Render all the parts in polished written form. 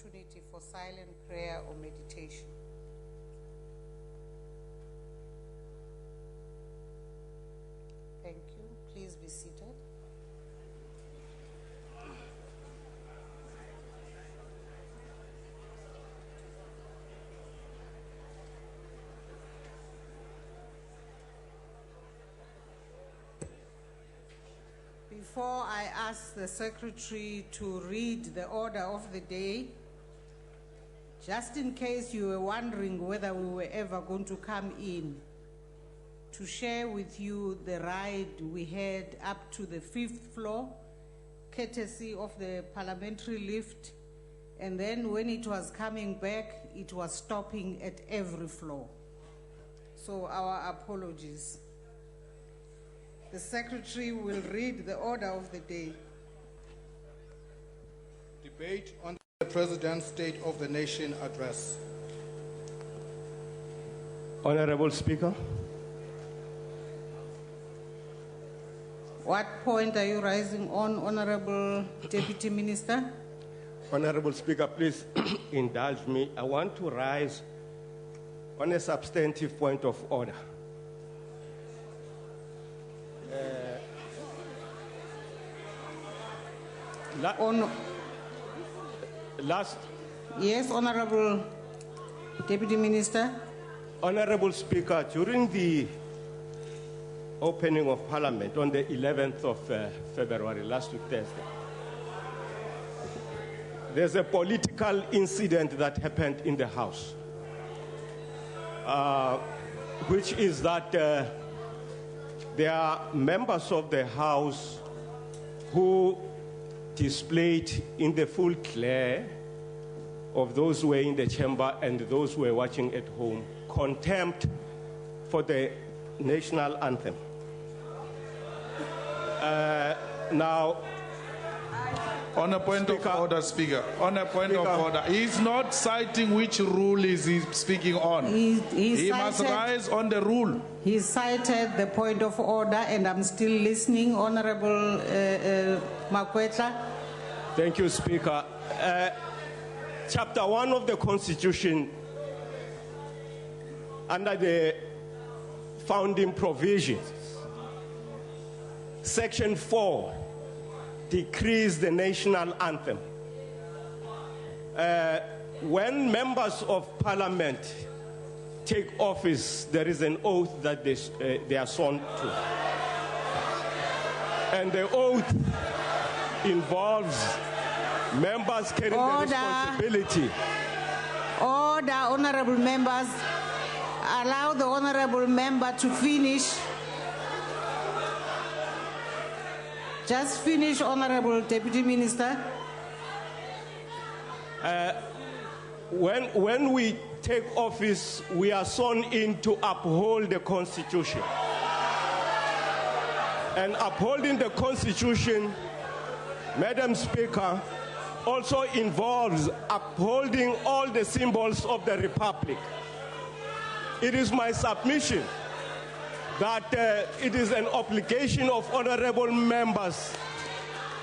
opportunity for silent prayer or meditation. Thank you. Please be seated. Before I ask the Secretary to read the order of the day, just in case you were wondering whether we were ever going to come in, to share with you the ride we had up to the 5th floor, courtesy of the parliamentary lift, and then when it was coming back, it was stopping at every floor. So our apologies. The Secretary will read the order of the day. Debate on the President's State of the Nation address. Honorable Speaker. What point are you raising on, Honorable Deputy Minister? Honorable Speaker, please indulge me. I want to rise on a substantive point of order. Yes, Honorable Deputy Minister. Honorable Speaker, during the opening of Parliament on the 11th of February, last week Thursday, there's a political incident that happened in the House, which is that there are members of the House who displayed in the full glare of those who were in the chamber and those who were watching at home contempt for the national anthem. Now, on a point of order, Speaker. On a point of order. He's not citing which rule is he speaking on. He must rise on the rule. He cited the point of order, and I'm still listening, Honorable Makwetla. Thank you, Speaker. Chapter 1 of the Constitution, under the founding provisions, Section 4 decrees the national anthem. When members of Parliament take office, there is an oath that they are sworn to. And the oath involves members carrying the responsibility. Order, honorable members. Allow the honorable member to finish. Just finish, Honorable Deputy Minister. When we take office, we are sworn in to uphold the Constitution. And upholding the Constitution, Madam Speaker, also involves upholding all the symbols of the Republic. It is my submission that it is an obligation of honorable members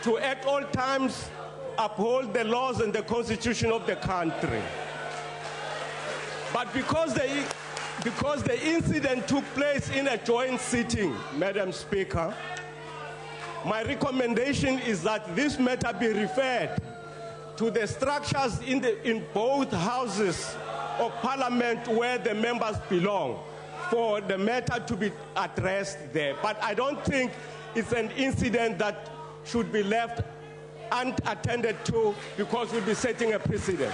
to at all times uphold the laws and the Constitution of the country. But because the incident took place in a joint sitting, Madam Speaker, my recommendation is that this matter be referred to the structures in both houses of Parliament where the members belong, for the matter to be addressed there. But I don't think it's an incident that should be left unattended to, because we'll be setting a precedent.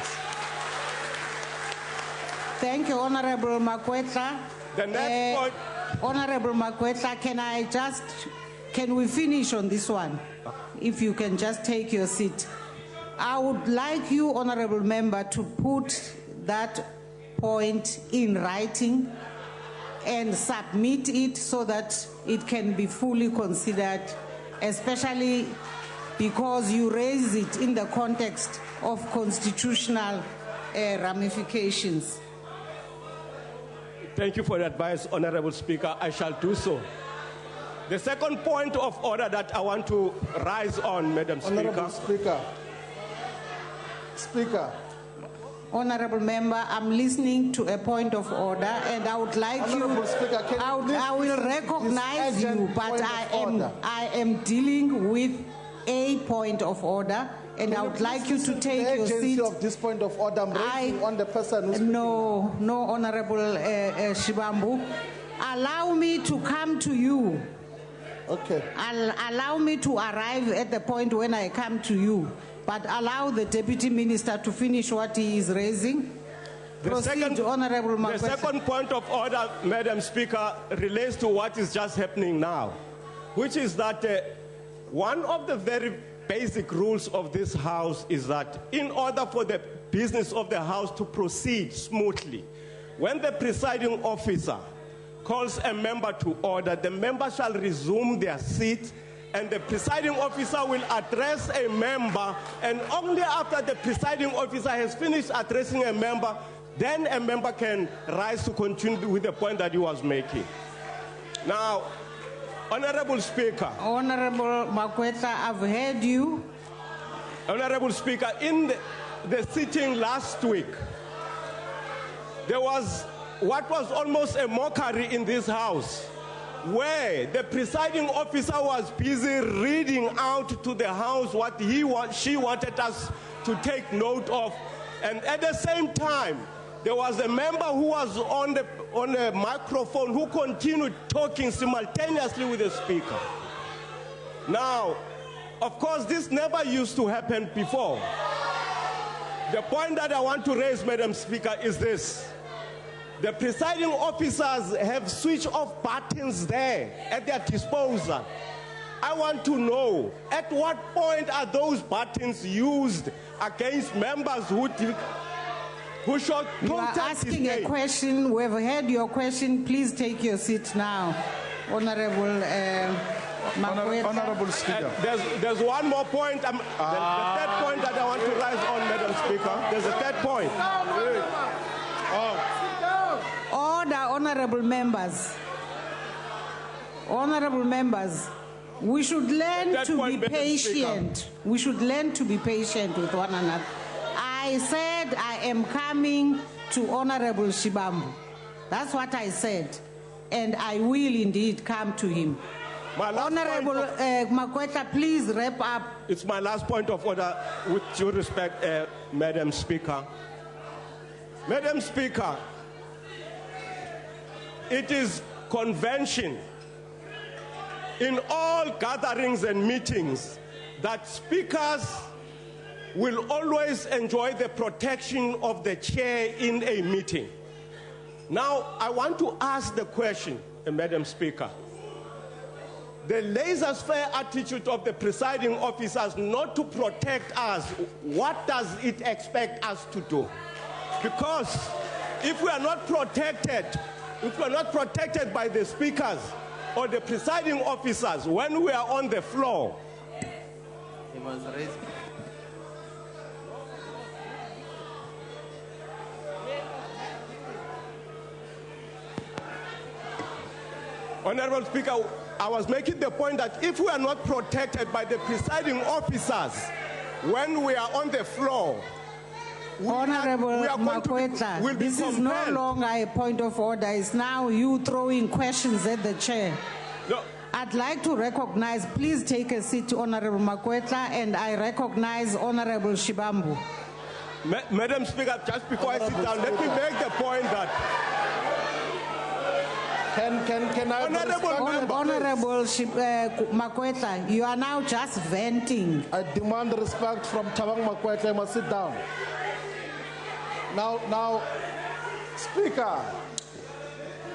Thank you, Honorable Makwetla. The next point. Honorable Makwetla, can we finish on this one? If you can just take your seat. I would like you, Honorable Member, to put that point in writing and submit it so that it can be fully considered, especially because you raise it in the context of constitutional ramifications. Thank you for the advice, Honorable Speaker. I shall do so. The second point of order that I want to rise on, Madam Speaker. Honorable Speaker. Speaker, Honorable member, I'm listening to a point of order, and I would like Honorable Speaker, can you please I will listen to this recognize you, urgent but point of order? I am dealing with a point of order, and I would like you to take the your urgency seat. of this point of order, I'm raising on the person who's speaking. No, Honorable Shibambu. Allow me to come to you. Okay. Allow me to arrive at the point when I come to you, but allow the Deputy Minister to finish what he is raising. Proceed, Honorable The Makwetla. second point of order, Madam Speaker, relates to what is just happening now, which is that one of the very basic rules of this House is that in order for the business of the House to proceed smoothly, when the presiding officer calls a member to order, the member shall resume their seat, and the presiding officer will address a member, and only after the presiding officer has finished addressing a member, then a member can rise to continue with the point that he was making. Now, Honorable Speaker. Honorable Makwetla, I've heard you. Honorable Speaker, in the sitting last week, there was what was almost a mockery in this House, where the presiding officer was busy reading out to the House what she wanted us to take note of, and at the same time, there was a member who was on the microphone who continued talking simultaneously with the Speaker. Now, of course, this never used to happen before. The point that I want to raise, Madam Speaker, is this. The presiding officers have switched off buttons there at their disposal. I want to know, at what point are those buttons used against members who showed You are total asking disdain? a question. We've heard your question. Please take your seat now, Honorable Makwetla. Honorable Speaker. There's one more point. The third point that I want to rise on, Madam Speaker. There's a third point. Order, honorable members. Honorable members, we should learn That to point, be Madam patient. Speaker. We should learn to be patient with one another. I said I am coming to Honorable Shibambu. That's what I said. And I will indeed come to him. My last Honorable Makwetla, please wrap up. It's my last point of order, with due respect, Madam Speaker. Madam Speaker, it is convention in all gatherings and meetings that speakers will always enjoy the protection of the chair in a meeting. Now, I want to ask the question, Madam Speaker. The laissez-faire attitude of the presiding officers not to protect us, what does it expect us to do? Because if we are not protected by the speakers or the presiding officers when we are on the floor, He was raised. Honorable Speaker, I was making the point that if we are not protected by the presiding officers when we are on the floor, Honorable Makwetla, this is no longer a point of order. It's now you throwing questions at the chair. No. I'd like to recognize, please take a seat, Honorable Makwetla, and I recognize Honorable Shibambu. Madam Speaker, just before I sit down, let me make the point that Can I Honorable Makwetla, you are now just venting. I demand respect from Tabang Makwetla. I must sit down. Now, Speaker,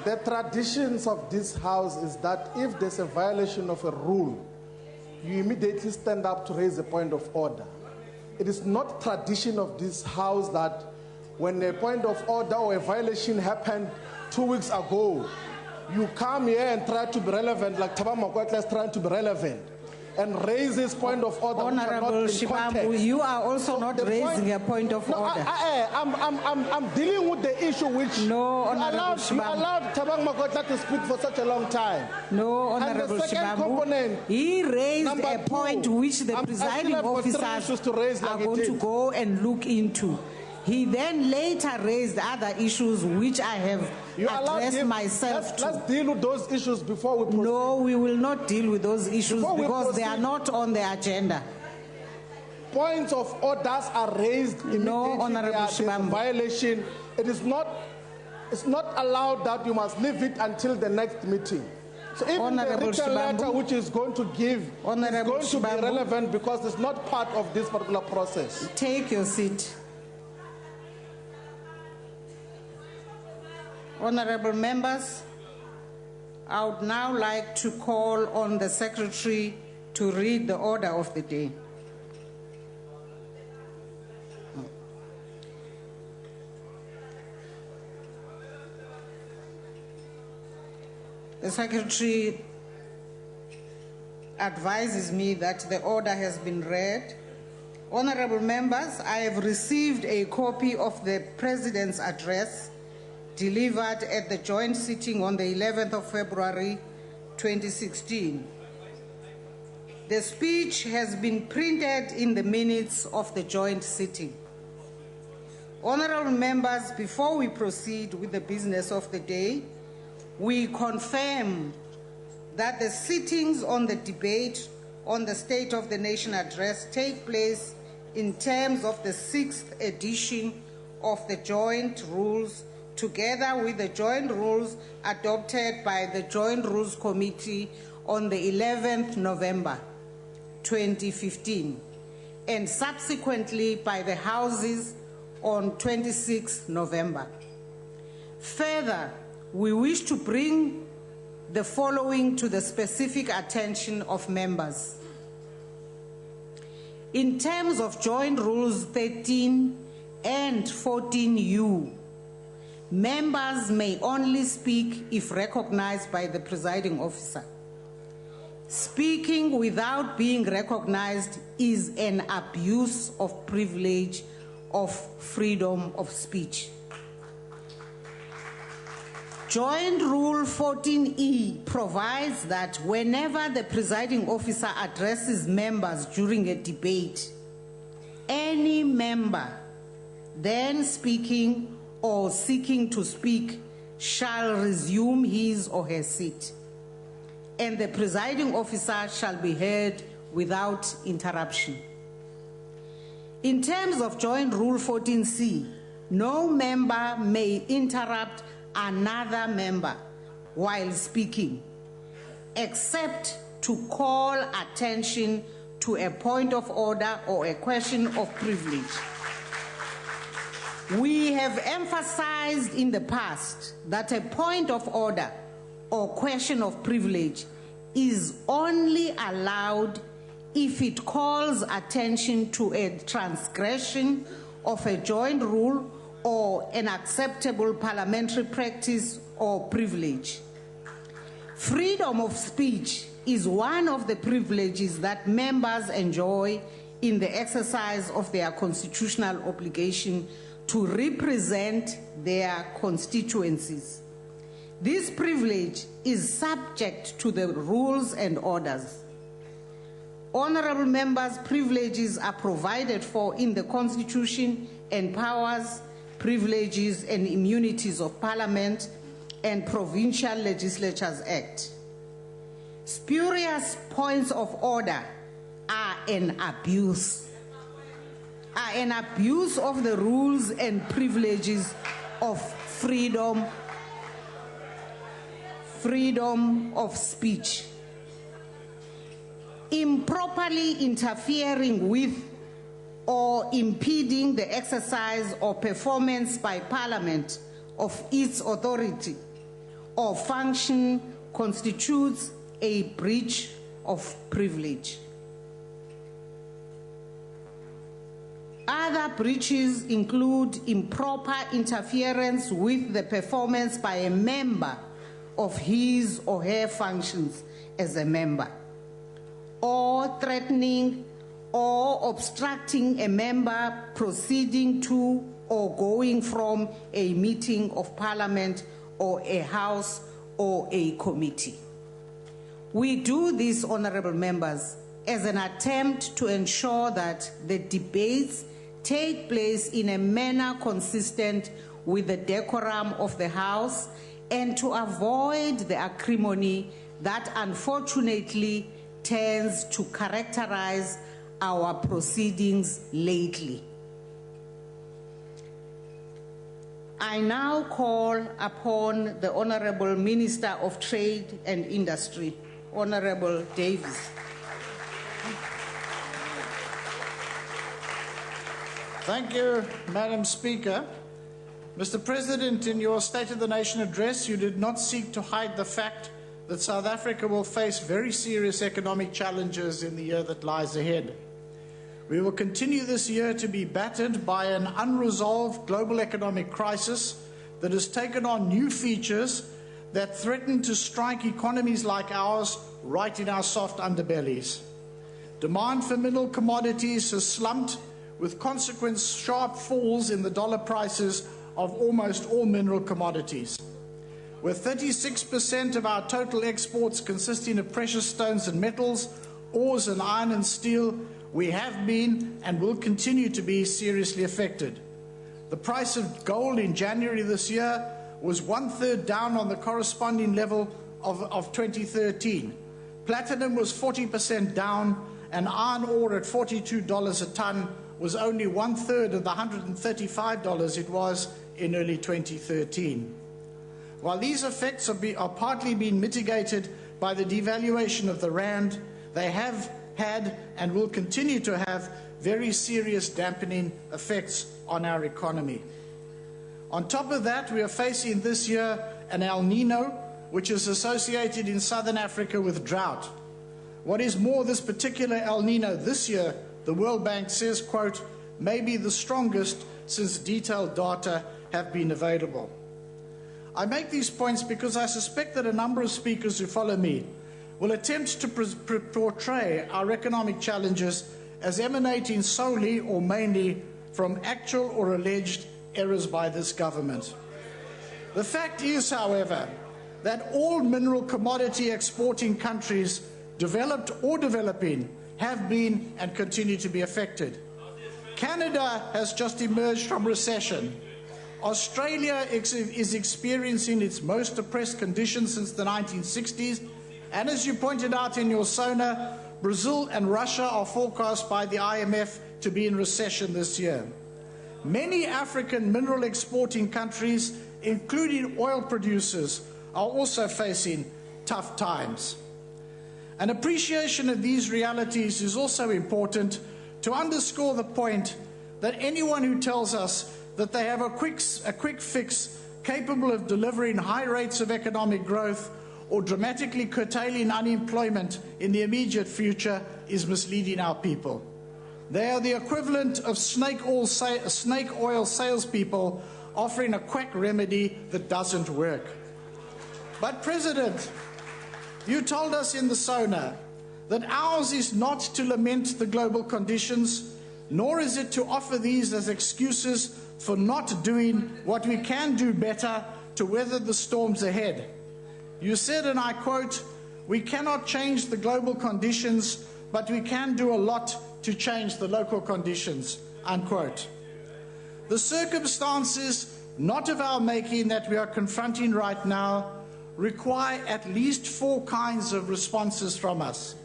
the traditions of this House is that if there's a violation of a rule, you immediately stand up to raise a point of order. It is not tradition of this House that when a point of order or a violation happened 2 weeks ago, you come here and try to be relevant like Tabang Makwetla is trying to be relevant and raise his point of order. Honorable Shibambu, you are also not raising a point of order. I'm dealing with the issue which No, Honorable you allowed Tabang Makwetla to speak for such a long time. No, Honorable Shibambu, he raised a point which the presiding officers to raise are going to go and look into. He then later raised other issues which I have You allowed addressed him. myself to. Let's deal with those issues before we proceed. No, we will not deal with those issues Before we because they are proceed- not on the agenda. Points of orders are raised immediately. Honourable There's a Shivambu. violation. It's not allowed that you must leave it until the next meeting. So even Honourable the written letter Shivambu. which is going to give Honourable is going to Shivambu. be relevant because it's not part of this particular process. Take your seat. Honourable members, I would now like to call on the Secretary to read the order of the day. The Secretary advises me that the order has been read. Honourable members, I have received a copy of the President's address delivered at the joint sitting on the 11th of February 2016. The speech has been printed in the minutes of the joint sitting. Honourable members, before we proceed with the business of the day, we confirm that the sittings on the debate on the State of the Nation address take place in terms of the 6th edition of the joint rules, together with the joint rules adopted by the Joint Rules Committee on the 11th November 2015, and subsequently by the Houses on 26th November. Further, we wish to bring the following to the specific attention of members. In terms of Joint Rules 13 and 14U, members may only speak if recognized by the presiding officer. Speaking without being recognized is an abuse of privilege of freedom of speech. Joint Rule 14E provides that whenever the presiding officer addresses members during a debate, any member then speaking or seeking to speak shall resume his or her seat, and the presiding officer shall be heard without interruption. In terms of Joint Rule 14C, no member may interrupt another member while speaking, except to call attention to a point of order or a question of privilege. We have emphasized in the past that a point of order or question of privilege is only allowed if it calls attention to a transgression of a joint rule or an acceptable parliamentary practice or privilege. Freedom of speech is one of the privileges that members enjoy in the exercise of their constitutional obligation to represent their constituencies. This privilege is subject to the rules and orders. Honorable members, privileges are provided for in the Constitution and powers, privileges and immunities of Parliament and Provincial Legislatures Act. Spurious points of order are an abuse of the rules and privileges of freedom of speech. Improperly interfering with or impeding the exercise or performance by Parliament of its authority or function constitutes a breach of privilege. Other breaches include improper interference with the performance by a member of his or her functions as a member, or threatening or obstructing a member proceeding to or going from a meeting of Parliament or a house or a committee. We do this, honorable members, as an attempt to ensure that the debates take place in a manner consistent with the decorum of the House and to avoid the acrimony that unfortunately tends to characterize our proceedings lately. I now call upon the Honorable Minister of Trade and Industry, Honorable Davies. Thank you, Madam Speaker. Mr. President, in your State of the Nation address, you did not seek to hide the fact that South Africa will face very serious economic challenges in the year that lies ahead. We will continue this year to be battered by an unresolved global economic crisis that has taken on new features that threaten to strike economies like ours right in our soft underbellies. Demand for mineral commodities has slumped, with consequent sharp falls in the dollar prices of almost all mineral commodities. With 36% of our total exports consisting of precious stones and metals, ores and iron and steel, we have been and will continue to be seriously affected. The price of gold in January this year was 1/3 down on the corresponding level of 2013. Platinum was 40% down, and iron ore at $42 a ton was only 1/3 of the $135 it was in early 2013. While these effects are partly being mitigated by the devaluation of the rand, they have had and will continue to have very serious dampening effects on our economy. On top of that, we are facing this year an El Nino, which is associated in southern Africa with drought. What is more, this particular El Nino this year, the World Bank says, quote, may be the strongest since detailed data have been available. I make these points because I suspect that a number of speakers who follow me will attempt to portray our economic challenges as emanating solely or mainly from actual or alleged errors by this government. The fact is, however, that all mineral commodity exporting countries, developed or developing, have been and continue to be affected. Canada has just emerged from recession. Australia is experiencing its most depressed conditions since the 1960s, and as you pointed out in your SONA, Brazil and Russia are forecast by the IMF to be in recession this year. Many African mineral exporting countries, including oil producers, are also facing tough times. An appreciation of these realities is also important to underscore the point that anyone who tells us that they have a quick fix capable of delivering high rates of economic growth or dramatically curtailing unemployment in the immediate future is misleading our people. They are the equivalent of snake oil salespeople offering a quack remedy that doesn't work. But President, you told us in the SONA that ours is not to lament the global conditions, nor is it to offer these as excuses for not doing what we can do better to weather the storms ahead. You said, and I quote, we cannot change the global conditions, but we can do a lot to change the local conditions, unquote. The circumstances not of our making that we are confronting right now require at least 4 kinds of responses from us.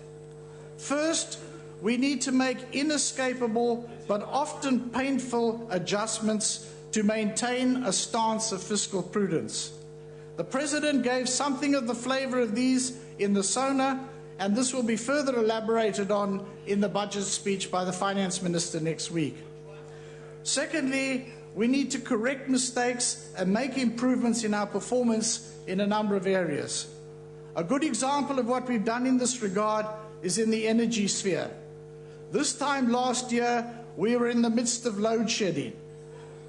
First, we need to make inescapable but often painful adjustments to maintain a stance of fiscal prudence. The President gave something of the flavor of these in the SONA, and this will be further elaborated on in the budget speech by the Finance Minister next week. Secondly, we need to correct mistakes and make improvements in our performance in a number of areas. A good example of what we've done in this regard is in the energy sphere. This time last year, we were in the midst of load shedding.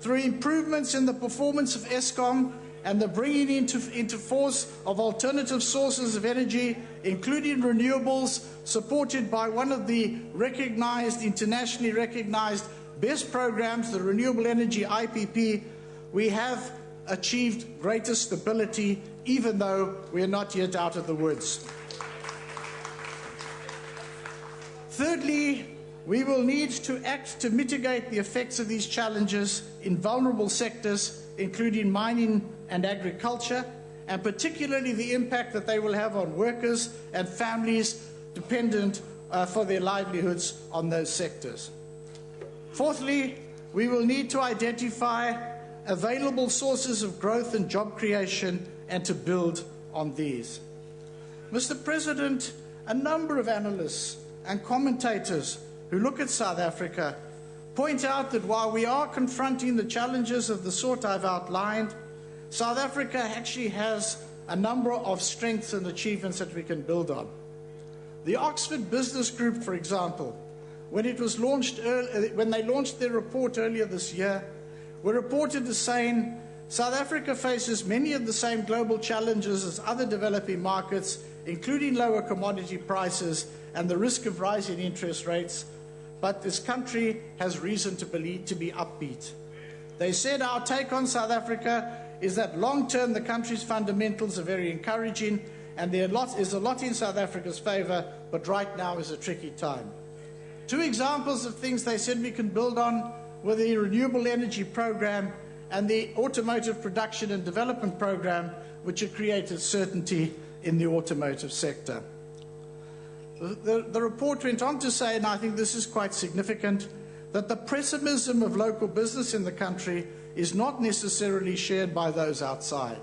Through improvements in the performance of Eskom and the bringing into force of alternative sources of energy, including renewables, supported by one of the internationally recognized best programs, the Renewable Energy IPP, we have achieved greater stability, even though we are not yet out of the woods. Thirdly, We will need to act to mitigate the effects of these challenges in vulnerable sectors, including mining and agriculture, and particularly the impact that they will have on workers and families dependent for their livelihoods on those sectors. Fourthly, we will need to identify available sources of growth and job creation and to build on these. Mr. President, a number of analysts and commentators who look at South Africa point out that while we are confronting the challenges of the sort I've outlined, South Africa actually has a number of strengths and achievements that we can build on. The Oxford Business Group, for example, when they launched their report earlier this year, were reported as saying South Africa faces many of the same global challenges as other developing markets, including lower commodity prices and the risk of rising interest rates, but this country has reason to believe to be upbeat. They said our take on South Africa is that long-term the country's fundamentals are very encouraging and there is a lot in South Africa's favour, but right now is a tricky time. Two examples of things they said we can build on were the renewable energy program and the automotive production and development program, which have created certainty in the automotive sector. The report went on to say, and I think this is quite significant, that the pessimism of local business in the country is not necessarily shared by those outside.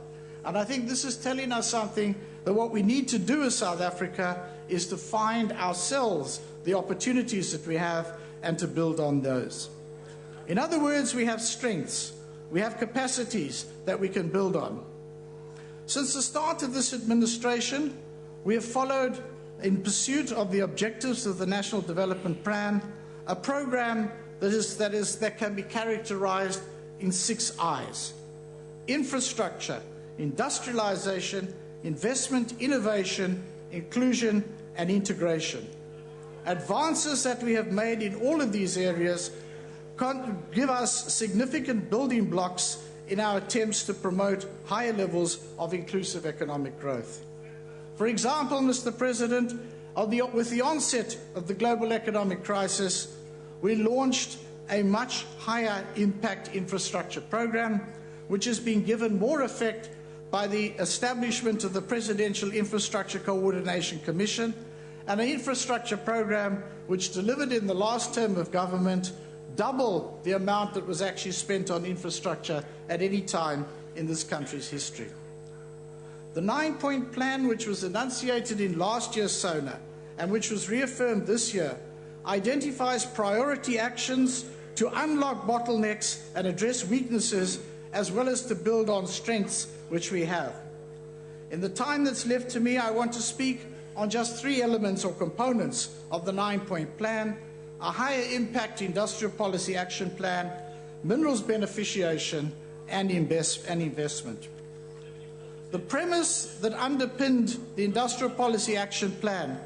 And I think this is telling us something, that what we need to do as South Africa is to find ourselves the opportunities that we have and to build on those. In other words, we have strengths, we have capacities that we can build on. Since the start of this administration, we have followed, in pursuit of the objectives of the National Development Plan, a program that can be characterized in 6 I's: infrastructure, industrialization, investment, innovation, inclusion, and integration. Advances that we have made in all of these areas give us significant building blocks in our attempts to promote higher levels of inclusive economic growth. For example, Mr. President, with the onset of the global economic crisis, we launched a much higher impact infrastructure program, which has been given more effect by the establishment of the Presidential Infrastructure Coordination Commission, and an infrastructure program which delivered in the last term of government double the amount that was actually spent on infrastructure at any time in this country's history. The 9-point plan, which was enunciated in last year's SONA and which was reaffirmed this year, identifies priority actions to unlock bottlenecks and address weaknesses, as well as to build on strengths which we have. In the time that's left to me, I want to speak on just 3 elements or components of the 9-point plan: a higher impact industrial policy action plan, minerals beneficiation, and investment. The premise that underpinned the industrial policy action plan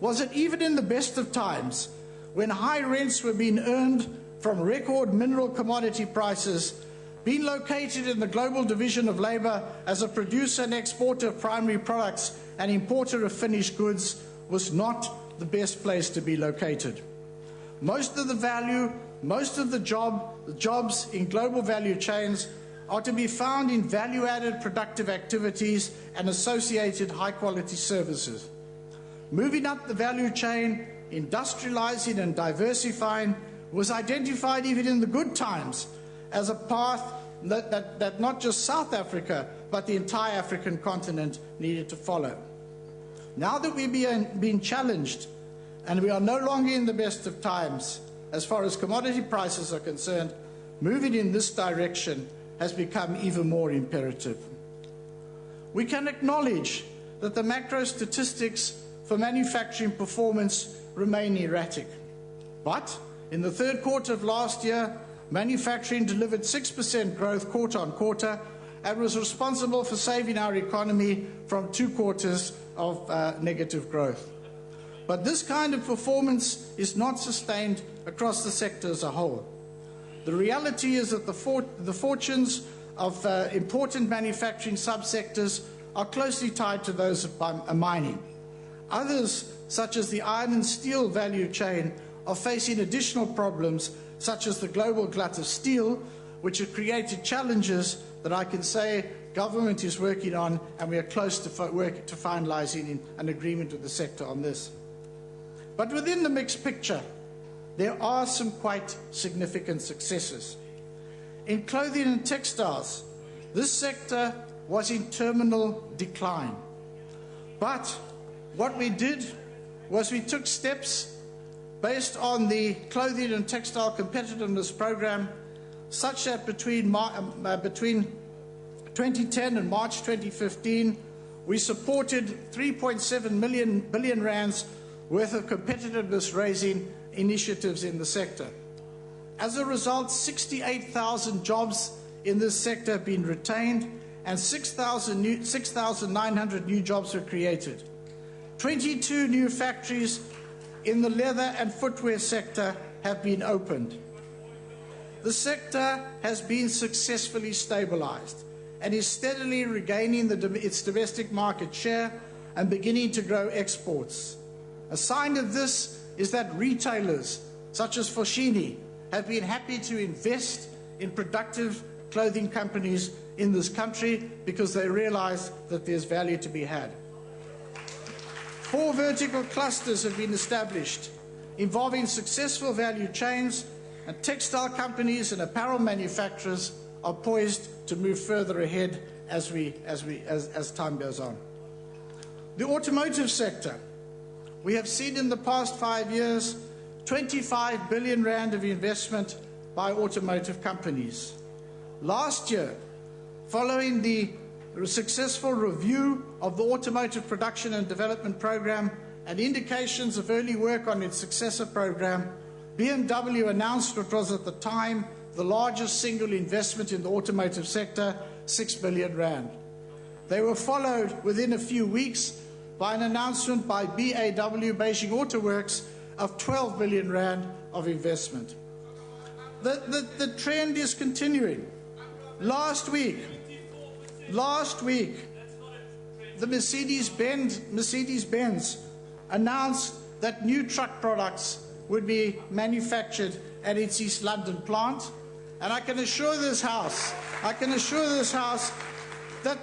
was that even in the best of times, when high rents were being earned from record mineral commodity prices, being located in the global division of labour as a producer and exporter of primary products and importer of finished goods was not the best place to be located. Most of the value, most of the jobs in global value chains are to be found in value-added productive activities and associated high-quality services. Moving up the value chain, industrializing and diversifying was identified even in the good times as a path that not just South Africa, but the entire African continent needed to follow. Now that we're being challenged and we are no longer in the best of times, as far as commodity prices are concerned, moving in this direction has become even more imperative. We can acknowledge that the macro statistics for manufacturing performance remain erratic. But in the third quarter of last year, manufacturing delivered 6% growth quarter on quarter and was responsible for saving our economy from 2 quarters of negative growth. But this kind of performance is not sustained across the sector as a whole. The reality is that the fortunes of important manufacturing subsectors are closely tied to those of mining. Others, such as the iron and steel value chain, are facing additional problems, such as the global glut of steel, which have created challenges that I can say government is working on, and we are close to finalising an agreement with the sector on this. But within the mixed picture, there are some quite significant successes. In clothing and textiles, this sector was in terminal decline. But what we did was we took steps based on the Clothing and Textile Competitiveness Program, such that between 2010 and March 2015, we supported 3.7 billion rands worth of competitiveness raising initiatives in the sector. As a result, 68,000 jobs in this sector have been retained, and 6,900 new jobs were created. 22 new factories in the leather and footwear sector have been opened. The sector has been successfully stabilized and is steadily regaining its domestic market share and beginning to grow exports. A sign of this is that retailers such as Foschini have been happy to invest in productive clothing companies in this country because they realize that there's value to be had. 4 vertical clusters have been established involving successful value chains, and textile companies and apparel manufacturers are poised to move further ahead as time goes on. The automotive sector. We have seen in the past 5 years 25 billion rand of investment by automotive companies. Last year, following the successful review of the Automotive Production and Development Program and indications of early work on its successor program, BMW announced what was at the time the largest single investment in the automotive sector, 6 billion rand. They were followed within a few weeks by an announcement by BAW, Beijing Auto Works, of 12 billion rand of investment. The trend is continuing. Last week, the Mercedes-Benz announced that new truck products would be manufactured at its East London plant. And I can assure this House that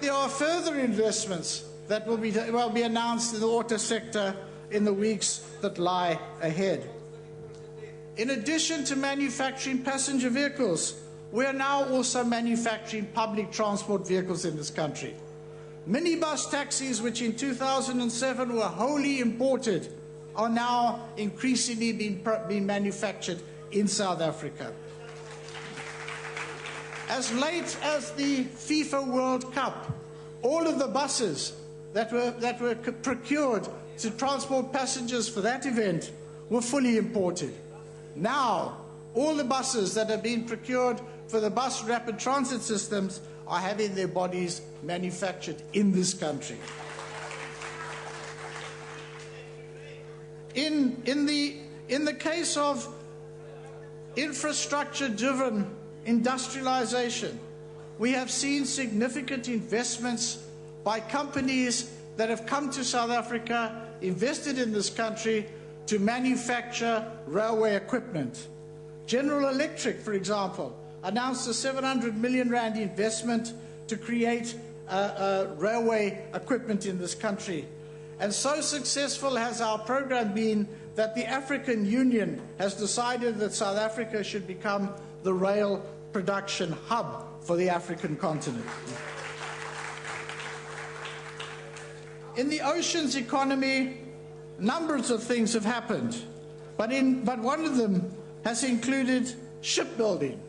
there are further investments that will be announced in the auto sector in the weeks that lie ahead. In addition to manufacturing passenger vehicles, we are now also manufacturing public transport vehicles in this country. Minibus taxis, which in 2007 were wholly imported, are now increasingly being manufactured in South Africa. As late as the FIFA World Cup, all of the buses that were procured to transport passengers for that event were fully imported. Now, all the buses that have been procured for the bus rapid transit systems are having their bodies manufactured in this country. In the case of infrastructure-driven industrialization, we have seen significant investments by companies that have come to South Africa, invested in this country to manufacture railway equipment. General Electric, for example, announced a 700 million rand investment to create railway equipment in this country. And so successful has our program been that the African Union has decided that South Africa should become the rail production hub for the African continent. In the oceans economy, numbers of things have happened, but one of them has included shipbuilding.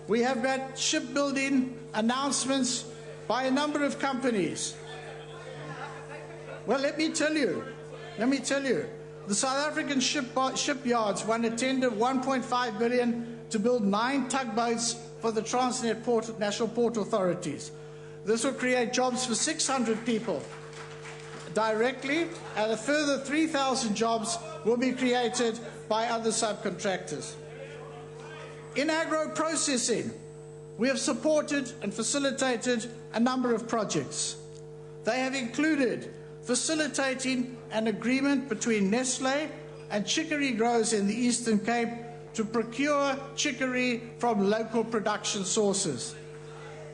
We have got shipbuilding announcements by a number of companies. Well, let me tell you, the South African shipyards won a tender of 1.5 billion to build 9 tugboats for the Transnet National Port Authorities. This will create jobs for 600 people directly, and a further 3,000 jobs will be created by other subcontractors. In agro-processing, we have supported and facilitated a number of projects. They have included facilitating an agreement between Nestlé and chicory growers in the Eastern Cape to procure chicory from local production sources.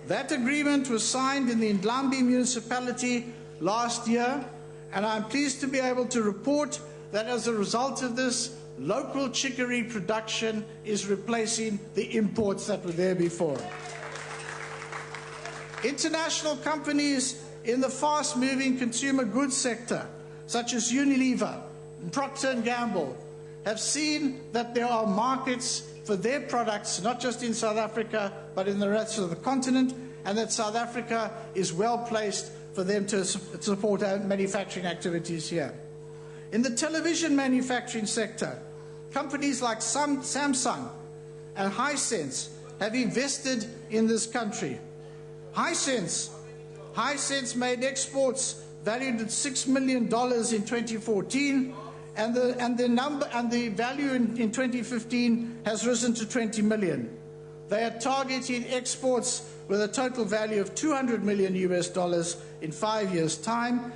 That agreement was signed in the Ndlambi municipality last year, and I'm pleased to be able to report that as a result of this, local chicory production is replacing the imports that were there before. International companies in the fast-moving consumer goods sector, such as Unilever and Procter & Gamble, have seen that there are markets for their products, not just in South Africa, but in the rest of the continent, and that South Africa is well placed for them to support our manufacturing activities here. In the television manufacturing sector, companies like Samsung and Hisense have invested in this country. Hisense made exports valued at $6 million in 2014, and the value in 2015 has risen to 20 million. They are targeting exports with a total value of $200 million in 5 years' time,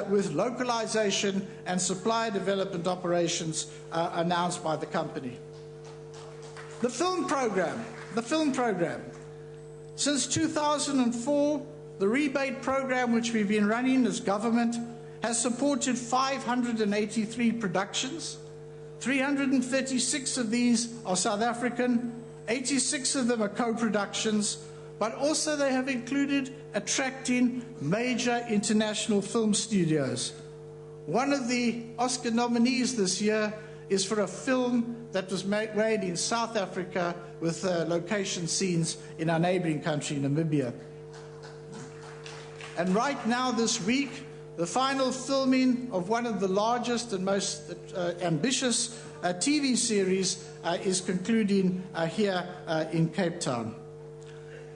with localization and supply development operations announced by the company. The film program. Since 2004, the rebate program which we've been running as government has supported 583 productions. 336 of these are South African, 86 of them are co-productions, but also they have included attracting major international film studios. One of the Oscar nominees this year is for a film that was made in South Africa with location scenes in our neighboring country, Namibia. And right now, this week, the final filming of one of the largest and most ambitious TV series is concluding here in Cape Town.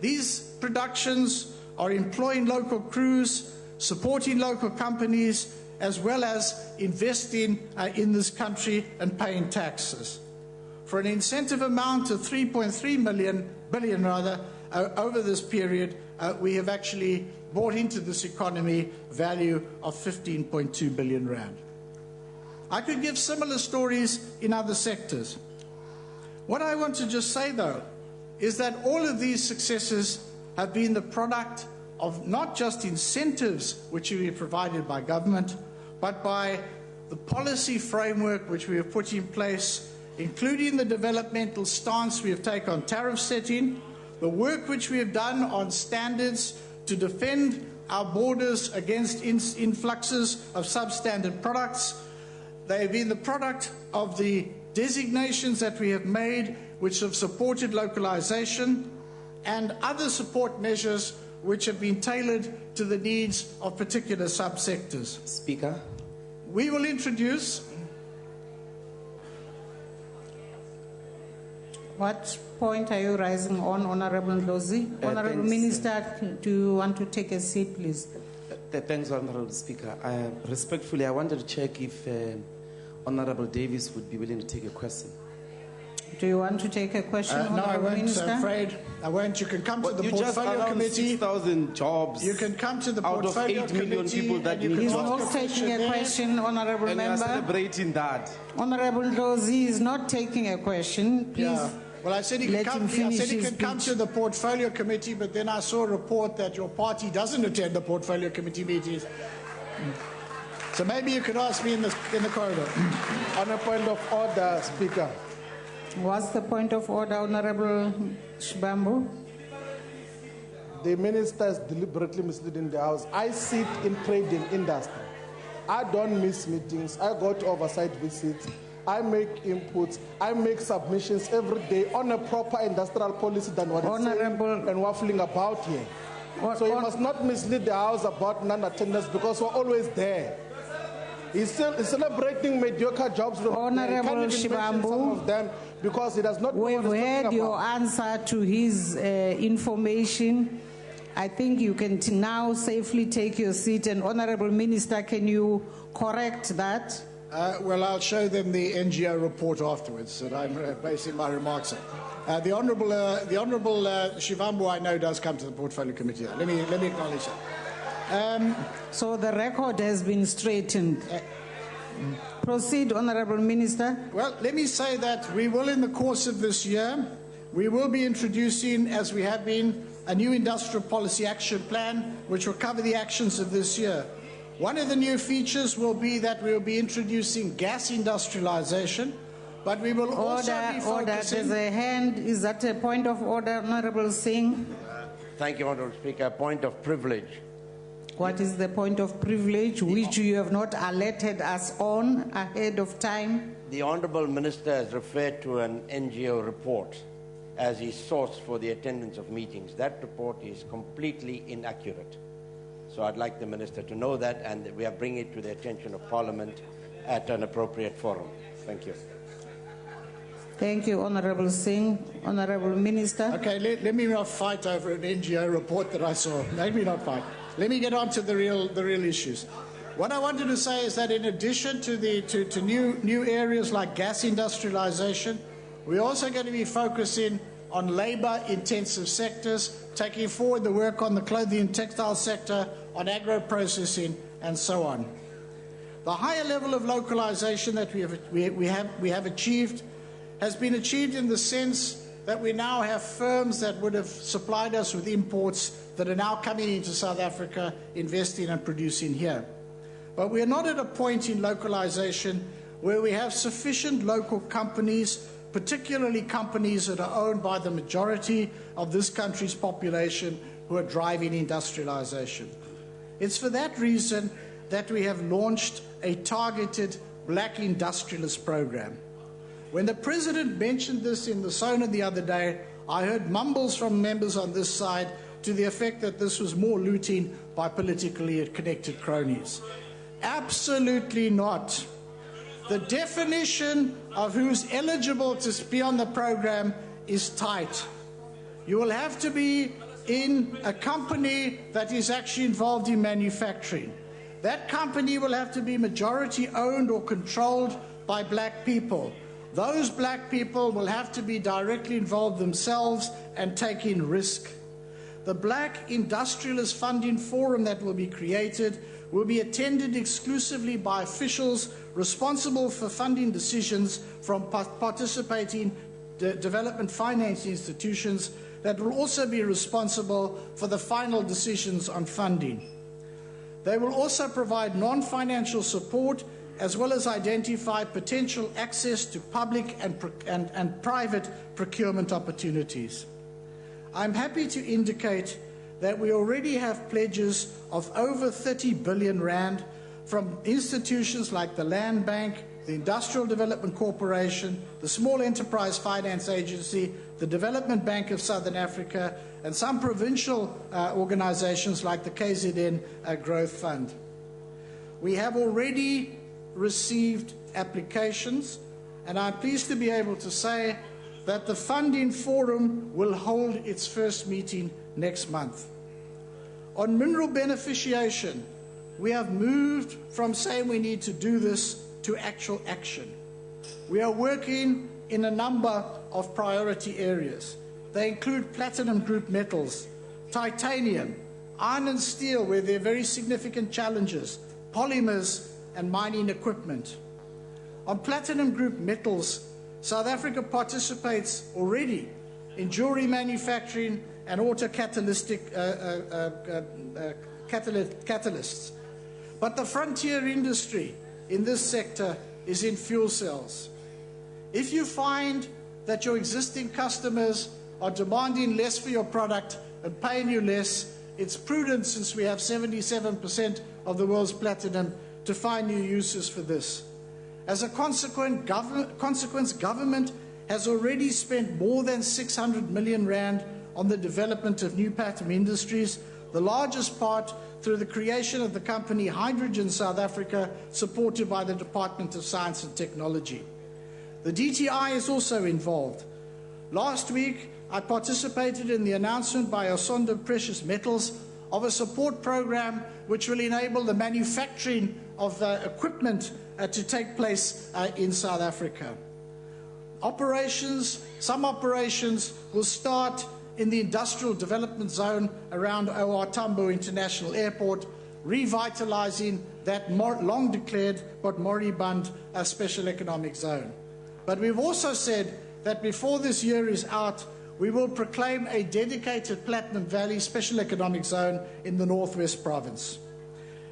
These productions are employing local crews, supporting local companies, as well as investing in this country and paying taxes. For an incentive amount of 3.3 billion over this period, we have actually brought into this economy value of 15.2 billion rand. I could give similar stories in other sectors. What I want to just say, though, is that all of these successes have been the product of not just incentives which we have provided by government, but by the policy framework which we have put in place, including the developmental stance we have taken on tariff setting, the work which we have done on standards to defend our borders against influxes of substandard products. They have been the product of the designations that we have made, which have supported localization, and other support measures which have been tailored to the needs of particular subsectors. Speaker. We will introduce. What point are you raising on, Honorable Ndlozi? Honorable Minister, do you want to take a seat, please? Thanks, Honorable Speaker. Respectfully, I wanted to check if Honorable Davis would be willing to take a question. Do you want to take a question, No, I won't, Minister? I'm afraid. I won't. You can come to the you Portfolio just Committee. 6,000 jobs. You can come to the out Portfolio of 8 million Committee people that and you need He's can jobs. ask not taking a there. question, Honorable And we are Member. celebrating that. Honorable Ndlozi is not taking a question. Please. Yeah. Well, I said he let can, him come, I finish said he his can come speech. to the Portfolio Committee, but then I saw a report that your party doesn't attend the Portfolio Committee meetings. So maybe you could ask me in the corridor. On a point of order, Speaker. What's the point of order, Honorable Shibambu? The minister is deliberately misleading the House. I sit in trading industry. I don't miss meetings. I go to oversight visits. I make inputs. I make submissions every day on a proper industrial policy than what is saying and waffling about here. So you must not mislead the House about non-attendance because we're always there. He's celebrating mediocre jobs. Honorable Shibambu, some of them because he does not know we've what he's heard talking your about. answer to his information. I think you can now safely take your seat. And Honorable Minister, can you correct that? Well, I'll show them the NGO report afterwards that I'm basing my remarks on. The Honourable Shivambu, I know, does come to the Portfolio Committee. Let me acknowledge that. So the record has been straightened. Proceed, Honourable Minister. Well, let me say that we will, in the course of this year, we will be introducing, as we have been, a new industrial policy action plan, which will cover the actions of this year. One of the new features will be that we will be introducing gas industrialization, but we will also be focusing... There's a hand. Is that a point of order, Honourable Singh? Thank you, Honourable Speaker. Point of privilege. What is the point of privilege which you have not alerted us on ahead of time? The Honourable Minister has referred to an NGO report as his source for the attendance of meetings. That report is completely inaccurate. So I'd like the Minister to know that, and we are bringing it to the attention of Parliament at an appropriate forum. Thank you. Thank you, Honourable Singh. Honourable Minister. Okay, let me not fight over an NGO report that I saw. Let me not fight. Let me get on to the real issues. What I wanted to say is that in addition to new areas like gas industrialization, we're also going to be focusing on labour-intensive sectors, taking forward the work on the clothing and textile sector, on agro-processing, and so on. The higher level of localization that we have achieved has been achieved in the sense that we now have firms that would have supplied us with imports that are now coming into South Africa, investing and producing here. But we are not at a point in localization where we have sufficient local companies, particularly companies that are owned by the majority of this country's population, who are driving industrialization. It's for that reason that we have launched a targeted black industrialist program. When the President mentioned this in the SONA the other day, I heard mumbles from members on this side to the effect that this was more looting by politically connected cronies. Absolutely not. The definition of who's eligible to be on the program is tight. You will have to be in a company that is actually involved in manufacturing. That company will have to be majority owned or controlled by black people. Those black people will have to be directly involved themselves and taking risk. The Black Industrialist Funding Forum that will be created will be attended exclusively by officials responsible for funding decisions from participating development finance institutions that will also be responsible for the final decisions on funding. They will also provide non-financial support as well as identify potential access to public and private procurement opportunities. I'm happy to indicate that we already have pledges of over 30 billion rand from institutions like the Land Bank, the Industrial Development Corporation, the Small Enterprise Finance Agency, the Development Bank of Southern Africa, and some provincial organizations like the KZN Growth Fund. We have already received applications, and I'm pleased to be able to say that the Funding Forum will hold its first meeting next month. On mineral beneficiation, we have moved from saying we need to do this to actual action. We are working in a number of priority areas. They include platinum group metals, titanium, iron and steel, where there are very significant challenges, polymers, and mining equipment. On platinum group metals, South Africa participates already in jewelry manufacturing and auto catalysts. But the frontier industry in this sector is in fuel cells. If you find that your existing customers are demanding less for your product and paying you less, it's prudent, since we have 77% of the world's platinum, to find new uses for this. As a consequence, government has already spent more than 600 million rand on the development of new platinum industries, the largest part through the creation of the company Hydrogen South Africa, supported by the Department of Science and Technology. The DTI is also involved. Last week, I participated in the announcement by SONA Precious Metals of a support program which will enable the manufacturing of equipment to take place in South Africa. Some operations will start in the industrial development zone around OR Tambo International Airport, revitalizing that long declared but moribund special economic zone. But we've also said that before this year is out, we will proclaim a dedicated Platinum Valley Special Economic Zone in the Northwest Province.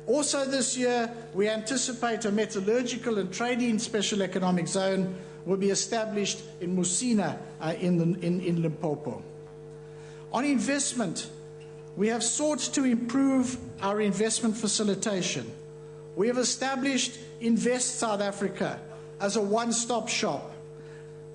Also this year, we anticipate a metallurgical and trading Special Economic Zone will be established in Musina in Limpopo. On investment, we have sought to improve our investment facilitation. We have established Invest South Africa as a one-stop shop.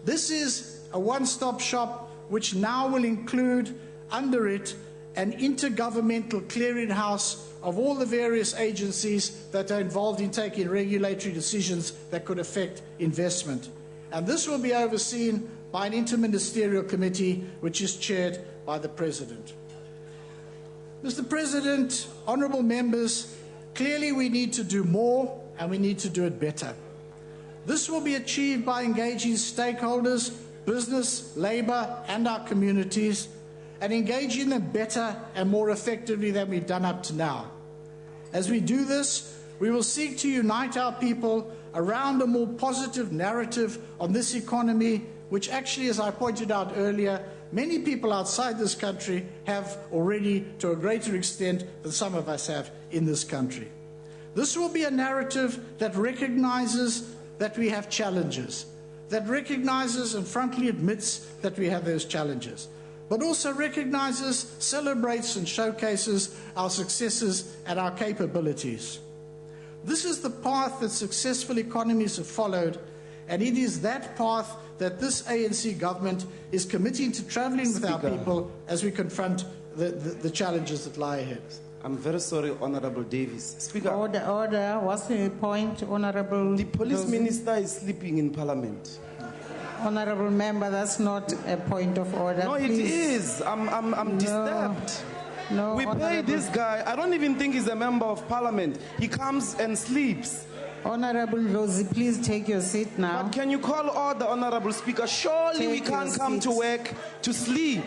This is a one-stop shop which now will include under it an intergovernmental clearinghouse of all the various agencies that are involved in taking regulatory decisions that could affect investment. And this will be overseen by an interministerial committee which is chaired by the President. Mr. President, honourable members, clearly we need to do more and we need to do it better. This will be achieved by engaging stakeholders, business, labour and our communities, and engaging them better and more effectively than we've done up to now. As we do this, we will seek to unite our people around a more positive narrative on this economy, which actually, as I pointed out earlier, many people outside this country have already to a greater extent than some of us have in this country. This will be a narrative that recognizes that we have challenges, that recognizes and frankly admits that we have those challenges, but also recognizes, celebrates and showcases our successes and our capabilities. This is the path that successful economies have followed, and it is that path that this ANC government is committing to travelling with our people as we confront the challenges that lie ahead. I'm very sorry, Honorable Davis. Speaker. Order. What's the point, Honorable? The police minister is sleeping in Parliament. Honorable member, that's not a point of order. No, please. It is. I'm disturbed. No, we pay this guy. I don't even think he's a member of Parliament. He comes and sleeps. Honorable Rosie, please take your seat now. But can you call order, Honorable Speaker? Surely we can't come to work to sleep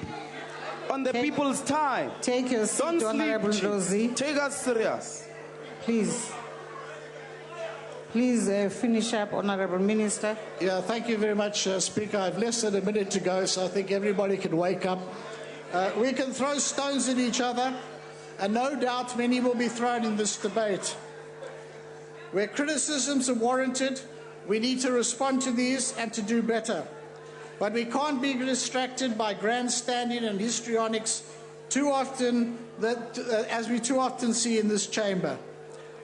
on the people's time. Take your seat, Don't Honorable sleep, Rosie. Take us serious. Please. Please finish up, Honorable Minister. Yeah, thank you very much, Speaker. I've less than a minute to go, so I think everybody can wake up. We can throw stones at each other, and no doubt many will be thrown in this debate. Where criticisms are warranted, we need to respond to these and to do better. But we can't be distracted by grandstanding and histrionics too often, as we too often see in this chamber.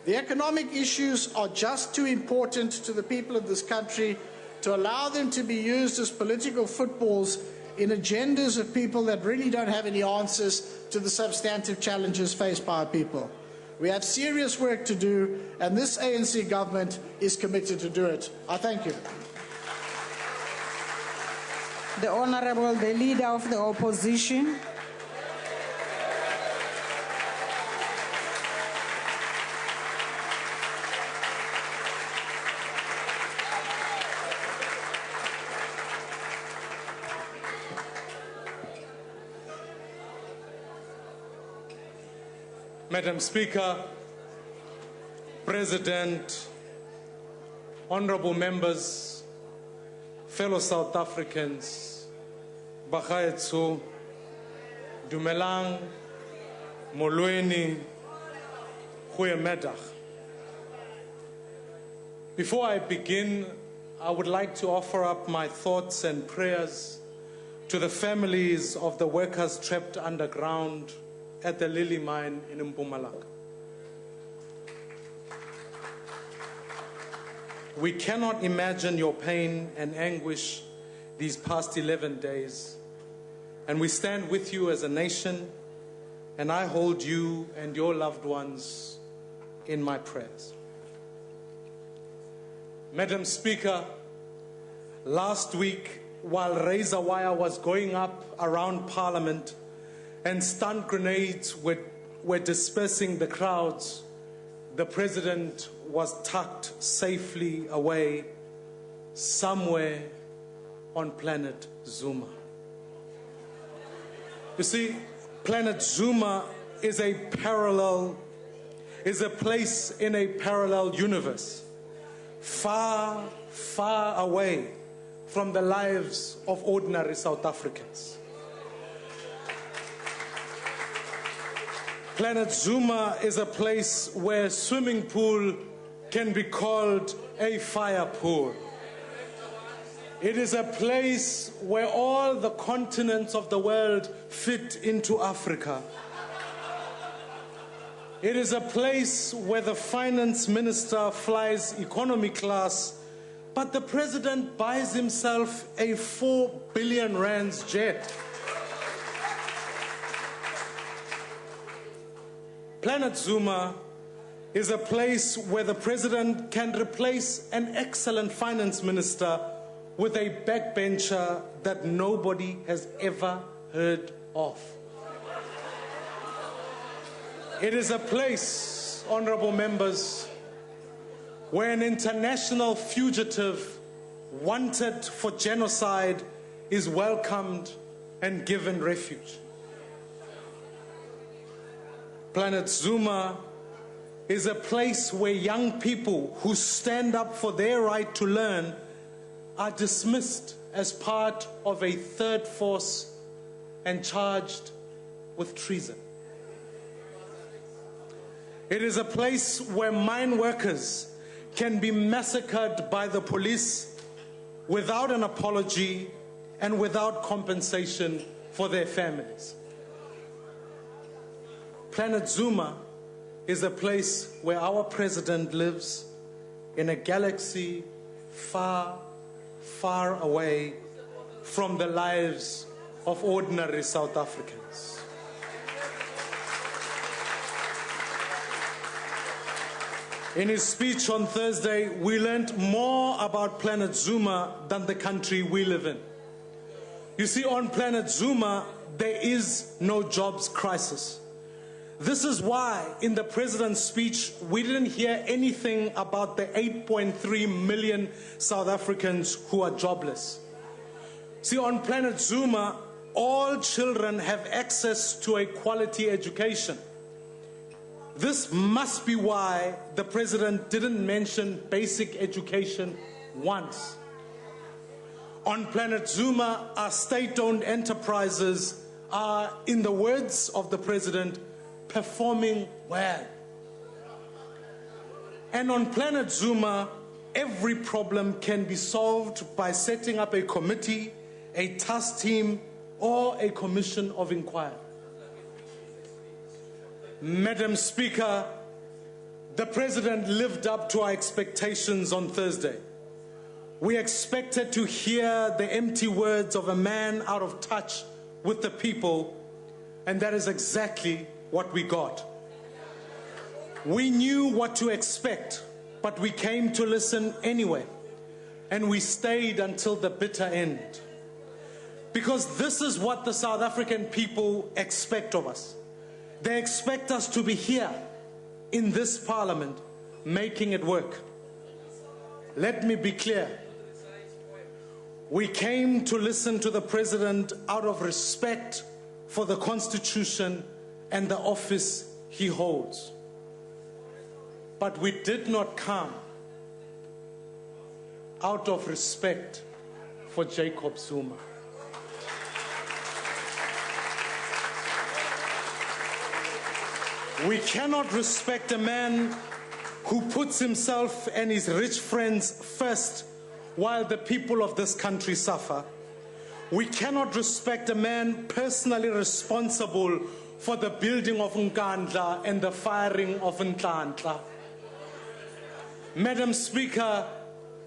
The economic issues are just too important to the people of this country to allow them to be used as political footballs in agendas of people that really don't have any answers to the substantive challenges faced by our people. We have serious work to do, and this ANC government is committed to do it. I thank you. The Honourable, the Leader of the Opposition. Madam Speaker, President, honorable members, fellow South Africans, Bagaetso, Dumelang, Molweni, Goeiemiddag. Before I begin, I would like to offer up my thoughts and prayers to the families of the workers trapped underground at the Lily Mine in Mpumalanga. We cannot imagine your pain and anguish these past 11 days, and we stand with you as a nation, and I hold you and your loved ones in my prayers. Madam Speaker, last week, while razor wire was going up around Parliament and stun grenades were dispersing the crowds, the President was tucked safely away somewhere on planet Zuma. You see, planet Zuma is a parallel is a place in a parallel universe, far, far away from the lives of ordinary South Africans. Planet Zuma is a place where a swimming pool can be called a fire pool. It is a place where all the continents of the world fit into Africa. It is a place where the finance minister flies economy class, but the president buys himself a 4 billion rands jet. Planet Zuma is a place where the president can replace an excellent finance minister with a backbencher that nobody has ever heard of. It is a place, honorable members, where an international fugitive wanted for genocide is welcomed and given refuge. Planet Zuma is a place where young people who stand up for their right to learn are dismissed as part of a third force and charged with treason. It is a place where mine workers can be massacred by the police without an apology and without compensation for their families. Planet Zuma is a place where our president lives in a galaxy far, far away from the lives of ordinary South Africans. In his speech on Thursday, we learned more about Planet Zuma than the country we live in. You see, on Planet Zuma, there is no jobs crisis. This is why in the president's speech, we didn't hear anything about the 8.3 million South Africans who are jobless. See, on Planet Zuma, all children have access to a quality education. This must be why the president didn't mention basic education once. On Planet Zuma, our state-owned enterprises are, in the words of the president, performing well. And on Planet Zuma, every problem can be solved by setting up a committee, a task team, or a commission of inquiry. Madam Speaker, the president lived up to our expectations on Thursday. We expected to hear the empty words of a man out of touch with the people, and that is exactly what we got. We knew what to expect, but we came to listen anyway, and we stayed until the bitter end. Because this is what the South African people expect of us. They expect us to be here in this parliament making it work. Let me be clear. We came to listen to the president out of respect for the Constitution and the office he holds. But we did not come out of respect for Jacob Zuma. We cannot respect a man who puts himself and his rich friends first while the people of this country suffer. We cannot respect a man personally responsible for the building of Nkandla and the firing of Nhlanhla. Madam Speaker,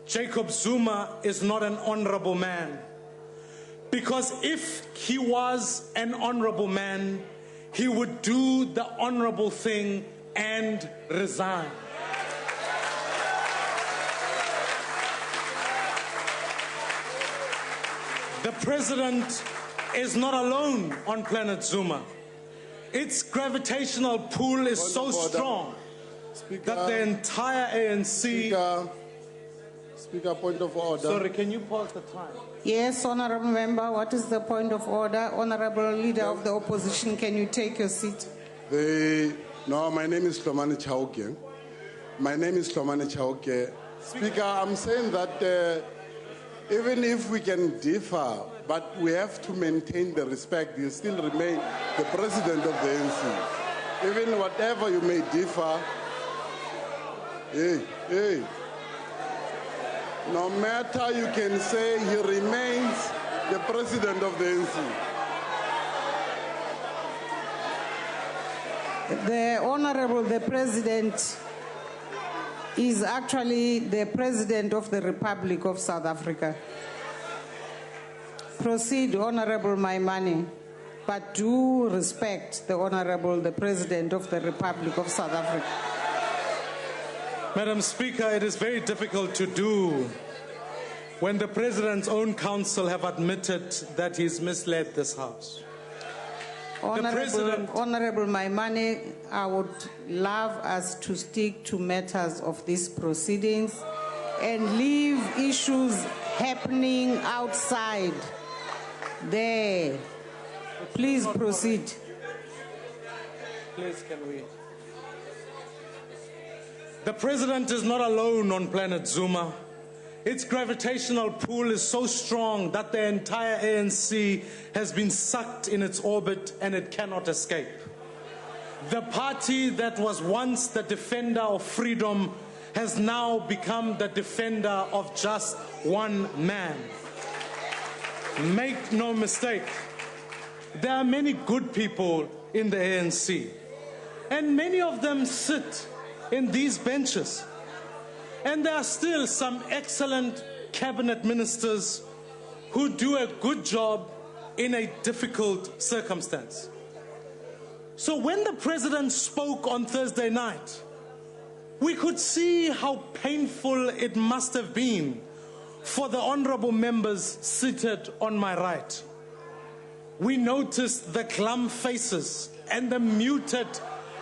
Jacob Zuma is not an honorable man. Because if he was an honorable man, he would do the honorable thing and resign. The president is not alone on Planet Zuma. Its gravitational pull is so strong that the entire ANC... Speaker, point of order. Sorry, can you pause the time? Yes, honorable member, what is the point of order? Honorable leader of the opposition, can you take your seat? The No, my name is Tlomane Chauke. My name is Tlomane Chauke. Speaker, I'm saying that even if we can differ, but we have to maintain the respect. You still remain the president of the ANC. Even whatever you may differ, no matter you can say, he remains the president of the ANC. The Honorable, the President is actually the President of the Republic of South Africa. Proceed, Honorable Maimane, but do respect the Honorable, the President of the Republic of South Africa. Madam Speaker, it is very difficult to do when the President's own counsel have admitted that he's misled this House. Honorable Maimane, I would love us to stick to matters of these proceedings and leave issues happening outside there. Please proceed. Please, can we? The President is not alone on planet Zuma. Its gravitational pull is so strong that the entire ANC has been sucked in its orbit and it cannot escape. The party that was once the defender of freedom has now become the defender of just one man. Make no mistake, there are many good people in the ANC, and many of them sit in these benches. And there are still some excellent cabinet ministers who do a good job in a difficult circumstance. So when the President spoke on Thursday night, we could see how painful it must have been for the honorable members seated on my right. We noticed the glum faces and the muted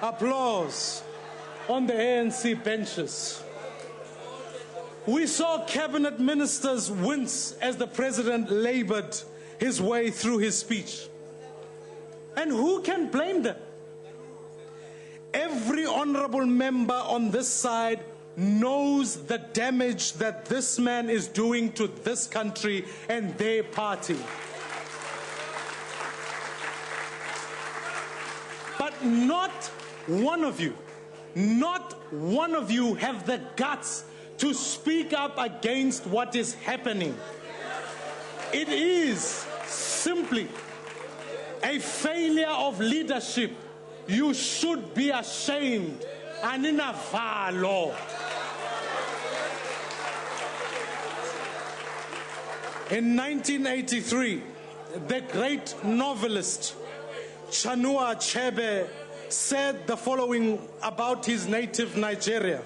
applause on the ANC benches. We saw cabinet ministers wince as the President labored his way through his speech. And who can blame them? Every honorable member on this side knows the damage that this man is doing to this country and their party. But not one of you have the guts to speak up against what is happening. It is simply a failure of leadership. You should be ashamed. Anina valo. In 1983, the great novelist Chinua Achebe said the following about his native Nigeria.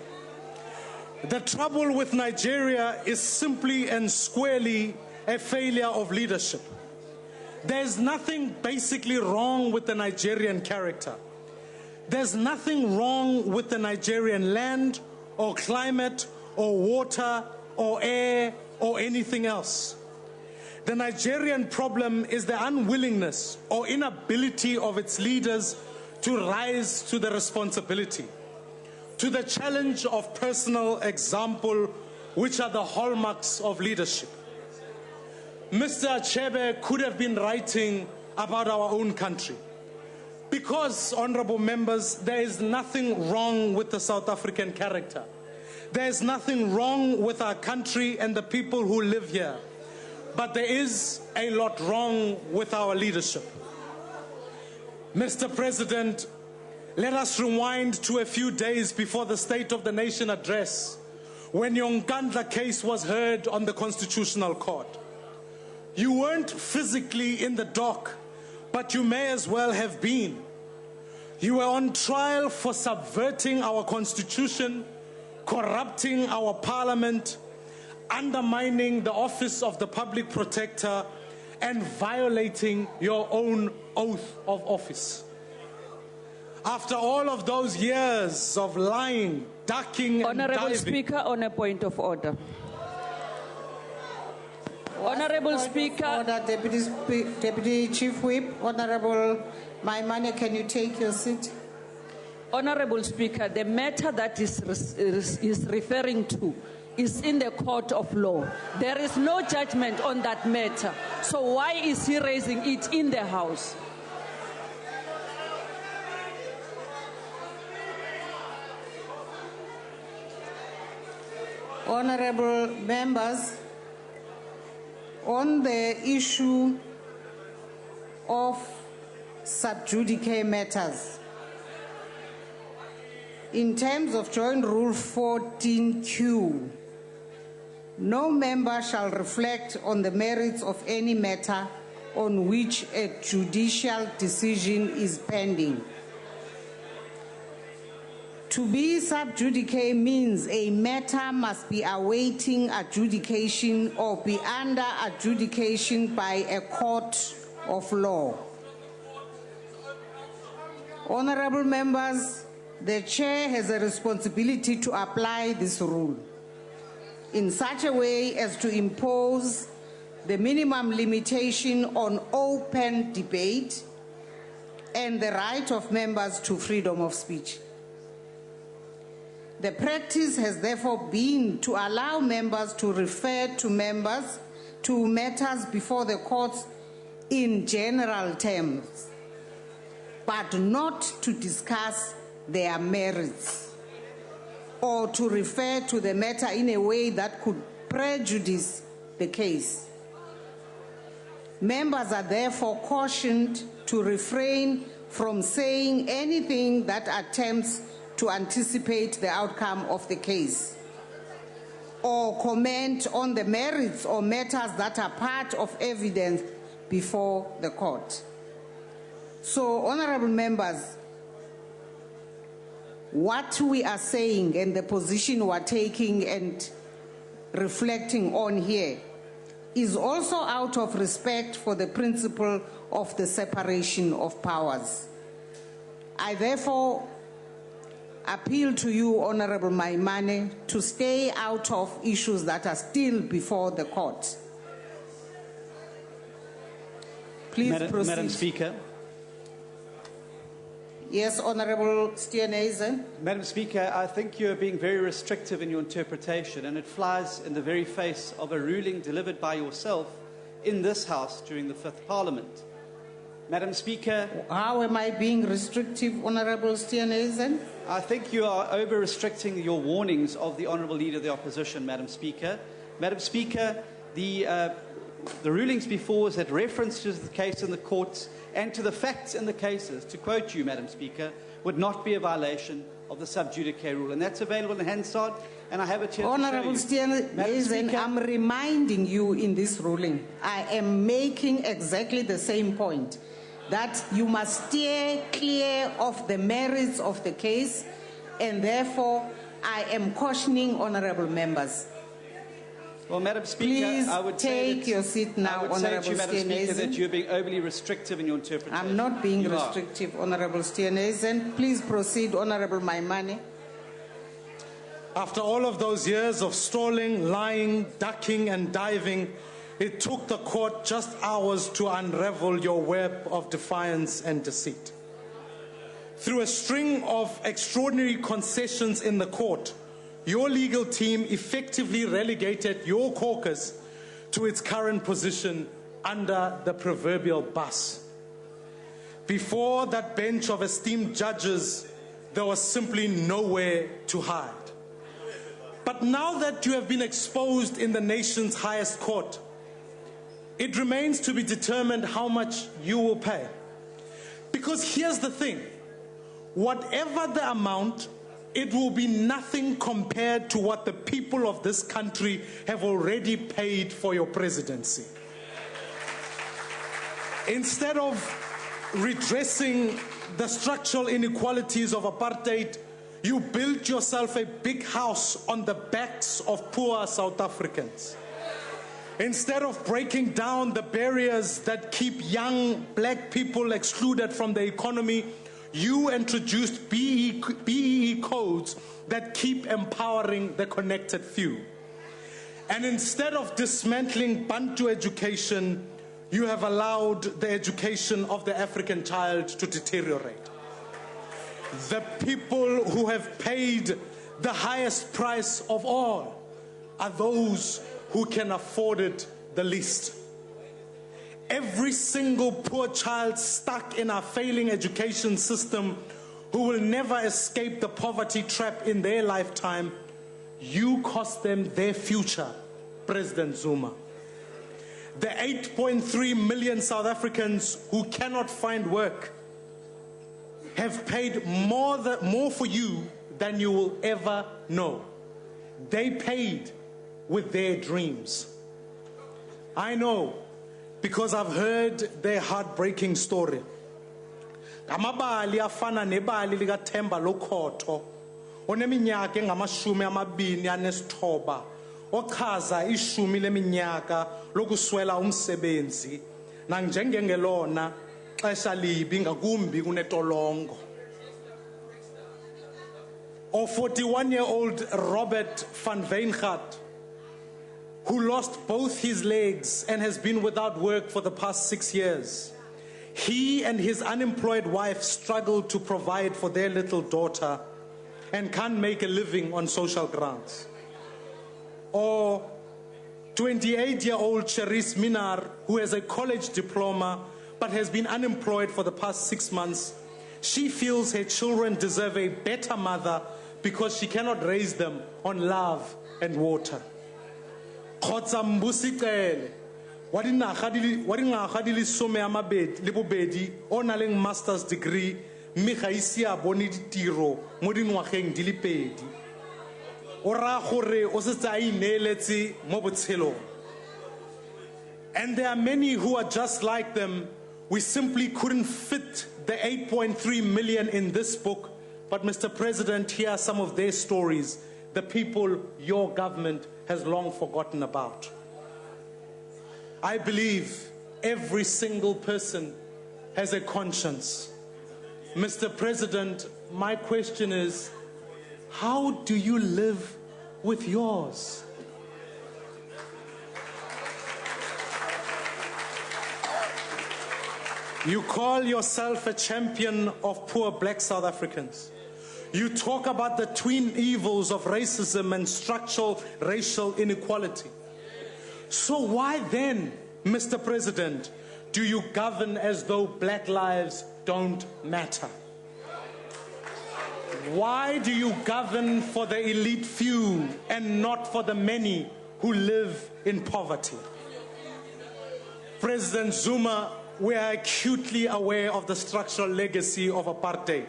The trouble with Nigeria is simply and squarely a failure of leadership. There's nothing basically wrong with the Nigerian character. There's nothing wrong with the Nigerian land or climate or water or air or anything else. The Nigerian problem is the unwillingness or inability of its leaders to rise to the responsibility, to the challenge of personal example, which are the hallmarks of leadership. Mr. Achebe could have been writing about our own country. Because, honorable members, there is nothing wrong with the South African character. There is nothing wrong with our country and the people who live here. But there is a lot wrong with our leadership. Mr. President, let us rewind to a few days before the State of the Nation address, when your Nkandla case was heard on the Constitutional Court. You weren't physically in the dock, but you may as well have been. You were on trial for subverting our Constitution, corrupting our Parliament, undermining the office of the Public Protector, and violating your own oath of office. After all of those years of lying, ducking, and Honorable diving... Speaker, on a point of order. Honorable Speaker. Order, Deputy Chief Whip. Honorable Maimane, can you take your seat? Honorable Speaker, the matter that is referring to is in the court of law. There is no judgment on that matter. So why is he raising it in the House? Honorable members, on the issue of sub judice matters, in terms of Joint Rule 14Q, no member shall reflect on the merits of any matter on which a judicial decision is pending. To be sub judice means a matter must be awaiting adjudication or be under adjudication by a court of law. Honorable members, the chair has a responsibility to apply this rule in such a way as to impose the minimum limitation on open debate and the right of members to freedom of speech. The practice has therefore been to allow members to refer to matters before the courts in general terms, but not to discuss their merits or to refer to the matter in a way that could prejudice the case. Members are therefore cautioned to refrain from saying anything that attempts to anticipate the outcome of the case or comment on the merits or matters that are part of evidence before the court. So, honorable members, what we are saying and the position we're taking and reflecting on here is also out of respect for the principle of the separation of powers. I therefore appeal to you, Honorable Maimane, to stay out of issues that are still before the court. Please proceed. Madam Speaker. Yes, Honorable Steenhuisen. Madam Speaker, I think you're being very restrictive in your interpretation, and it flies in the very face of a ruling delivered by yourself in this House during the 5th Parliament. Madam Speaker. How am I being restrictive, Honorable Steenhuisen? I think you are over-restricting your warnings of the Honourable Leader of the Opposition, Madam Speaker. Madam Speaker, the rulings before us had reference to the case in the courts and to the facts in the cases, to quote you, Madam Speaker, would not be a violation of the sub judice rule. And that's available in Hansard, and I have a chance Honourable to show you. Steenhuisen, I'm reminding you in this ruling, I am making exactly the same point, that you must steer clear of the merits of the case, and therefore I am cautioning honourable members. Well, Madam Speaker, Please I would take your seat now, Honourable Madam Speaker, that Steenhuisen. you're being overly restrictive in your interpretation. I'm not being You are. restrictive, Honourable Steenhuisen. Please proceed, Honourable Maimane. After all of those years of stalling, lying, ducking, and diving, it took the court just hours to unravel your web of defiance and deceit. Through a string of extraordinary concessions in the court, your legal team effectively relegated your caucus to its current position under the proverbial bus. Before that bench of esteemed judges, there was simply nowhere to hide. But now that you have been exposed in the nation's highest court, it remains to be determined how much you will pay. Because here's the thing, whatever the amount, it will be nothing compared to what the people of this country have already paid for your presidency. Instead of redressing the structural inequalities of apartheid, you built yourself a big house on the backs of poor South Africans. Instead of breaking down the barriers that keep young black people excluded from the economy, you introduced BEE codes that keep empowering the connected few. And instead of dismantling Bantu education, you have allowed the education of the African child to deteriorate. The people who have paid the highest price of all are those who can afford it the least. Every single poor child stuck in our failing education system who will never escape the poverty trap in their lifetime, you cost them their future, President Zuma. The 8.3 million South Africans who cannot find work have paid more for you than you will ever know. They paid with their dreams. I know, because I've heard their heartbreaking story. Amabali afana nebali lika Themba Lokhotho oneminyaka engamashumi amabini anesithoba ochaza ishumi leminyaka lokuswela umsebenzi nanjengengelona xesha libi ngakumbi kunetolongo. Or 41-year-old Robert van Weingaard, who lost both his legs and has been without work for the past 6 years. He and his unemployed wife struggle to provide for their little daughter and can't make a living on social grants. Or 28-year-old Cherise Minar, who has a college diploma but has been unemployed for the past 6 months. She feels her children deserve a better mother because she cannot raise them on love and water. Khotsa Mbusicele, wadinaga di le some a mabedi le bobedi o nang le master's degree mme ga ise a bone ditiro mo dingwageng di le pedi. O ra gore o setse a ineeletse mo botshelong. And there are many who are just like them. We simply couldn't fit the 8.3 million in this book, but Mr. President, here are some of their stories, the people your government has long forgotten about. I believe every single person has a conscience. Mr. President, my question is, how do you live with yours? You call yourself a champion of poor black South Africans. You talk about the twin evils of racism and structural racial inequality. So why then, Mr. President, do you govern as though black lives don't matter? Why do you govern for the elite few and not for the many who live in poverty? President Zuma, we are acutely aware of the structural legacy of apartheid.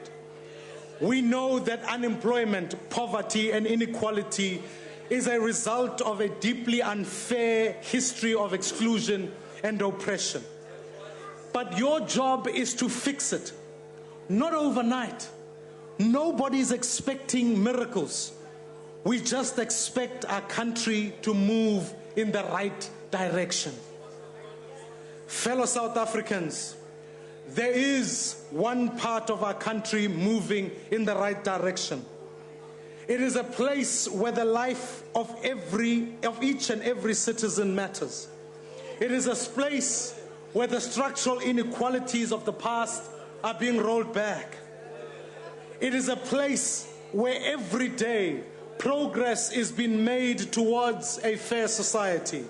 We know that unemployment, poverty, and inequality is a result of a deeply unfair history of exclusion and oppression. But your job is to fix it, not overnight. Nobody's expecting miracles. We just expect our country to move in the right direction. Fellow South Africans, there is one part of our country moving in the right direction. It is a place where the life of each and every citizen matters. It is a place where the structural inequalities of the past are being rolled back. It is a place where every day progress is being made towards a fair society.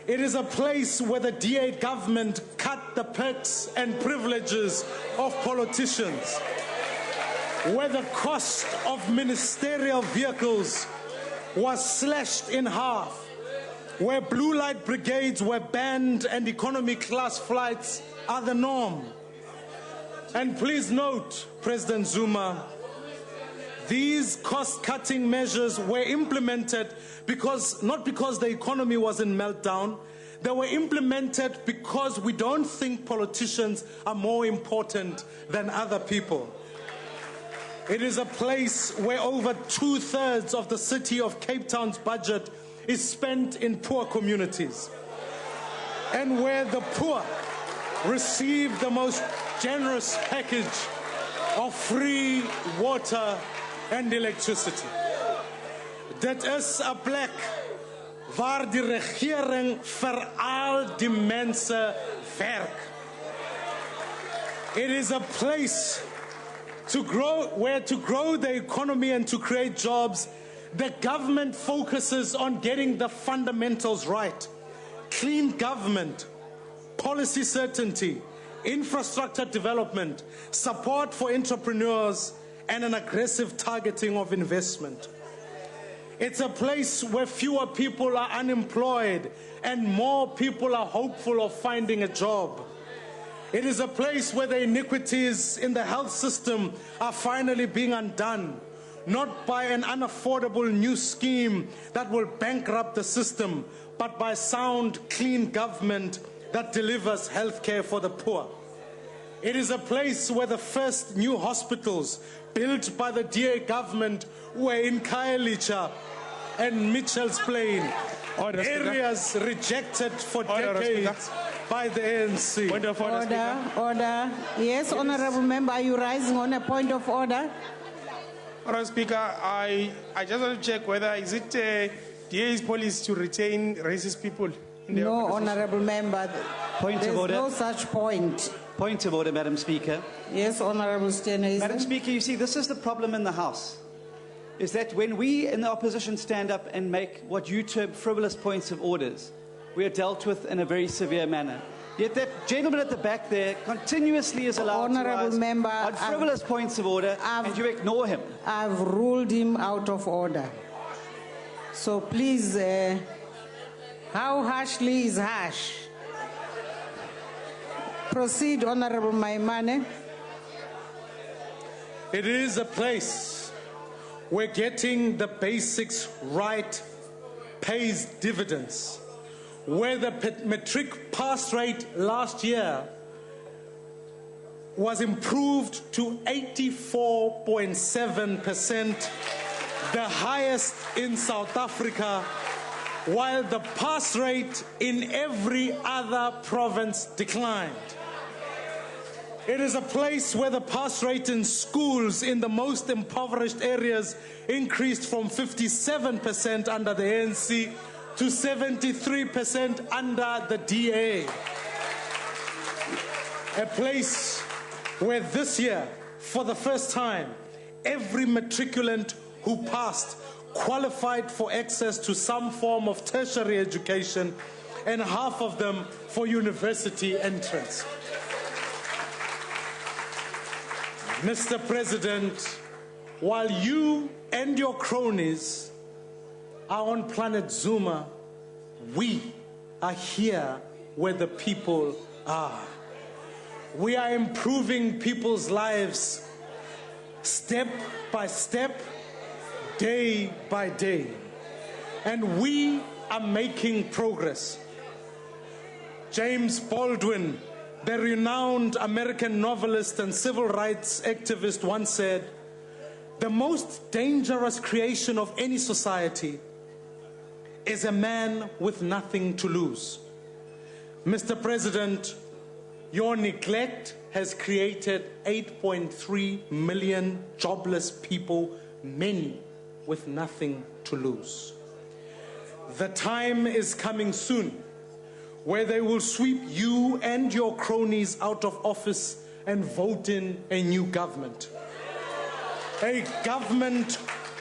It is a place where the DA government cut the perks and privileges of politicians, where the cost of ministerial vehicles was slashed in half, where blue light brigades were banned and economy class flights are the norm. And please note, President Zuma, these cost-cutting measures were implemented not because the economy was in meltdown. They were implemented because we don't think politicians are more important than other people. It is a place where over 2/3 of the city of Cape Town's budget is spent in poor communities, and where the poor receive the most generous package of free water and electricity. Dit is 'n plek waar die regering vir al die mense werk. It is a place to grow the economy and to create jobs, the government focuses on getting the fundamentals right. Clean government, policy certainty, infrastructure development, support for entrepreneurs, and an aggressive targeting of investment. It's a place where fewer people are unemployed and more people are hopeful of finding a job. It is a place where the iniquities in the health system are finally being undone, not by an unaffordable new scheme that will bankrupt the system, but by sound, clean government that delivers health care for the poor. It is a place where the first new hospitals built by the DA government were in Khayelitsha and Mitchell's Plain, areas rejected for decades by the ANC. Order. Yes, Honourable Member, are you rising on a point of order? Honourable Speaker, I just want to check whether is it DA's policy to retain racist people in the No, opposition? Honourable Member. Point of There's order. no such point. Point of order, Madam Speaker. Yes, Honourable Steenhuisen. Madam Speaker, you see, this is the problem in the House, is that when we in the opposition stand up and make what you term frivolous points of orders, we are dealt with in a very severe manner. Yet that gentleman at the back there continuously is allowed Honourable to rise Member, on frivolous points of order, and you ignore him. I've ruled him out of order. So please, how harshly is harsh? Proceed, Honourable Maimane. It is a place where getting the basics right pays dividends, where the matric pass rate last year was improved to 84.7%, the highest in South Africa, while the pass rate in every other province declined. It is a place where the pass rate in schools in the most impoverished areas increased from 57% under the ANC to 73% under the DA. A place where this year, for the first time, every matriculant who passed qualified for access to some form of tertiary education, and half of them for university entrance. Mr. President, while you and your cronies are on planet Zuma, we are here where the people are. We are improving people's lives step by step, day by day. And we are making progress. James Baldwin, the renowned American novelist and civil rights activist, once said, "The most dangerous creation of any society is a man with nothing to lose." Mr. President, your neglect has created 8.3 million jobless people, many with nothing to lose. The time is coming soon where they will sweep you and your cronies out of office and vote in a new government. A government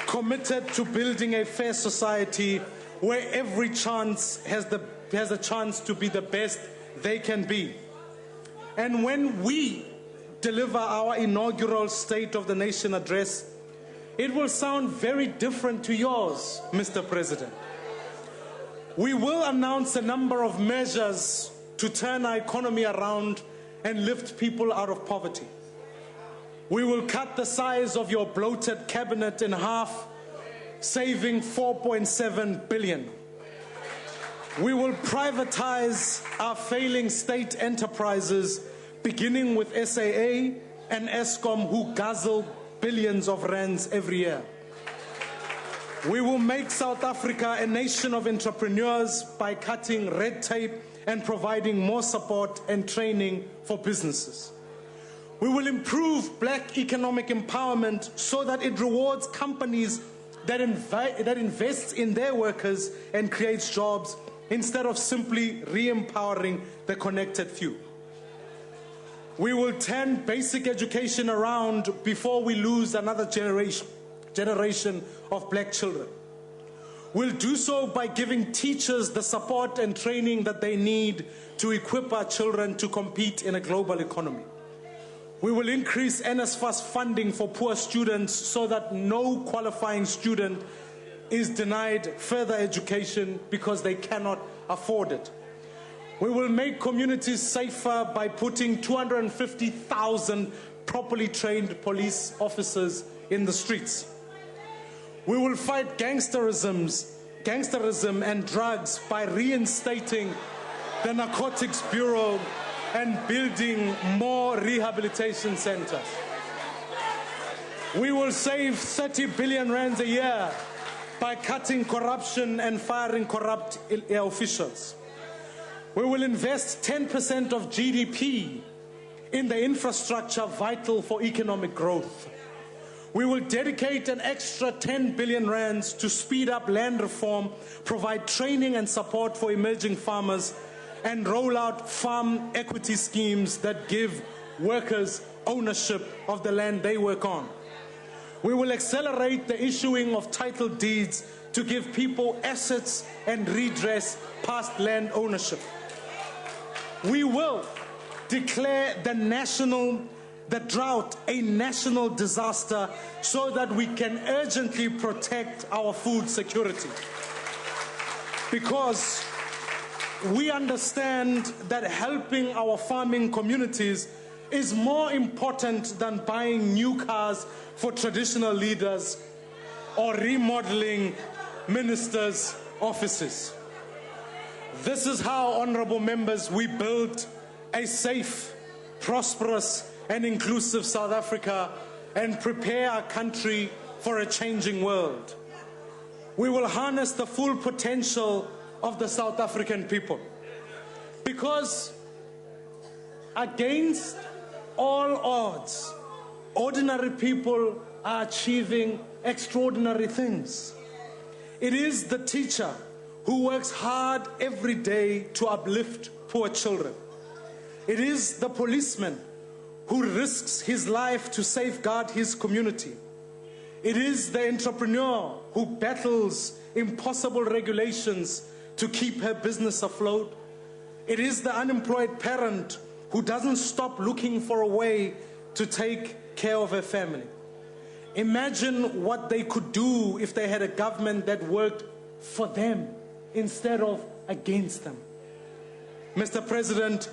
committed to building a fair society where every chance has a chance to be the best they can be. And when we deliver our inaugural State of the Nation address, it will sound very different to yours, Mr. President. We will announce a number of measures to turn our economy around and lift people out of poverty. We will cut the size of your bloated cabinet in half, saving 4.7 billion. We will privatize our failing state enterprises, beginning with SAA and Eskom, who guzzle billions of rands every year. We will make South Africa a nation of entrepreneurs by cutting red tape and providing more support and training for businesses. We will improve black economic empowerment so that it rewards companies that invest in their workers and creates jobs instead of simply re-empowering the connected few. We will turn basic education around before we lose another generation of black children. We'll do so by giving teachers the support and training that they need to equip our children to compete in a global economy. We will increase NSFAS funding for poor students so that no qualifying student is denied further education because they cannot afford it. We will make communities safer by putting 250,000 properly trained police officers in the streets. We will fight gangsterism and drugs by reinstating the Narcotics Bureau and building more rehabilitation centers. We will save 30 billion rands a year by cutting corruption and firing corrupt officials. We will invest 10% of GDP in the infrastructure vital for economic growth. We will dedicate an extra 10 billion rands to speed up land reform, provide training and support for emerging farmers, and roll out farm equity schemes that give workers ownership of the land they work on. We will accelerate the issuing of title deeds to give people assets and redress past land ownership. We will declare the drought a national disaster so that we can urgently protect our food security. Because we understand that helping our farming communities is more important than buying new cars for traditional leaders or remodeling ministers' offices. This is how, honorable members, we build a safe, prosperous, and inclusive South Africa and prepare our country for a changing world. We will harness the full potential of the South African people, because against all odds, ordinary people are achieving extraordinary things. It is the teacher who works hard every day to uplift poor children. It is the policeman who risks his life to safeguard his community. It is the entrepreneur who battles impossible regulations to keep her business afloat. It is the unemployed parent who doesn't stop looking for a way to take care of her family. Imagine what they could do if they had a government that worked for them instead of against them. Mr. President,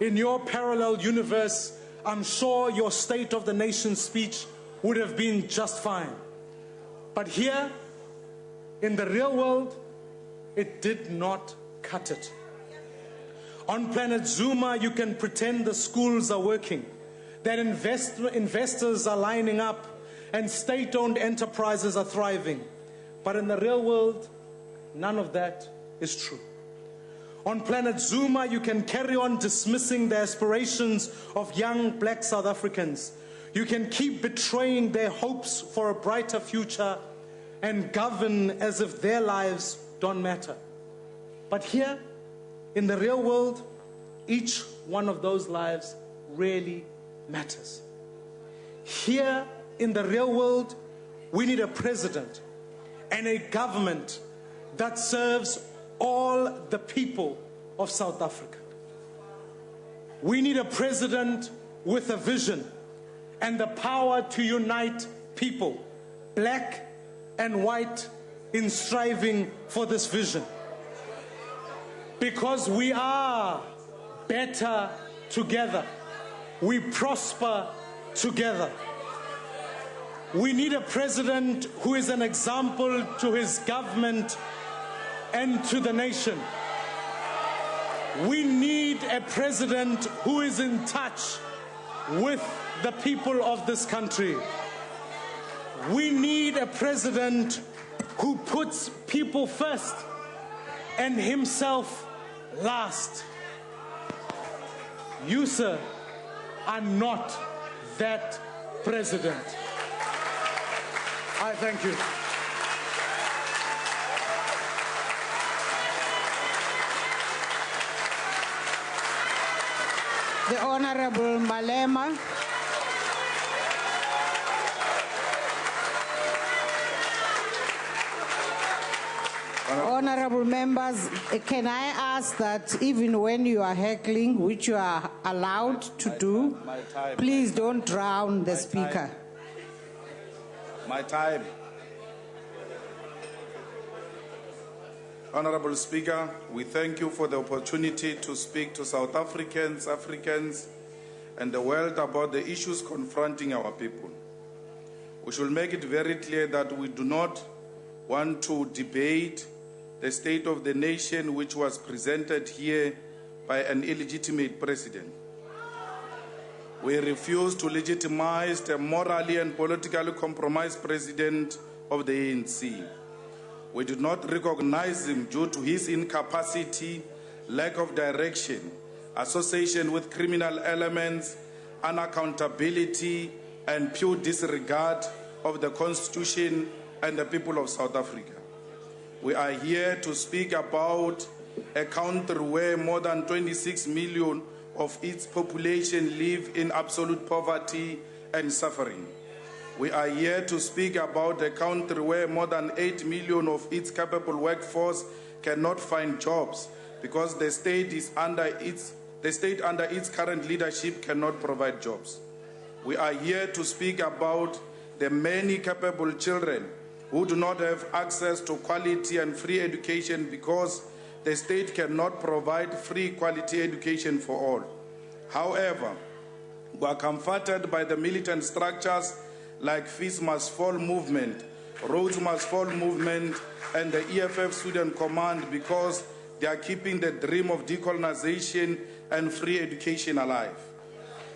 in your parallel universe, I'm sure your State of the Nation speech would have been just fine. But here, in the real world, it did not cut it. On planet Zuma, you can pretend the schools are working, that investors are lining up, and state-owned enterprises are thriving. But in the real world, none of that is true. On planet Zuma, you can carry on dismissing the aspirations of young black South Africans. You can keep betraying their hopes for a brighter future and govern as if their lives don't matter. But here, in the real world, each one of those lives really matters. Here, in the real world, we need a president and a government that serves all the people of South Africa. We need a president with a vision and the power to unite people, black and white, in striving for this vision. Because we are better together. We prosper together. We need a president who is an example to his government and to the nation. We need a president who is in touch with the people of this country. We need a president who puts people first and himself last. You, sir, are not that president. I thank you. The Honorable Malema. Honorable members, can I ask that even when you are heckling, which you are allowed to do, please don't drown the speaker. My time. Honorable Speaker, we thank you for the opportunity to speak to South Africans, Africans, and the world about the issues confronting our people. We should make it very clear that we do not want to debate the state of the nation which was presented here by an illegitimate president. We refuse to legitimize the morally and politically compromised president of the ANC. We do not recognize him due to his incapacity, lack of direction, association with criminal elements, unaccountability, and pure disregard of the Constitution and the people of South Africa. We are here to speak about a country where more than 26 million of its population live in absolute poverty and suffering. We are here to speak about a country where more than 8 million of its capable workforce cannot find jobs because the state under its current leadership cannot provide jobs. We are here to speak about the many capable children who do not have access to quality and free education because the state cannot provide free quality education for all. However, we are comforted by the militant structures like Fees Must Fall movement, Roads Must Fall movement, and the EFF Student Command because they are keeping the dream of decolonization and free education alive.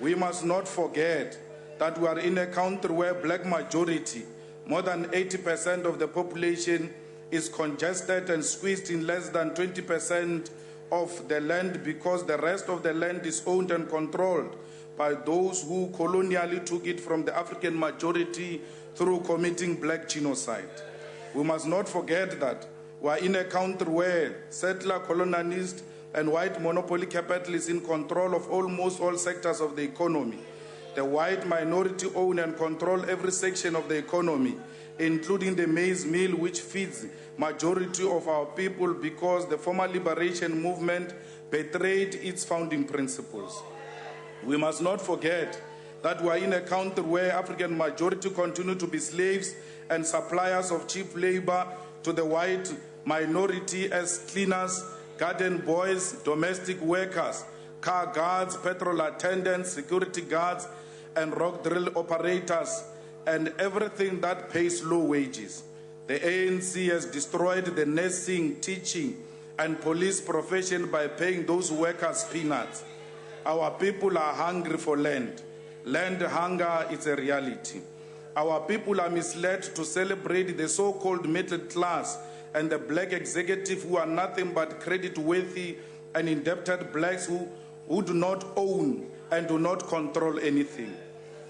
We must not forget that we are in a country where black majority, more than 80% of the population, is congested and squeezed in less than 20% of the land because the rest of the land is owned and controlled by those who colonially took it from the African majority through committing black genocide. We must not forget that we are in a country where settler, colonialist, and white monopoly capital is in control of almost all sectors of the economy. The white minority own and control every section of the economy, including the maize mill which feeds majority of our people because the former liberation movement betrayed its founding principles. We must not forget that we are in a country where African majority continue to be slaves and suppliers of cheap labor to the white minority as cleaners, garden boys, domestic workers, car guards, petrol attendants, security guards, and rock drill operators, and everything that pays low wages. The ANC has destroyed the nursing, teaching, and police profession by paying those workers peanuts. Our people are hungry for land. Land hunger is a reality. Our people are misled to celebrate the so-called middle class and the black executive who are nothing but credit-worthy and indebted blacks who do not own and do not control anything.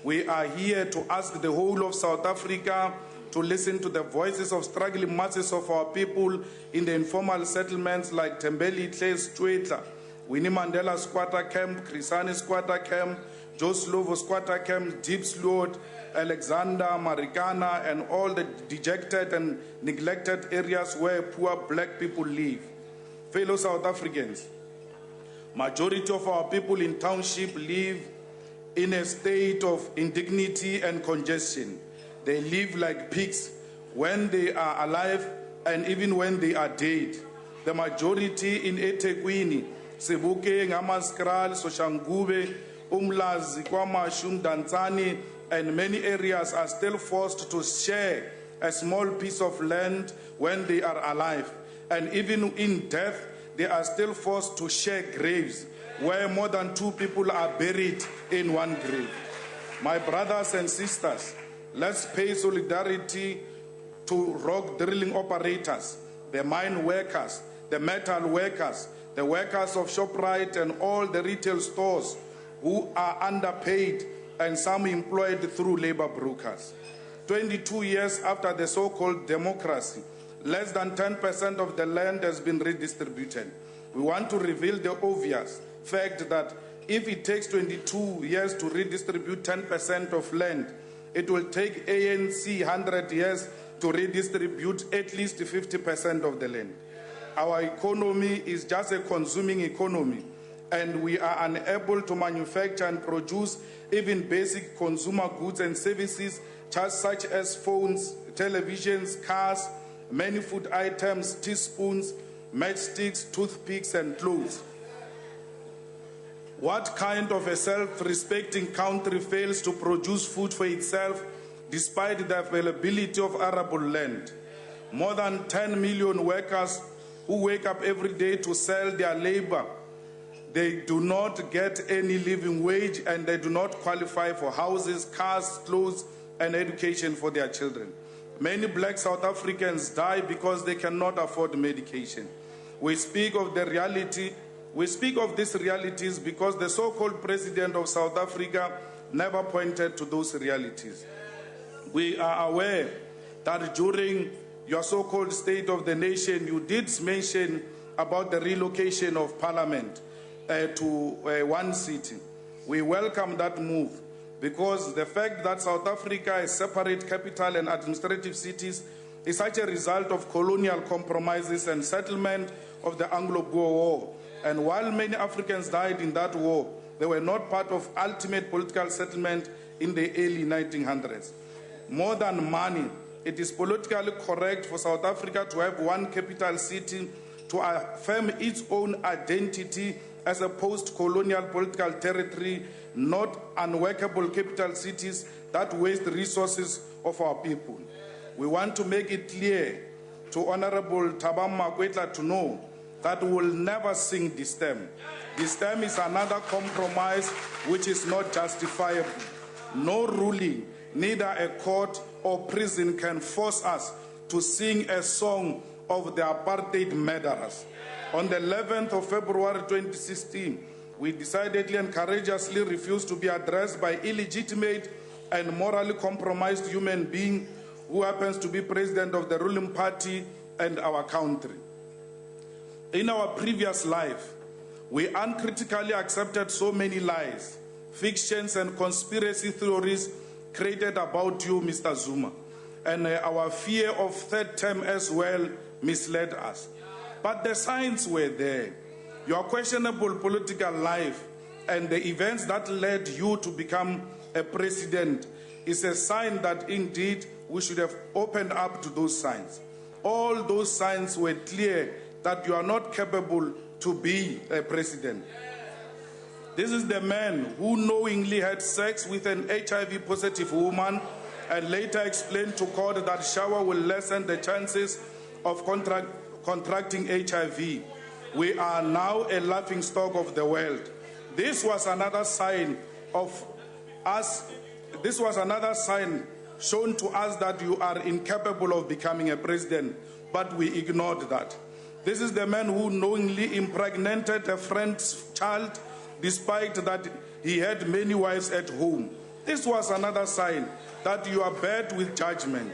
We are here to ask the whole of South Africa to listen to the voices of struggling masses of our people in the informal settlements like Tembeli, Twetla, Winnie Mandela Squatter Camp, Krisani Squatter Camp, Joe Slovo Squatter Camp, Deep Sloot, Alexander, Marikana, and all the dejected and neglected areas where poor black people live. Fellow South Africans, majority of our people in township live in a state of indignity and congestion. They live like pigs when they are alive and even when they are dead. The majority in eThekwini, Sebokeng, Amaskral, Soshangube, Umlazi, Kwamashum, Danzani, and many areas are still forced to share a small piece of land when they are alive. And even in death, they are still forced to share graves where more than 2 people are buried in one grave. My brothers and sisters, let's pay solidarity to rock drilling operators, the mine workers, the metal workers, the workers of ShopRite and all the retail stores who are underpaid and some employed through labor brokers. 22 years after the so-called democracy, less than 10% of the land has been redistributed. We want to reveal the obvious fact that If it takes 22 years to redistribute 10% of land, it will take ANC 100 years to redistribute at least 50% of the land. Our economy is just a consuming economy, and we are unable to manufacture and produce even basic consumer goods and services such as phones, televisions, cars, many food items, teaspoons, matchsticks, toothpicks, and clothes. What kind of a self-respecting country fails to produce food for itself despite the availability of arable land? More than 10 million workers who wake up every day to sell their labor, they do not get any living wage, and they do not qualify for houses, cars, clothes, and education for their children. Many black South Africans die because they cannot afford medication. We speak of these realities because the so-called president of South Africa never pointed to those realities. We are aware that during your so-called State of the Nation, you did mention about the relocation of Parliament to one city. We welcome that move because the fact that South Africa has separate capital and administrative cities is such a result of colonial compromises and settlement of the Anglo-Boer War. And while many Africans died in that war, they were not part of ultimate political settlement in the early 1900s. More than money, it is politically correct for South Africa to have one capital city to affirm its own identity as a post-colonial political territory, not unworkable capital cities that waste resources of our people. We want to make it clear to Honorable Thabang Makwetla to know that we will never sing this term. This term is another compromise which is not justifiable. No ruling, neither a court or prison can force us to sing a song of the apartheid murderers. On the 11th of February 2016, we decidedly and courageously refused to be addressed by illegitimate and morally compromised human being who happens to be president of the ruling party and our country. In our previous life, we uncritically accepted so many lies, fictions, and conspiracy theories created about you, Mr. Zuma. And our fear of third term as well misled us. But the signs were there. Your questionable political life and the events that led you to become a president is a sign that indeed we should have opened up to those signs. All those signs were clear that you are not capable to be a president. This is the man who knowingly had sex with an HIV-positive woman and later explained to court that shower will lessen the chances of contracting HIV. We are now a laughingstock of the world. This was another sign shown to us that you are incapable of becoming a president, but we ignored that. This is the man who knowingly impregnated a friend's child despite that he had many wives at home. This was another sign that you are bad with judgment.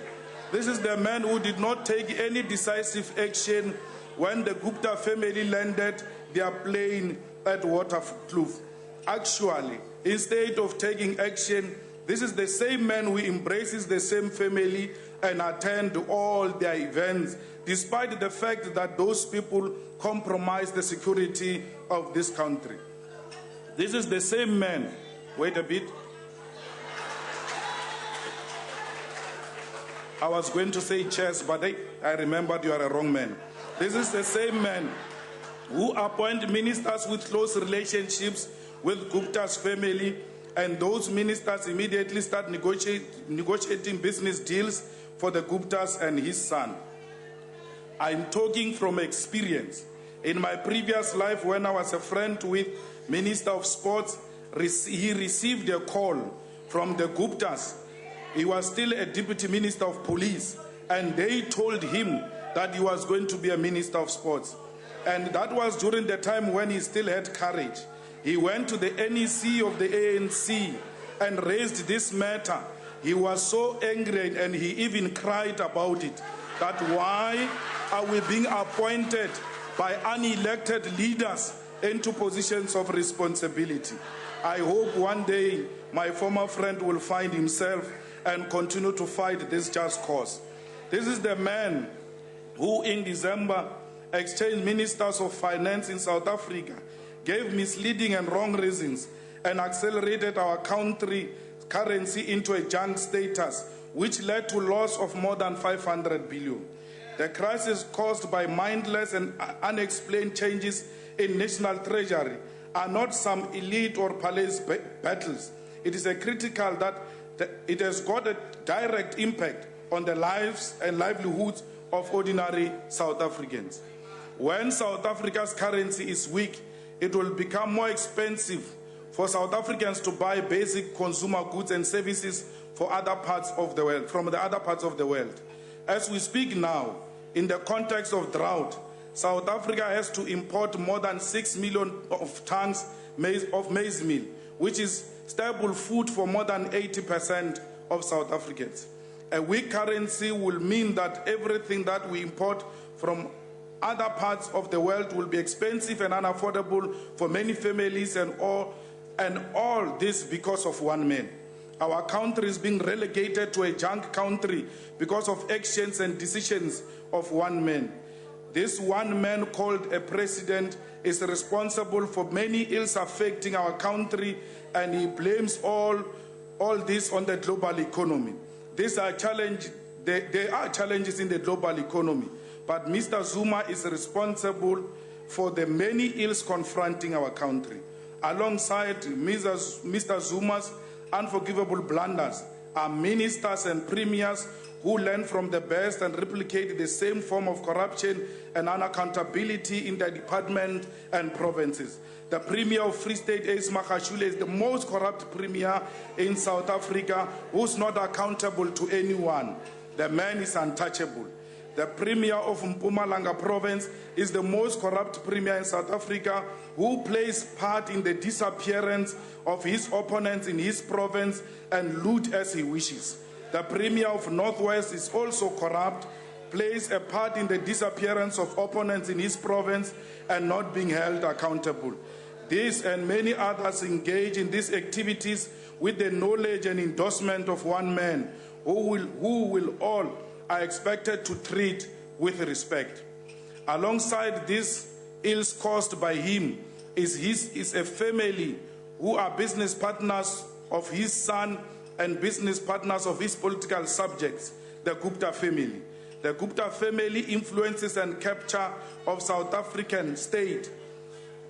This is the man who did not take any decisive action when the Gupta family landed their plane at Waterkloof. Actually, instead of taking action, this is the same man who embraces the same family and attend all their events, despite the fact that those people compromise the security of this country. This is the same man. Wait a bit. I was going to say chess, but I remembered you are a wrong man. This is the same man who appoint ministers with close relationships with Gupta's family, and those ministers immediately start negotiating business deals for the Guptas and his son. I'm talking from experience. In my previous life, when I was a friend with Minister of Sports, he received a call from the Guptas. He was still a deputy minister of police, and they told him that he was going to be a minister of sports. And that was during the time when he still had courage. He went to the NEC of the ANC and raised this matter. He was so angry and he even cried about it, that why are we being appointed by unelected leaders into positions of responsibility. I hope one day my former friend will find himself and continue to fight this just cause. This is the man who in December exchanged ministers of finance in South Africa, gave misleading and wrong reasons, and accelerated our country currency into a junk status, which led to loss of more than 500 billion. The crisis caused by mindless and unexplained changes in national treasury are not some elite or palace battles. It is a critical that it has got a direct impact on the lives and livelihoods of ordinary South Africans. When South Africa's currency is weak, it will become more expensive for South Africans to buy basic consumer goods and services for other parts of the world, from the other parts of the world. As we speak now, in the context of drought, South Africa has to import more than 6 million of tons of maize meal, which is staple food for more than 80% of South Africans. A weak currency will mean that everything that we import from other parts of the world will be expensive and unaffordable for many families, and all this because of one man. Our country is being relegated to a junk country because of actions and decisions of one man. This one man called a president is responsible for many ills affecting our country, and he blames all this on the global economy. There are challenges in the global economy, but Mr. Zuma is responsible for the many ills confronting our country. Alongside Mr. Zuma's unforgivable blunders are ministers and premiers who learn from the best and replicate the same form of corruption and unaccountability in their department and provinces. The Premier of Free State, Ace Magashule, is the most corrupt Premier in South Africa, who's not accountable to anyone. The man is untouchable. The Premier of Mpumalanga Province is the most corrupt Premier in South Africa, who plays part in the disappearance of his opponents in his province and loot as he wishes. The Premier of Northwest is also corrupt, plays a part in the disappearance of opponents in his province and not being held accountable. This and many others engage in these activities with the knowledge and endorsement of one man who all are expected to treat with respect. Alongside these ills caused by him is a family who are business partners of his son and business partners of his political subjects, the Gupta family. The Gupta family influences and capture of South African state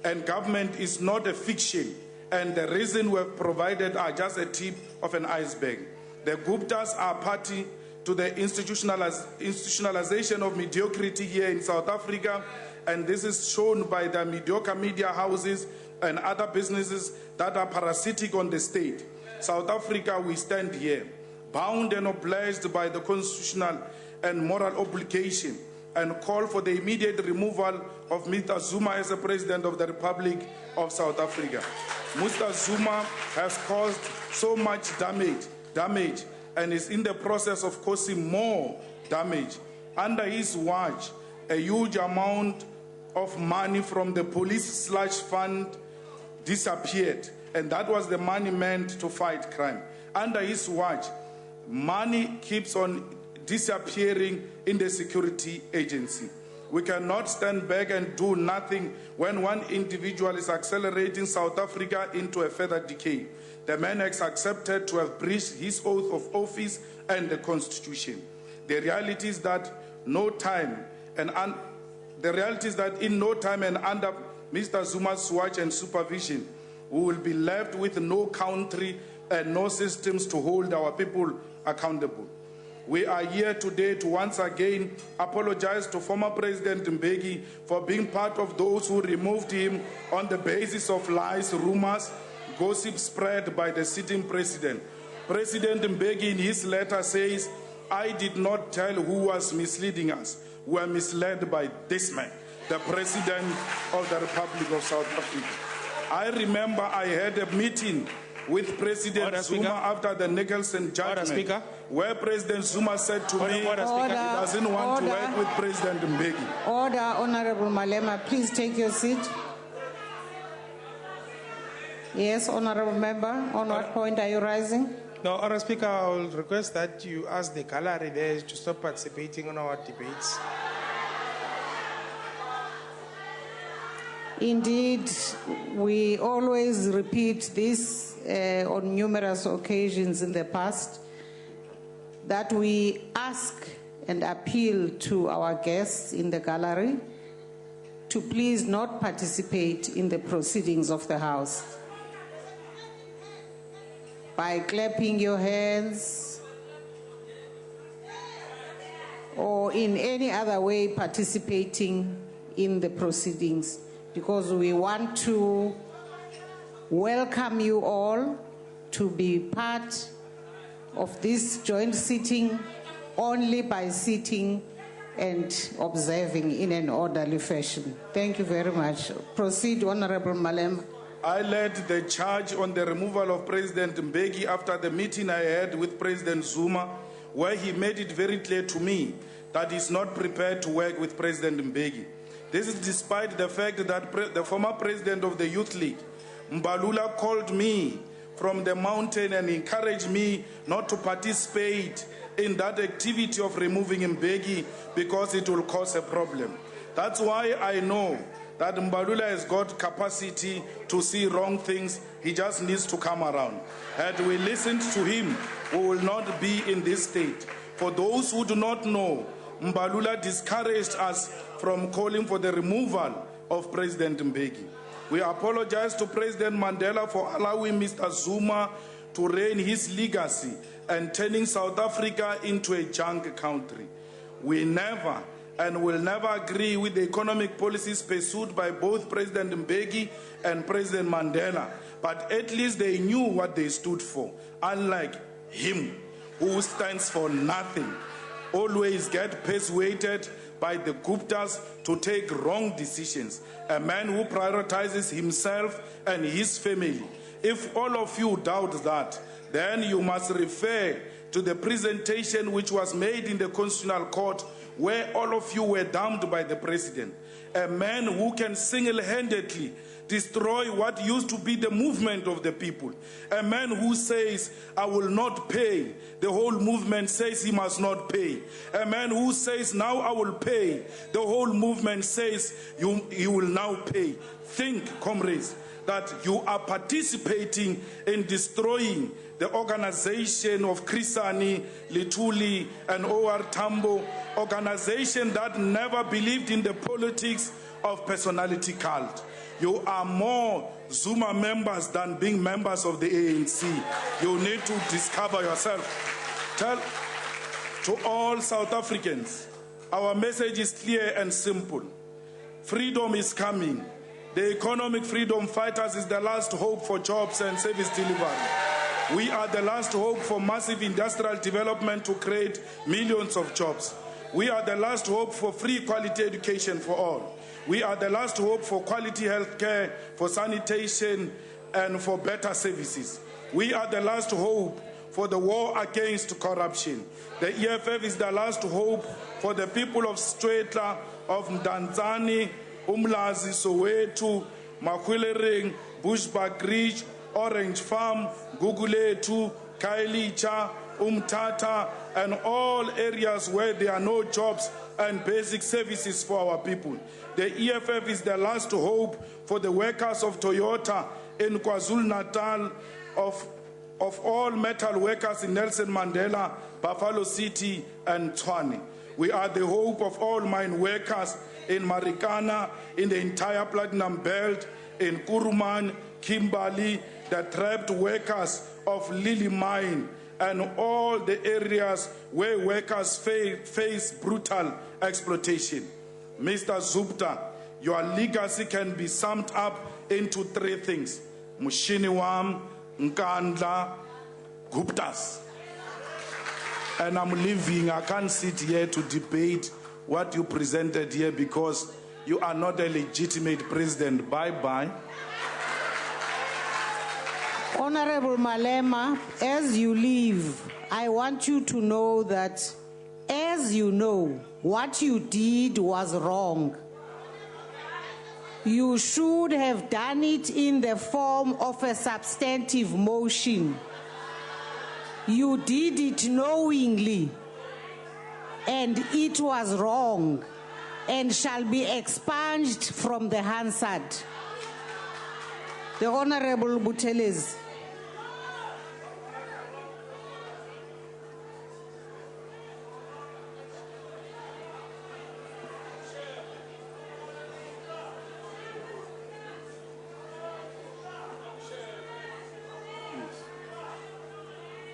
and government is not a fiction, and the reason we have provided are just a tip of an iceberg. The Guptas are party to the institutionalization of mediocrity here in South Africa, and this is shown by the mediocre media houses and other businesses that are parasitic on the state. South Africa, we stand here, bound and obliged by the constitutional and moral obligation, and call for the immediate removal of Mr. Zuma as the President of the Republic of South Africa. Mr. Zuma has caused so much damage and is in the process of causing more damage. Under his watch, a huge amount of money from the police slush fund disappeared, and that was the money meant to fight crime. Under his watch, money keeps on disappearing in the security agency. We cannot stand back and do nothing when one individual is accelerating South Africa into a further decay. The man has accepted to have breached his oath of office and the Constitution. The reality is that in no time and under Mr. Zuma's watch and supervision, we will be left with no country and no systems to hold our people accountable. We are here today to once again apologize to former President Mbeki for being part of those who removed him on the basis of lies, rumors, gossip spread by the sitting president. President Mbeki in his letter says, "I did not tell who was misleading us. We were misled by this man, the President of the Republic of South Africa." I remember I had a meeting with President Zuma after the Nicholson judgment, where President Zuma said to me he doesn't want to work with President Mbeki. Order, Honorable Malema, please take your seat. Yes, Honorable Member, on what point are you rising? No, Honourable Speaker, I will request that you ask the gallery there to stop participating in our debates. Indeed, we always repeat this on numerous occasions in the past, that we ask and appeal to our guests in the gallery to please not participate in the proceedings of the House by clapping your hands or in any other way participating in the proceedings, because we want to welcome you all to be part of this joint sitting only by sitting and observing in an orderly fashion. Thank you very much. Proceed, Honorable Malema. I led the charge on the removal of President Mbeki after the meeting I had with President Zuma, where he made it very clear to me that he's not prepared to work with President Mbeki. This is despite the fact that the former president of the Youth League, Mbalula, called me from the mountain and encouraged me not to participate in that activity of removing Mbeki because it will cause a problem. That's why I know that Mbalula has got capacity to see wrong things. He just needs to come around. Had we listened to him, we will not be in this state. For those who do not know, Mbalula discouraged us from calling for the removal of President Mbeki. We apologize to President Mandela for allowing Mr. Zuma to reign his legacy and turning South Africa into a junk country. We never and will never agree with the economic policies pursued by both President Mbeki and President Mandela, but at least they knew what they stood for, unlike him, who stands for nothing, always get persuaded by the Guptas to take wrong decisions, a man who prioritizes himself and his family. If all of you doubt that, then you must refer to the presentation which was made in the Constitutional Court, where all of you were damned by the president. A man who can single-handedly destroy what used to be the movement of the people. A man who says, I will not pay. The whole movement says he must not pay. A man who says, now I will pay. The whole movement says you will now pay. Think, comrades, that you are participating in destroying the organization of Krisani, Lituli, and O.R. Tambo, organization that never believed in the politics of personality cult. You are more Zuma members than being members of the ANC. You need to discover yourself. Tell to all South Africans, our message is clear and simple. Freedom is coming. The economic freedom fighters is the last hope for jobs and service delivery. We are the last hope for massive industrial development to create millions of jobs. We are the last hope for free quality education for all. We are the last hope for quality health care, for sanitation, and for better services. We are the last hope for the war against corruption. The EFF is the last hope for the people of Stretla, of Mdantsane, Umlazi, Soweto, Makwilering, Bushbuck Ridge, Orange Farm, Guguletu, Kailicha, Umtata, and all areas where there are no jobs and basic services for our people. The EFF is the last hope for the workers of Toyota in KwaZulu-Natal, of all metal workers in Nelson Mandela, Buffalo City, and Tshwane. We are the hope of all mine workers in Marikana, in the entire Platinum Belt, in Kuruman, Kimberley, the trapped workers of Lily Mine, and all the areas where workers face brutal exploitation. Mr. Zupta, your legacy can be summed up into three things: Mushiniwam, Nkandla, Guptas. And I'm leaving. I can't sit here to debate what you presented here because you are not a legitimate president. Bye-bye. Honorable Malema, as you leave, I want you to know that, as you know, what you did was wrong. You should have done it in the form of a substantive motion. You did it knowingly, and it was wrong, and shall be expunged from the Hansard. The Honorable Buthelezi.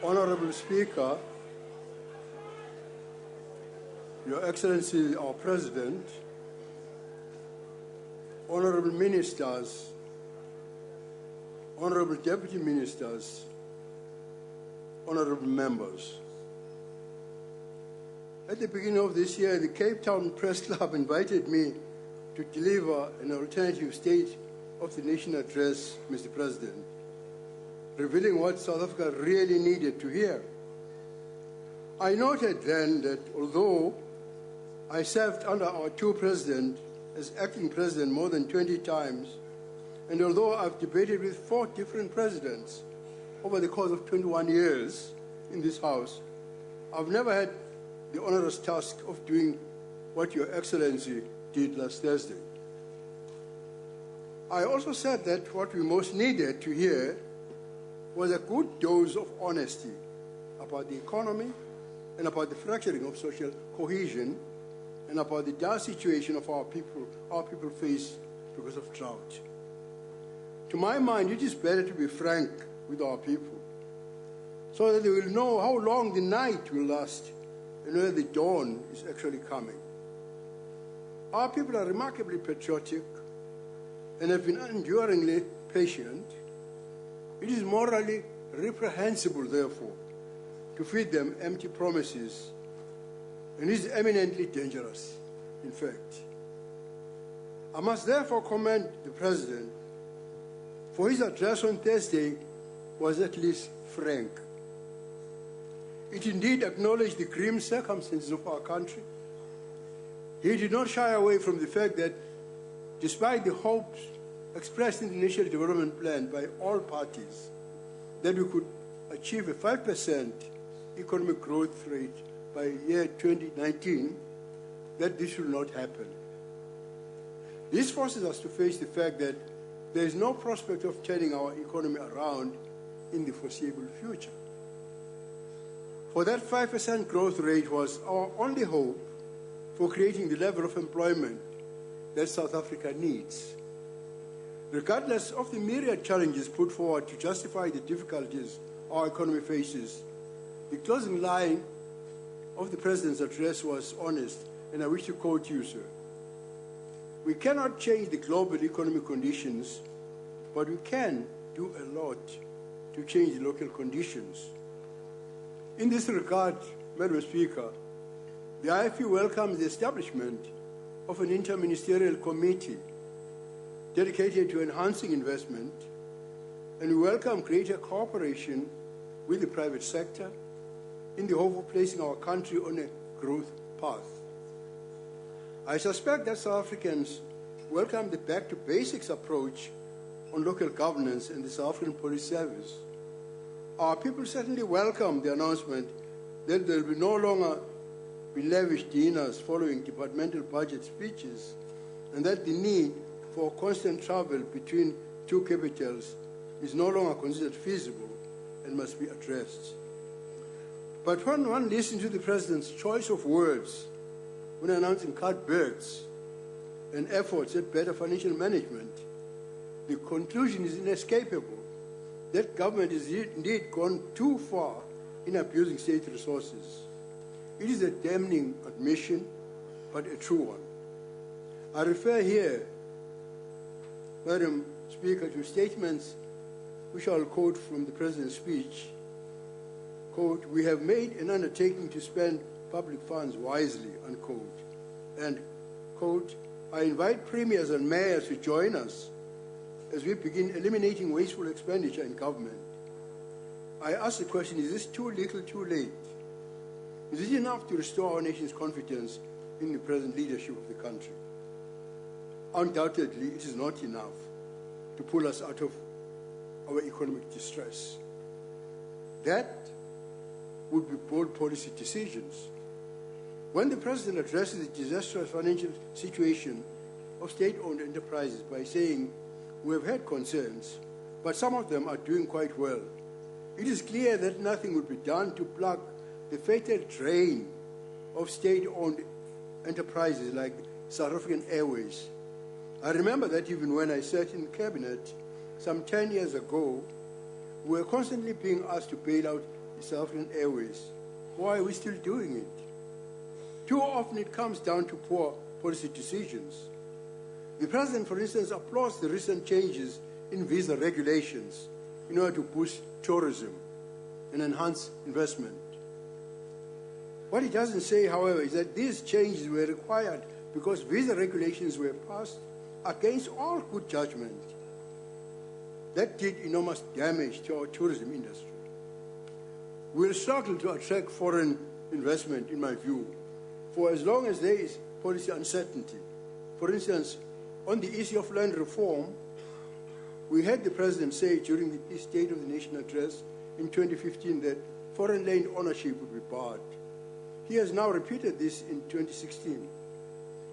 Honorable Speaker, Your Excellency, our President, Honorable Ministers, Honorable Deputy Ministers, Honorable Members. At the beginning of this year, the Cape Town Press Club invited me to deliver an alternative State of the Nation address, Mr. President, revealing what South Africa really needed to hear. I noted then that although I served under our two presidents as acting president more than 20 times, and although I've debated with 4 different presidents over the course of 21 years in this House, I've never had the onerous task of doing what Your Excellency did last Thursday. I also said that what we most needed to hear was a good dose of honesty about the economy and about the fracturing of social cohesion and about the dire situation of our people face because of drought. To my mind, it is better to be frank with our people so that they will know how long the night will last and whether the dawn is actually coming. Our people are remarkably patriotic and have been enduringly patient. It is morally reprehensible, therefore, to feed them empty promises, and it is eminently dangerous, in fact. I must therefore commend the President, for his address on Thursday was at least frank. It indeed acknowledged the grim circumstances of our country. He did not shy away from the fact that, despite the hopes expressed in the National Development Plan by all parties, that we could achieve a 5% economic growth rate by year 2019, that this will not happen. This forces us to face the fact that there is no prospect of turning our economy around in the foreseeable future. For that 5% growth rate was our only hope for creating the level of employment that South Africa needs. Regardless of the myriad challenges put forward to justify the difficulties our economy faces, the closing line of the President's address was honest, and I wish to quote you, sir. We cannot change the global economic conditions, but we can do a lot to change the local conditions. In this regard, Madam Speaker, the IFU welcomes the establishment of an interministerial committee dedicated to enhancing investment, and we welcome greater cooperation with the private sector in the hope of placing our country on a growth path. I suspect that South Africans welcome the back-to-basics approach on local governance and the South African Police Service. Our people certainly welcome the announcement that there will no longer be lavish dinners following departmental budget speeches, and that the need for constant travel between two capitals is no longer considered feasible and must be addressed. But when one listens to the President's choice of words when announcing cutbacks and efforts at better financial management, the conclusion is inescapable that government has indeed gone too far in abusing state resources. It is a damning admission, but a true one. I refer here, Madam Speaker, to statements which I'll quote from the President's speech. Quote, "We have made an undertaking to spend public funds wisely," unquote. And, quote, "I invite premiers and mayors to join us as we begin eliminating wasteful expenditure in government." I ask the question, is this too little, too late? Is it enough to restore our nation's confidence in the present leadership of the country? undoubtedly it is not enough to pull us out of our economic distress. That would be bold policy decisions. When the President addresses the disastrous financial situation of state-owned enterprises by saying, we have had concerns, but some of them are doing quite well, it is clear that nothing will be done to plug the fatal drain of state-owned enterprises like South African Airways. I remember that even when I sat in cabinet some 10 years ago, we were constantly being asked to bail out the South African Airways. Why are we still doing it? Too often it comes down to poor policy decisions. The President, for instance, applauds the recent changes in visa regulations in order to boost tourism and enhance investment. What he doesn't say, however, is that these changes were required because visa regulations were passed against all good judgment. That did enormous damage to our tourism industry. We'll struggle to attract foreign investment, in my view, for as long as there is policy uncertainty. For instance, on the issue of land reform, we heard the President say during the State of the Nation address in 2015 that foreign land ownership would be barred. He has now repeated this in 2016.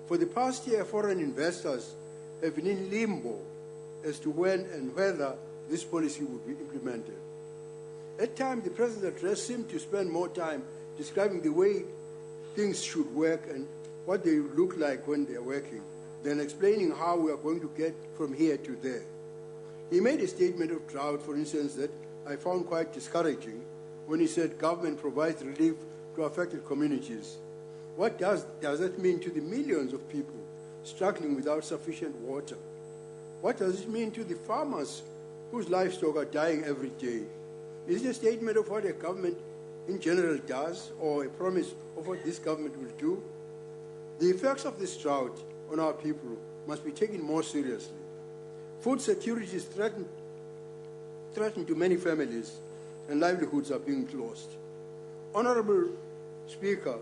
For the past year, foreign investors have been in limbo as to when and whether this policy would be implemented. At times, the President's address seemed to spend more time describing the way things should work and what they look like when they're working than explaining how we are going to get from here to there. He made a statement of drought, for instance, that I found quite discouraging when he said government provides relief to affected communities. What does that mean to the millions of people struggling without sufficient water? What does it mean to the farmers whose livestock are dying every day? Is it a statement of what a government in general does or a promise of what this government will do? The effects of this drought on our people must be taken more seriously. Food security is threatened to many families and livelihoods are being lost. Honorable Speaker,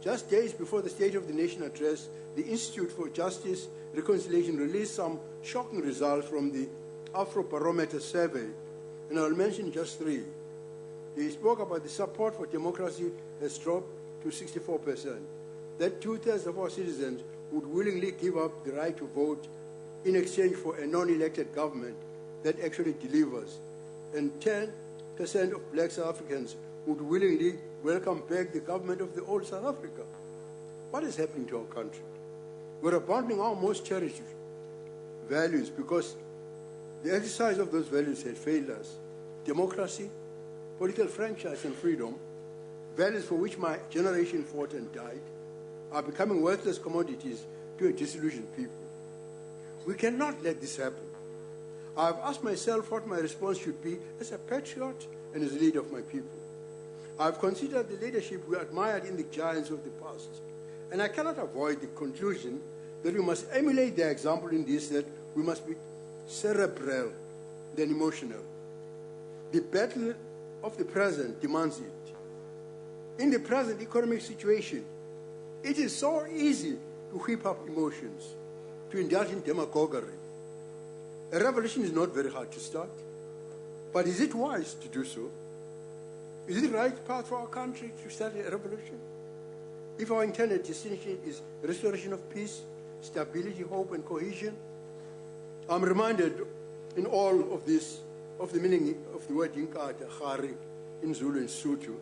just days before the State of the Nation address, the Institute for Justice Reconciliation released some shocking results from the Afrobarometer survey, and I'll mention just three. They spoke about the support for democracy has dropped to 64%, that 2/3 of our citizens would willingly give up the right to vote in exchange for a non-elected government that actually delivers, and 10% of black South Africans would willingly welcome back the government of the old South Africa. What is happening to our country? We're abandoning our most cherished values because the exercise of those values has failed us. Democracy, political franchise and freedom, values for which my generation fought and died, are becoming worthless commodities to a disillusioned people. We cannot let this happen. I've asked myself what my response should be as a patriot and as a leader of my people. I've considered the leadership we admired in the giants of the past, and I cannot avoid the conclusion that we must emulate their example in this, that we must be cerebral than emotional. The battle of the present demands it. In the present economic situation, it is so easy to whip up emotions, to indulge in demagoguery. A revolution is not very hard to start, but is it wise to do so? Is it the right path for our country to start a revolution? If our intended destination is restoration of peace, stability, hope, and cohesion, I'm reminded in all of this of the meaning of the word Inkata, Khari, in Zulu and Sotho,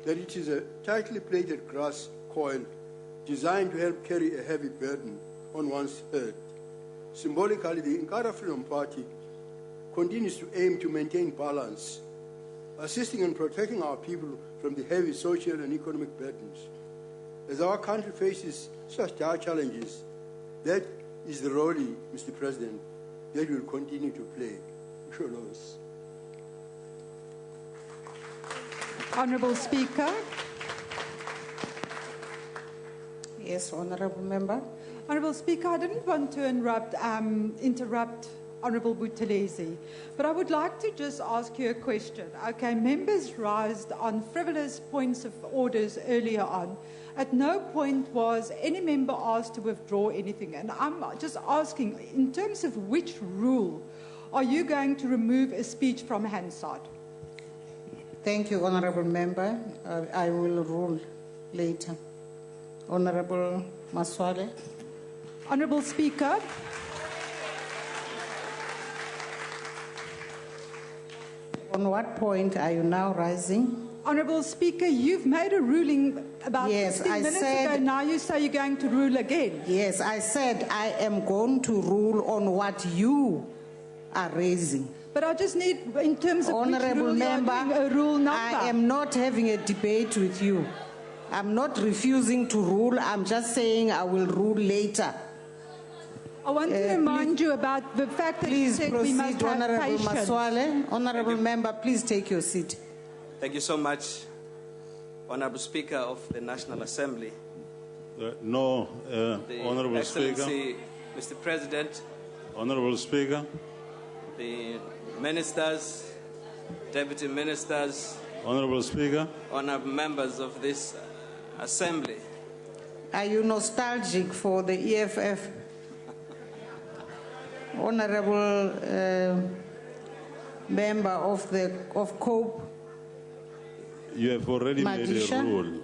that it is a tightly plaited grass coil designed to help carry a heavy burden on one's head. Symbolically, the Inkatha Freedom Party continues to aim to maintain balance, assisting and protecting our people from the heavy social and economic burdens. As our country faces such dire challenges, that is the role, Mr. President, that we will continue to play. Honourable Speaker. Yes, Honourable Member. Honourable Speaker, I didn't want to interrupt Honourable Buthelezi, but I would like to just ask you a question. Okay, members raised on frivolous points of orders earlier on. At no point was any member asked to withdraw anything. And I'm just asking, in terms of which rule are you going to remove a speech from Hansard? Thank you, Honourable Member. I will rule later. Honourable Maswale. Honourable Speaker, on what point are you now rising? Honourable Speaker, you've made a ruling about Yes, 15 I minutes said- ago. Now you say you're going to rule again. Yes, I said I am going to rule on what you are raising. But I just need, in terms of which Honourable rule you are Member, doing, a rule number. I am not having a debate with you. I'm not refusing to rule. I'm just saying I will rule later. I want to remind you about the fact that you Please said we must proceed, have Honourable patience. Maswale. Honourable Member, please take your seat. Thank you so much, Honourable Speaker of the National Assembly. The Honourable Speaker. Excellency, Mr. President, Honourable Speaker. the ministers, deputy ministers, Honourable Speaker. honourable members of this assembly. Are you nostalgic for the EFF? Honourable member of COPE. You have already made Madisha? a rule.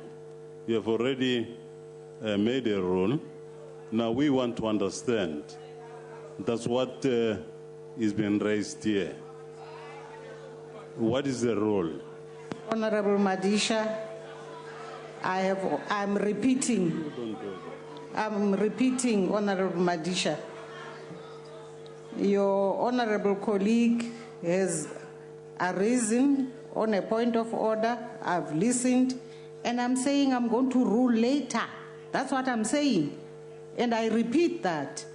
You have already made a rule. Now we want to understand. That's what is being raised here. What is the rule? Honourable Madisha, I'm repeating, Honourable Madisha. Your honourable colleague has arisen on a point of order. I've listened, and I'm saying I'm going to rule later. That's what I'm saying. And I repeat that.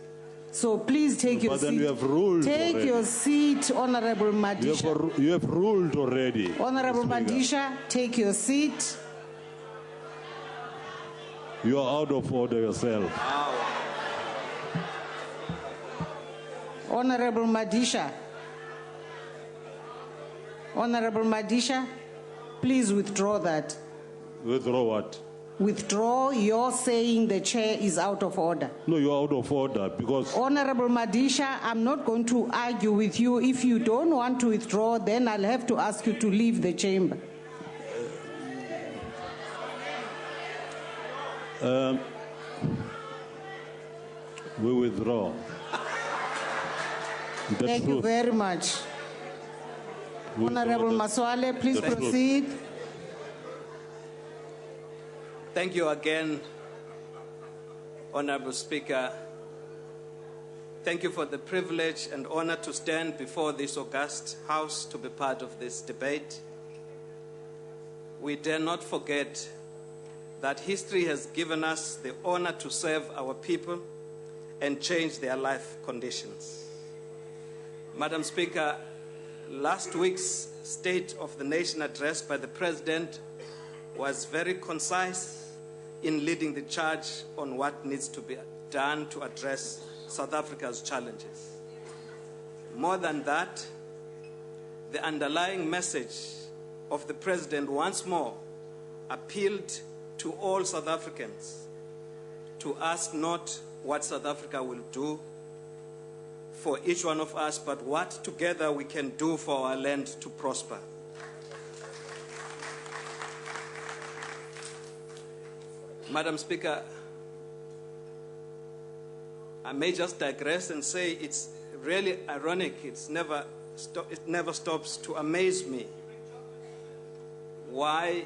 So please take your But seat. then you have ruled Take already. your seat, Honourable Madisha. You have ruled already. Honourable Speaker. Madisha, take your seat. You are out of order yourself. Honourable Madisha. Honourable Madisha, please withdraw that. Withdraw what? Withdraw your saying the chair is out of order. No, you are out of order because Honourable Madisha, I'm not going to argue with you. If you don't want to withdraw, then I'll have to ask you to leave the chamber. we withdraw. That's Thank you true. very much. We Honourable withdraw. Maswale, please That's true. proceed. Thank you again, Honourable Speaker. Thank you for the privilege and honor to stand before this august House to be part of this debate. We dare not forget that history has given us the honor to serve our people and change their life conditions. Madam Speaker, last week's State of the Nation address by the President was very concise in leading the charge on what needs to be done to address South Africa's challenges. More than that, the underlying message of the President once more appealed to all South Africans to ask not what South Africa will do for each one of us, but what together we can do for our land to prosper. Madam Speaker, I may just digress and say it's really ironic. It never stops to amaze me why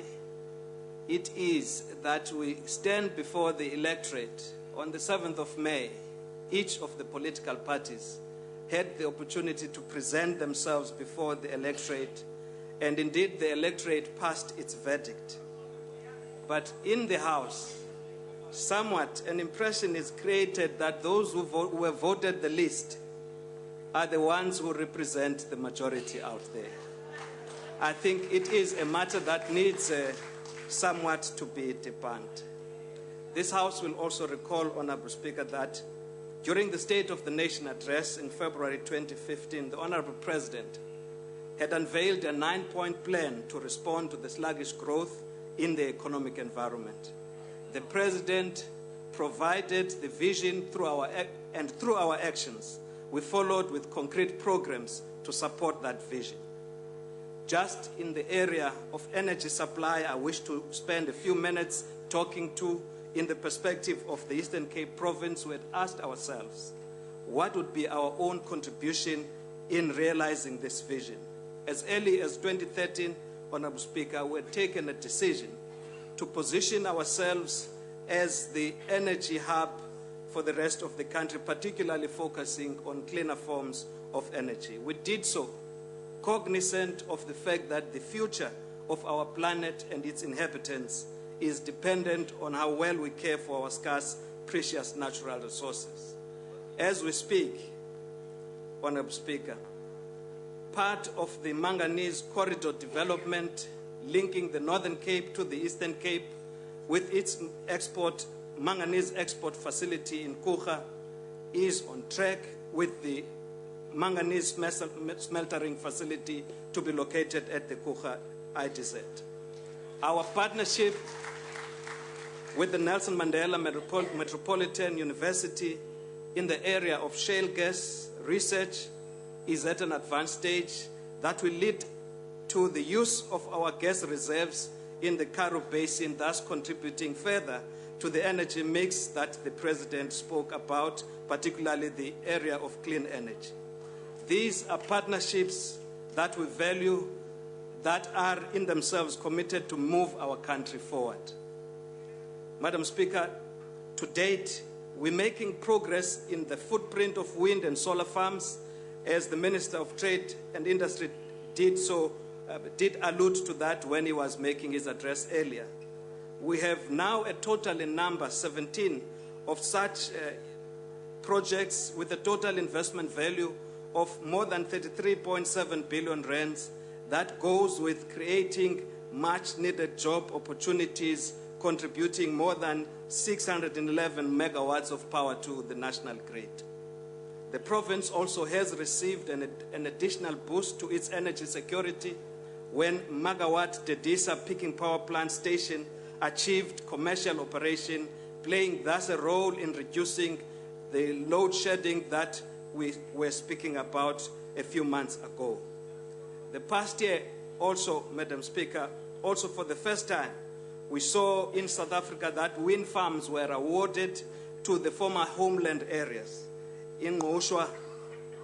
it is that we stand before the electorate on the 7th of May. Each of the political parties had the opportunity to present themselves before the electorate, and indeed the electorate passed its verdict. But in the House, somewhat an impression is created that those who have voted the least are the ones who represent the majority out there. I think it is a matter that needs somewhat to be debunked. This House will also recall, Honourable Speaker, that during the State of the Nation address in February 2015, the Honourable President had unveiled a 9-point plan to respond to the sluggish growth in the economic environment. The President provided the vision through our actions, we followed with concrete programs to support that vision. Just in the area of energy supply, I wish to spend a few minutes talking to, in the perspective of the Eastern Cape Province, we had asked ourselves, what would be our own contribution in realizing this vision? As early as 2013, Honorable Speaker, we had taken a decision to position ourselves as the energy hub for the rest of the country, particularly focusing on cleaner forms of energy. We did so cognizant of the fact that the future of our planet and its inhabitants is dependent on how well we care for our scarce, precious natural resources. As we speak, Honorable Speaker, part of the manganese corridor development linking the Northern Cape to the Eastern Cape with its manganese export facility in Kucha is on track, with the manganese smeltering facility to be located at the Kucha ITZ. Our partnership with the Nelson Mandela Metropolitan University in the area of shale gas research is at an advanced stage that will lead to the use of our gas reserves in the Karoo Basin, thus contributing further to the energy mix that the President spoke about, particularly the area of clean energy. These are partnerships that we value, that are in themselves committed to move our country forward. Madam Speaker, to date, we're making progress in the footprint of wind and solar farms, as the Minister of Trade and Industry did allude to that when he was making his address earlier. We have now a total in number, 17, of such projects with a total investment value of more than 33.7 billion rands. That goes with creating much needed job opportunities, contributing more than 611 megawatts of power to the national grid. The province also has received an additional boost to its energy security when Magawatt Dedisa Peaking Power Plant Station achieved commercial operation, playing thus a role in reducing the load shedding that we were speaking about a few months ago. The past year also, Madam Speaker, also for the first time, we saw in South Africa that wind farms were awarded to the former homeland areas. In Ngoshwa,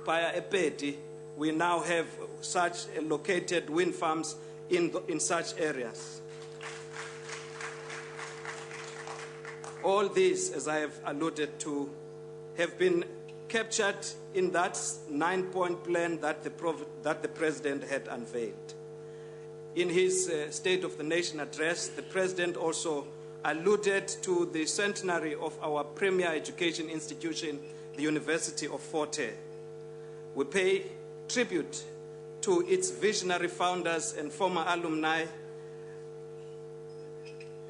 Paya Epeti, we now have such located wind farms in such areas. All these, as I have alluded to, have been captured in that 9-point plan that the President had unveiled. In his State of the Nation address, the President also alluded to the centenary of our premier education institution, the University of Fort Hare. We pay tribute to its visionary founders and former alumni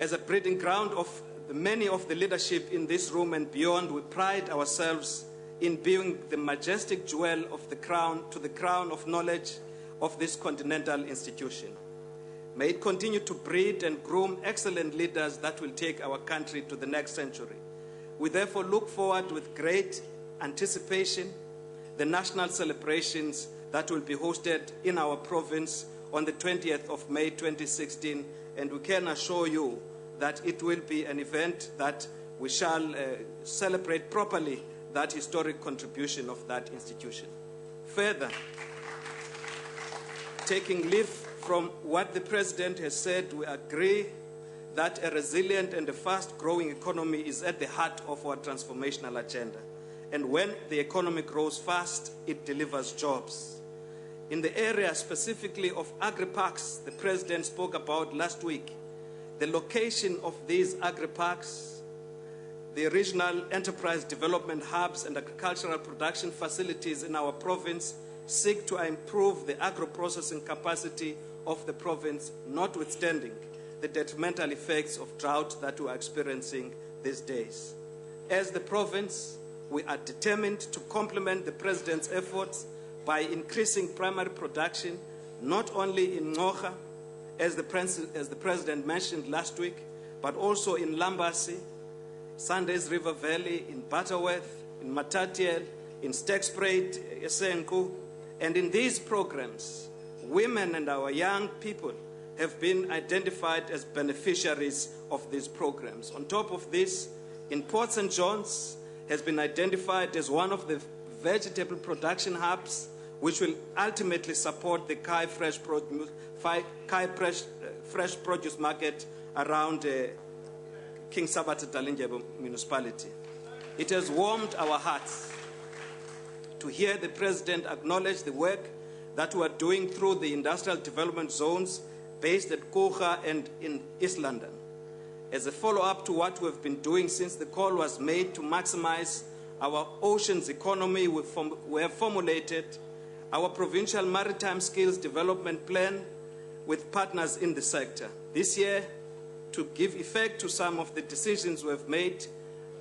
as a breeding ground of many of the leadership in this room and beyond. We pride ourselves in being the majestic jewel of the crown of knowledge of this continental institution. May it continue to breed and groom excellent leaders that will take our country to the next century. We therefore look forward with great anticipation the national celebrations that will be hosted in our province on the 20th of May 2016, and we can assure you that it will be an event that we shall celebrate properly that historic contribution of that institution. Further, taking leaf from what the President has said, we agree that a resilient and a fast-growing economy is at the heart of our transformational agenda. And when the economy grows fast, it delivers jobs. In the area specifically of agri-parks, the President spoke about last week, the location of these agri-parks, the regional enterprise development hubs and agricultural production facilities in our province seek to improve the agro-processing capacity of the province, notwithstanding the detrimental effects of drought that we are experiencing these days. As the province, we are determined to complement the President's efforts by increasing primary production, not only in Ngocha, as the President mentioned last week, but also in Lambasi, Sunday's River Valley, in Butterworth, in Matatiel, in Stekspruit, Esenku. And in these programs, women and our young people have been identified as beneficiaries of these programs. On top of this, in Port St. John's has been identified as one of the vegetable production hubs, which will ultimately support the Khai fresh produce market around King Sabata Dalindyebo municipality. It has warmed our hearts to hear the President acknowledge the work that we are doing through the industrial development zones based at Kocha and in East London. As a follow-up to what we've been doing since the call was made to maximize our oceans economy, we have formulated our provincial maritime skills development plan with partners in the sector. This year, to give effect to some of the decisions we've made,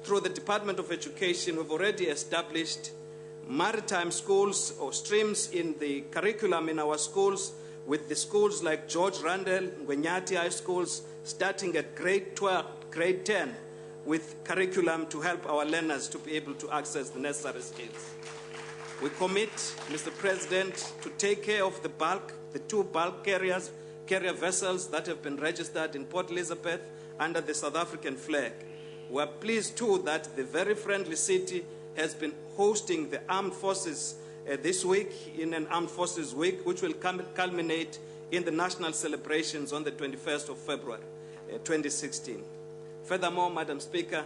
through the Department of Education, we've already established maritime schools or streams in the curriculum in our schools, with the schools like George Randall, Ngwenyati High Schools, starting at grade 12, grade 10, with curriculum to help our learners to be able to access the necessary skills. We commit, Mr. President, to take care of the two bulk carrier vessels that have been registered in Port Elizabeth under the South African flag. We are pleased too that the very friendly city has been hosting the armed forces this week in an Armed Forces Week, which will culminate in the national celebrations on the 21st of February 2016. Furthermore, Madam Speaker,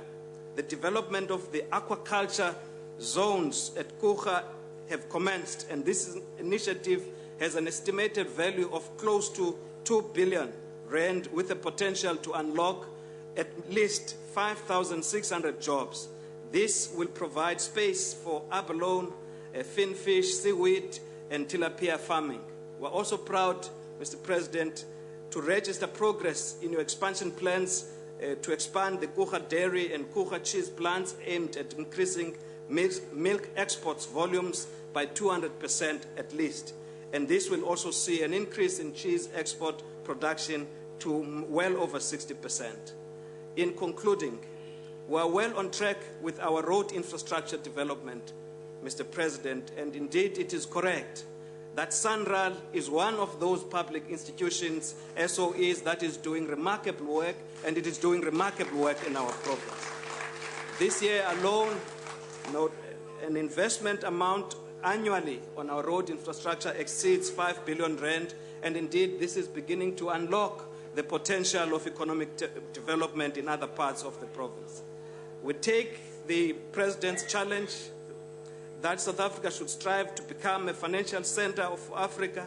the development of the aquaculture zones at Kocha have commenced, and this initiative has an estimated value of close to 2 billion rand, with the potential to unlock at least 5,600 jobs. This will provide space for abalone, finfish, seaweed, and tilapia farming. We're also proud, Mr. President, to register progress in your expansion plans to expand the Kocha dairy and Kocha cheese plants aimed at increasing milk exports volumes by 200% at least. And this will also see an increase in cheese export production to well over 60%. In concluding, we are well on track with our road infrastructure development, Mr. President, and indeed it is correct that SANRAL is one of those public institutions, SOEs, that is doing remarkable work, and it is doing remarkable work in our province. This year alone, an investment amount annually on our road infrastructure exceeds 5 billion rand, and indeed this is beginning to unlock the potential of economic development in other parts of the province. We take the President's challenge that South Africa should strive to become a financial center of Africa.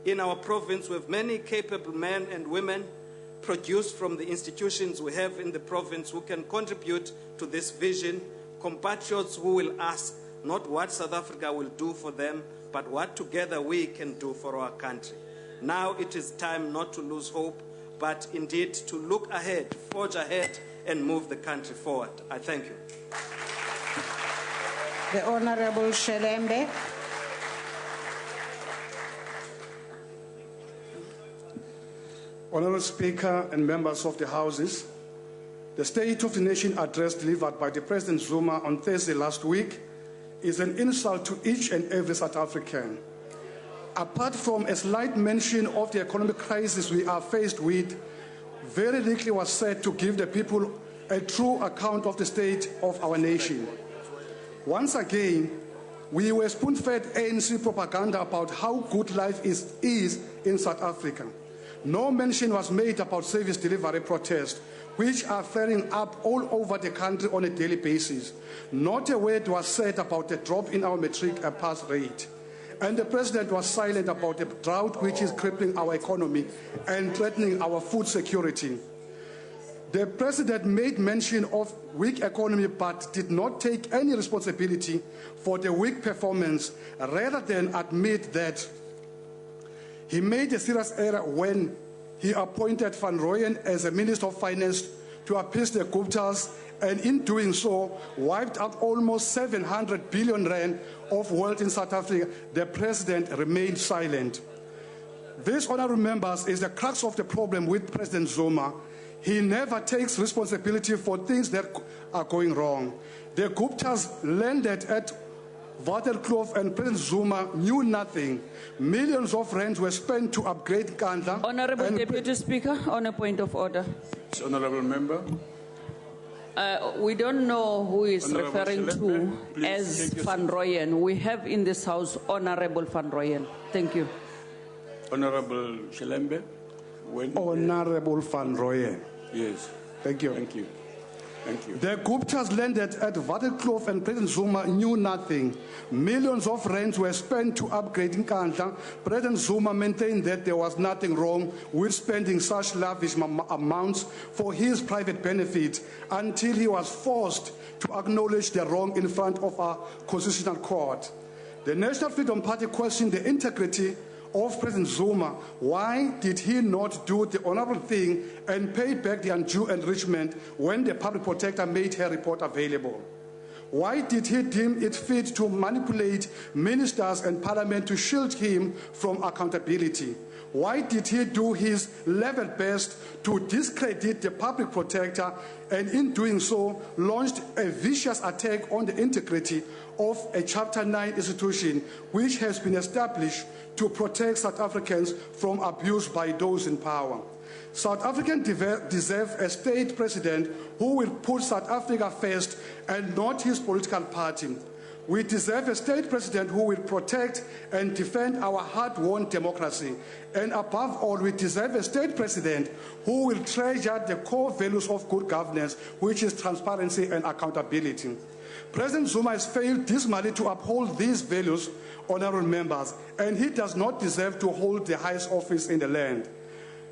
In our province, we have many capable men and women produced from the institutions we have in the province who can contribute to this vision, compatriots who will ask not what South Africa will do for them, but what together we can do for our country. Now it is time not to lose hope, but indeed to look ahead, forge ahead, and move the country forward. I thank you. The Honorable Shelembe. Honorable Speaker and members of the Houses, the State of the Nation address delivered by the President Zuma on Thursday last week is an insult to each and every South African. Apart from a slight mention of the economic crisis we are faced with, very little was said to give the people a true account of the state of our nation. Once again, we were spoon-fed ANC propaganda about how good life is in South Africa. No mention was made about service delivery protests, which are flaring up all over the country on a daily basis. Not a word was said about the drop in our matric pass rate. And the President was silent about the drought which is crippling our economy and threatening our food security. The President made mention of weak economy but did not take any responsibility for the weak performance, rather than admit that he made a serious error when he appointed Van Rooyen as a Minister of Finance to appease the Guptas, and in doing so, wiped out almost 700 billion rand of wealth in South Africa. The President remained silent. This, honourable members, is the crux of the problem with President Zuma. He never takes responsibility for things that are going wrong. The Guptas landed at Waterkloof and President Zuma knew nothing. Millions of rands were spent to upgrade Nkandla. Honorable Deputy Speaker, on a point of order. Honorable Member. We don't know who is Honorable referring Shelembe, to as Van Rooyen. We have in this house Honorable Van Rooyen. Thank you. Honorable Shelembe. Honorable Van Rooyen. Yes. Thank you. Thank you. Thank you. The Guptas landed at Waterkloof and President Zuma knew nothing. Millions of rands were spent to upgrade Nkandla. President Zuma maintained that there was nothing wrong with spending such lavish amounts for his private benefit until he was forced to acknowledge the wrong in front of our constitutional court. The National Freedom Party questioned the integrity of President Zuma. Why did he not do the honorable thing and pay back the undue enrichment when the public protector made her report available? Why did he deem it fit to manipulate ministers and parliament to shield him from accountability? Why did he do his level best to discredit the public protector and in doing so launched a vicious attack on the integrity of a Chapter 9 institution which has been established to protect South Africans from abuse by those in power? South Africans deserve a state president who will put South Africa first and not his political party. We deserve a state president who will protect and defend our hard-won democracy. And above all, we deserve a state president who will treasure the core values of good governance, which is transparency and accountability. President Zuma has failed dismally to uphold these values, honorable members, and he does not deserve to hold the highest office in the land.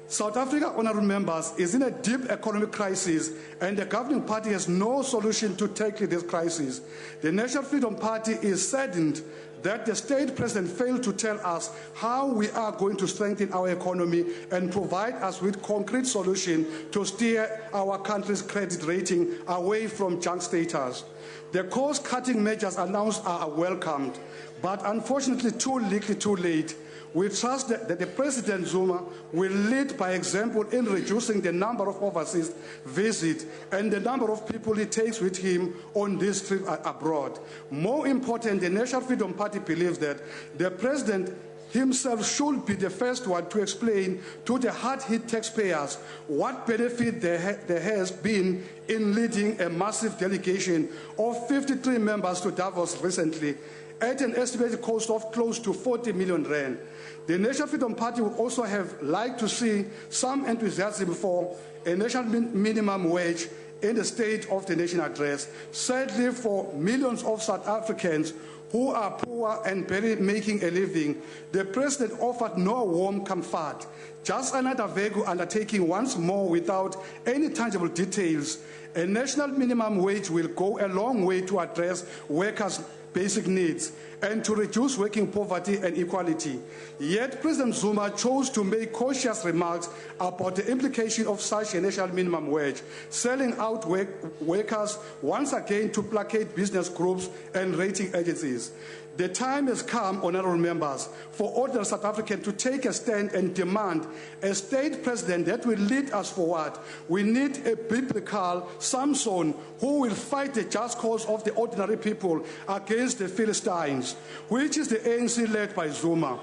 South Africa, honorable members, is in a deep economic crisis, and the governing party has no solution to tackle this crisis. The National Freedom Party is saddened that the state president failed to tell us how we are going to strengthen our economy and provide us with concrete solutions to steer our country's credit rating away from junk status. The cost-cutting measures announced are welcomed, but unfortunately too little too late. We trust that the President Zuma will lead by example in reducing the number of overseas visits and the number of people he takes with him on this trip abroad. More important, the National Freedom Party believes that the President himself should be the first one to explain to the hard-hit taxpayers what benefit there has been in leading a massive delegation of 53 members to Davos recently at an estimated cost of close to 40 million rand. The National Freedom Party would also have liked to see some enthusiasm for a national minimum wage in the State of the Nation address. Sadly, for millions of South Africans who are poor and barely making a living, the President offered no warm comfort, just another vague undertaking once more without any tangible details. A national minimum wage will go a long way to address workers' basic needs and to reduce working poverty and inequality. Yet President Zuma chose to make cautious remarks about the implication of such a national minimum wage, selling out workers once again to placate business groups and rating agencies. The time has come, honorable members, for ordinary South Africans to take a stand and demand a state president that will lead us forward. We need a biblical Samson who will fight the just cause of the ordinary people against the Philistines, which is the ANC led by Zuma.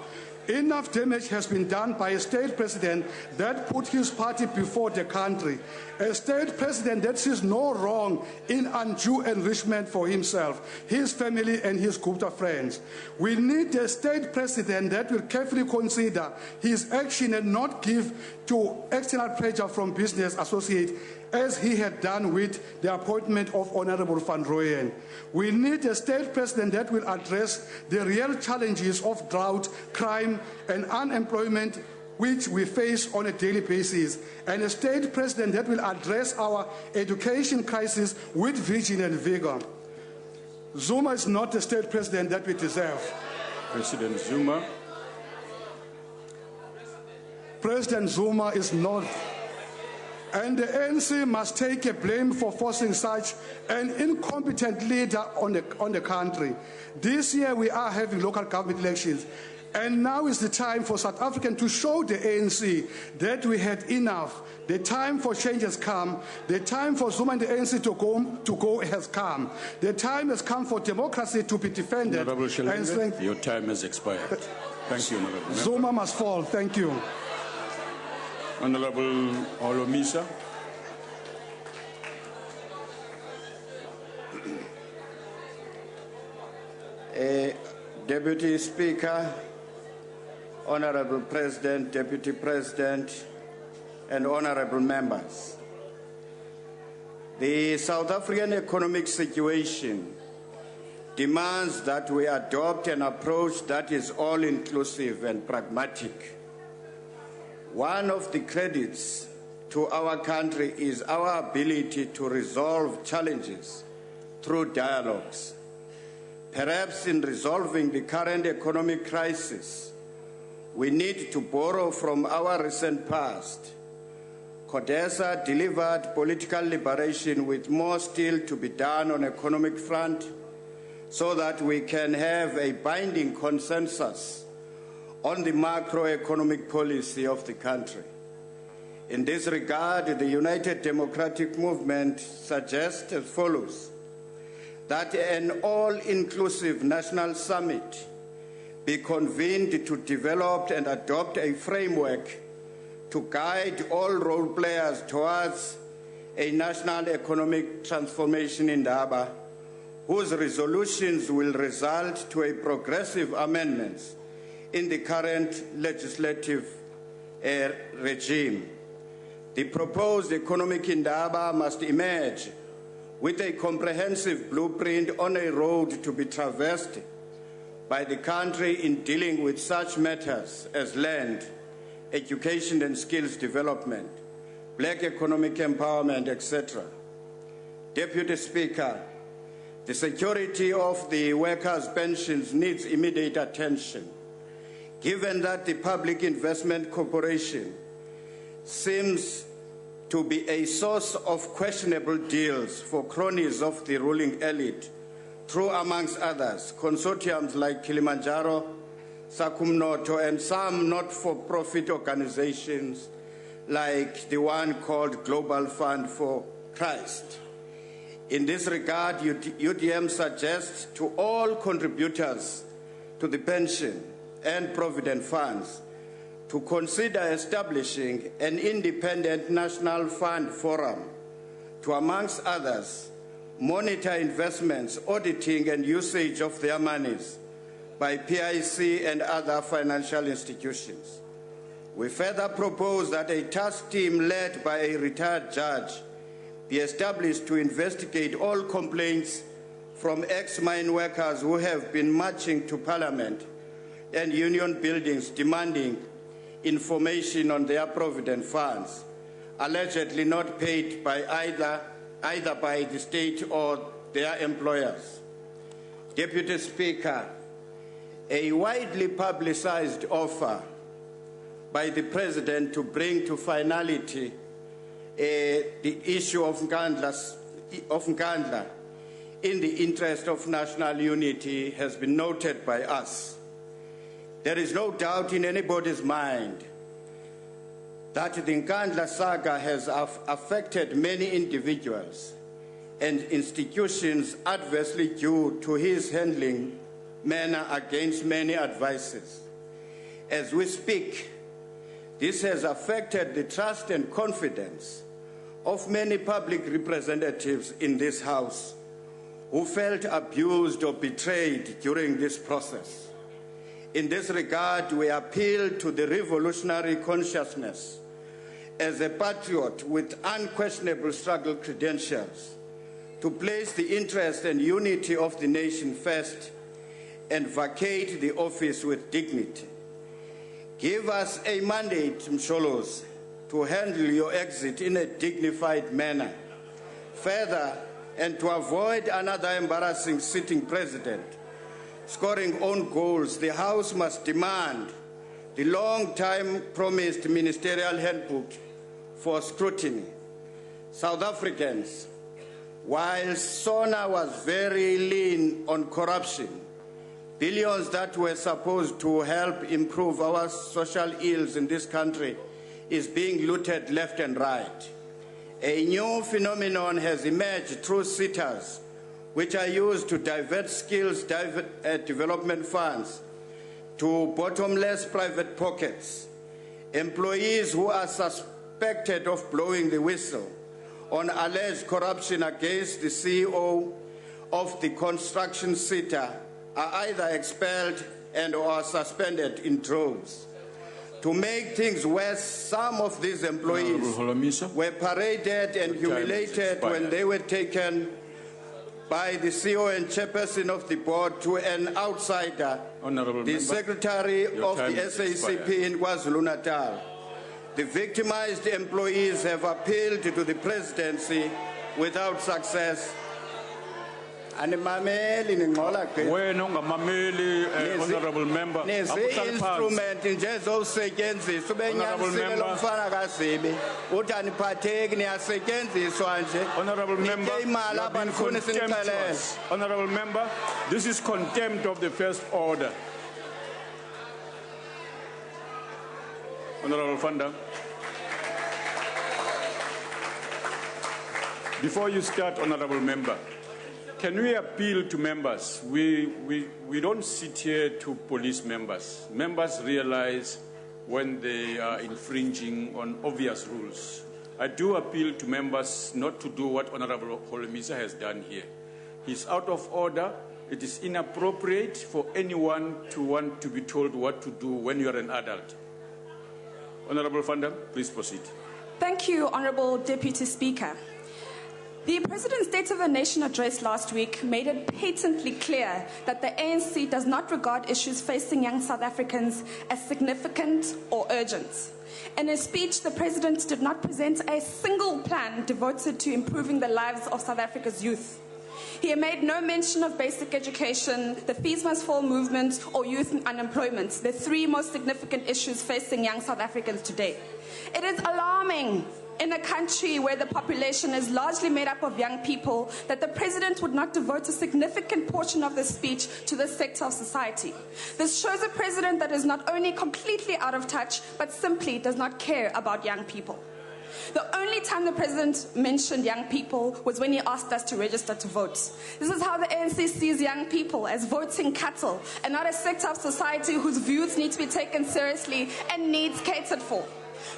Enough damage has been done by a state president that put his party before the country. A state president that sees no wrong in undue enrichment for himself, his family, and his group of friends. We need a state president that will carefully consider his action and not give to external pressure from business associates, as he had done with the appointment of Honorable Van Rooyen. We need a state president that will address the real challenges of drought, crime, and unemployment which we face on a daily basis, and a state president that will address our education crisis with vision and vigor. Zuma is not the state president that we deserve. President Zuma. President Zuma is not. And the ANC must take a blame for forcing such an incompetent leader on the country. This year we are having local government elections. And now is the time for South Africa to show the ANC that we had enough. The time for change has come. The time for Zuma and the ANC to go has come. The time has come for democracy to be defended. Honorable Shilenge, your time has expired. Thank you, Honorable. Zuma must fall. Thank you. Honorable Olomisa. Deputy Speaker, Honorable President, Deputy President, and honorable members. The South African economic situation demands that we adopt an approach that is all-inclusive and pragmatic. One of the credits to our country is our ability to resolve challenges through dialogues. Perhaps in resolving the current economic crisis, we need to borrow from our recent past. CODESA delivered political liberation with more still to be done on economic front so that we can have a binding consensus on the macroeconomic policy of the country. In this regard, the United Democratic Movement suggests as follows: that an all-inclusive national summit be convened to develop and adopt a framework to guide all role players towards a national economic transformation in Indaba, whose resolutions will result to a progressive amendments in the current legislative regime. The proposed economic Indaba must emerge with a comprehensive blueprint on a road to be traversed by the country in dealing with such matters as land, education and skills development, black economic empowerment, etc. Deputy Speaker, the security of the workers' pensions needs immediate attention, given that the Public Investment Corporation seems to be a source of questionable deals for cronies of the ruling elite through, amongst others, consortiums like Kilimanjaro, Sakumnoto, and some not-for-profit organizations like the one called Global Fund for Christ. In this regard, UDM suggests to all contributors to the pension and provident funds to consider establishing an independent national fund forum to, amongst others, monitor investments, auditing and usage of their monies by PIC and other financial institutions. We further propose that a task team led by a retired judge be established to investigate all complaints from ex-mine workers who have been marching to Parliament and union buildings demanding information on their provident funds, allegedly not paid by either by the state or their employers. Deputy Speaker, a widely publicized offer by the President to bring to finality the issue of Nkandla in the interest of national unity has been noted by us. There is no doubt in anybody's mind that the Nkandla saga has affected many individuals and institutions adversely due to his handling manner against many advices. As we speak, this has affected the trust and confidence of many public representatives in this House who felt abused or betrayed during this process. In this regard, we appeal to the revolutionary consciousness as a patriot with unquestionable struggle credentials to place the interest and unity of the nation first and vacate the office with dignity. Give us a mandate, Msholos, to handle your exit in a dignified manner. Further, and to avoid another embarrassing sitting president scoring own goals, the House must demand the long-time promised ministerial handbook for scrutiny. South Africans, while SONA was very lean on corruption, billions that were supposed to help improve our social ills in this country is being looted left and right. A new phenomenon has emerged through SITAs, which are used to divert skills development funds to bottomless private pockets. Employees who are suspected of blowing the whistle on alleged corruption against the CEO of the construction SITA are either expelled and or suspended in droves. To make things worse, some of these employees were paraded and humiliated when they were taken by the CEO and chairperson of the board to an outsider, the secretary of the SACP in KwaZulu-Natal. The victimized employees have appealed to the presidency without success. Wena ungamameli, honorable member. Instrument njezosetshenziswa ubenyanisile lo mfana kaZibi uthi aniphatheki niyasetshenziswa nje. Honorable member, imali abanifuna sinixelele. Honorable member, this is contempt of the first order. Honorable Fanda. Before you start, honorable member, can we appeal to members? We don't sit here to police members. Members realize when they are infringing on obvious rules. I do appeal to members not to do what Honorable Holomisa has done here. He's out of order. It is inappropriate for anyone to want to be told what to do when you are an adult. Honorable Fanda, please proceed. Thank you, Honorable Deputy Speaker. The President's State of the Nation address last week made it patently clear that the ANC does not regard issues facing young South Africans as significant or urgent. In his speech, the President did not present a single plan devoted to improving the lives of South Africa's youth. He made no mention of basic education, the fees must fall movement, or youth unemployment, the three most significant issues facing young South Africans today. It is alarming in a country where the population is largely made up of young people that the President would not devote a significant portion of the speech to this sector of society. This shows a President that is not only completely out of touch, but simply does not care about young people. The only time the President mentioned young people was when he asked us to register to vote. This is how the ANC sees young people, as voting cattle, and not a sector of society whose views need to be taken seriously and needs catered for.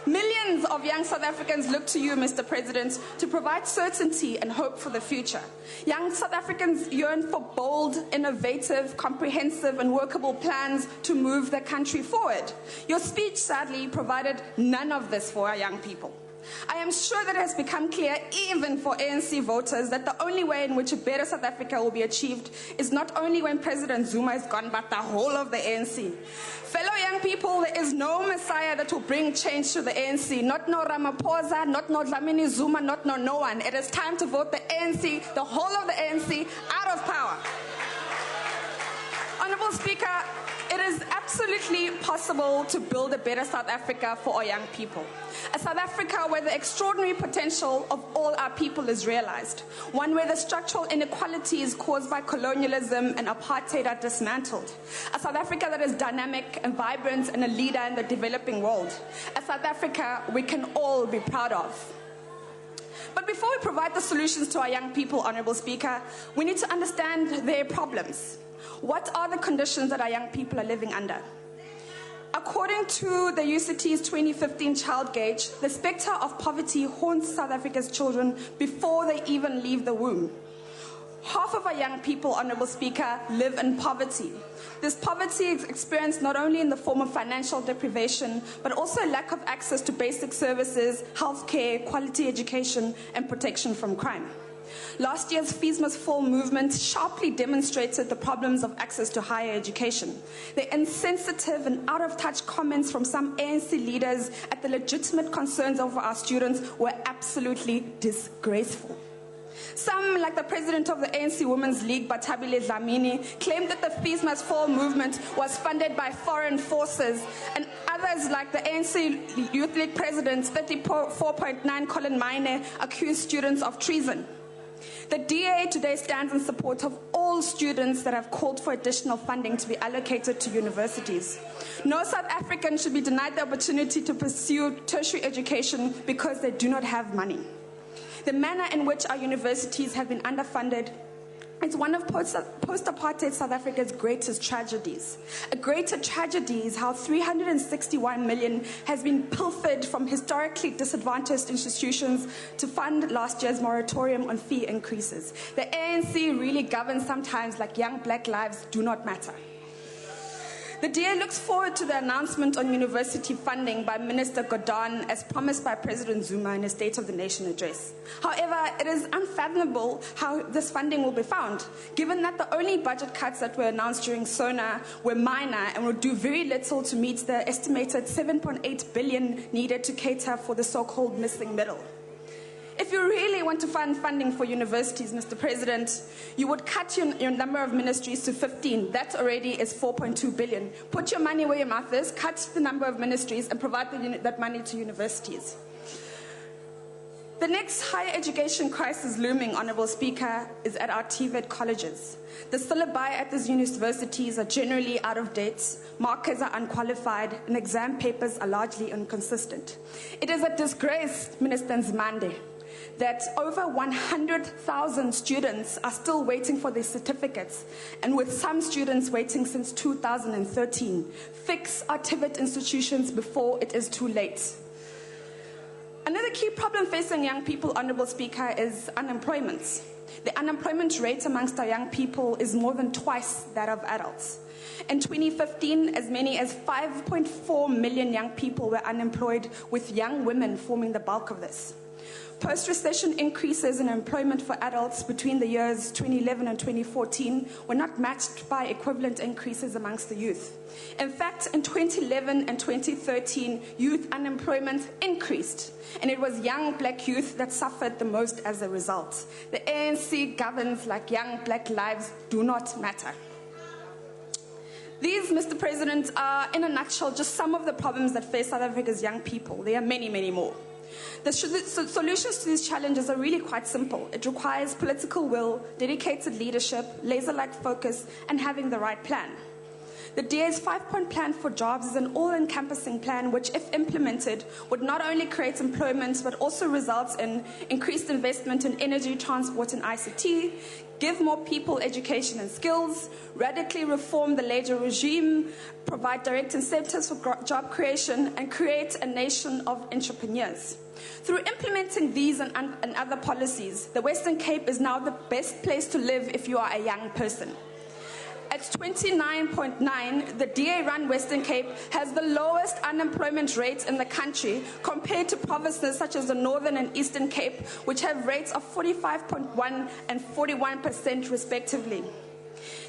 Millions of young South Africans look to you, Mr. President, to provide certainty and hope for the future. Young South Africans yearn for bold, innovative, comprehensive and workable plans to move the country forward. Your speech, sadly, provided none of this for our young people. I am sure that it has become clear, even for ANC voters, that the only way in which a better South Africa will be achieved is not only when President Zuma is gone, but the whole of the ANC. Fellow young people, there is no Messiah that will bring change to the ANC. Not no Ramaphosa, not no Dlamini Zuma, not no one. It is time to vote the ANC, the whole of the ANC, out of power. Honorable Speaker, it is absolutely possible to build a better South Africa for our young people. A South Africa where the extraordinary potential of all our people is realized. One where the structural inequalities caused by colonialism and apartheid are dismantled. A South Africa that is dynamic and vibrant and a leader in the developing world. A South Africa we can all be proud of. But before we provide the solutions to our young people, Honorable Speaker, we need to understand their problems. What are the conditions that our young people are living under? According to the UCT's 2015 child gauge, the spectre of poverty haunts South Africa's children before they even leave the womb. Half of our young people, Honorable Speaker, live in poverty. This poverty is experienced not only in the form of financial deprivation, but also lack of access to basic services, healthcare, quality education, and protection from crime. Last year's Fees Must Fall movement sharply demonstrated the problems of access to higher education. The insensitive and out-of-touch comments from some ANC leaders at the legitimate concerns of our students were absolutely disgraceful. Some, like the president of the ANC Women's League, Batabile Dlamini, claimed that the Fees Must Fall movement was funded by foreign forces, and others, like the ANC Youth League president, 34.9 Colin Maine, accused students of treason. The DA today stands in support of all students that have called for additional funding to be allocated to universities. No South African should be denied the opportunity to pursue tertiary education because they do not have money. The manner in which our universities have been underfunded is one of post-apartheid South Africa's greatest tragedies. A greater tragedy is how 361 million has been pilfered from historically disadvantaged institutions to fund last year's moratorium on fee increases. The ANC really governs sometimes like young black lives do not matter. The DA looks forward to the announcement on university funding by Minister Gordhan as promised by President Zuma in his State of the Nation address. However, it is unfathomable how this funding will be found, given that the only budget cuts that were announced during SONA were minor and will do very little to meet the estimated 7.8 billion needed to cater for the so-called missing middle. If you really want to fund funding for universities, Mr. President, you would cut your number of ministries to 15. That already is 4.2 billion. Put your money where your mouth is, cut the number of ministries, and provide that money to universities. The next higher education crisis looming, Honourable Speaker, is at our TVET colleges. The syllabi at these universities are generally out of date, markers are unqualified, and exam papers are largely inconsistent. It is a disgrace, Minister Nzimande, that over 100,000 students are still waiting for their certificates, and with some students waiting since 2013. Fix our TVET institutions before it is too late. Another key problem facing young people, Honourable Speaker, is unemployment. The unemployment rate amongst our young people is more than twice that of adults. In 2015, as many as 5.4 million young people were unemployed, with young women forming the bulk of this. Post-recession increases in employment for adults between the years 2011 and 2014 were not matched by equivalent increases amongst the youth. In fact, in 2011 and 2013, youth unemployment increased, and it was young black youth that suffered the most as a result. The ANC governs like young black lives do not matter. These, Mr. President, are, in a nutshell, just some of the problems that face South Africa's young people. There are many, many more. The solutions to these challenges are really quite simple. It requires political will, dedicated leadership, laser-like focus, and having the right plan. The DA's 5-point plan for jobs is an all-encompassing plan which, if implemented, would not only create employment but also result in increased investment in energy, transport, and ICT, give more people education and skills, radically reform the labor regime, provide direct incentives for job creation, and create a nation of entrepreneurs. Through implementing these and other policies, the Western Cape is now the best place to live if you are a young person. At 29.9, the DA-run Western Cape has the lowest unemployment rate in the country compared to provinces such as the Northern and Eastern Cape, which have rates of 45.1% and 41% respectively.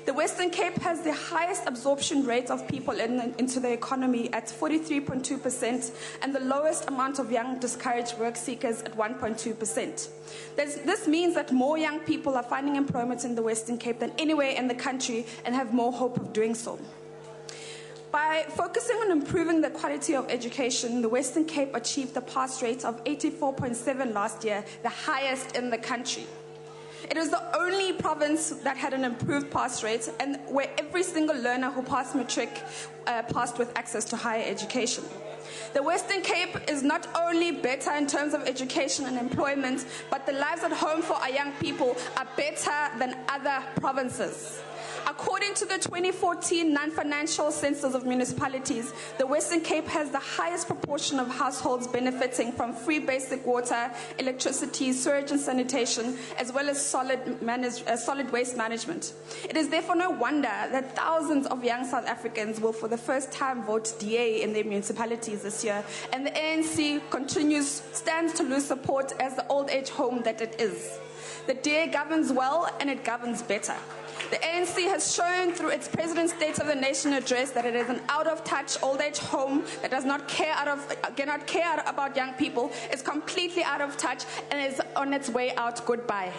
The Western Cape has the highest absorption rate of people into the economy at 43.2% and the lowest amount of young discouraged work seekers at 1.2%. This means that more young people are finding employment in the Western Cape than anywhere in the country and have more hope of doing so. By focusing on improving the quality of education, the Western Cape achieved a pass rate of 84.7 last year, the highest in the country. It is the only province that had an improved pass rate and where every single learner who passed matric passed with access to higher education. The Western Cape is not only better in terms of education and employment, but the lives at home for our young people are better than other provinces. According to the 2014 non-financial census of municipalities, the Western Cape has the highest proportion of households benefiting from free basic water, electricity, sewage and sanitation, as well as solid waste management. It is therefore no wonder that thousands of young South Africans will for the first time vote DA in their municipalities this year, and the ANC stands to lose support as the old age home that it is. The DA governs well and it governs better. The ANC has shown through its President's State of the Nation address that it is an out-of-touch old-age home that does not cannot care about young people, is completely out of touch, and is on its way out. Goodbye.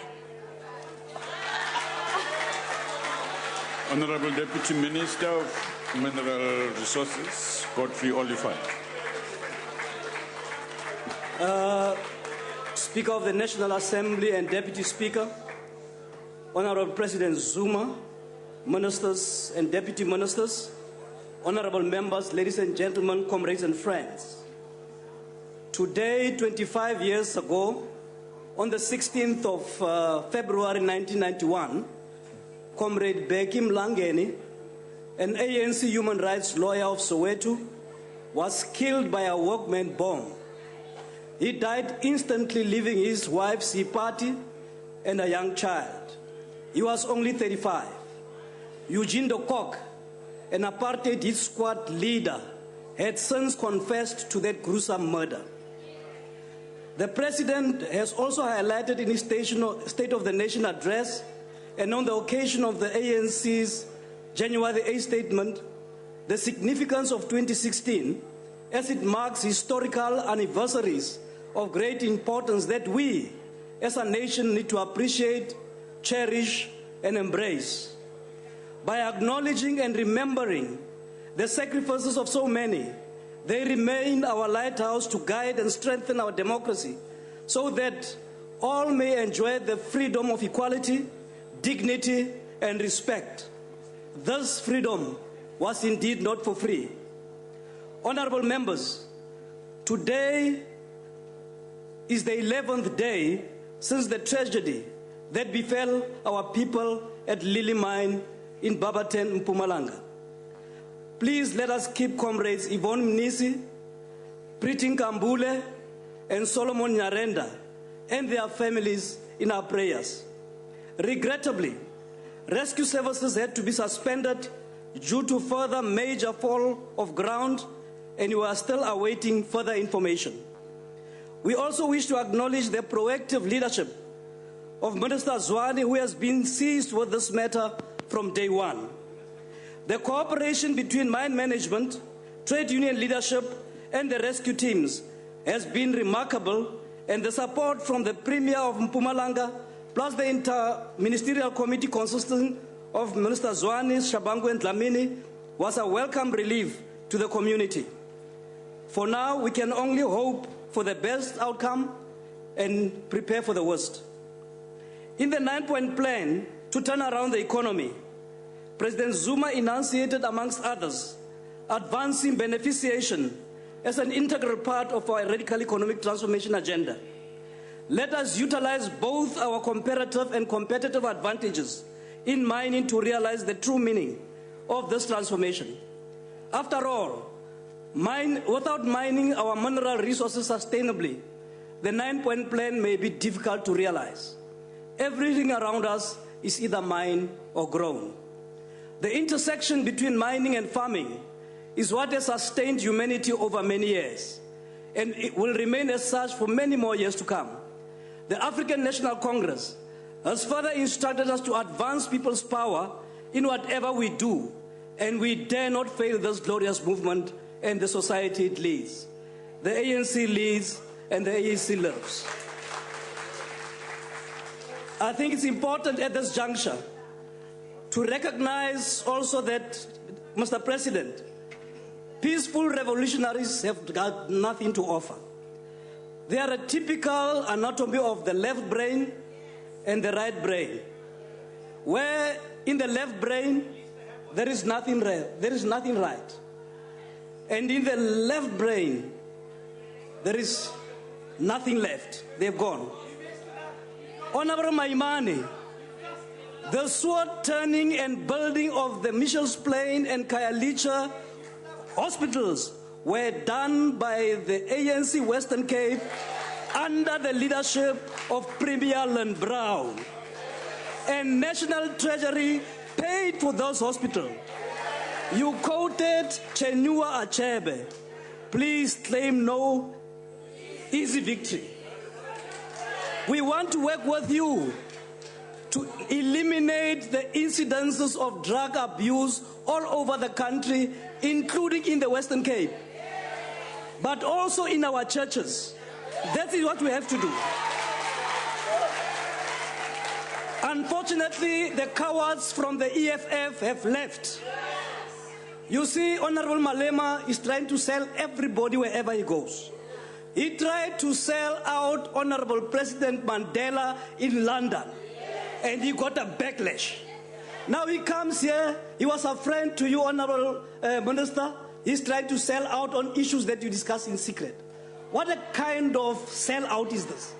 Honourable Deputy Minister of Mineral Resources, Godfrey Oliphant. Speaker of the National Assembly and Deputy Speaker, Honorable President Zuma, ministers and deputy ministers, honorable members, ladies and gentlemen, comrades and friends. Today, 25 years ago, on the 16th of February 1991, Comrade Beki Mlangeni, an ANC human rights lawyer of Soweto, was killed by a workman bomb. He died instantly, leaving his wife, Sipati, and a young child. He was only 35. Eugene de Kock, an apartheid hit squad leader, had since confessed to that gruesome murder. The President has also highlighted in his State of the Nation address and on the occasion of the ANC's January 8 statement, the significance of 2016 as it marks historical anniversaries of great importance that we as a nation need to appreciate, cherish, and embrace. By acknowledging and remembering the sacrifices of so many, they remain our lighthouse to guide and strengthen our democracy so that all may enjoy the freedom of equality, dignity, and respect. This freedom was indeed not for free. Honorable members, today is the 11th day since the tragedy that befell our people at Lily Mine in Babaten, Mpumalanga. Please let us keep comrades Yvonne Mnisi, Pritin Kambule, and Solomon Nyarenda and their families in our prayers. Regrettably, rescue services had to be suspended due to further major fall of ground, and we are still awaiting further information. We also wish to acknowledge the proactive leadership of Minister Zwane, who has been seized with this matter from day one. The cooperation between mine management, trade union leadership, and the rescue teams has been remarkable, and the support from the Premier of Mpumalanga, plus the inter-ministerial committee consisting of Minister Zwane, Shabangu, and Dlamini, was a welcome relief to the community. For now, we can only hope for the best outcome and prepare for the worst. In the 9-point plan to turn around the economy, President Zuma enunciated, amongst others, advancing beneficiation as an integral part of our radical economic transformation agenda. Let us utilize both our comparative and competitive advantages in mining to realize the true meaning of this transformation. After all, without mining our mineral resources sustainably, the 9-point plan may be difficult to realize. Everything around us is either mined or grown. The intersection between mining and farming is what has sustained humanity over many years, and it will remain as such for many more years to come. The African National Congress has further instructed us to advance people's power in whatever we do, and we dare not fail this glorious movement and the society it leads. The ANC leads, and the ANC lives. I think it's important at this juncture to recognize also that, Mr. President, peaceful revolutionaries have got nothing to offer. They are a typical anatomy of the left brain and the right brain, where in the left brain there is nothing right. And in the left brain there is nothing left. They've gone. Honorable Maimane, the sword turning and building of the Mitchell's Plain and Khayelitsha hospitals were done by the ANC Western Cape under the leadership of Premier Lynn Brown. And National Treasury paid for those hospitals. You quoted Chenua Achebe. Please claim no easy victory. We want to work with you to eliminate the incidences of drug abuse all over the country, including in the Western Cape, but also in our churches. That is what we have to do. Unfortunately, the cowards from the EFF have left. You see, Honorable Malema is trying to sell everybody wherever he goes. He tried to sell out Honorable President Mandela in London. and he got a backlash. Now he comes here, he was a friend to you, Honorable Minister. He's trying to sell out on issues that you discuss in secret. What a kind of sellout is this?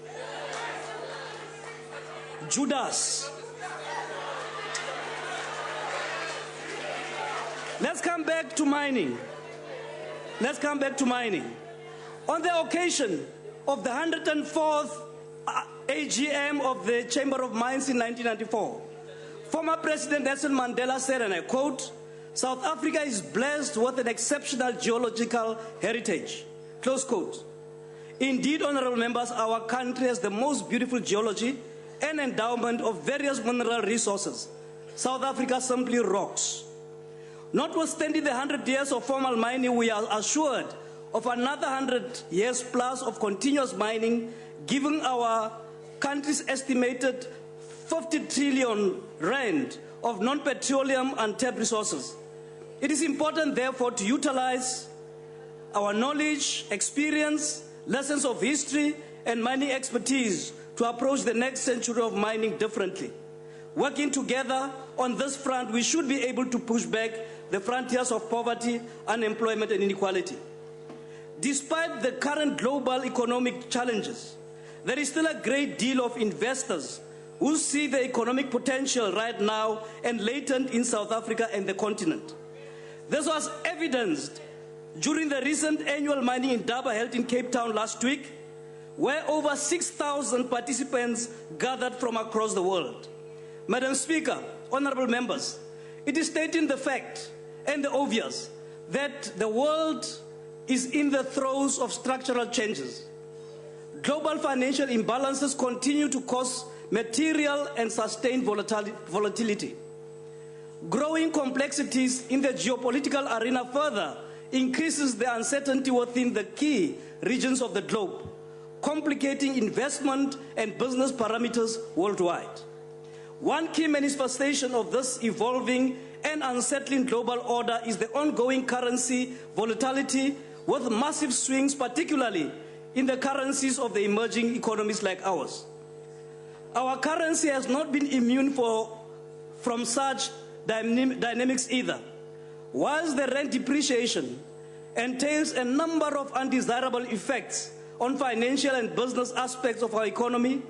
Judas. Let's come back to mining. Let's come back to mining. On the occasion of the 104th AGM of the Chamber of Mines in 1994, former President Nelson Mandela said, and I quote, "South Africa is blessed with an exceptional geological heritage," close quote. Indeed, honorable members, our country has the most beautiful geology and endowment of various mineral resources. South Africa simply rocks. Notwithstanding the 100 years of formal mining, we are assured of another 100 years plus of continuous mining, given our country's estimated 50 trillion rand of non-petroleum and tapped resources. It is important, therefore, to utilize our knowledge, experience, lessons of history, and mining expertise to approach the next century of mining differently. Working together on this front, we should be able to push back the frontiers of poverty, unemployment, and inequality. Despite the current global economic challenges, there is still a great deal of investors who see the economic potential right now and latent in South Africa and the continent. This was evidenced during the recent annual mining indaba held in Cape Town last week, where over 6,000 participants gathered from across the world. Madam Speaker, honorable members, it is stating the fact and the obvious that the world is in the throes of structural changes. Global financial imbalances continue to cause material and sustained volatility. Growing complexities in the geopolitical arena further increases the uncertainty within the key regions of the globe, complicating investment and business parameters worldwide. One key manifestation of this evolving and unsettling global order is the ongoing currency volatility, with massive swings, particularly in the currencies of the emerging economies like ours. Our currency has not been immune from such dynamics either. Whilst the rand depreciation entails a number of undesirable effects on financial and business aspects of our economy,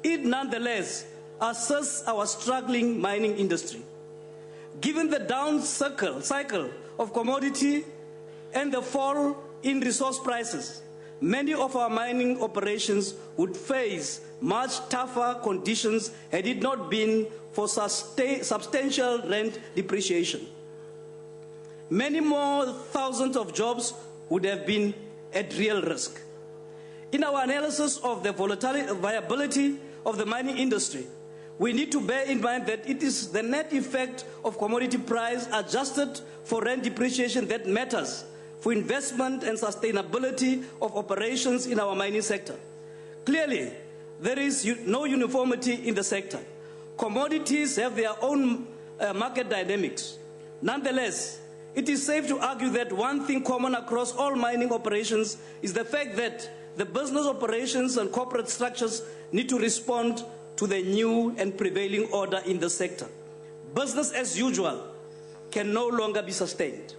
it nonetheless assists our struggling mining industry. Given the down cycle of commodity and the fall in resource prices, many of our mining operations would face much tougher conditions had it not been for substantial rand depreciation. Many more thousands of jobs would have been at real risk. In our analysis of the viability of the mining industry, we need to bear in mind that it is the net effect of commodity price adjusted for rand depreciation that matters for investment and sustainability of operations in our mining sector. Clearly, there is no uniformity in the sector. Commodities have their own market dynamics. Nonetheless, it is safe to argue that one thing common across all mining operations is the fact that the business operations and corporate structures need to respond to the new and prevailing order in the sector. Business as usual can no longer be sustained.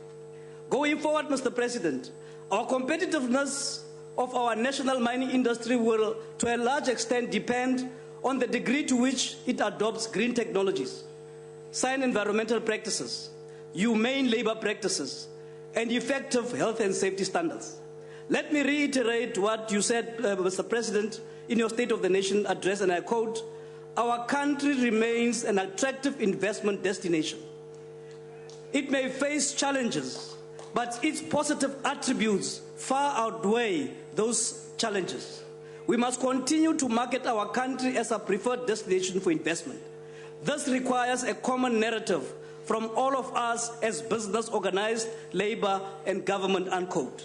Going forward, Mr. President, our competitiveness of our national mining industry will, to a large extent, depend on the degree to which it adopts green technologies, sound environmental practices, humane labor practices, and effective health and safety standards. Let me reiterate what you said, Mr. President, in your State of the Nation address, and I quote, "Our country remains an attractive investment destination. It may face challenges, but its positive attributes far outweigh those challenges. We must continue to market our country as a preferred destination for investment. This requires a common narrative from all of us as business, organized labor, and government," unquote.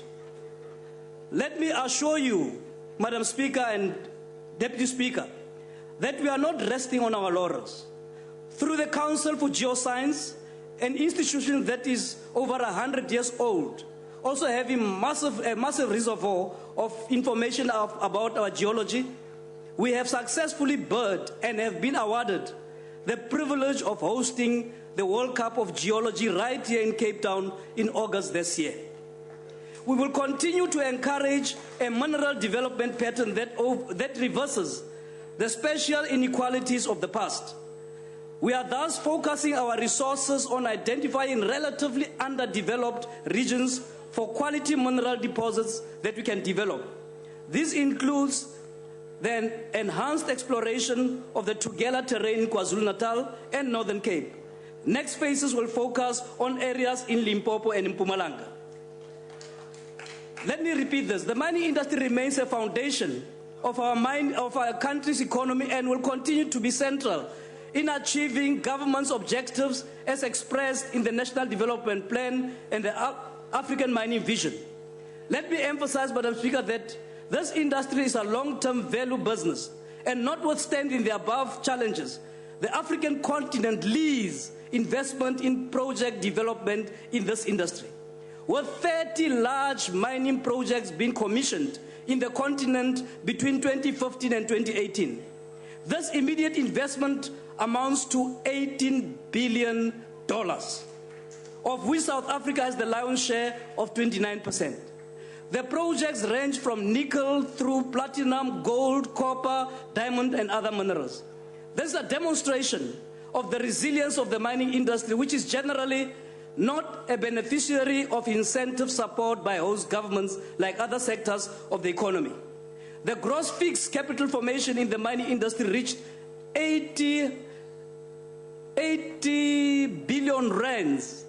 Let me assure you, Madam Speaker and Deputy Speaker, that we are not resting on our laurels. Through the Council for Geoscience, an institution that is over 100 years old, also having a massive reservoir of information about our geology, we have successfully birthed and have been awarded the privilege of hosting the World Cup of Geology right here in Cape Town in August this year. We will continue to encourage a mineral development pattern that reverses the spatial inequalities of the past. We are thus focusing our resources on identifying relatively underdeveloped regions for quality mineral deposits that we can develop. This includes the enhanced exploration of the Tugela terrain in KwaZulu-Natal and Northern Cape. Next phases will focus on areas in Limpopo and in Mpumalanga. Let me repeat this. The mining industry remains a foundation of our country's economy and will continue to be central in achieving government's objectives as expressed in the National Development Plan and the African Mining Vision. Let me emphasize, Madam Speaker, that this industry is a long-term value business, and notwithstanding the above challenges, the African continent leads investment in project development in this industry, with 30 large mining projects being commissioned in the continent between 2015 and 2018. This immediate investment amounts to $18 billion, of which South Africa has the lion's share of 29%. The projects range from nickel through platinum, gold, copper, diamond, and other minerals. This is a demonstration of the resilience of the mining industry, which is generally not a beneficiary of incentive support by host governments like other sectors of the economy. The gross fixed capital formation in the mining industry reached 80 billion rands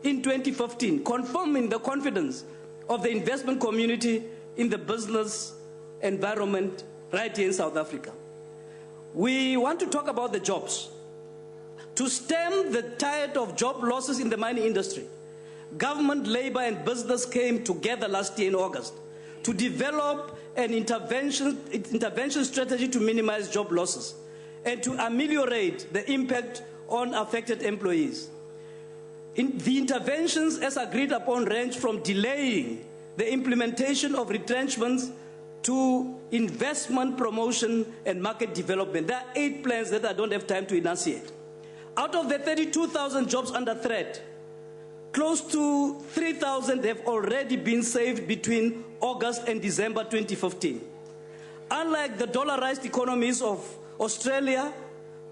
in 2015, confirming the confidence of the investment community in the business environment right here in South Africa. We want to talk about the jobs. To stem the tide of job losses in the mining industry, government, labor, and business came together last year in August to develop an intervention strategy to minimize job losses and to ameliorate the impact on affected employees. The interventions as agreed upon range from delaying the implementation of retrenchments to investment promotion and market development. There are 8 plans that I don't have time to enunciate. Out of the 32,000 jobs under threat, close to 3,000 have already been saved between August and December 2015. Unlike the dollarized economies of Australia,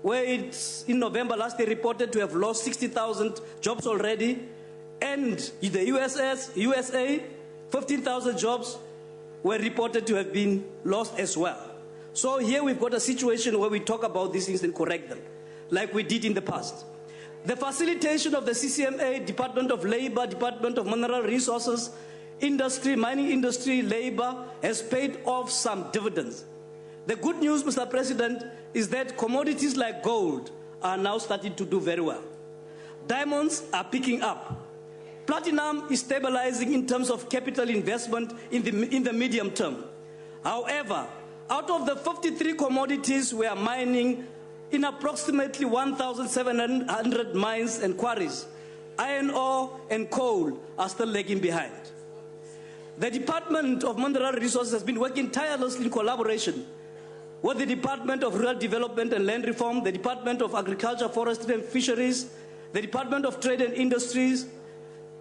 where it's in November last year reported to have lost 60,000 jobs already, and the USA, 15,000 jobs were reported to have been lost as well. So here we've got a situation where we talk about these things and correct them, like we did in the past. The facilitation of the CCMA, Department of Labor, Department of Mineral Resources, industry, mining industry, labor, has paid off some dividends. The good news, Mr. President, is that commodities like gold are now starting to do very well. Diamonds are picking up. Platinum is stabilizing in terms of capital investment in the medium term. However, out of the 53 commodities we are mining in approximately 1,700 mines and quarries, iron ore and coal are still lagging behind. The Department of Mineral Resources has been working tirelessly in collaboration with the Department of Rural Development and Land Reform, the Department of Agriculture, Forestry and Fisheries, the Department of Trade and Industries,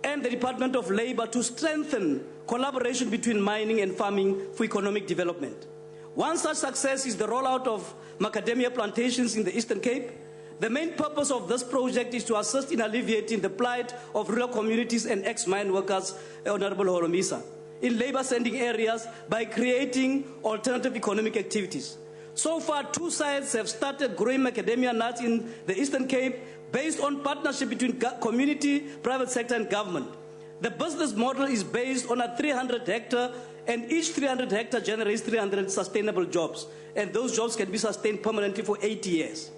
and the Department of Labor to strengthen collaboration between mining and farming for economic development. One such success is the rollout of macadamia plantations in the Eastern Cape. The main purpose of this project is to assist in alleviating the plight of rural communities and ex-mine workers, Honorable Holomisa, in labor-sending areas by creating alternative economic activities. So far, 2 sites have started growing macadamia nuts in the Eastern Cape based on partnership between community, private sector, and government. The business model is based on a 300-hectare, and each 300-hectare generates 300 sustainable jobs, and those jobs can be sustained permanently for 80 years.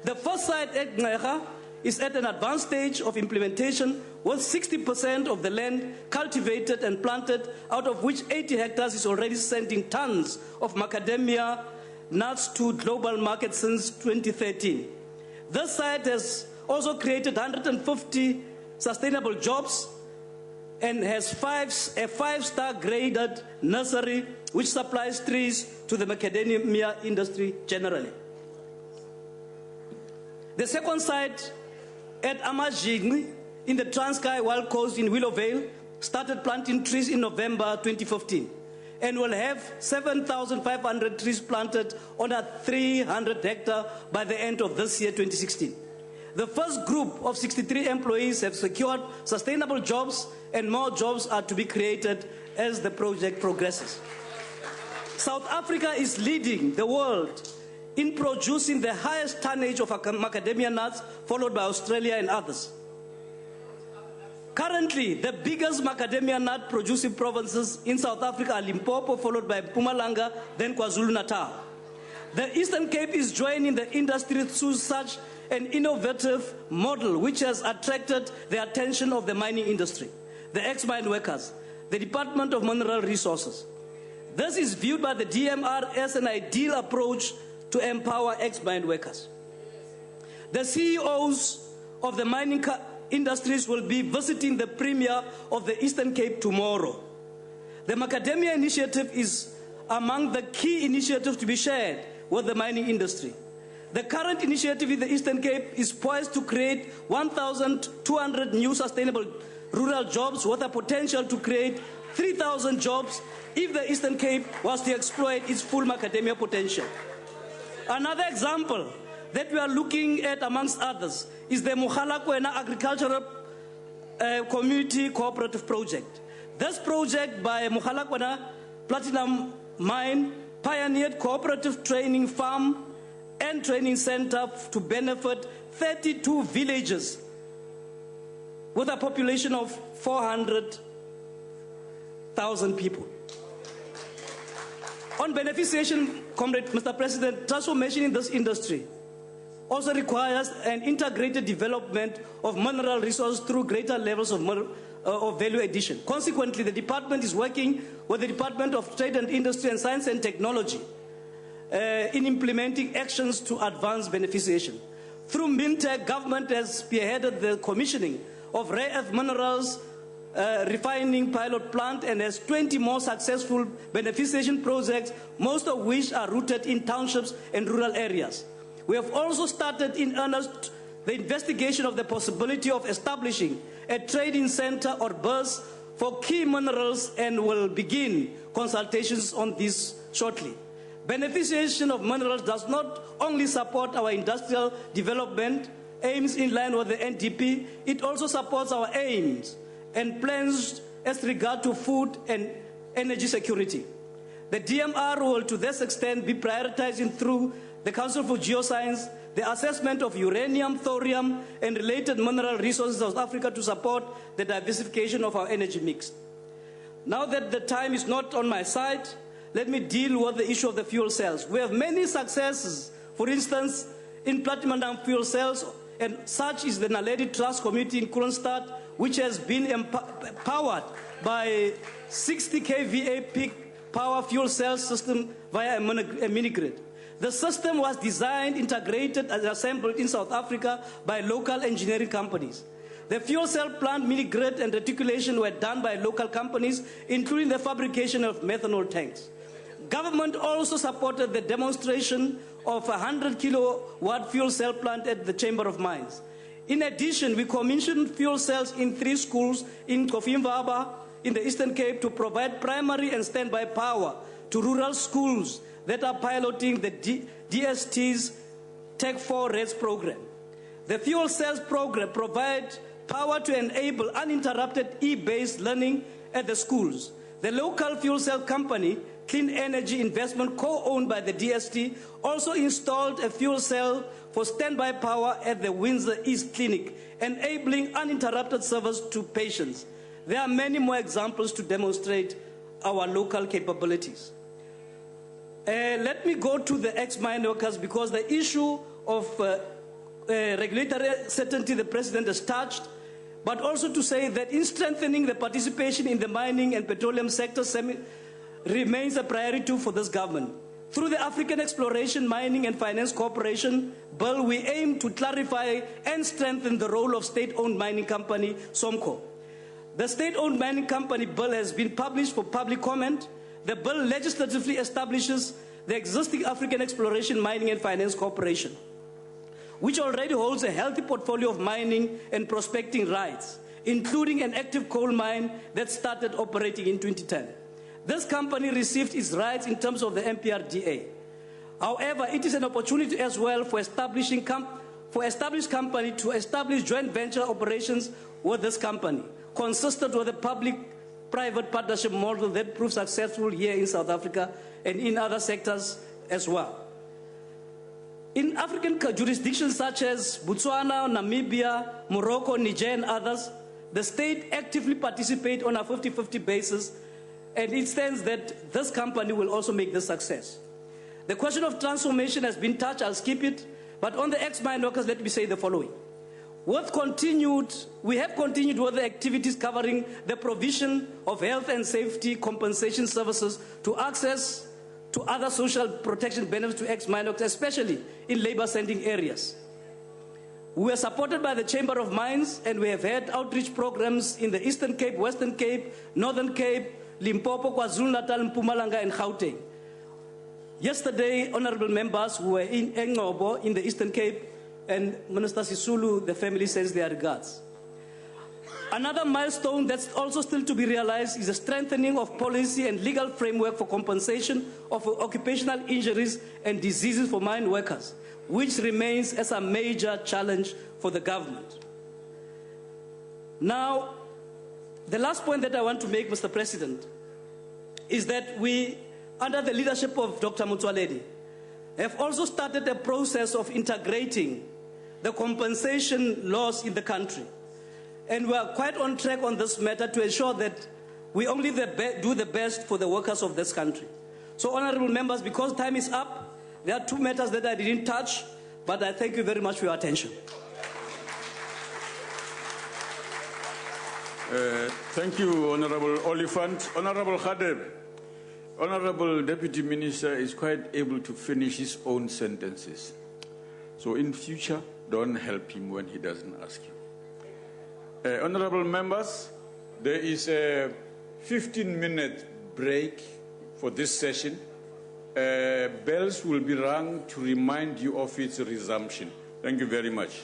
The first site at Ngayega is at an advanced stage of implementation, with 60% of the land cultivated and planted, out of which 80 hectares is already sending tons of macadamia nuts to global markets since 2013. This site has also created 150 sustainable jobs and has a 5-star graded nursery which supplies trees to the macadamia industry generally. The second site at Amajing in the Transkei Wild Coast in Willowvale started planting trees in November 2015 and will have 7,500 trees planted on a 300 hectare by the end of this year, 2016. The first group of 63 employees have secured sustainable jobs, and more jobs are to be created as the project progresses. South Africa is leading the world in producing the highest tonnage of macadamia nuts, followed by Australia and others. Currently, the biggest macadamia nut producing provinces in South Africa are Limpopo, followed by Mpumalanga, then KwaZulu-Natal. The Eastern Cape is joining the industry through such an innovative model which has attracted the attention of the mining industry, the ex-mine workers, the Department of Mineral Resources. This is viewed by the DMR as an ideal approach to empower ex-mine workers. The CEOs of the mining industries will be visiting the Premier of the Eastern Cape tomorrow. The Macadamia Initiative is among the key initiatives to be shared with the mining industry. The current initiative in the Eastern Cape is poised to create 1,200 new sustainable rural jobs with a potential to create 3,000 jobs if the Eastern Cape was to exploit its full macadamia potential. Another example that we are looking at, amongst others, is the Mogalakwena Agricultural Community Cooperative Project. This project by Mogalakwena Platinum Mine pioneered cooperative training farm and training center to benefit 32 villages with a population of 400,000 people. On beneficiation, Comrade Mr. President, transformation in this industry also requires an integrated development of mineral resources through greater levels of value addition. Consequently, the department is working with the Department of Trade and Industry and Science and Technology in implementing actions to advance beneficiation. Through MINTEC, government has spearheaded the commissioning of rare earth minerals refining pilot plant and has 20 more successful beneficiation projects, most of which are rooted in townships and rural areas. We have also started in earnest the investigation of the possibility of establishing a trading center or bus for key minerals and will begin consultations on this shortly. Beneficiation of minerals does not only support our industrial development aims in line with the NDP, it also supports our aims and plans as regard to food and energy security. The DMR will to this extent be prioritizing through the Council for Geoscience, the assessment of uranium, thorium, and related mineral resources of South Africa to support the diversification of our energy mix. Now that the time is not on my side, let me deal with the issue of the fuel cells. We have many successes, for instance, in platinum fuel cells, and such is the Naledi Trust Community in Kroonstad, which has been empowered by 60 kVA peak power fuel cell system via a mini-grid. The system was designed, integrated, and assembled in South Africa by local engineering companies. The fuel cell plant, mini-grid, and reticulation were done by local companies, including the fabrication of methanol tanks. Government also supported the demonstration of a 100 kilowatt fuel cell plant at the Chamber of Mines. In addition, we commissioned fuel cells in 3 schools in Kofimbaba, in the Eastern Cape, to provide primary and standby power to rural schools that are piloting the DST's Tech 4 REDS program. The fuel cells program provides power to enable uninterrupted e-based learning at the schools. The local fuel cell company, Clean Energy Investment, co-owned by the DST, also installed a fuel cell for standby power at the Windsor East Clinic, enabling uninterrupted service to patients. There are many more examples to demonstrate our local capabilities. Let me go to the ex-mine workers, because the issue of regulatory certainty the President has touched, but also to say that in strengthening the participation in the mining and petroleum sector remains a priority for this government. Through the African Exploration, Mining and Finance Corporation Bill, we aim to clarify and strengthen the role of state-owned mining company, SOMCO. The state-owned mining company bill has been published for public comment. The bill legislatively establishes the existing African Exploration, Mining and Finance Corporation. which already holds a healthy portfolio of mining and prospecting rights, including an active coal mine that started operating in 2010. This company received its rights in terms of the MPRDA. However, it is an opportunity as well for established company to establish joint venture operations with this company, consistent with a public-private partnership model that proved successful here in South Africa and in other sectors as well. In African jurisdictions such as Botswana, Namibia, Morocco, Niger, and others, the state actively participates on a 50-50 basis, and it stands that this company will also make this success. The question of transformation has been touched, I'll skip it, but on the ex-mine workers, let me say the following. We have continued with the activities covering the provision of health and safety compensation services to access to other social protection benefits to ex-mine workers, especially in labor-sending areas. We are supported by the Chamber of Mines, and we have had outreach programs in the Eastern Cape, Western Cape, Northern Cape, Limpopo, KwaZulu-Natal, Mpumalanga, and Gauteng. Yesterday, honorable members were in Engcobo in the Eastern Cape, and Minister Sisulu, the family sends their regards. Another milestone that's also still to be realized is the strengthening of policy and legal framework for compensation of occupational injuries and diseases for mine workers, which remains as a major challenge for the government. Now, the last point that I want to make, Mr. President, is that we, under the leadership of Dr. Motsoaledi, have also started a process of integrating the compensation laws in the country. And we are quite on track on this matter to ensure that we only do the best for the workers of this country. So, honorable members, because time is up, there are two matters that I didn't touch, but I thank you very much for your attention. Thank you, Honorable Oliphant. Honorable Khadeb, Honorable Deputy Minister is quite able to finish his own sentences. So in future, don't help him when he doesn't ask you. Honorable members, there is a 15-minute break for this session. Bells will be rung to remind you of its resumption. Thank you very much.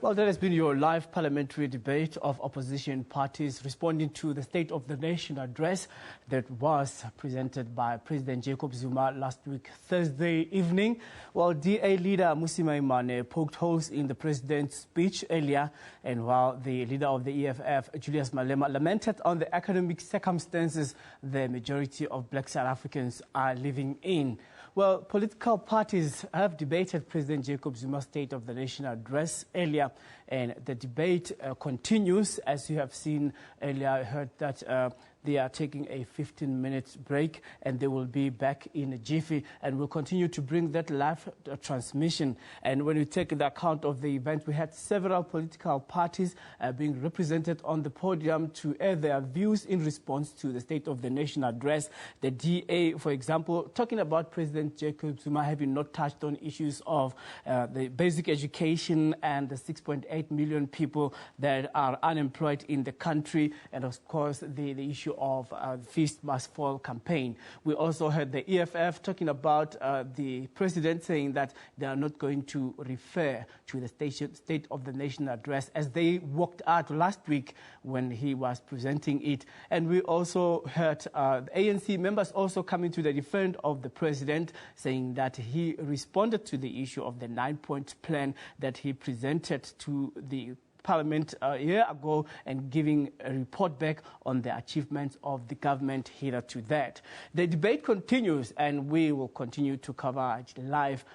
Well, that has been your live parliamentary debate of opposition parties responding to the State of the Nation address that was presented by President Jacob Zuma last week, Thursday evening. While DA leader Mmusi Maimane poked holes in the president's speech earlier, and while the leader of the EFF, Julius Malema, lamented on the economic circumstances the majority of black South Africans are living in. Well, political parties have debated President Jacob Zuma's State of the Nation address earlier, and the debate continues. As you have seen earlier, I heard that they are taking a 15-minute break, and they will be back in a jiffy, and we'll continue to bring that live transmission. And when you take into account of the event, we had several political parties being represented on the podium to air their views in response to the State of the Nation address. The DA, for example, talking about President Jacob Zuma having not touched on issues of the basic education and the 6.8 million people that are unemployed in the country, and of course the issue of Feast Must Fall campaign. We also heard the EFF talking about the president saying that they are not going to refer to the State of the Nation address as they walked out last week when he was presenting it. And we also heard the ANC members also coming to the defense of the president, saying that he responded to the issue of the 9-point plan that he presented to the Parliament a year ago, and giving a report back on the achievements of the government hitherto that. The debate continues, and we will continue to cover it live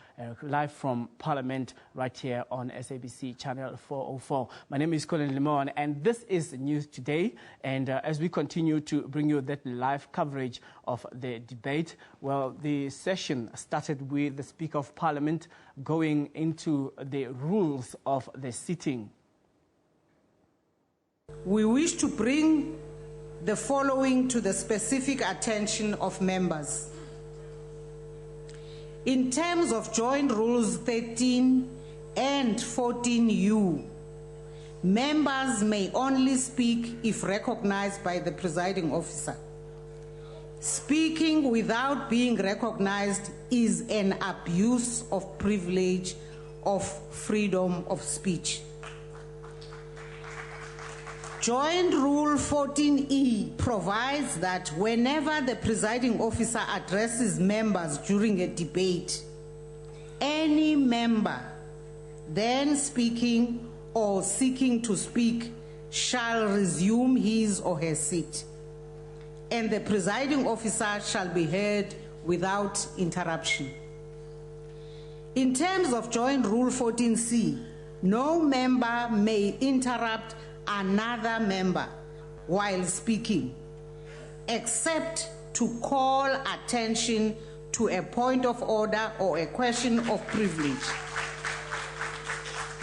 from Parliament right here on SABC Channel 404. My name is Colin Limon, and this is News Today. And as we continue to bring you that live coverage of the debate, well, the session started with the Speaker of Parliament going into the rules of the sitting. We wish to bring the following to the specific attention of members. In terms of Joint Rules 13 and 14U Members may only speak if recognized by the presiding officer. Speaking without being recognized is an abuse of privilege of freedom of speech. Joint Rule 14E provides that whenever the presiding officer addresses members during a debate, any member then speaking or seeking to speak shall resume his or her seat, and the presiding officer shall be heard without interruption. In terms of Joint Rule 14C, no member may interrupt another member while speaking, except to call attention to a point of order or a question of privilege.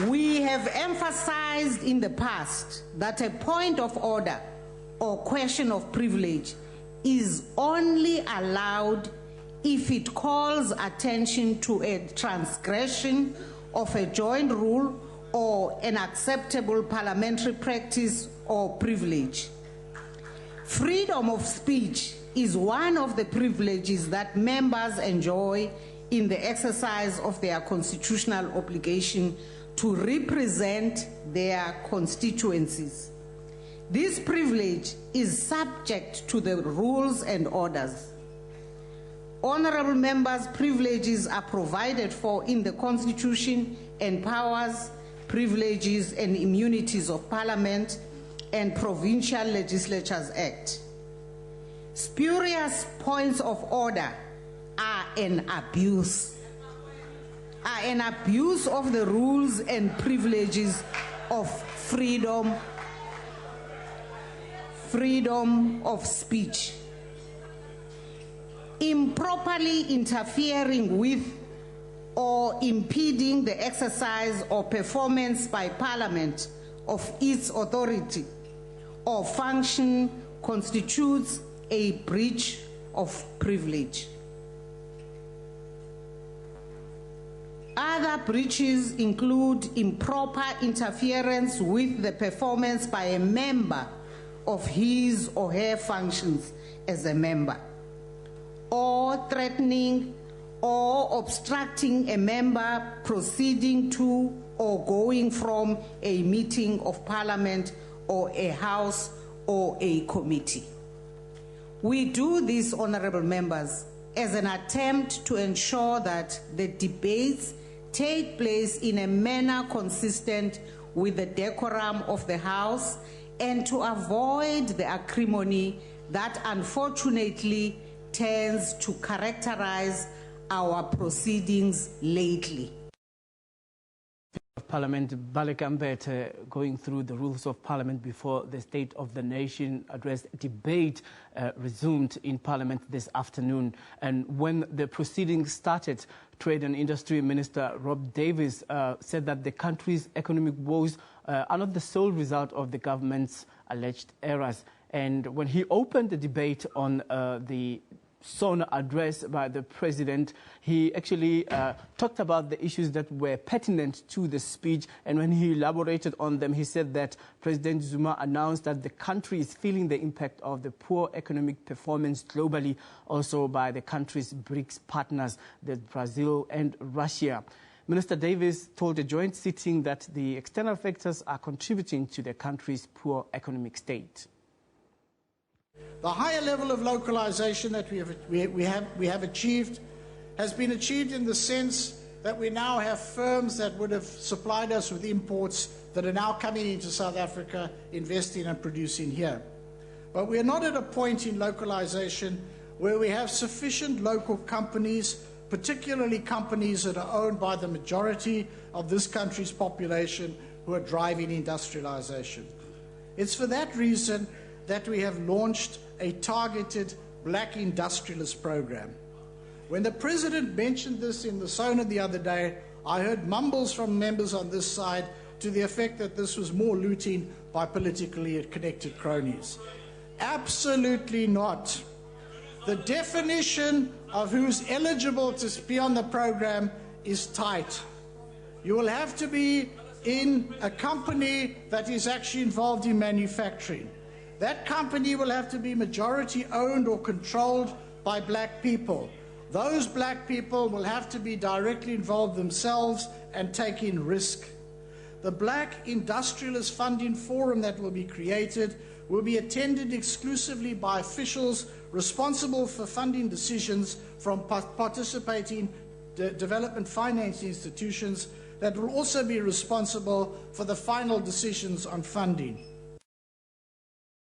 We have emphasized in the past that a point of order or question of privilege is only allowed if it calls attention to a transgression of a joint rule or an acceptable parliamentary practice or privilege. Freedom of speech is one of the privileges that members enjoy in the exercise of their constitutional obligation to represent their constituencies. This privilege is subject to the rules and orders. Honorable members, privileges are provided for in the Constitution and powers, privileges and immunities of Parliament and Provincial Legislatures Act. Spurious points of order are an abuse of the rules and privileges of freedom of speech. Improperly interfering with or impeding the exercise or performance by Parliament of its authority or function constitutes a breach of privilege. Other breaches include improper interference with the performance by a member of his or her functions as a member, or threatening or obstructing a member proceeding to or going from a meeting of Parliament or a house or a committee. We do this, honorable members, as an attempt to ensure that the debates take place in a manner consistent with the decorum of the House and to avoid the acrimony that unfortunately tends to characterize our proceedings lately. Parliament Balekambete going through the rules of Parliament before the State of the Nation address debate resumed in Parliament this afternoon. And when the proceedings started, Trade and Industry Minister Rob Davis said that the country's economic woes are not the sole result of the government's alleged errors. And when he opened the debate on the SONA address by the president, he actually talked about the issues that were pertinent to the speech. And when he elaborated on them, he said that President Zuma announced that the country is feeling the impact of the poor economic performance globally, also by the country's BRICS partners, Brazil and Russia. Minister Davis told a joint sitting that the external factors are contributing to the country's poor economic state. The higher level of localization that we have achieved has been achieved in the sense that we now have firms that would have supplied us with imports that are now coming into South Africa, investing and producing here. But we are not at a point in localization where we have sufficient local companies, particularly companies that are owned by the majority of this country's population, who are driving industrialization. It's for that reason that we have launched a targeted black industrialist program. When the president mentioned this in the SONA the other day, I heard mumbles from members on this side to the effect that this was more looting by politically connected cronies. Absolutely not. The definition of who's eligible to be on the program is tight. You will have to be in a company that is actually involved in manufacturing. That company will have to be majority owned or controlled by black people. Those black people will have to be directly involved themselves and take in risk. The Black Industrialist Funding Forum that will be created will be attended exclusively by officials responsible for funding decisions from participating development finance institutions that will also be responsible for the final decisions on funding.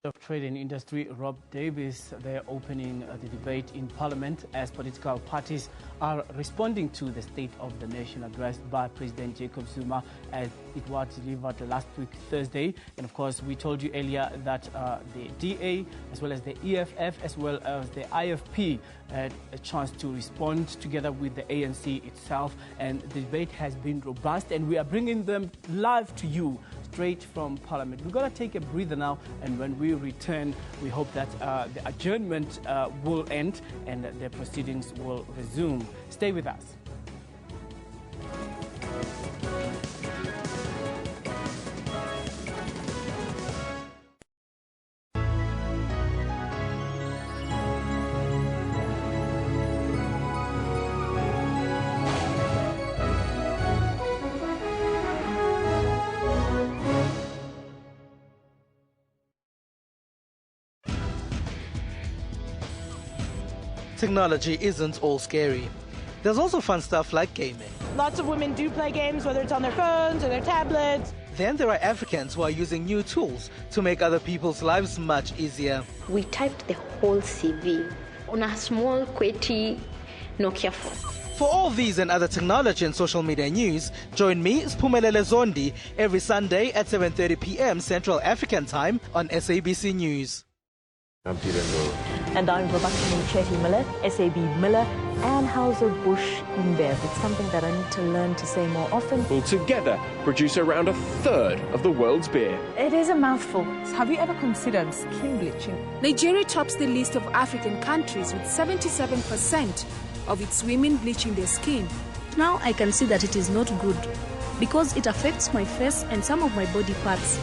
Of Trade and Industry, Rob Davis, they're opening the debate in Parliament as political parties are responding to the State of the Nation address by President Jacob Zuma as it was delivered last week, Thursday. And of course, we told you earlier that the DA, as well as the EFF, as well as the IFP, had a chance to respond together with the ANC itself. And the debate has been robust, and we are bringing them live to you straight from Parliament. We're going to take a breather now, and when we return, we hope that the adjournment will end and the proceedings will resume. Stay with us. Technology isn't all scary. There's also fun stuff like gaming. Lots of women do play games, whether it's on their phones or their tablets. Then there are Africans who are using new tools to make other people's lives much easier. We typed the whole CV on a small, QWERTY Nokia phone. For all these and other technology and social media news, join me, Spumelele Zondi, every Sunday at 7:30 p.m. Central African Time on SABC News. I'm Peter Ndoro. And I'm Babakini Chetty Miller, SAB Miller, and Hauser Bush Imbev. It's something that I need to learn to say more often. Will together produce around a third of the world's beer. It is a mouthful. Have you ever considered skin bleaching? Nigeria tops the list of African countries with 77% of its women bleaching their skin. Now I can see that it is not good because it affects my face and some of my body parts.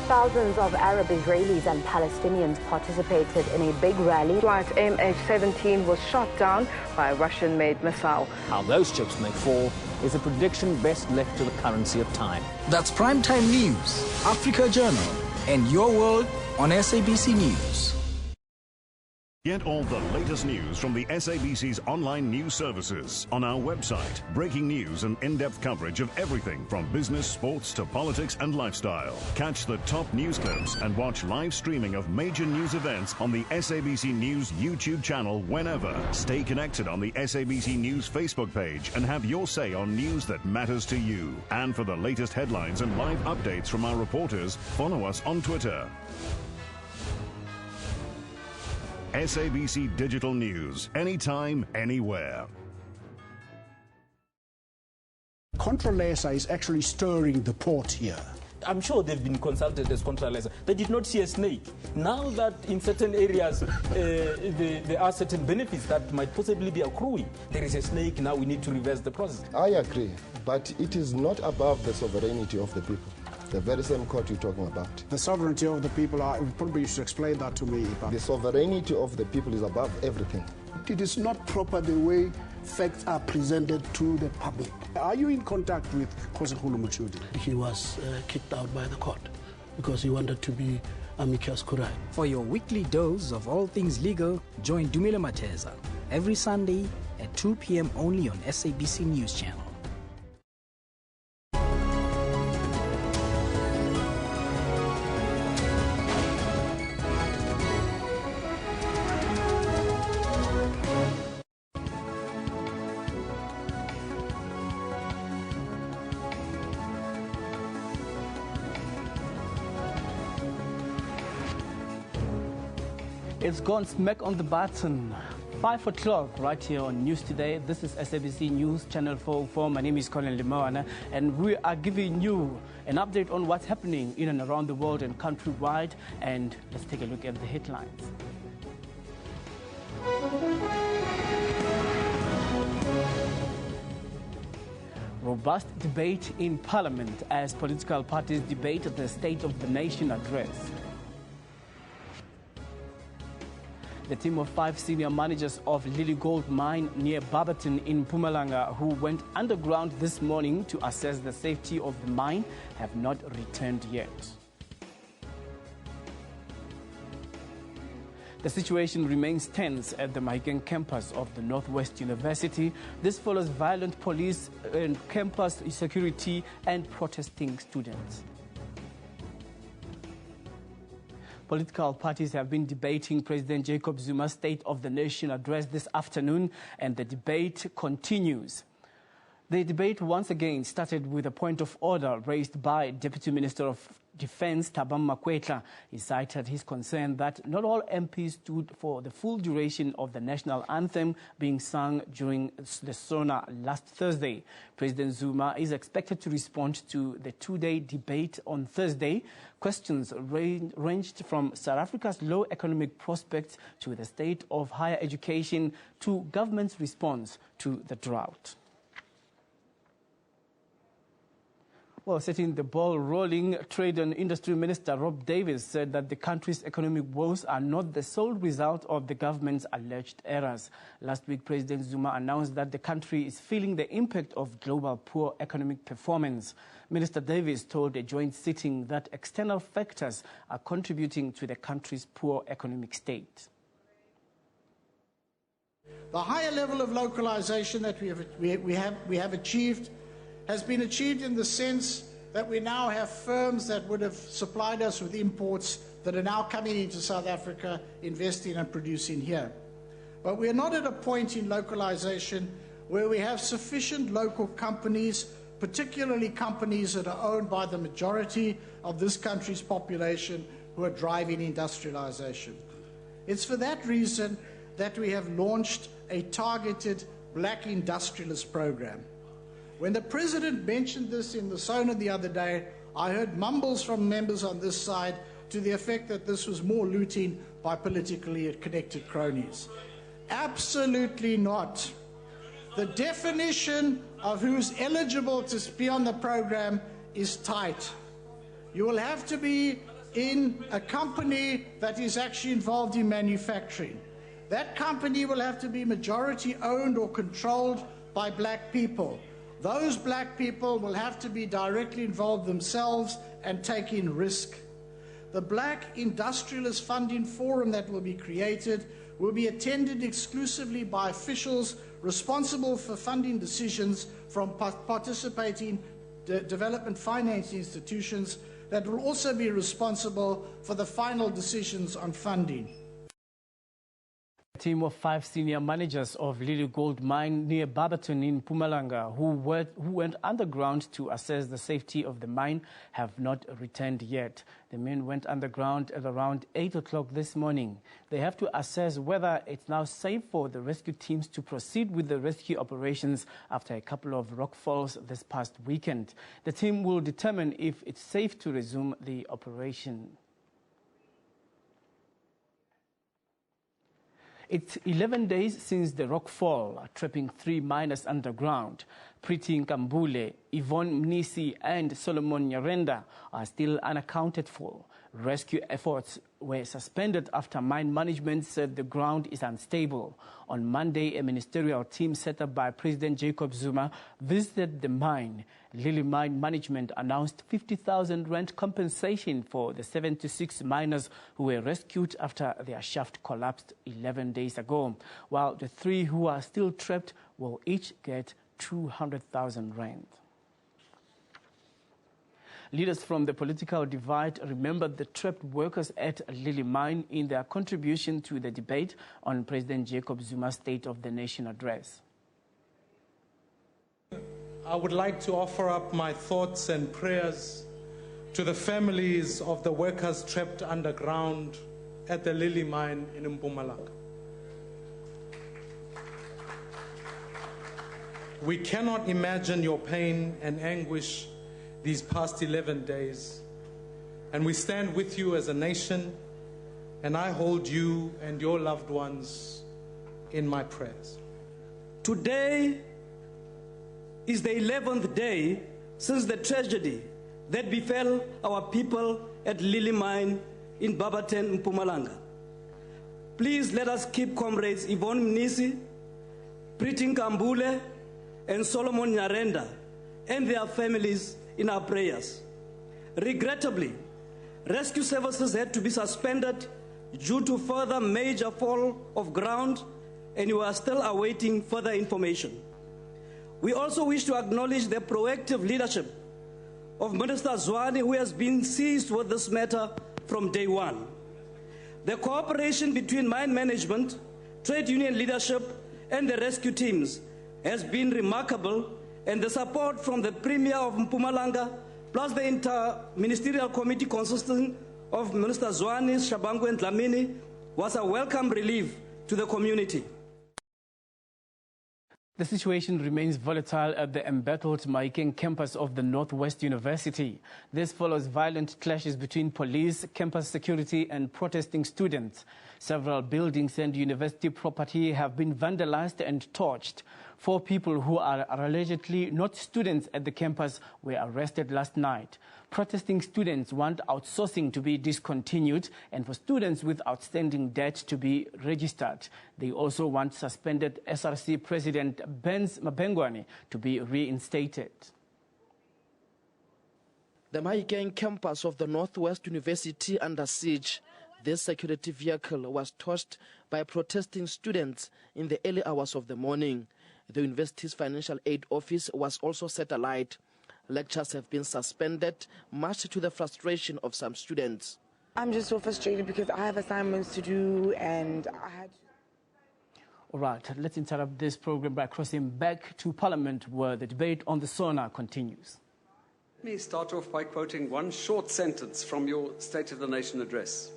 Thousands of Arab Israelis and Palestinians participated in a big rally. Flight MH17 was shot down by a Russian-made missile. How those chips may fall is a prediction best left to the currency of time. That's Primetime News, Africa Journal, and Your World on SABC News. Get all the latest news from the SABC's online news services on our website. Breaking news and in-depth coverage of everything from business, sports to politics and lifestyle. Catch the top news clips and watch live streaming of major news events on the SABC News YouTube channel whenever. Stay connected on the SABC News Facebook page and have your say on news that matters to you. And for the latest headlines and live updates from our reporters, follow us on Twitter. SABC Digital News, anytime, anywhere. Controlesa is actually stirring the pot here. I'm sure they've been consulted as Controlesa. They did not see a snake. Now that in certain areas there are certain benefits that might possibly be accruing, there is a snake, now we need to reverse the process. I agree, but it is not above the sovereignty of the people. The very same court you're talking about. The sovereignty of the people, probably you should explain that to me. The sovereignty of the people is above everything. It is not proper the way facts are presented to the public. Are you in contact with Khosikgolo Motshodi? He was kicked out by the court because he wanted to be amicus curiae. For your weekly dose of all things legal, join Dumile Mateza every Sunday at 2 p.m. only on SABC News Channel. It's gone smack on the button. 5 o'clock right here on News Today. This is SABC News, Channel 404. My name is Colin Limawana, and we are giving you an update on what's happening in and around the world and countrywide. And let's take a look at the headlines. Robust debate in Parliament as political parties debate the State of the Nation address. The team of 5 senior managers of Lily Gold Mine near Barberton in Mpumalanga, who went underground this morning to assess the safety of the mine, have not returned yet. The situation remains tense at the Mahikeng campus of the Northwest University. This follows violent police and campus security and protesting students. Political parties have been debating President Jacob Zuma's State of the Nation address this afternoon, and the debate continues. The debate once again started with a point of order raised by Deputy Minister of Defence Thabang Makwetla. He cited his concern that not all MPs stood for the full duration of the national anthem being sung during the SONA last Thursday. President Zuma is expected to respond to the two-day debate on Thursday. Questions ranged from South Africa's low economic prospects to the state of higher education to government's response to the drought. Well, setting the ball rolling, Trade and Industry Minister Rob Davis said that the country's economic woes are not the sole result of the government's alleged errors. Last week, President Zuma announced that the country is feeling the impact of global poor economic performance. Minister Davis told a joint sitting that external factors are contributing to the country's poor economic state. The higher level of localization that we have achieved has been achieved in the sense that we now have firms that would have supplied us with imports that are now coming into South Africa, investing and producing here. But we are not at a point in localization where we have sufficient local companies, particularly companies that are owned by the majority of this country's population, who are driving industrialization. It's for that reason that we have launched a targeted black industrialist program. When the President mentioned this in the SONA the other day, I heard mumbles from members on this side to the effect that this was more looting by politically connected cronies. Absolutely not. The definition of who's eligible to be on the program is tight. You will have to be in a company that is actually involved in manufacturing. That company will have to be majority owned or controlled by black people. Those black people will have to be directly involved themselves and taking risk. The Black Industrialist Funding Forum that will be created will be attended exclusively by officials responsible for funding decisions from participating development finance institutions that will also be responsible for the final decisions on funding. A team of 5 senior managers of Lily Gold Mine near Barberton in Mpumalanga who went underground to assess the safety of the mine have not returned yet. The men went underground at around 8 o'clock this morning. They have to assess whether it's now safe for the rescue teams to proceed with the rescue operations after a couple of rockfalls this past weekend. The team will determine if it's safe to resume the operation. It's 11 days since the rockfall, trapping 3 miners underground. Priti Nkambule, Yvonne Mnisi and Solomon Nyarenda are still unaccounted for. Rescue efforts were suspended after mine management said the ground is unstable. On Monday, a ministerial team set up by President Jacob Zuma visited the mine. Lily Mine Management announced 50,000 rand compensation for the 76 miners who were rescued after their shaft collapsed 11 days ago, while the 3 who are still trapped will each get 200,000 rand. Leaders from the political divide remembered the trapped workers at Lily Mine in their contribution to the debate on President Jacob Zuma's State of the Nation address. I would like to offer up my thoughts and prayers to the families of the workers trapped underground at the Lily Mine in Mpumalanga. We cannot imagine your pain and anguish these past 11 days, and we stand with you as a nation, and I hold you and your loved ones in my prayers. Today is the 11th day since the tragedy that befell our people at Lily Mine in Barberton, Mpumalanga. Please let us keep comrades Yvonne Mnisi, Pritin Kambule, and Solomon Nyarenda and their families in our prayers. Regrettably, rescue services had to be suspended due to further major fall of ground, and we are still awaiting further information. We also wish to acknowledge the proactive leadership of Minister Zwane, who has been seized with this matter from day one. The cooperation between mine management, trade union leadership, and the rescue teams has been remarkable, and the support from the Premier of Mpumalanga, plus the inter-ministerial committee consisting of Minister Zwane, Shabangu, and Dlamini, was a welcome relief to the community. The situation remains volatile at the embattled Mahikeng campus of the Northwest University. This follows violent clashes between police, campus security, and protesting students. Several buildings and university property have been vandalized and torched. 4 people who are allegedly not students at the campus were arrested last night. Protesting students want outsourcing to be discontinued and for students with outstanding debt to be registered. They also want suspended SRC President Benz Mabengwane to be reinstated. The Mahikeng campus of the Northwest University under siege. This security vehicle was torched by protesting students in the early hours of the morning. The university's financial aid office was also set alight. Lectures have been suspended, much to the frustration of some students. I'm just so frustrated because I have assignments to do and I had... All right, let's interrupt this program by crossing back to Parliament, where the debate on the SONA continues. Let me start off by quoting one short sentence from your State of the Nation address.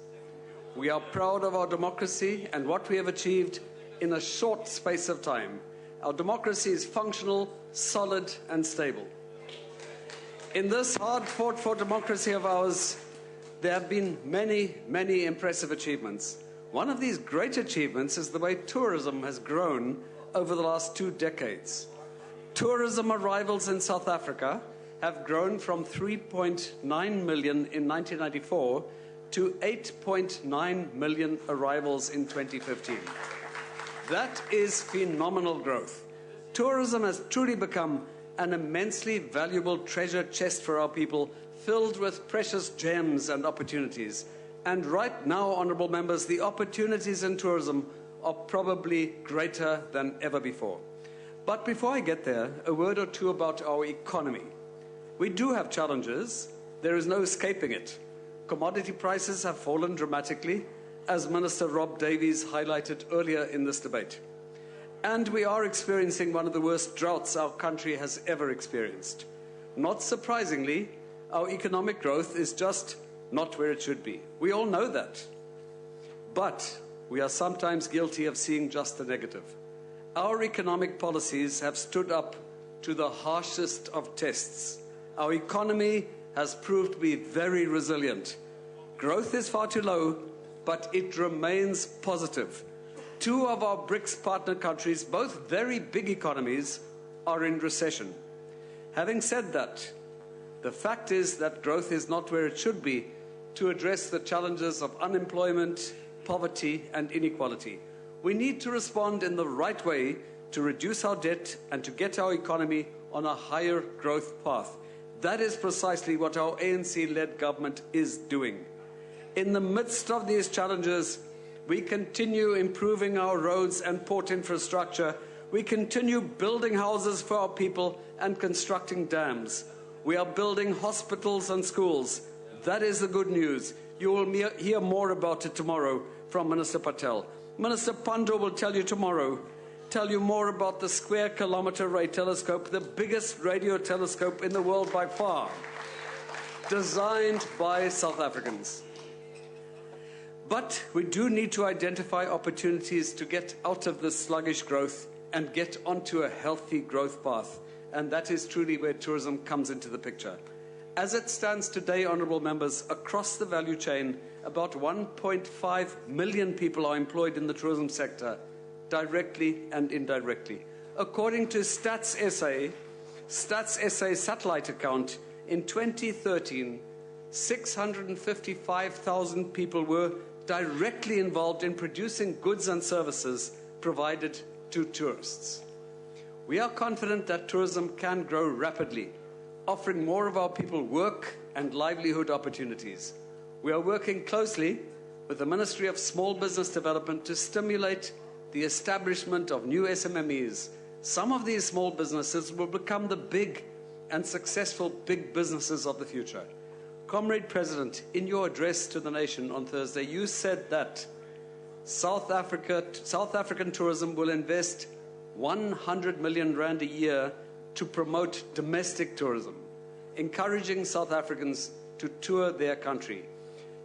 We are proud of our democracy and what we have achieved in a short space of time. Our democracy is functional, solid, and stable. In this hard-fought-for democracy of ours, there have been many, many impressive achievements. One of these great achievements is the way tourism has grown over the last 2 decades. Tourism arrivals in South Africa have grown from 3.9 million in 1994 to 8.9 million arrivals in 2015. That is phenomenal growth. Tourism has truly become an immensely valuable treasure chest for our people, filled with precious gems and opportunities. And right now, honourable members, the opportunities in tourism are probably greater than ever before. But before I get there, a word or two about our economy. We do have challenges. There is no escaping it. Commodity prices have fallen dramatically, as Minister Rob Davies highlighted earlier in this debate. And we are experiencing one of the worst droughts our country has ever experienced. Not surprisingly, our economic growth is just not where it should be. We all know that. But we are sometimes guilty of seeing just the negative. Our economic policies have stood up to the harshest of tests. Our economy has proved to be very resilient. Growth is far too low, but it remains positive. 2 of our BRICS partner countries, both very big economies, are in recession. Having said that, the fact is that growth is not where it should be to address the challenges of unemployment, poverty, and inequality. We need to respond in the right way to reduce our debt and to get our economy on a higher growth path. That is precisely what our ANC-led government is doing. In the midst of these challenges, we continue improving our roads and port infrastructure. We continue building houses for our people and constructing dams. We are building hospitals and schools. That is the good news. You will hear more about it tomorrow from Minister Patel. Minister Pandor will tell you more about the Square Kilometre Ray Telescope, the biggest radio telescope in the world by far, designed by South Africans. But we do need to identify opportunities to get out of this sluggish growth and get onto a healthy growth path. And that is truly where tourism comes into the picture. As it stands today, honourable members, across the value chain, about 1.5 million people are employed in the tourism sector, directly and indirectly. According to Stats SA, Stats SA satellite account, in 2013, 655,000 people were directly involved in producing goods and services provided to tourists. We are confident that tourism can grow rapidly, offering more of our people work and livelihood opportunities. We are working closely with the Ministry of Small Business Development to stimulate the establishment of new SMMEs. Some of these small businesses will become the big and successful big businesses of the future. Comrade President, in your address to the nation on Thursday, you said that South African tourism will invest 100 million rand a year to promote domestic tourism, encouraging South Africans to tour their country.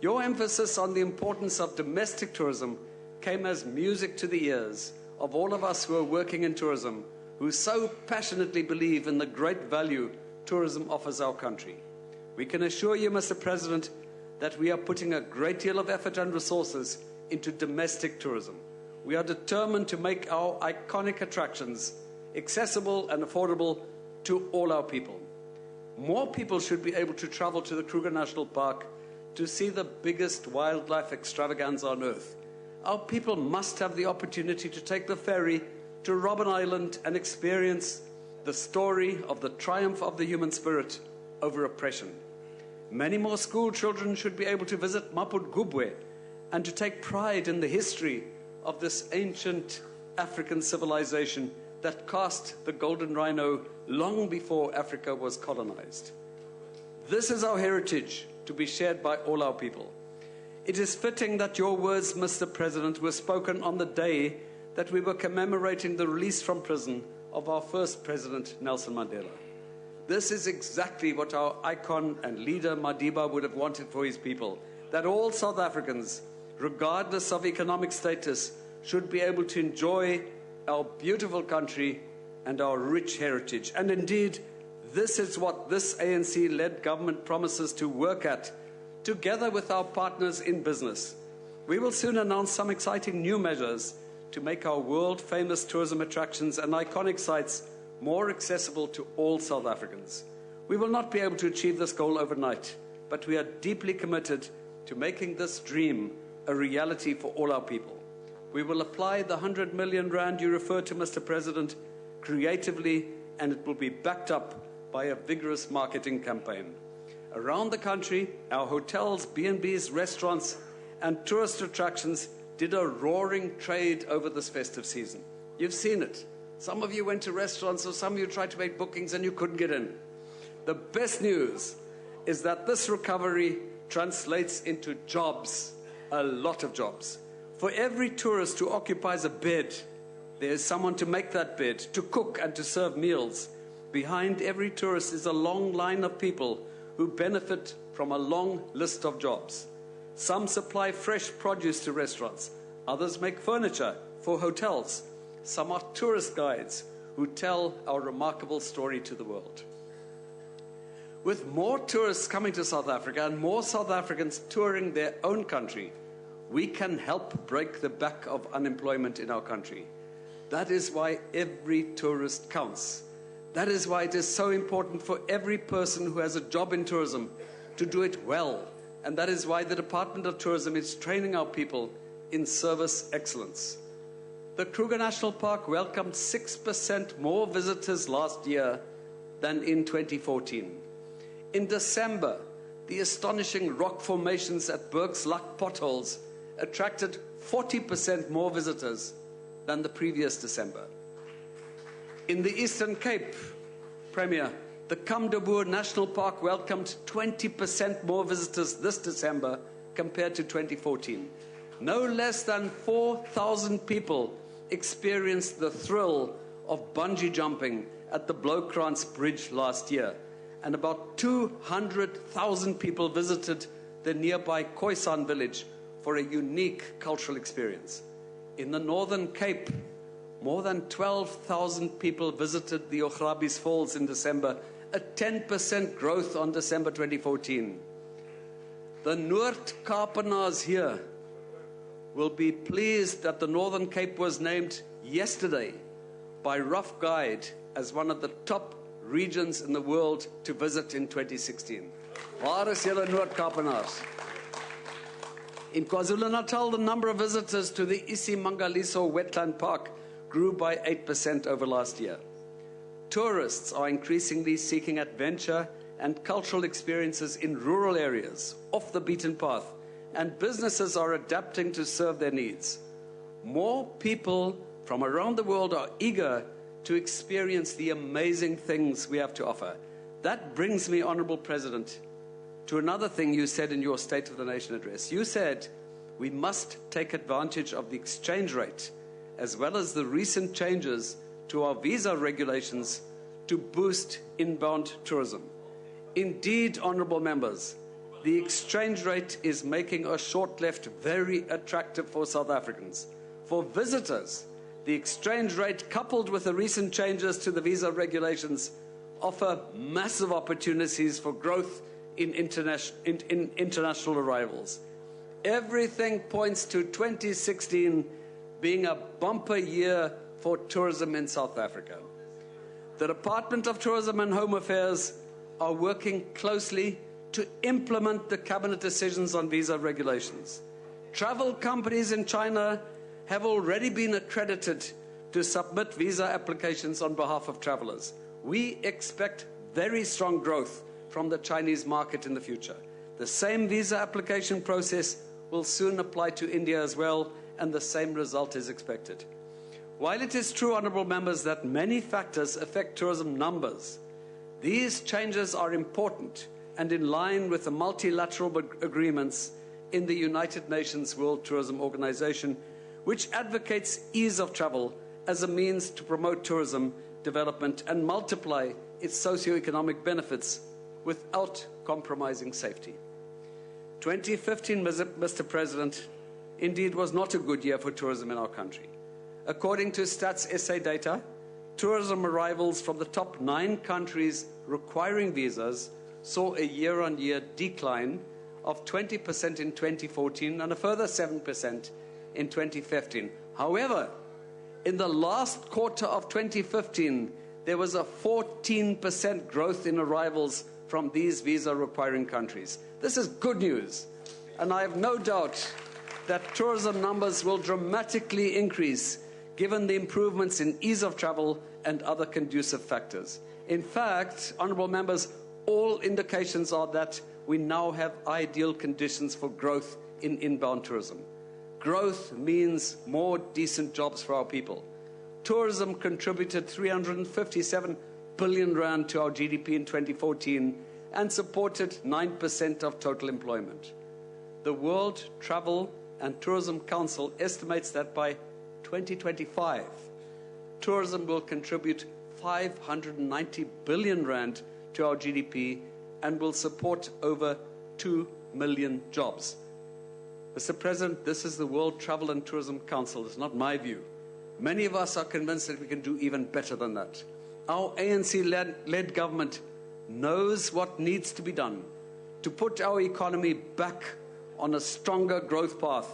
Your emphasis on the importance of domestic tourism came as music to the ears of all of us who are working in tourism, who so passionately believe in the great value tourism offers our country. We can assure you, Mr. President, that we are putting a great deal of effort and resources into domestic tourism. We are determined to make our iconic attractions accessible and affordable to all our people. More people should be able to travel to the Kruger National Park to see the biggest wildlife extravaganza on earth. Our people must have the opportunity to take the ferry to Robben Island and experience the story of the triumph of the human spirit over oppression. Many more school children should be able to visit Mapud Gubwe and to take pride in the history of this ancient African civilization that cast the golden rhino long before Africa was colonized. This is our heritage to be shared by all our people. It is fitting that your words, Mr. President, were spoken on the day that we were commemorating the release from prison of our first president, Nelson Mandela. This is exactly what our icon and leader, Madiba, would have wanted for his people, that all South Africans, regardless of economic status, should be able to enjoy our beautiful country and our rich heritage. And indeed, this is what this ANC-led government promises to work at, together with our partners in business. We will soon announce some exciting new measures to make our world-famous tourism attractions and iconic sites more accessible to all South Africans. We will not be able to achieve this goal overnight, but we are deeply committed to making this dream a reality for all our people. We will apply the 100 million rand you referred to, Mr. President, creatively, and it will be backed up by a vigorous marketing campaign. Around the country, our hotels, B&Bs, restaurants, and tourist attractions did a roaring trade over this festive season. You've seen it. Some of you went to restaurants, or some of you tried to make bookings and you couldn't get in. The best news is that this recovery translates into jobs, a lot of jobs. For every tourist who occupies a bed, there is someone to make that bed, to cook and to serve meals. Behind every tourist is a long line of people who benefit from a long list of jobs. Some supply fresh produce to restaurants. Others make furniture for hotels. Some are tourist guides who tell our remarkable story to the world. With more tourists coming to South Africa and more South Africans touring their own country, we can help break the back of unemployment in our country. That is why every tourist counts. That is why it is so important for every person who has a job in tourism to do it well. And that is why the Department of Tourism is training our people in service excellence. The Kruger National Park welcomed 6% more visitors last year than in 2014. In December, the astonishing rock formations at Burke's Luck Potholes attracted 40% more visitors than the previous December. In the Eastern Cape, Premier, the Kamdeboer National Park welcomed 20% more visitors this December compared to 2014. No less than 4,000 people experienced the thrill of bungee jumping at the Blowkrans Bridge last year, and about 200,000 people visited the nearby Khoisan village for a unique cultural experience. In the Northern Cape, more than 12,000 people visited the Ograbis Falls in December, a 10% growth on December 2014. The Noord-Kaapenaars here will be pleased that the Northern Cape was named yesterday by Rough Guide as one of the top regions in the world to visit in 2016. Waar is julle Noord-Kaapenaars? In KwaZulu-Natal, the number of visitors to the Isimangaliso Wetland Park grew by 8% over last year. Tourists are increasingly seeking adventure and cultural experiences in rural areas, off the beaten path, and businesses are adapting to serve their needs. More people from around the world are eager to experience the amazing things we have to offer. That brings me, Honorable President, to another thing you said in your State of the Nation address. You said we must take advantage of the exchange rate as well as the recent changes to our visa regulations to boost inbound tourism. Indeed, honourable members, the exchange rate is making a short left very attractive for South Africans. For visitors, the exchange rate coupled with the recent changes to the visa regulations offer massive opportunities for growth in international arrivals. Everything points to 2016 being a bumper year for tourism in South Africa. The Department of Tourism and Home Affairs are working closely to implement the cabinet decisions on visa regulations. Travel companies in China have already been accredited to submit visa applications on behalf of travelers. We expect very strong growth from the Chinese market in the future. The same visa application process will soon apply to India as well, and the same result is expected. While it is true, honourable members, that many factors affect tourism numbers, these changes are important and in line with the multilateral agreements in the United Nations World Tourism Organization, which advocates ease of travel as a means to promote tourism development and multiply its socio-economic benefits without compromising safety. 2015, Mr. President, indeed was not a good year for tourism in our country. According to Stats SA data, tourism arrivals from the top 9 countries requiring visas saw a year-on-year decline of 20% in 2014 and a further 7% in 2015. However, in the last quarter of 2015, there was a 14% growth in arrivals from these visa-requiring countries. This is good news, and I have no doubt that tourism numbers will dramatically increase given the improvements in ease of travel and other conducive factors. In fact, honourable members, all indications are that we now have ideal conditions for growth in inbound tourism. Growth means more decent jobs for our people. Tourism contributed 357 billion rand to our GDP in 2014 and supported 9% of total employment. The World Travel and Tourism Council estimates that by 2025, tourism will contribute 590 billion rand to our GDP and will support over 2 million jobs. Mr. President, this is the World Travel and Tourism Council. It's not my view. Many of us are convinced that we can do even better than that. Our ANC-led government knows what needs to be done to put our economy back on a stronger growth path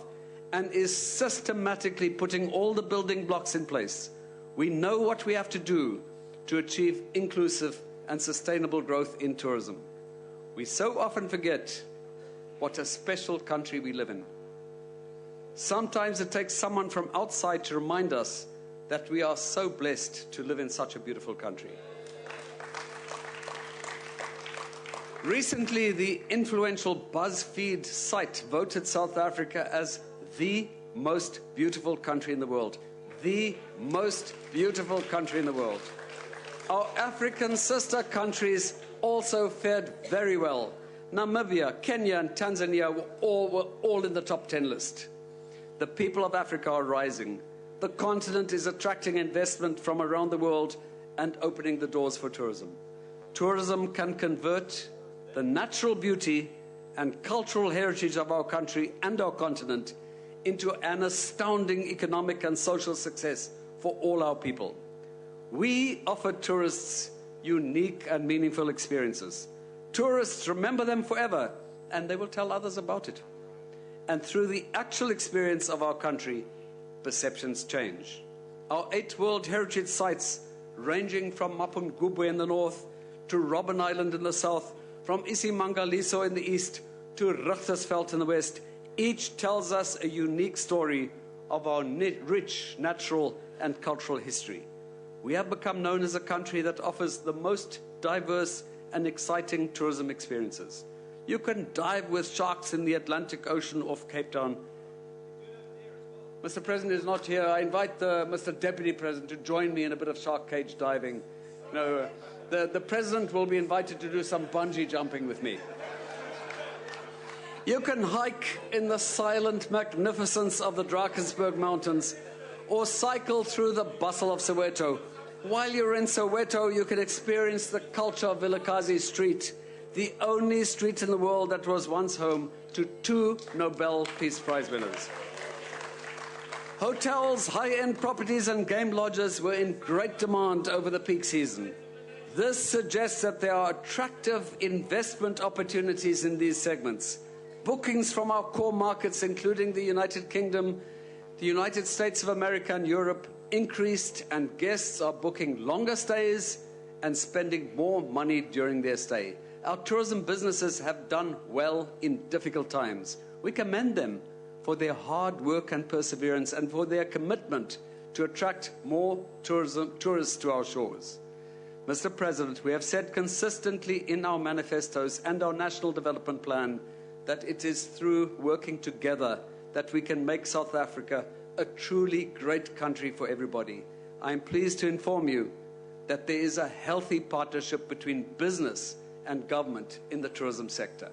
and is systematically putting all the building blocks in place. We know what we have to do to achieve inclusive and sustainable growth in tourism. We so often forget what a special country we live in. Sometimes it takes someone from outside to remind us that we are so blessed to live in such a beautiful country. Recently, the influential BuzzFeed site voted South Africa as the most beautiful country in the world. The most beautiful country in the world. Our African sister countries also fared very well. Namibia, Kenya, and Tanzania were all in the top 10 list. The people of Africa are rising. The continent is attracting investment from around the world and opening the doors for tourism. Tourism can convert the natural beauty and cultural heritage of our country and our continent into an astounding economic and social success for all our people. We offer tourists unique and meaningful experiences. Tourists remember them forever, and they will tell others about it. And through the actual experience of our country, perceptions change. Our 8 World Heritage Sites ranging from Mapungubwe in the north to Robben Island in the south, from Isimangaliso in the east to Richtersveld in the west, each tells us a unique story of our rich natural and cultural history. We have become known as a country that offers the most diverse and exciting tourism experiences. You can dive with sharks in the Atlantic Ocean off Cape Town. Mr. President is not here. I invite Mr. Deputy President to join me in a bit of shark cage diving. No, the President will be invited to do some bungee jumping with me. You can hike in the silent magnificence of the Drakensberg Mountains or cycle through the bustle of Soweto. While you're in Soweto, you can experience the culture of Vilakazi Street, the only street in the world that was once home to 2 Nobel Peace Prize winners. Hotels, high-end properties and game lodges were in great demand over the peak season. This suggests that there are attractive investment opportunities in these segments. Bookings from our core markets, including the United Kingdom, the United States of America and Europe, increased, and guests are booking longer stays and spending more money during their stay. Our tourism businesses have done well in difficult times. We commend them for their hard work and perseverance and for their commitment to attract more tourists to our shores. Mr. President, we have said consistently in our manifestos and our National Development Plan that it is through working together that we can make South Africa a truly great country for everybody. I am pleased to inform you that there is a healthy partnership between business and government in the tourism sector.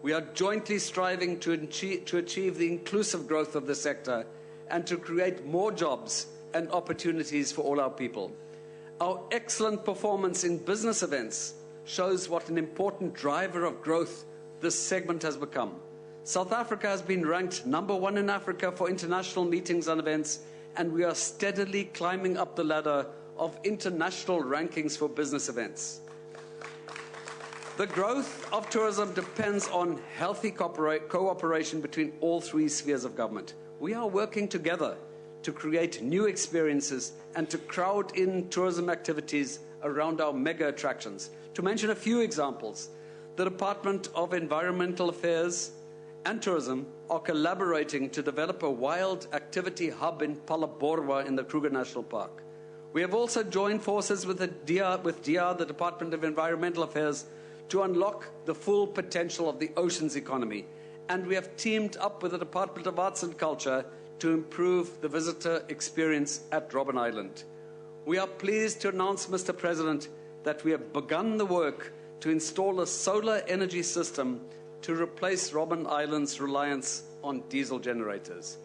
We are jointly striving to achieve the inclusive growth of the sector and to create more jobs and opportunities for all our people. Our excellent performance in business events shows what an important driver of growth this segment has become. South Africa has been ranked #1 in Africa for international meetings and events, and we are steadily climbing up the ladder of international rankings for business events. The growth of tourism depends on healthy cooperation between all 3 spheres of government. We are working together to create new experiences and to crowd in tourism activities around our mega attractions. To mention a few examples, the Department of Environmental Affairs and Tourism are collaborating to develop a wild activity hub in Phalaborwa in the Kruger National Park. We have also joined forces with DIA, the Department of Environmental Affairs, to unlock the full potential of the oceans economy. And we have teamed up with the Department of Arts and Culture to improve the visitor experience at Robben Island. We are pleased to announce, Mr. President, that we have begun the work to install a solar energy system to replace Robben Island's reliance on diesel generators.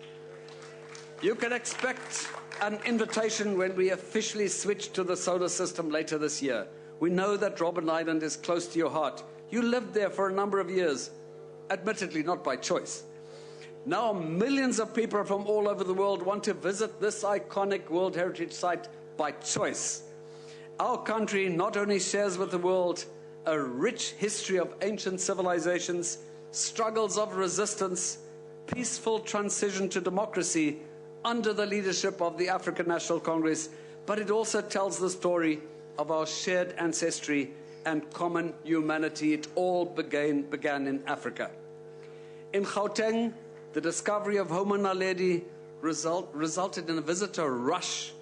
You can expect an invitation when we officially switch to the solar system later this year. We know that Robben Island is close to your heart. You lived there for a number of years, admittedly not by choice. Now millions of people from all over the world want to visit this iconic World Heritage Site by choice. Our country not only shares with the world a rich history of ancient civilizations, struggles of resistance, peaceful transition to democracy under the leadership of the African National Congress, but it also tells the story of our shared ancestry and common humanity. It all began in Africa. In Gauteng, the discovery of Homo naledi resulted in a visitor rush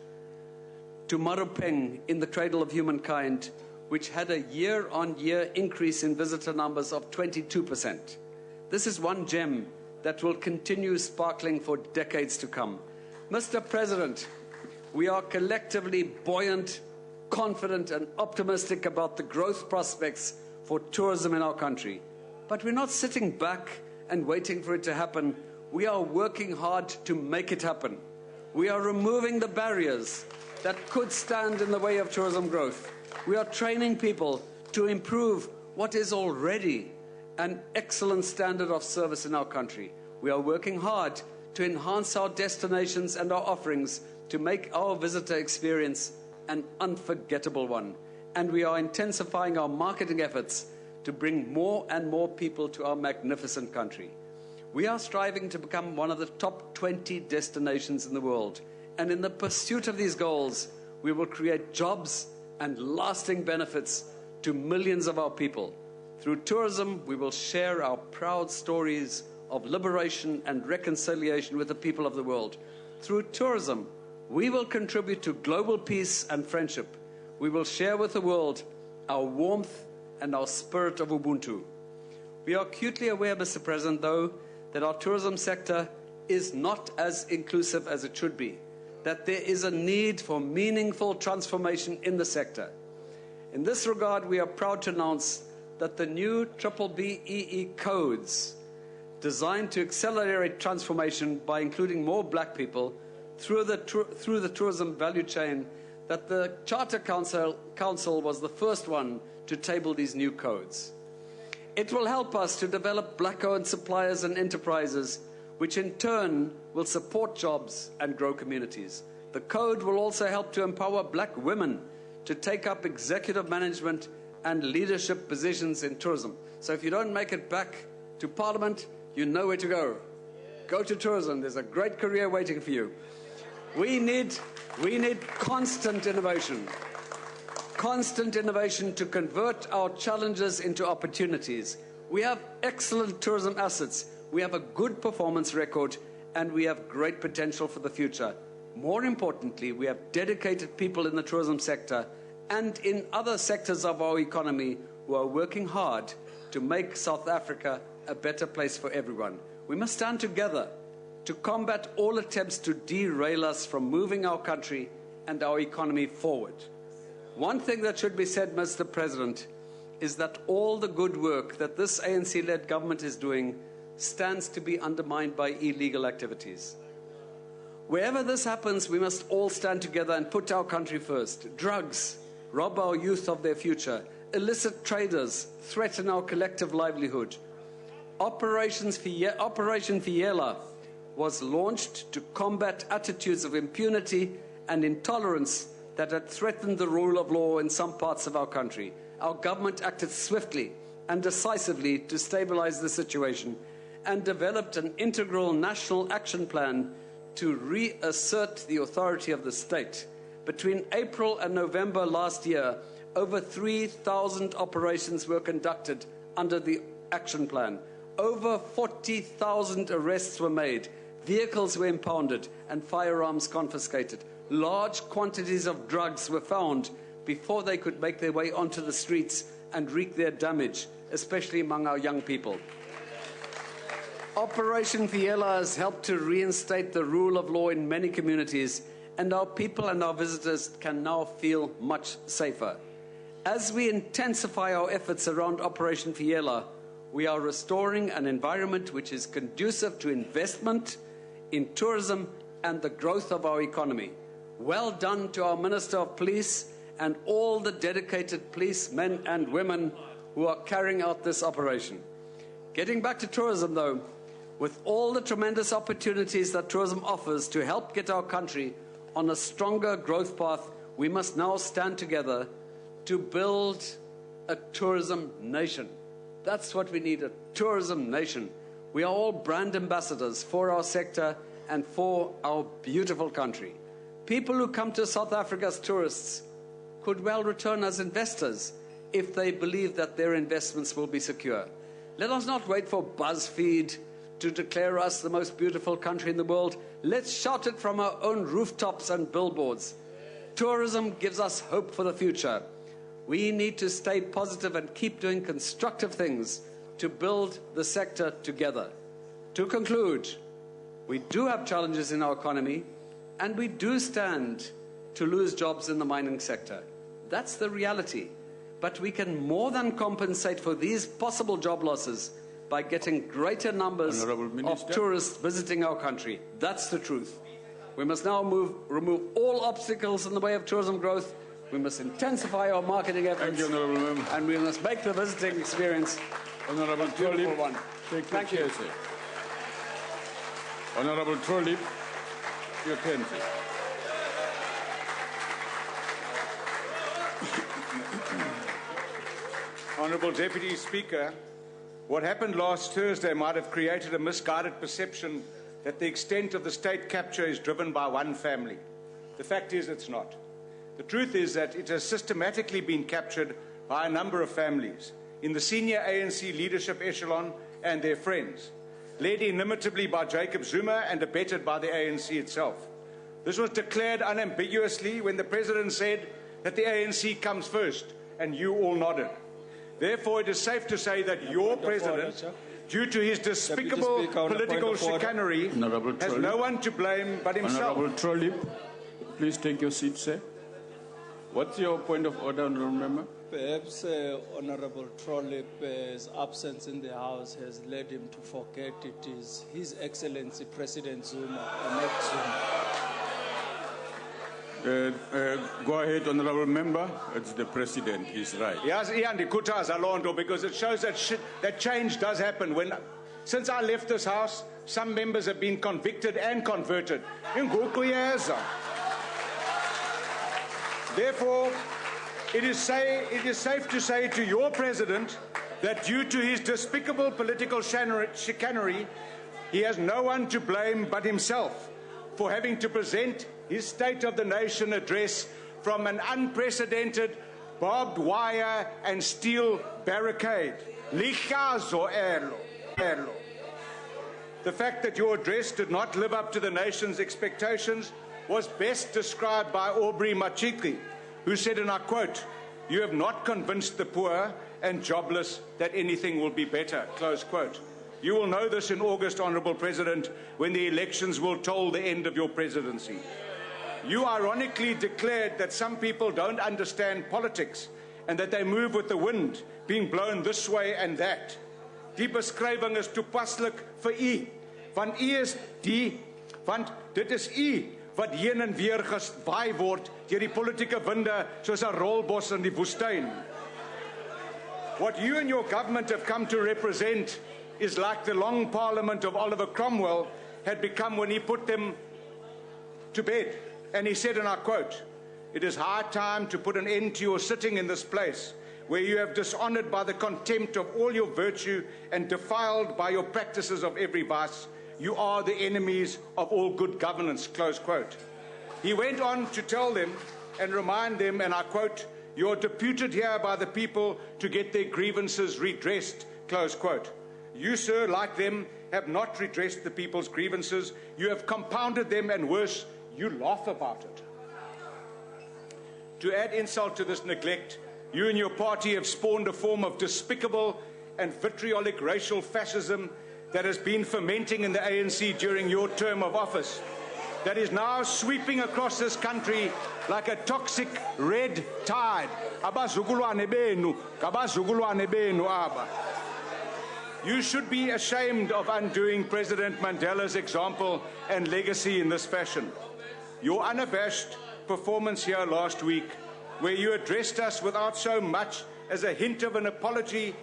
to Marupeng in the cradle of humankind, which had a year-on-year increase in visitor numbers of 22%. This is one gem that will continue sparkling for decades to come. Mr. President, we are collectively buoyant, confident and optimistic about the growth prospects for tourism in our country. But we're not sitting back and waiting for it to happen. We are working hard to make it happen. We are removing the barriers that could stand in the way of tourism growth. We are training people to improve what is already an excellent standard of service in our country. We are working hard to enhance our destinations and our offerings to make our visitor experience an unforgettable one. And we are intensifying our marketing efforts to bring more and more people to our magnificent country. We are striving to become one of the top 20 destinations in the world. And in the pursuit of these goals, we will create jobs and lasting benefits to millions of our people. Through tourism, we will share our proud stories of liberation and reconciliation with the people of the world. Through tourism, we will contribute to global peace and friendship. We will share with the world our warmth and our spirit of Ubuntu. We are acutely aware, Mr. President, though, that our tourism sector is not as inclusive as it should be, that there is a need for meaningful transformation in the sector. In this regard, we are proud to announce that the new BBBEE codes, designed to accelerate transformation by including more black people through the tourism value chain, that the Charter Council was the first one to table these new codes. It will help us to develop black-owned suppliers and enterprises, which in turn will support jobs and grow communities. The code will also help to empower black women to take up executive management and leadership positions in tourism. So if you don't make it back to Parliament, you know where to go. Go to tourism. There's a great career waiting for you. We need constant innovation to convert our challenges into opportunities. We have excellent tourism assets. We have a good performance record, and we have great potential for the future. More importantly, we have dedicated people in the tourism sector and in other sectors of our economy who are working hard to make South Africa a better place for everyone. We must stand together to combat all attempts to derail us from moving our country and our economy forward. One thing that should be said, Mr. President, is that all the good work that this ANC-led government is doing stands to be undermined by illegal activities. Wherever this happens, we must all stand together and put our country first. Drugs rob our youth of their future. Illicit traders threaten our collective livelihood. Operation Fiela was launched to combat attitudes of impunity and intolerance that had threatened the rule of law in some parts of our country. Our government acted swiftly and decisively to stabilize the situation and developed an integral national action plan to reassert the authority of the state. Between April and November last year, over 3,000 operations were conducted under the action plan. Over 40,000 arrests were made, vehicles were impounded, and firearms confiscated. Large quantities of drugs were found before they could make their way onto the streets and wreak their damage, especially among our young people. Operation Fiela has helped to reinstate the rule of law in many communities, and our people and our visitors can now feel much safer. As we intensify our efforts around Operation Fiela, we are restoring an environment which is conducive to investment in tourism and the growth of our economy. Well done to our Minister of Police and all the dedicated policemen and women who are carrying out this operation. Getting back to tourism, though, with all the tremendous opportunities that tourism offers to help get our country on a stronger growth path, we must now stand together to build a tourism nation. That's what we need, a tourism nation. We are all brand ambassadors for our sector and for our beautiful country. People who come to South Africa as tourists could well return as investors if they believe that their investments will be secure. Let us not wait for BuzzFeed to declare us the most beautiful country in the world. Let's shout it from our own rooftops and billboards. Tourism gives us hope for the future. We need to stay positive and keep doing constructive things to build the sector together. To conclude, we do have challenges in our economy, and we do stand to lose jobs in the mining sector. That's the reality. But we can more than compensate for these possible job losses by getting greater numbers of tourists visiting our country. That's the truth. We must now remove all obstacles in the way of tourism growth. We must intensify our marketing efforts. Thank you, Honourable Member. And we must make the visiting experience Honourable a beautiful one. Thank you. Honourable Trollip, your turn, please. Honourable Deputy Speaker, what happened last Thursday might have created a misguided perception that the extent of the state capture is driven by one family. The fact is it's not. The truth is that it has systematically been captured by a number of families in the senior ANC leadership echelon and their friends, led inimitably by Jacob Zuma and abetted by the ANC itself. This was declared unambiguously when the President said that the ANC comes first, and you all nodded. Therefore, it is safe to say that your President, due to his despicable political chicanery, has no one to blame but himself. Honourable Trollip, please take your seat, sir. What's your point of order, Honourable Member? Perhaps Honourable Trollip's absence in the House has led him to forget it is His Excellency President Zuma, elect Zuma. Go ahead, Honourable Member. It's the President. He's right. Yes, iyandikhuthaza loo nto because it shows that change does happen. Since I left this House, some members have been convicted and converted. Therefore, it is safe to say to your President that due to his despicable political chicanery, he has no one to blame but himself for having to present his State of the Nation address from an unprecedented barbed wire and steel barricade. Lichazo elo. The fact that your address did not live up to the nation's expectations was best described by Aubrey Machiki, who said, and I quote, "You have not convinced the poor and jobless that anything will be better," close quote. You will know this in August, Honourable President, when the elections will toll the end of your presidency. You ironically declared that some people don't understand politics and that they move with the wind, being blown this way and that. Die beskrywing is toepaslik vir u, want dit is u wat heen en weer gewaai word deur die politieke winde soos 'n rolbos in die woestyn. What you and your government have come to represent is like the long parliament of Oliver Cromwell had become when he put them to bed. And he said, and I quote, "It is high time to put an end to your sitting in this place, where you have dishonored by the contempt of all your virtue and defiled by your practices of every vice. You are the enemies of all good governance," close quote. He went on to tell them and remind them, and I quote, "You are deputed here by the people to get their grievances redressed," close quote. You, sir, like them, have not redressed the people's grievances. You have compounded them, and worse, you laugh about it. To add insult to this neglect, you and your party have spawned a form of despicable and vitriolic racial fascism that has been fermenting in the ANC during your term of office, that is now sweeping across this country like a toxic red tide. Abazukulwane benu, kabazukulwane benu aba. You should be ashamed of undoing President Mandela's example and legacy in this fashion. Your unabashed performance here last week, where you addressed us without so much as a hint of an apology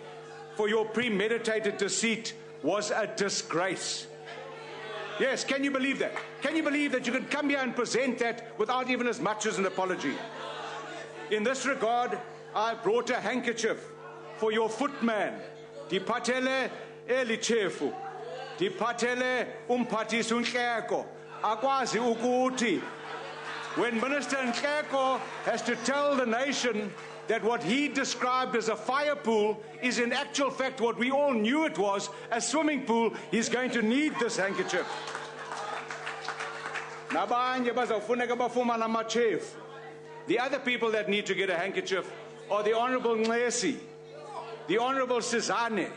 for your premeditated deceit, was a disgrace. Yes, can you believe that? Can you believe that you can come here and present that without even as much as an apology? In this regard, I brought a handkerchief for your footman. Dipatele elichefu, dipatele umphathisi uNhleko, akwazi ukuthi when Minister Nhleko has to tell the nation that what he described as a fire pool is in actual fact what we all knew it was, a swimming pool, he's going to need this handkerchief. Nabanye bazawufuneka bafumana amachefu. The other people that need to get a handkerchief are the Honourable Nxesi, the Honourable Sizane,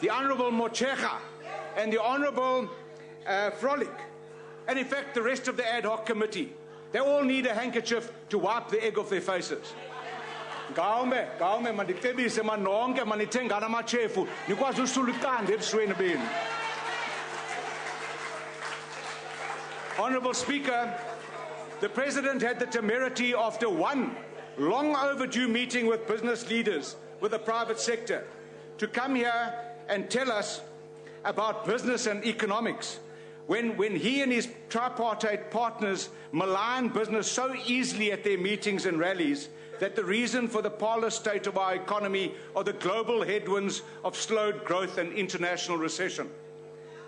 the Honourable Mochecha, and the Honourable Frolic, and in fact the rest of the ad hoc committee. They all need a handkerchief to wipe the egg off their faces. Gaume mandicebise manonke manithenga amachefu nikwazi usulikande ebusweni benu. Honourable Speaker, the President had the temerity after one long overdue meeting with business leaders, with the private sector, to come here and tell us about business and economics when he and his tripartite partners malign business so easily at their meetings and rallies that the reason for the parlous state of our economy are the global headwinds of slowed growth and international recession.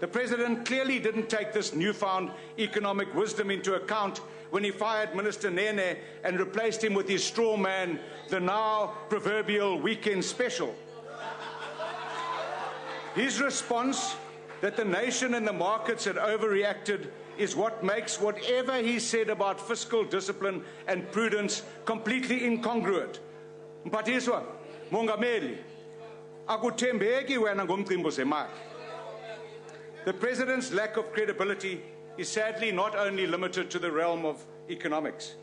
The President clearly didn't take this newfound economic wisdom into account when he fired Minister Nene and replaced him with his straw man, the now proverbial weekend special. His response that the nation and the markets had overreacted is what makes whatever he said about fiscal discipline and prudence completely incongruent. Mphathiswa, Mongameli, akuthembeki wena ngomcimbi zemali. The President's lack of credibility is sadly not only limited to the realm of economics.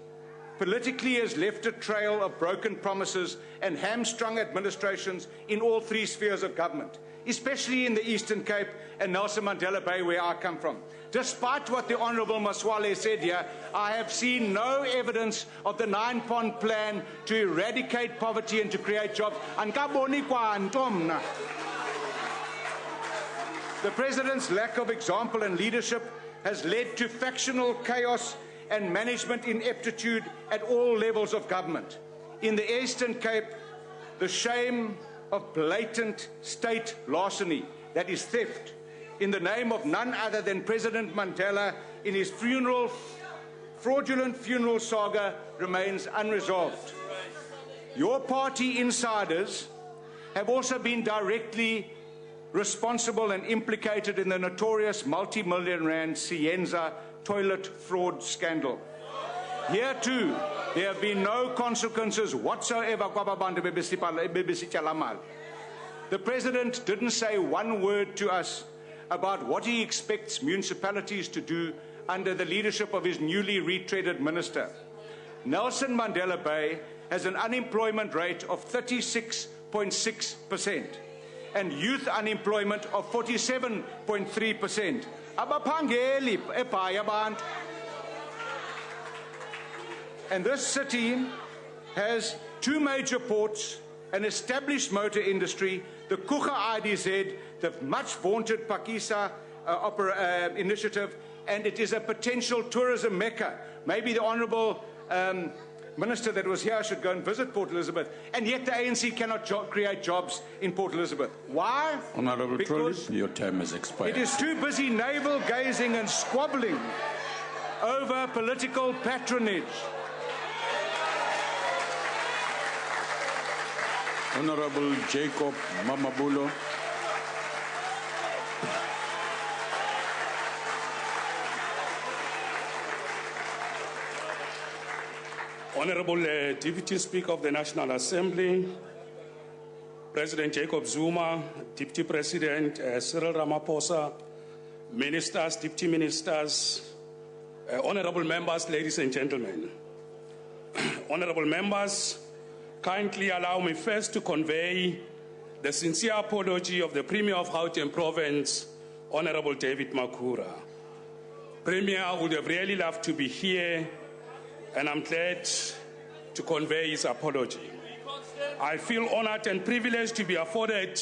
Politically, he has left a trail of broken promises and hamstrung administrations in all three spheres of government, especially in the Eastern Cape and Nelson Mandela Bay, where I come from. Despite what the Honourable Maswale said here, I have seen no evidence of the 9-point plan to eradicate poverty and to create jobs. The President's lack of example and leadership has led to factional chaos and management ineptitude at all levels of government. In the Eastern Cape, the shame of blatant state larceny, that is theft, in the name of none other than President Mandela in his fraudulent funeral saga remains unresolved. Your party insiders have also been directly responsible and implicated in the notorious multi-million rand Cienza toilet fraud scandal. Here too, there have been no consequences whatsoever. The President didn't say one word to us about what he expects municipalities to do under the leadership of his newly retreaded minister. Nelson Mandela Bay has an unemployment rate of 36.6%. and youth unemployment of 47.3%. Abaphangeli eBhaya abantu. And this city has two major ports, an established motor industry, the Kucha IDZ, the much vaunted Pakisa initiative, and it is a potential tourism mecca. Maybe the Honourable Minister that was here should go and visit Port Elizabeth, and yet the ANC cannot create jobs in Port Elizabeth. Why? Honourable Because Trolley, your term has expired. it is too busy navel-gazing and squabbling over political patronage. Honourable Jacob Mamabulo. Honourable Deputy Speaker of the National Assembly, President Jacob Zuma, Deputy President Cyril Ramaphosa, Ministers, Deputy Ministers, Honourable Members, ladies and gentlemen. Honourable Members, kindly allow me first to convey the sincere apology of the Premier of Gauteng Province, Honourable David Makhura. Premier would have really loved to be here, and I'm glad to convey his apology. I feel honored and privileged to be afforded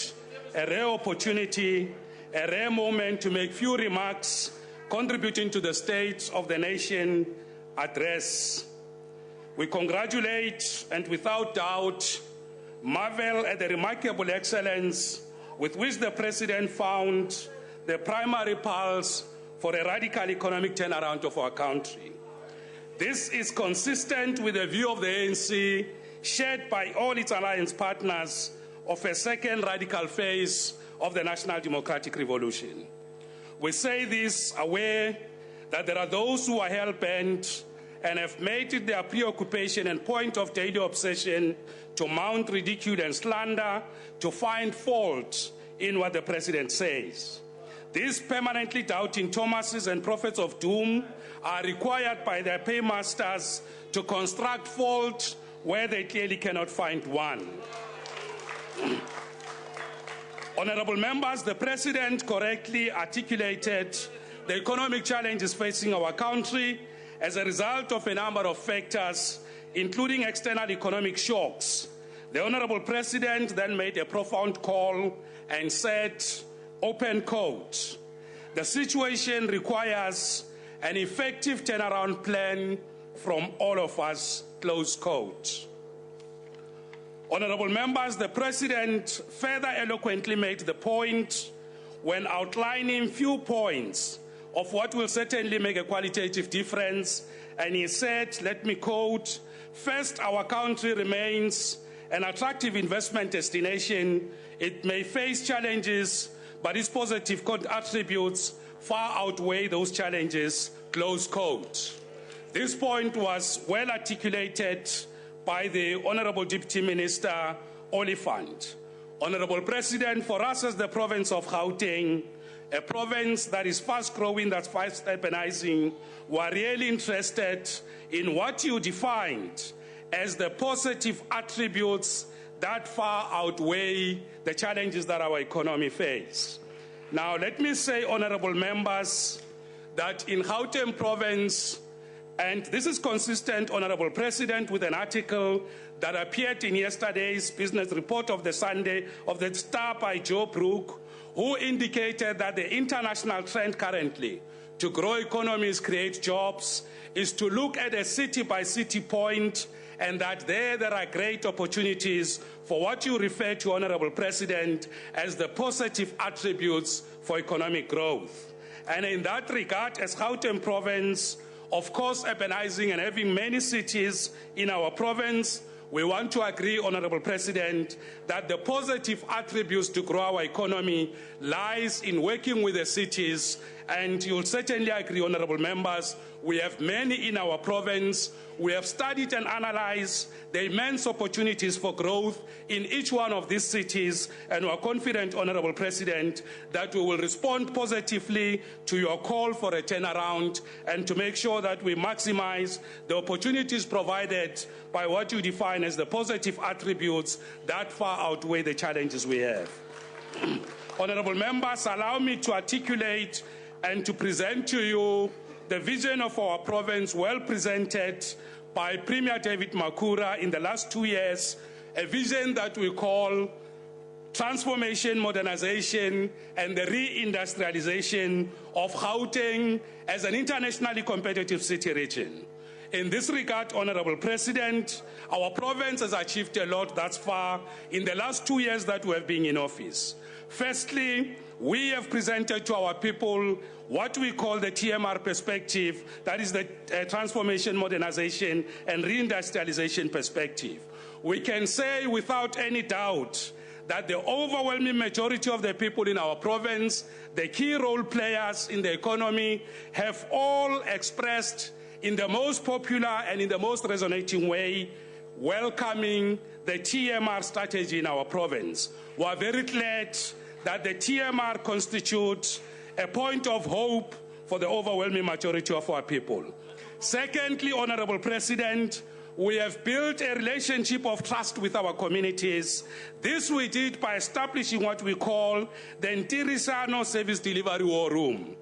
a rare opportunity, a rare moment to make few remarks contributing to the State of the Nation address. We congratulate and without doubt marvel at the remarkable excellence with which the President found the primary pulse for a radical economic turnaround of our country. This is consistent with the view of the ANC, shared by all its alliance partners, of a second radical phase of the National Democratic Revolution. We say this aware that there are those who are hell-bent and have made it their preoccupation and point of daily obsession to mount ridicule and slander, to find fault in what the President says. These permanently doubting Thomases and prophets of doom are required by their paymasters to construct fault where they clearly cannot find one. Honourable members, the President correctly articulated the economic challenges facing our country as a result of a number of factors, including external economic shocks. The Honourable President then made a profound call and said, open quote, "The situation requires an effective turnaround plan from all of us," close quote. Honourable members, the President further eloquently made the point, when outlining few points of what will certainly make a qualitative difference. And he said, let me quote, "First, our country remains an attractive investment destination. It may face challenges, but its positive attributes far outweigh those challenges," close quote. This point was well articulated by the Honorable Deputy Minister Oliphant. Honorable President, for us as the province of Gauteng, a province that is fast growing, that's fast urbanizing, we're really interested in what you defined as the positive attributes that far outweigh the challenges that our economy faces. Now, let me say, honorable members, that in Gauteng province, and this is consistent, Honorable President, with an article that appeared in yesterday's business report of the Sunday of the Star by Joe Brook, who indicated that the international trend currently to grow economies, create jobs, is to look at a city-by-city point, and that there are great opportunities for what you refer to, Honorable President, as the positive attributes for economic growth. And in that regard, as Gauteng province, of course, urbanizing and having many cities in our province, we want to agree, Honorable President, that the positive attributes to grow our economy lies in working with the cities. And you'll certainly agree, Honorable Members, we have many in our province. We have studied and analyzed the immense opportunities for growth in each one of these cities, and we are confident, Honorable President, that we will respond positively to your call for a turnaround and to make sure that we maximize the opportunities provided by what you define as the positive attributes that far outweigh the challenges we have. Honorable Members, allow me to articulate and to present to you the vision of our province, well presented by Premier David Makura in the last 2 years, a vision that we call transformation, modernization, and the reindustrialization of Gauteng as an internationally competitive city region. In this regard, Honorable President, our province has achieved a lot thus far in the last 2 years that we have been in office. Firstly, we have presented to our people what we call the TMR perspective, that is the transformation, modernization, and reindustrialization perspective. We can say without any doubt that the overwhelming majority of the people in our province, the key role players in the economy, have all expressed in the most popular and in the most resonating way, welcoming the TMR strategy in our province. We are very glad that the TMR constitutes a point of hope for the overwhelming majority of our people. Secondly, Honorable President, we have built a relationship of trust with our communities. This we did by establishing what we call the Ntirisano Service Delivery War Room.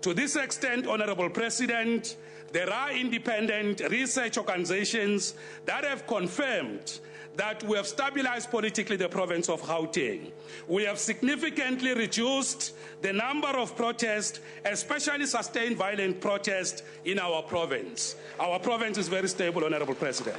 To this extent, Honorable President, there are independent research organizations that have confirmed that we have stabilized politically the province of Gauteng. We have significantly reduced the number of protests, especially sustained violent protests in our province. Our province is very stable, Honorable President.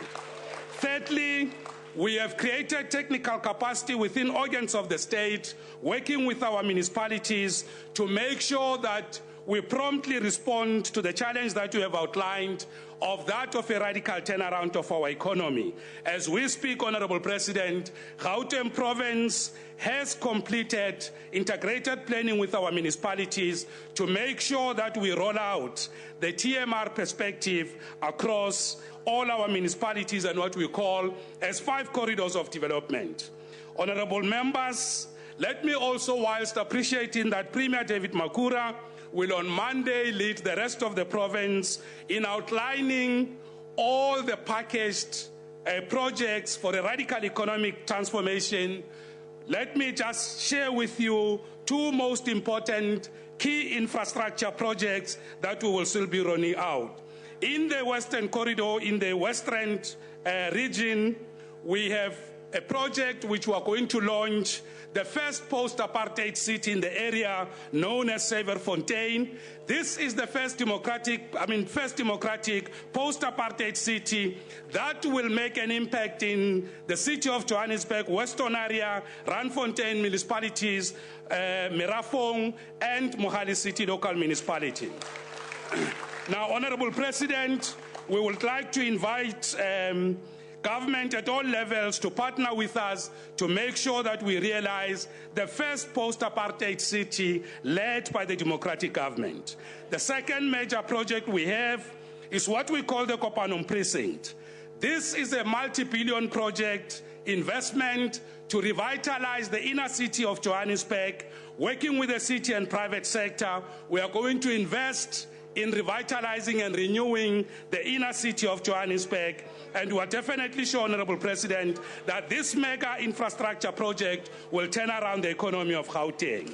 Thirdly, we have created technical capacity within organs of the state, working with our municipalities to make sure that we promptly respond to the challenge that you have outlined of that of a radical turnaround of our economy. As we speak, Honorable President, Gauteng province has completed integrated planning with our municipalities to make sure that we roll out the TMR perspective across all our municipalities and what we call as 5 corridors of development. Honorable members, let me also, whilst appreciating that Premier David Makura will on Monday lead the rest of the province in outlining all the packaged projects for a radical economic transformation, let me just share with you 2 most important key infrastructure projects that we will still be rolling out. In the Western Corridor, in the Western region, we have a project which we are going to launch, the first post-apartheid city in the area known as Savierfontein. This is the first democratic post-apartheid city that will make an impact in the city of Johannesburg, Western area, Randfontein municipalities, Merafong, and Mohali City local municipality. Now, Honorable President, we would like to invite government at all levels to partner with us to make sure that we realize the first post-apartheid city led by the democratic government. The second major project we have is what we call the Kopanum Precinct. This is a multi-billion project investment to revitalize the inner city of Johannesburg. Working with the city and private sector, we are going to invest in revitalizing and renewing the inner city of Johannesburg. And we are definitely sure, Honorable President, that this mega infrastructure project will turn around the economy of Gauteng.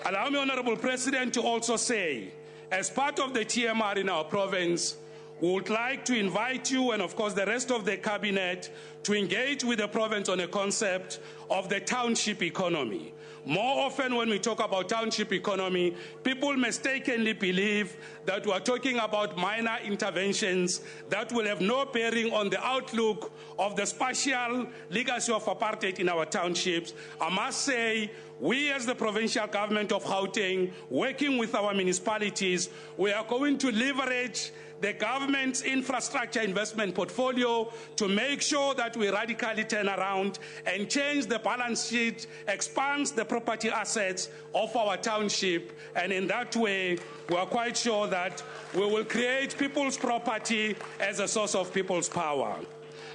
Allow me, Honorable President, to also say, as part of the TMR in our province, we would like to invite you and, of course, the rest of the cabinet to engage with the province on a concept of the township economy. More often when we talk about township economy, people mistakenly believe that we are talking about minor interventions that will have no bearing on the outlook of the spatial legacy of apartheid in our townships. I must say, we as the provincial government of Gauteng, working with our municipalities, we are going to leverage the government's infrastructure investment portfolio to make sure that we radically turn around and change the balance sheet, expands the property assets of our township, and in that way, we are quite sure that we will create people's property as a source of people's power.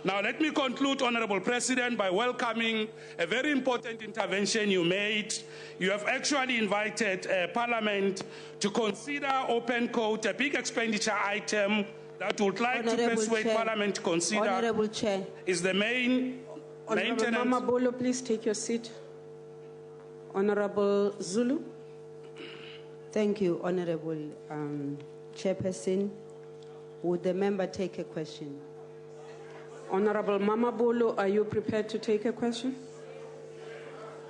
Now, let me conclude, Honorable President, by welcoming a very important intervention you made. You have actually invited Parliament to consider open quote, a big expenditure item that would like to persuade Parliament to consider. Honorable Chair. Is the main Honorable maintenance. Mama Bolo, please take your seat. Honorable Zulu. Thank you, Honorable Chairperson. Would the member take a question? Honorable Mama Bolo, are you prepared to take a question?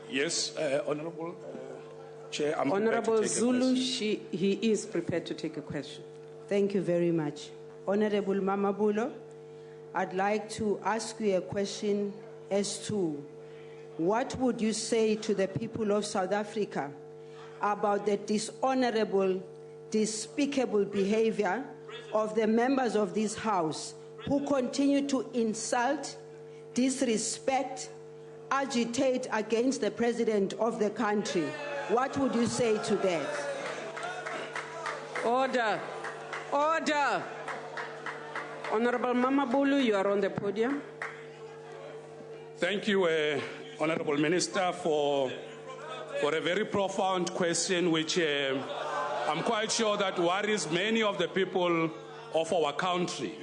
Yes, Honorable Chair, I'm Honorable prepared to take Zulu, a question. he is prepared to take a question. Thank you very much. Honorable Mama Bolo, I'd like to ask you a question as to what would you say to the people of South Africa about the dishonorable, despicable behavior of the members of this House who continue to insult, disrespect, agitate against the President of the country? What would you say to that? Order. Order. Honorable Mama Bulu, you are on the podium. Thank you, Honorable Minister, for a very profound question, which I'm quite sure that worries many of the people of our country.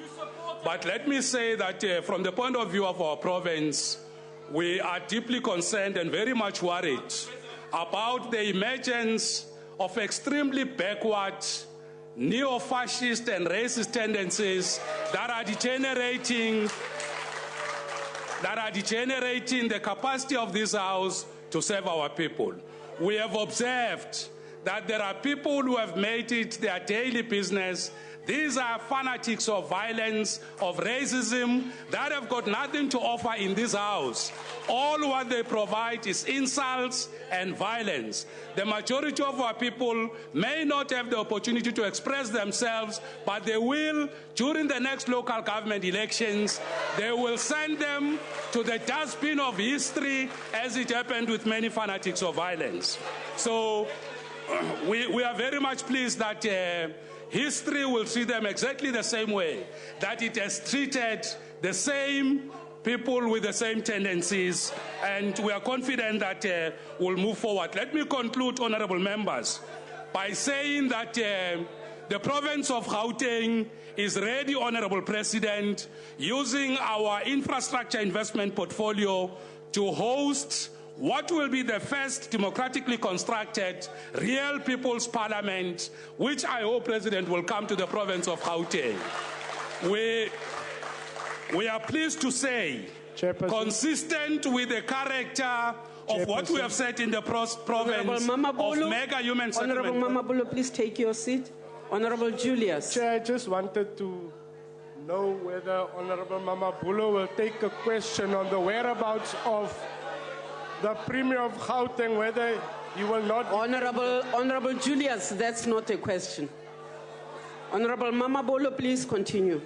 But let me say that from the point of view of our province, we are deeply concerned and very much worried about the emergence of extremely backward, neo-fascist and racist tendencies that are degenerating the capacity of this House to serve our people. We have observed that there are people who have made it their daily business. These are fanatics of violence, of racism, that have got nothing to offer in this House. All what they provide is insults and violence. The majority of our people may not have the opportunity to express themselves, but they will, during the next local government elections, they will send them to the dustbin of history, as it happened with many fanatics of violence. So we are very much pleased that history will see them exactly the same way, that it has treated the same people with the same tendencies, and we are confident that we'll move forward. Let me conclude, honorable members, by saying that the province of Gauteng is ready, Honorable President, using our infrastructure investment portfolio to host what will be the first democratically constructed real people's parliament, which I hope, President, will come to the province of Gauteng. We are pleased to say, consistent with the character of what we have said in the province of mega human settlement. Honorable Mamabulo, please take your seat. Honorable Julius. Chair, I just wanted to know whether Honorable Mamabulo will take a question on the whereabouts of the Premier of Gauteng, whether he will not... Honorable Julius, that's not a question. Honorable Mamabulo, please continue.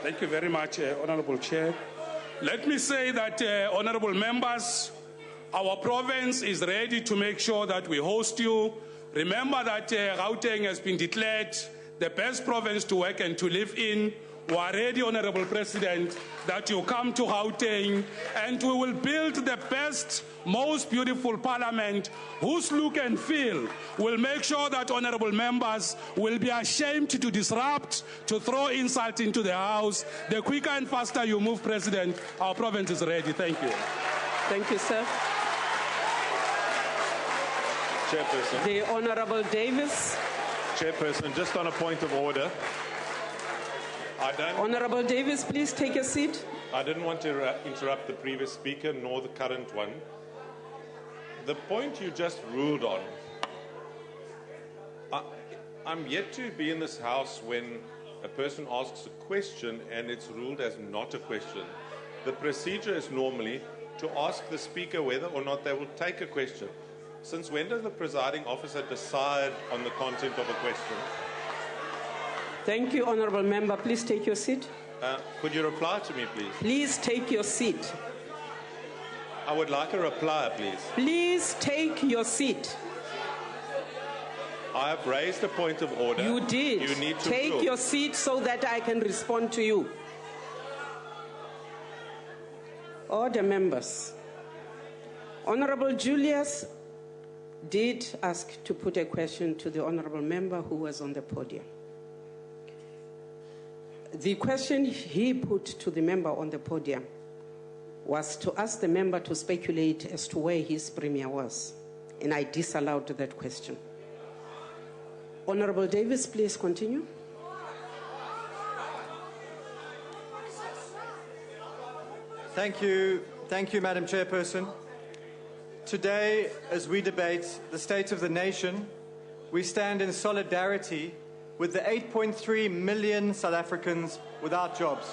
Thank you very much, Honorable Chair. Let me say that, Honorable Members, our province is ready to make sure that we host you. Remember that Gauteng has been declared the best province to work and to live in. We are ready, Honorable President, that you come to Gauteng and we will build the best, most beautiful parliament whose look and feel will make sure that honorable members will be ashamed to disrupt, to throw insult into the house. The quicker and faster you move, President, our province is ready. Thank you. Thank you, sir. Chairperson. The Honorable Davis. Chairperson, just on a point of order. Honorable Davis, please take a seat. I didn't want to interrupt the previous speaker nor the current one. The point you just ruled on, I'm yet to be in this House when a person asks a question and it's ruled as not a question. The procedure is normally to ask the speaker whether or not they will take a question. Since when does the presiding officer decide on the content of a question? Thank you, Honorable Member. Please take your seat. Could you reply to me, please? Please take your seat. I would like a reply, please. Please take your seat. I have raised a point of order. You did. You need to take rule. your seat so that I can respond to you. Order, members. Honorable Julius did ask to put a question to the Honorable Member who was on the podium. The question he put to the member on the podium was to ask the member to speculate as to where his premier was, and I disallowed that question. Honorable Davis, please continue. Thank you, Madam Chairperson. Today, as we debate the state of the nation, we stand in solidarity with the 8.3 million South Africans without jobs.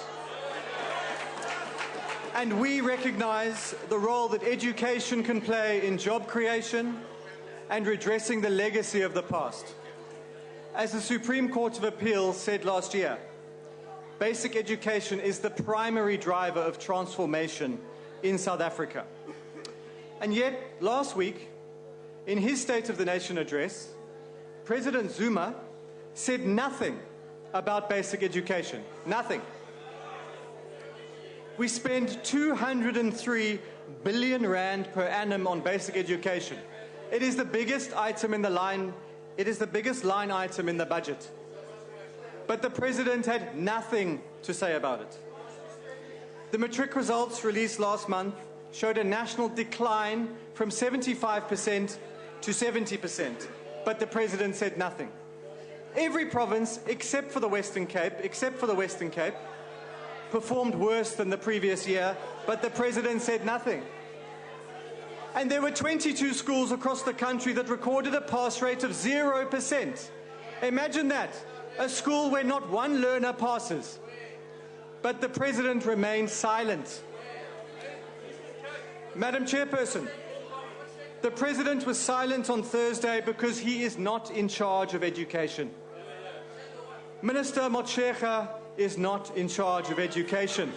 And we recognize the role that education can play in job creation and redressing the legacy of the past. As the Supreme Court of Appeal said last year, basic education is the primary driver of transformation in South Africa. And yet, last week, in his State of the Nation address, President Zuma said nothing about basic education. Nothing. We spend 203 billion rand per annum on basic education. It is the biggest item in the line. It is the biggest line item in the budget. But the president had nothing to say about it. The matric results released last month showed a national decline from 75% to 70%, but the president said nothing. Every province, except for the Western Cape, performed worse than the previous year, but the president said nothing. And there were 22 schools across the country that recorded a pass rate of 0%. Imagine that, a school where not one learner passes. But the president remained silent. Madam Chairperson, the president was silent on Thursday because he is not in charge of education. Minister Motshekga is not in charge of education.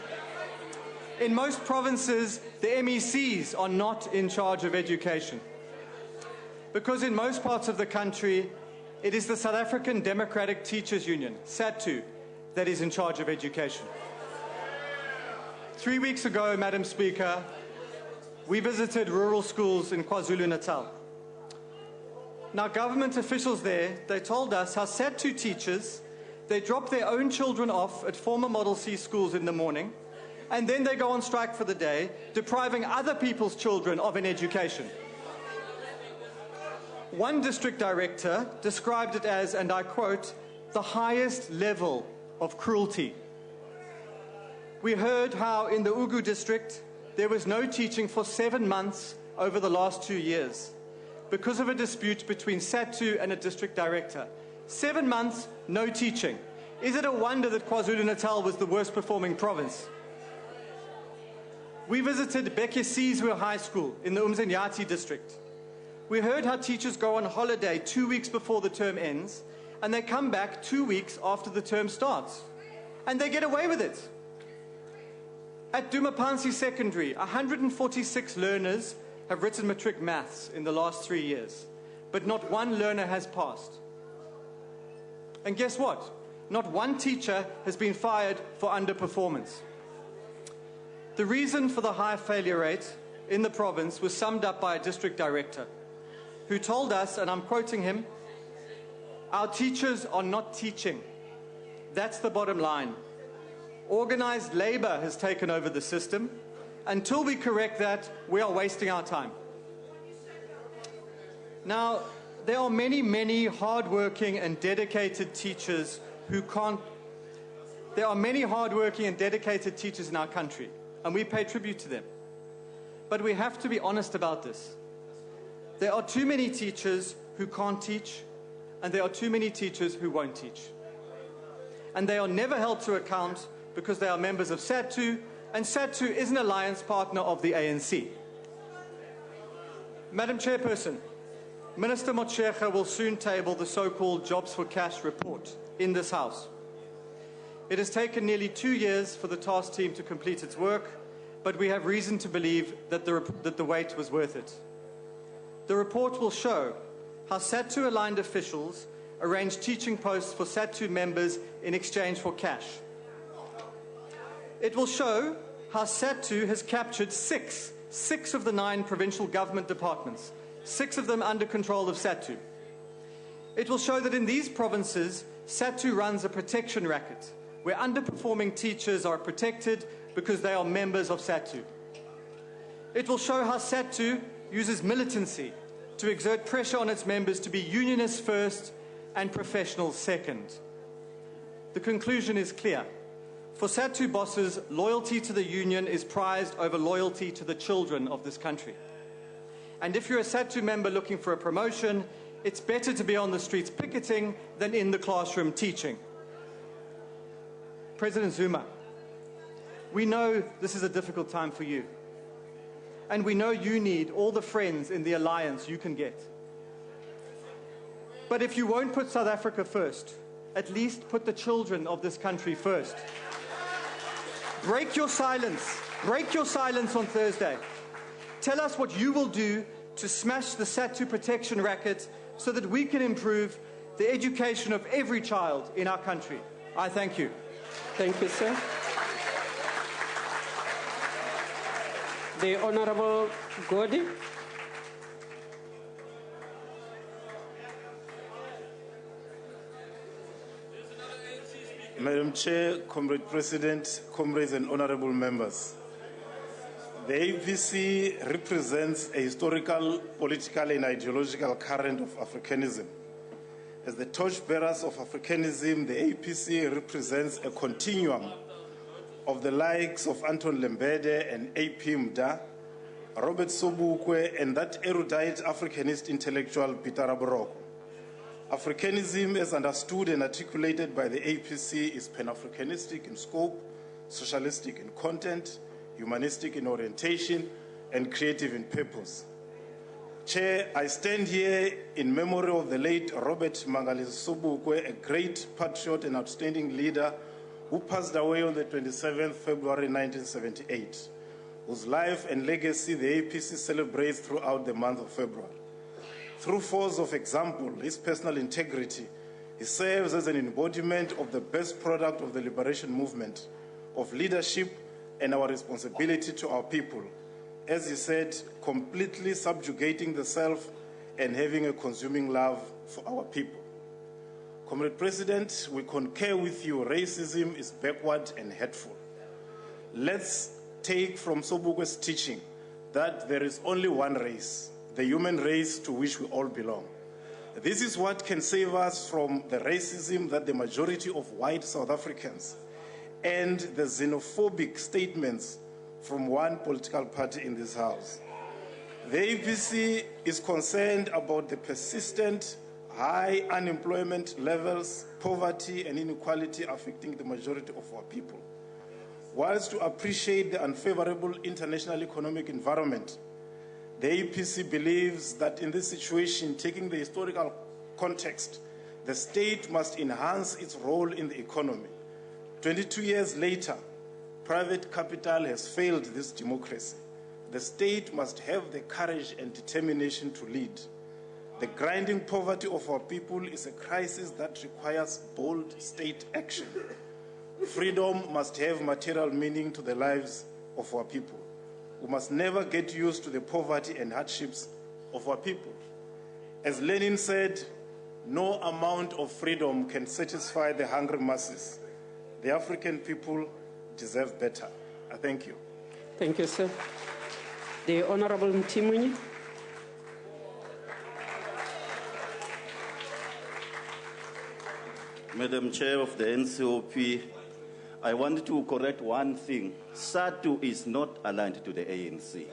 In most provinces, the MECs are not in charge of education. Because in most parts of the country, it is the South African Democratic Teachers Union, SADTU, that is in charge of education. 3 weeks ago, Madam Speaker, we visited rural schools in KwaZulu-Natal. Now, government officials there, they told us how SADTU teachers, they drop their own children off at former Model C schools in the morning, and then they go on strike for the day, depriving other people's children of an education. One district director described it as, and I quote, the highest level of cruelty. We heard how in the Ugu district there was no teaching for 7 months over the last 2 years because of a dispute between SADTU and a district director. 7 months, no teaching. Is it a wonder that KwaZulu-Natal was the worst performing province? We visited Bekesizwe High School in the Umzenyati district. We heard how teachers go on holiday 2 weeks before the term ends, and they come back 2 weeks after the term starts. And they get away with it. At Dumapansi Secondary, 146 learners have written matric maths in the last 3 years, but not one learner has passed. And guess what? Not one teacher has been fired for underperformance. The reason for the high failure rate in the province was summed up by a district director who told us, and I'm quoting him, "Our teachers are not teaching. That's the bottom line. Organized labor has taken over the system. Until we correct that, we are wasting our time." Now, there are many, many hardworking and dedicated teachers who can't. There are many hardworking and dedicated teachers in our country, and we pay tribute to them. But we have to be honest about this. There are too many teachers who can't teach, and there are too many teachers who won't teach. And they are never held to account because they are members of SADTU, and SADTU is an alliance partner of the ANC. Madam Chairperson, Minister Motshekga will soon table the so-called Jobs for Cash report in this House. It has taken nearly 2 years for the task team to complete its work, but we have reason to believe that the wait was worth it. The report will show how SADTU-aligned officials arrange teaching posts for SADTU members in exchange for cash. It will show how SADTU has captured six of the 9 provincial government departments, 6 of them under control of SADTU. It will show that in these provinces, SADTU runs a protection racket, where underperforming teachers are protected because they are members of SADTU. It will show how SADTU uses militancy to exert pressure on its members to be unionists first and professionals second. The conclusion is clear. For SADTU bosses, loyalty to the union is prized over loyalty to the children of this country. And if you're a SADTU member looking for a promotion, it's better to be on the streets picketing than in the classroom teaching. President Zuma, we know this is a difficult time for you. And we know you need all the friends in the alliance you can get. But if you won't put South Africa first, at least put the children of this country first. Break your silence. Break your silence on Thursday. Tell us what you will do to smash the SADTU protection racket so that we can improve the education of every child in our country. I thank you. Thank you, sir. The Honorable Godi. Madam Chair, Comrade President, comrades and honorable members. The APC represents a historical, political and ideological current of Africanism. As the torchbearers of Africanism, the APC represents a continuum of the likes of Anton Lembede and A.P. Mda, Robert Sobukwe, and that erudite Africanist intellectual Peter Aboroko. Africanism, as understood and articulated by the APC, is Pan-Africanistic in scope, socialistic in content, humanistic in orientation, and creative in purpose. Chair, I stand here in memory of the late Robert Mangalisi Sobukwe, a great patriot and outstanding leader who passed away on the 27th February 1978, whose life and legacy the APC celebrates throughout the month of February. Through force of example, his personal integrity, he serves as an embodiment of the best product of the liberation movement, of leadership and our responsibility to our people. As he said, completely subjugating the self and having a consuming love for our people. Comrade President, we concur with you, racism is backward and hateful. Let's take from Sobukwe's teaching that there is only one race, the human race to which we all belong. This is what can save us from the racism that the majority of white South Africans end the xenophobic statements from one political party in this House. The APC is concerned about the persistent high unemployment levels, poverty and inequality affecting the majority of our people. Whilst to appreciate the unfavorable international economic environment, the APC believes that in this situation, taking the historical context, the state must enhance its role in the economy. 22 years later, private capital has failed this democracy. The state must have the courage and determination to lead. The grinding poverty of our people is a crisis that requires bold state action. Freedom must have material meaning to the lives of our people. We must never get used to the poverty and hardships of our people. As Lenin said, no amount of freedom can satisfy the hungry masses. The African people deserve better. I thank you. Thank you, sir. The Honorable Mtimunyi. Madam Chair of the NCOP, I want to correct one thing. SATU is not aligned to the ANC.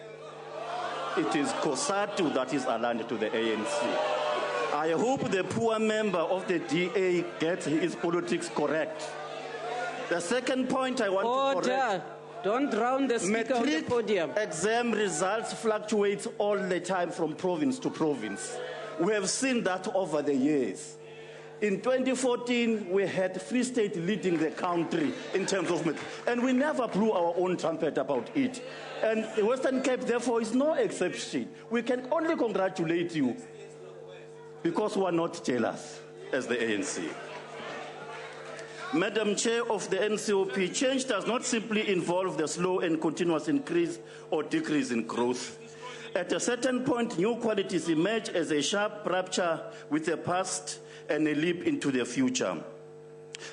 It is COSATU that is aligned to the ANC. I hope the poor member of the DA gets his politics correct. The second point I want to correct. Don't drown the speaker on the podium. Exam results fluctuate all the time from province to province. We have seen that over the years. In 2014, we had Free State leading the country in terms of math, and we never blew our own trumpet about it. And the Western Cape, therefore, is no exception. We can only congratulate you because we are not jealous as the ANC. Madam Chair of the NCOP, change does not simply involve the slow and continuous increase or decrease in growth. At a certain point, new qualities emerge as a sharp rupture with the past and a leap into the future.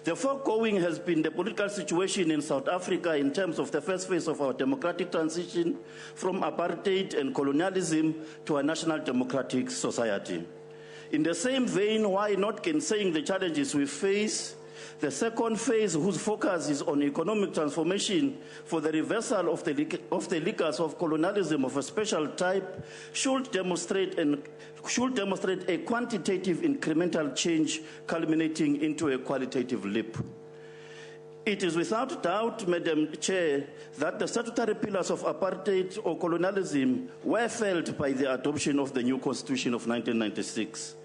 The foregoing has been the political situation in South Africa in terms of the first phase of our democratic transition from apartheid and colonialism to a national democratic society. In the same vein, why not gainsaying the challenges we face? The second phase, whose focus is on economic transformation for the reversal of the ligas of colonialism of a special type, should demonstrate a quantitative incremental change culminating into a qualitative leap. It is without doubt, Madam Chair, that the statutory pillars of apartheid or colonialism were felt by the adoption of the new Constitution of 1996.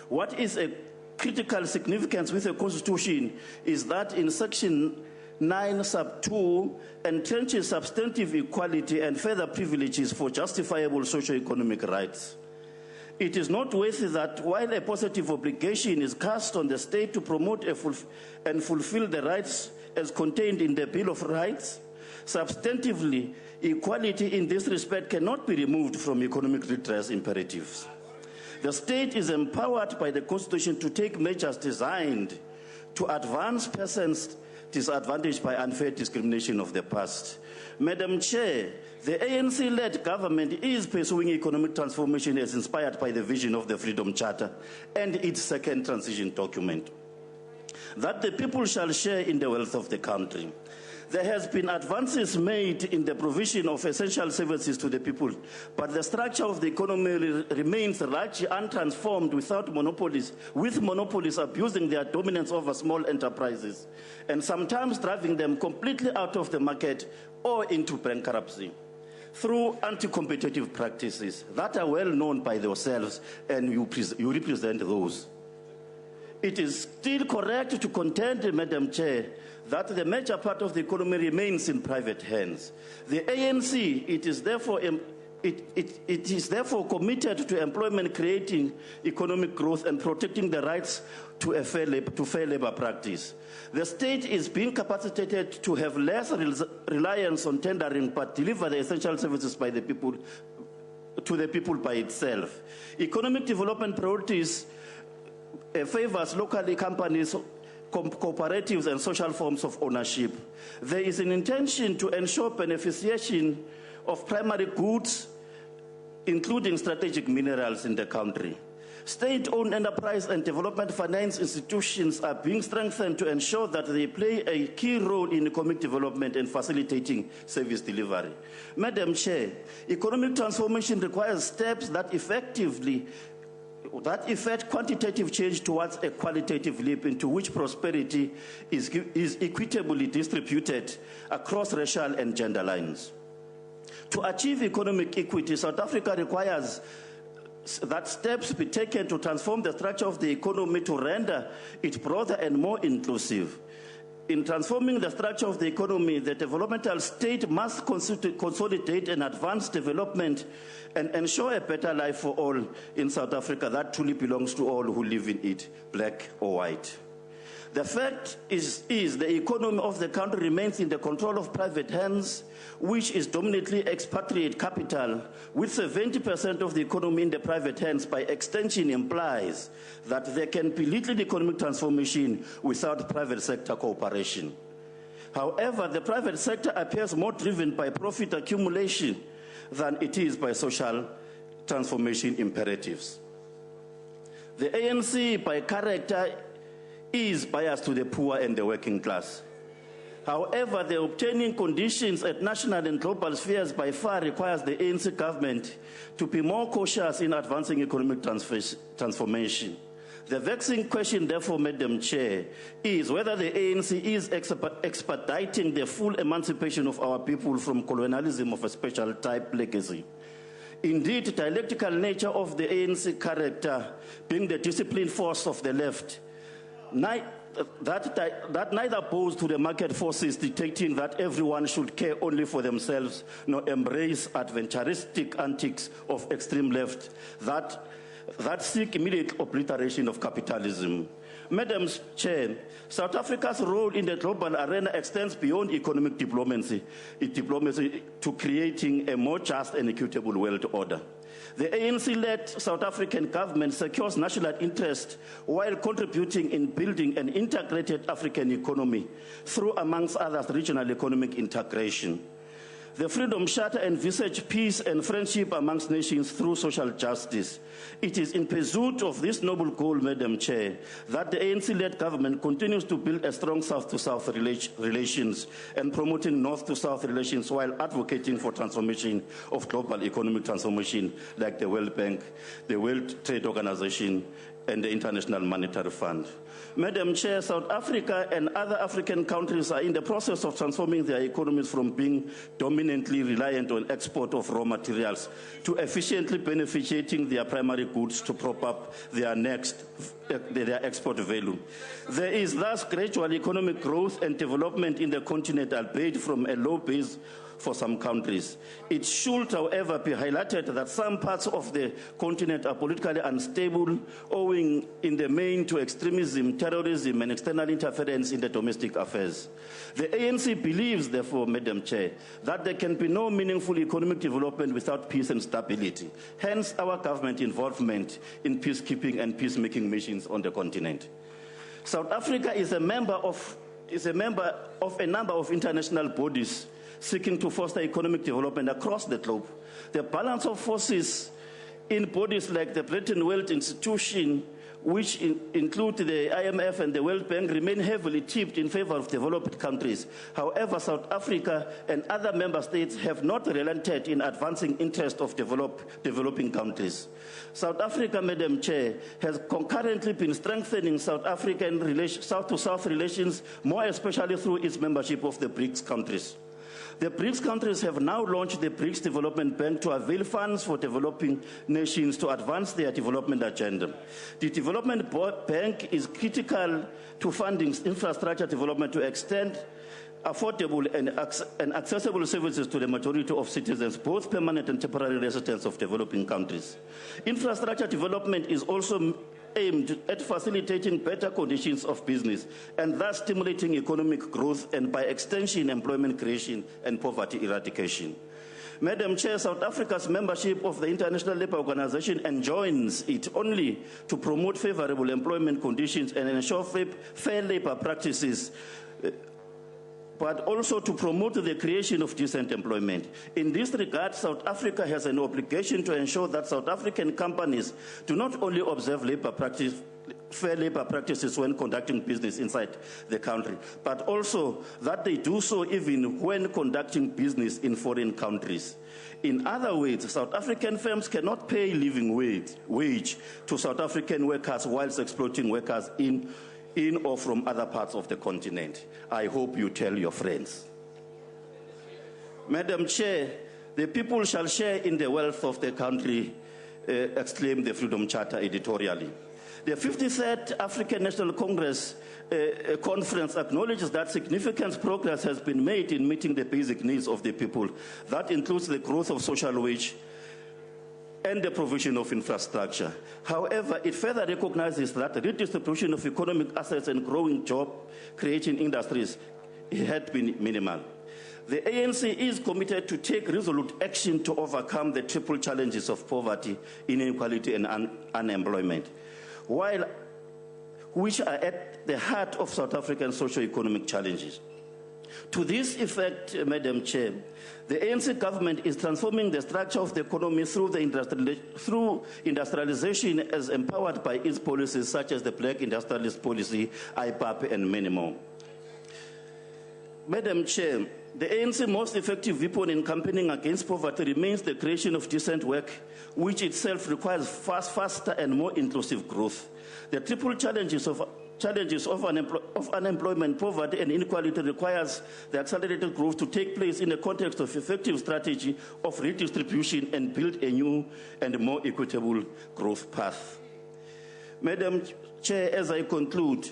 What is a critical significance with the Constitution is that in Section 9 sub 2 entrenches substantive equality and further privileges for justifiable socio-economic rights. It is noteworthy that while a positive obligation is cast on the state to promote and fulfill the rights as contained in the Bill of Rights, substantively, equality in this respect cannot be removed from economic redress imperatives. The state is empowered by the Constitution to take measures designed to advance persons disadvantaged by unfair discrimination of the past. Madam Chair, the ANC-led government is pursuing economic transformation as inspired by the vision of the Freedom Charter and its second transition document, that the people shall share in the wealth of the country. There has been advances made in the provision of essential services to the people, but the structure of the economy remains largely untransformed with monopolies abusing their dominance over small enterprises and sometimes driving them completely out of the market or into bankruptcy through anti-competitive practices that are well known by yourselves, and you represent those. It is still correct to contend, Madam Chair, that the major part of the economy remains in private hands. The ANC, it is therefore committed to employment, creating economic growth and protecting the rights to fair labor practice. The state is being capacitated to have less reliance on tendering, but deliver the essential services by the people, to the people by itself. Economic development priorities favors locally companies, cooperatives and social forms of ownership. There is an intention to ensure beneficiation of primary goods, including strategic minerals in the country. State-owned enterprise and development finance institutions are being strengthened to ensure that they play a key role in economic development and facilitating service delivery. Madam Chair, economic transformation requires steps that effect quantitative change towards a qualitative leap into which prosperity is equitably distributed across racial and gender lines. To achieve economic equity, South Africa requires that steps be taken to transform the structure of the economy to render it broader and more inclusive. In transforming the structure of the economy, the developmental state must consolidate and advance development and ensure a better life for all in South Africa that truly belongs to all who live in it, black or white. The fact is the economy of the country remains in the control of private hands, which is dominantly expatriate capital, with 70% of the economy in the private hands by extension implies that there can be little economic transformation without private sector cooperation. However, the private sector appears more driven by profit accumulation than it is by social transformation imperatives. The ANC, by character, is biased to the poor and the working class. However, the obtaining conditions at national and global spheres by far requires the ANC government to be more cautious in advancing economic transformation. The vexing question, therefore, Madam Chair, is whether the ANC is expediting the full emancipation of our people from colonialism of a special type legacy. Indeed, the dialectical nature of the ANC character, being the disciplined force of the left, that neither bows to the market forces dictating that everyone should care only for themselves, nor embrace adventuristic antics of extreme left that seek immediate obliteration of capitalism. Madam Chair, South Africa's role in the global arena extends beyond economic diplomacy to creating a more just and equitable world order. The ANC-led South African government secures national interest while contributing in building an integrated African economy through, amongst others, regional economic integration. The Freedom Charter envisages peace and friendship amongst nations through social justice. It is in pursuit of this noble goal, Madam Chair, that the ANC-led government continues to build a strong South-to-South relations and promoting North-to-South relations while advocating for transformation of global economic transformation like the World Bank, the World Trade Organization, and the International Monetary Fund. Madam Chair, South Africa and other African countries are in the process of transforming their economies from being dominantly reliant on export of raw materials to efficiently beneficiating their primary goods to prop up their export value. There is thus gradual economic growth and development in the continent, albeit from a low base for some countries. It should, however, be highlighted that some parts of the continent are politically unstable, owing in the main to extremism, terrorism, and external interference in the domestic affairs. The ANC believes, therefore, Madam Chair, that there can be no meaningful economic development without peace and stability. Hence, our government involvement in peacekeeping and peacemaking missions on the continent. South Africa is a member of a number of international bodies seeking to foster economic development across the globe. The balance of forces in bodies like the Bretton Woods Institution, which include the IMF and the World Bank, remain heavily tipped in favor of developed countries. However, South Africa and other member states have not relented in advancing interest of developing countries. South Africa, Madam Chair, has concurrently been strengthening South African South-to-South relations, more especially through its membership of the BRICS countries. The BRICS countries have now launched the BRICS Development Bank to avail funds for developing nations to advance their development agenda. The Development Bank is critical to funding infrastructure development to extend affordable and accessible services to the majority of citizens, both permanent and temporary residents of developing countries. Infrastructure development is also aimed at facilitating better conditions of business and thus stimulating economic growth and, by extension, employment creation and poverty eradication. Madam Chair, South Africa's membership of the International Labour Organization enjoins it only to promote favorable employment conditions and ensure fair labor practices but also to promote the creation of decent employment. In this regard, South Africa has an obligation to ensure that South African companies do not only observe fair labor practices when conducting business inside the country, but also that they do so even when conducting business in foreign countries. In other words, South African firms cannot pay living wage to South African workers whilst exploiting workers in or from other parts of the continent. I hope you tell your friends. Madam Chair, the people shall share in the wealth of the country, exclaimed the Freedom Charter editorially. The 53rd African National Congress conference acknowledges that significant progress has been made in meeting the basic needs of the people. That includes the growth of social wage and the provision of infrastructure. However, it further recognizes that the redistribution of economic assets and growing job-creating industries had been minimal. The ANC is committed to take resolute action to overcome the triple challenges of poverty, inequality, and unemployment, which are at the heart of South African socio-economic challenges. To this effect, Madam Chair, the ANC government is transforming the structure of the economy through industrialization as empowered by its policies such as the Black Industrialist Policy, IPAP, and many more. Madam Chair, the ANC most effective weapon in campaigning against poverty remains the creation of decent work, which itself requires faster and more inclusive growth. The triple challenges of unemployment, poverty, and inequality requires the accelerated growth to take place in the context of effective strategy of redistribution and build a new and more equitable growth path. Madam Chair, as I conclude,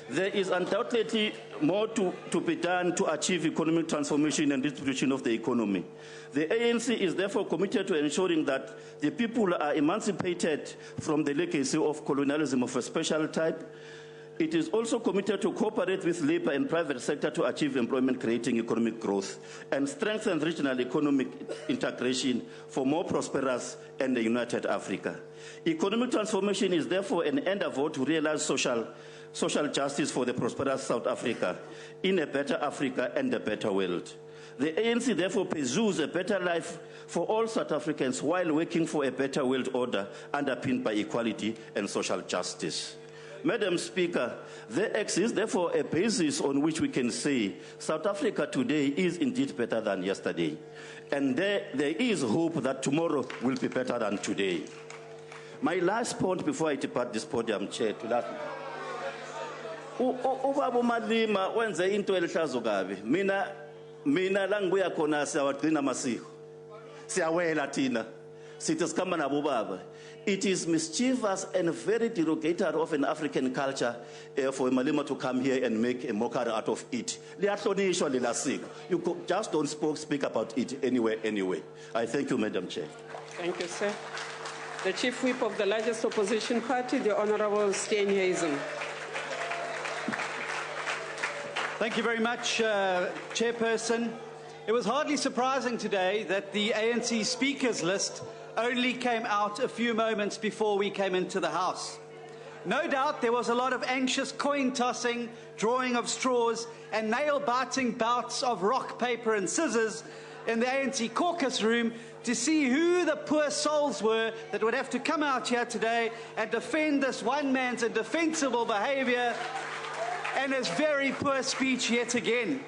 there is undoubtedly more to be done to achieve economic transformation and distribution of the economy. The ANC is therefore committed to ensuring that the people are emancipated from the legacy of colonialism of a special type. It is also committed to cooperate with labor and private sector to achieve employment-creating economic growth and strengthen regional economic integration for more prosperous and a united Africa. Economic transformation is therefore an endeavor to realize social justice for the prosperous South Africa, in a better Africa and a better world. The ANC therefore pursues a better life for all South Africans while working for a better world order underpinned by equality and social justice. Madam Speaker, there exists therefore a basis on which we can say South Africa today is indeed better than yesterday. And there is hope that tomorrow will be better than today. My last point before I depart this podium, Chair, to last. Ubaba uMalima wenze into elihlazo kabi. Mina la ngibuya khona siyawagcina amasiko. Siyawela thina. Sithi sikhamba nabo baba. It is mischievous and very derogatory of an African culture for Malima to come here and make a mockery out of it. Liyahlonishwa lela siko. You just don't speak about it anyway. I thank you, Madam Chair. Thank you, sir. The Chief Whip of the largest opposition party, the Honourable Steenhuisen. Thank you very much, Chairperson. It was hardly surprising today that the ANC speakers list only came out a few moments before we came into the House. No doubt there was a lot of anxious coin tossing, drawing of straws, and nail-biting bouts of rock, paper and scissors in the ANC caucus room to see who the poor souls were that would have to come out here today and defend this one man's indefensible behavior and his very poor speech yet again.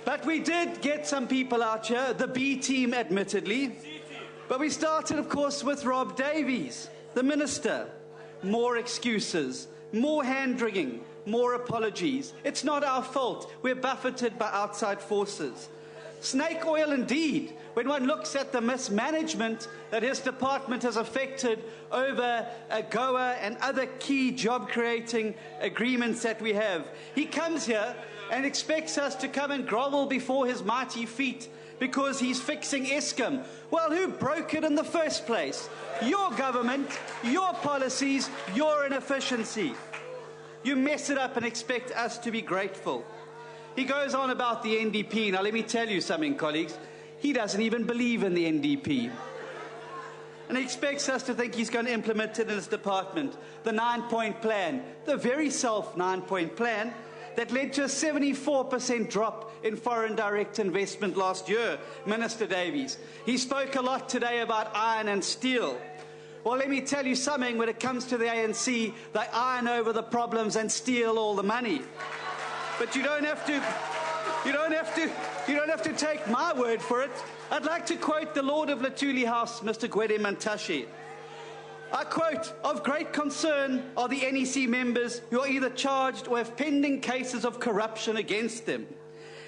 But we did get some people out here, the B team admittedly. But we started, of course, with Rob Davies, the minister. More excuses, more hand-wringing, more apologies. It's not our fault. We're buffeted by outside forces. Snake oil indeed, when one looks at the mismanagement that his department has affected over AGOA and other key job-creating agreements that we have. He comes here and expects us to come and grovel before his mighty feet because he's fixing Eskom. Well, who broke it in the first place? Your government, your policies, your inefficiency. You mess it up and expect us to be grateful. He goes on about the NDP. Now, let me tell you something, colleagues. He doesn't even believe in the NDP. And he expects us to think he's going to implement it in his department. The 9-point plan, the very self 9-point plan that led to a 74% drop in foreign direct investment last year, Minister Davies. He spoke a lot today about iron and steel. Well, let me tell you something, when it comes to the ANC, they iron over the problems and steal all the money. But you don't have to take my word for it. I'd like to quote the Lord of Latuli House, Mr. Gwede Mantashe. I quote, "Of great concern are the NEC members who are either charged or have pending cases of corruption against them.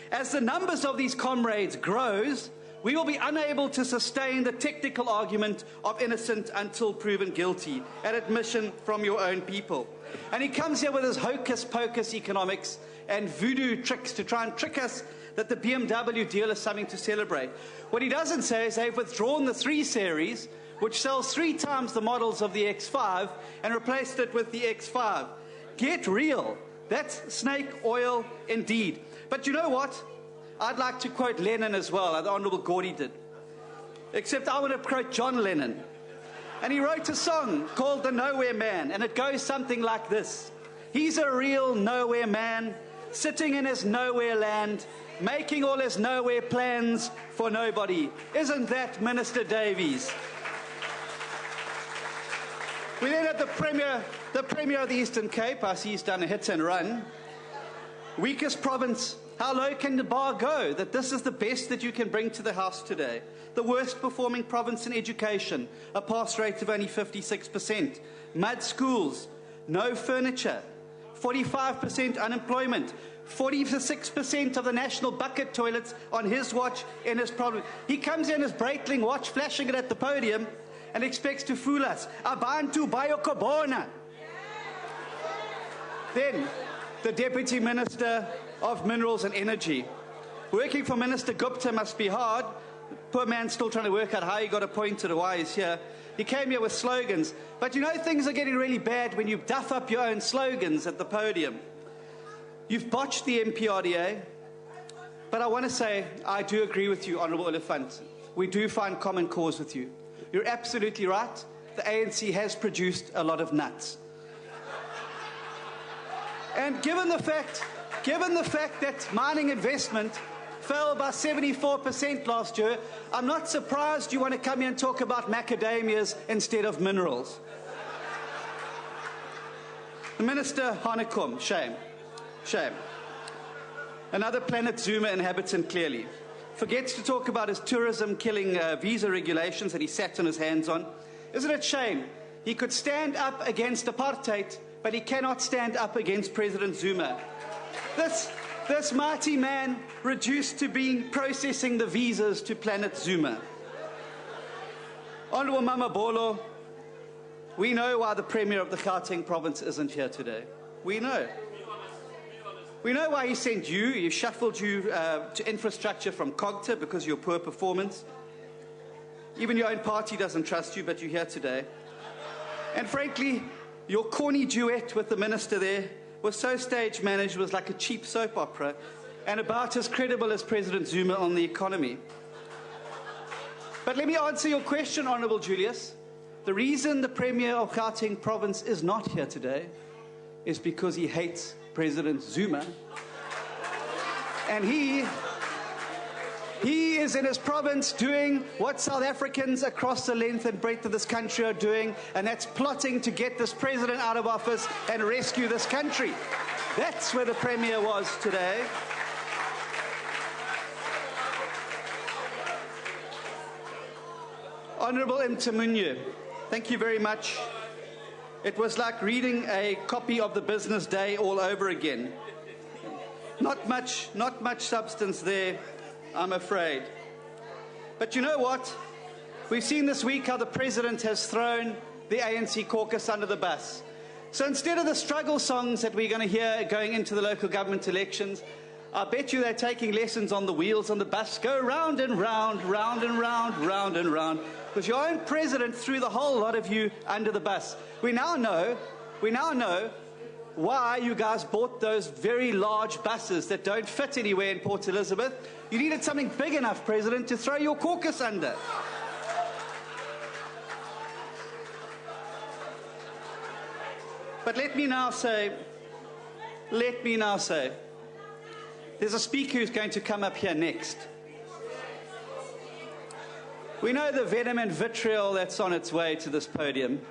As the numbers of these comrades grows, we will be unable to sustain the technical argument of innocent until proven guilty, an admission from your own people." And he comes here with his hocus-pocus economics and voodoo tricks to try and trick us that the BMW deal is something to celebrate. What he doesn't say is they've withdrawn the 3 Series, which sells 3 times the models of the X5, and replaced it with the X5. Get real. That's snake oil indeed. But you know what? I'd like to quote Lennon as well, the Honourable Gordy did. Except I want to quote John Lennon. And he wrote a song called The Nowhere Man, and it goes something like this. He's a real nowhere man, sitting in his nowhere land, making all his nowhere plans for nobody. Isn't that Minister Davies? We then had the Premier of the Eastern Cape. I see he's done a hit and run. Weakest province. How low can the bar go that this is the best that you can bring to the House today? The worst performing province in education, a pass rate of only 56%. Mud schools, no furniture, 45% unemployment, 46% of the national bucket toilets on his watch in his province. He comes in his Breitling watch, flashing it at the podium, and expects to fool us. Abantu bayokobona. Then, the Deputy Minister of Minerals and Energy. Working for Minister Gupta must be hard. Poor man's still trying to work out how he got appointed or why he's here. He came here with slogans. But you know things are getting really bad when you duff up your own slogans at the podium. You've botched the MPRDA. But I want to say, I do agree with you, Honourable Oliphant. We do find common cause with you. You're absolutely right. The ANC has produced a lot of nuts. And given the fact that mining investment fell by 74% last year, I'm not surprised you want to come here and talk about macadamias instead of minerals. The Minister Hanekom, shame. Shame. Another Planet Zuma inhabitant, clearly. Forgets to talk about his tourism-killing visa regulations that he sat on his hands on. Isn't it shame? He could stand up against apartheid, but he cannot stand up against President Zuma. This mighty man reduced to being processing the visas to Planet Zuma. Honourable Mama Bolo, we know why the Premier of the Gauteng province isn't here today. We know. We know why he sent you. He shuffled you to infrastructure from COGTA because of your poor performance. Even your own party doesn't trust you, but you're here today. And frankly, your corny duet with the minister there was so stage managed, it was like a cheap soap opera, and about as credible as President Zuma on the economy. But let me answer your question, Honourable Julius. The reason the Premier of Gauteng province is not here today is because he hates President Zuma. And he is in his province doing what South Africans across the length and breadth of this country are doing, and that's plotting to get this president out of office and rescue this country. That's where the Premier was today. Honourable Mtamunye, thank you very much. It was like reading a copy of the Business Day all over again. Not much substance there, I'm afraid. But you know what? We've seen this week how the President has thrown the ANC caucus under the bus. So instead of the struggle songs that we're going to hear going into the local government elections, I bet you they're taking lessons on the wheels on the bus. Go round and round, round and round, round and round. Because your own President threw the whole lot of you under the bus. We now know why you guys bought those very large buses that don't fit anywhere in Port Elizabeth. You needed something big enough, President, to throw your caucus under. But let me now say, let me now say, there's a speaker who's going to come up here next. We know the venom and vitriol that's on its way to this podium.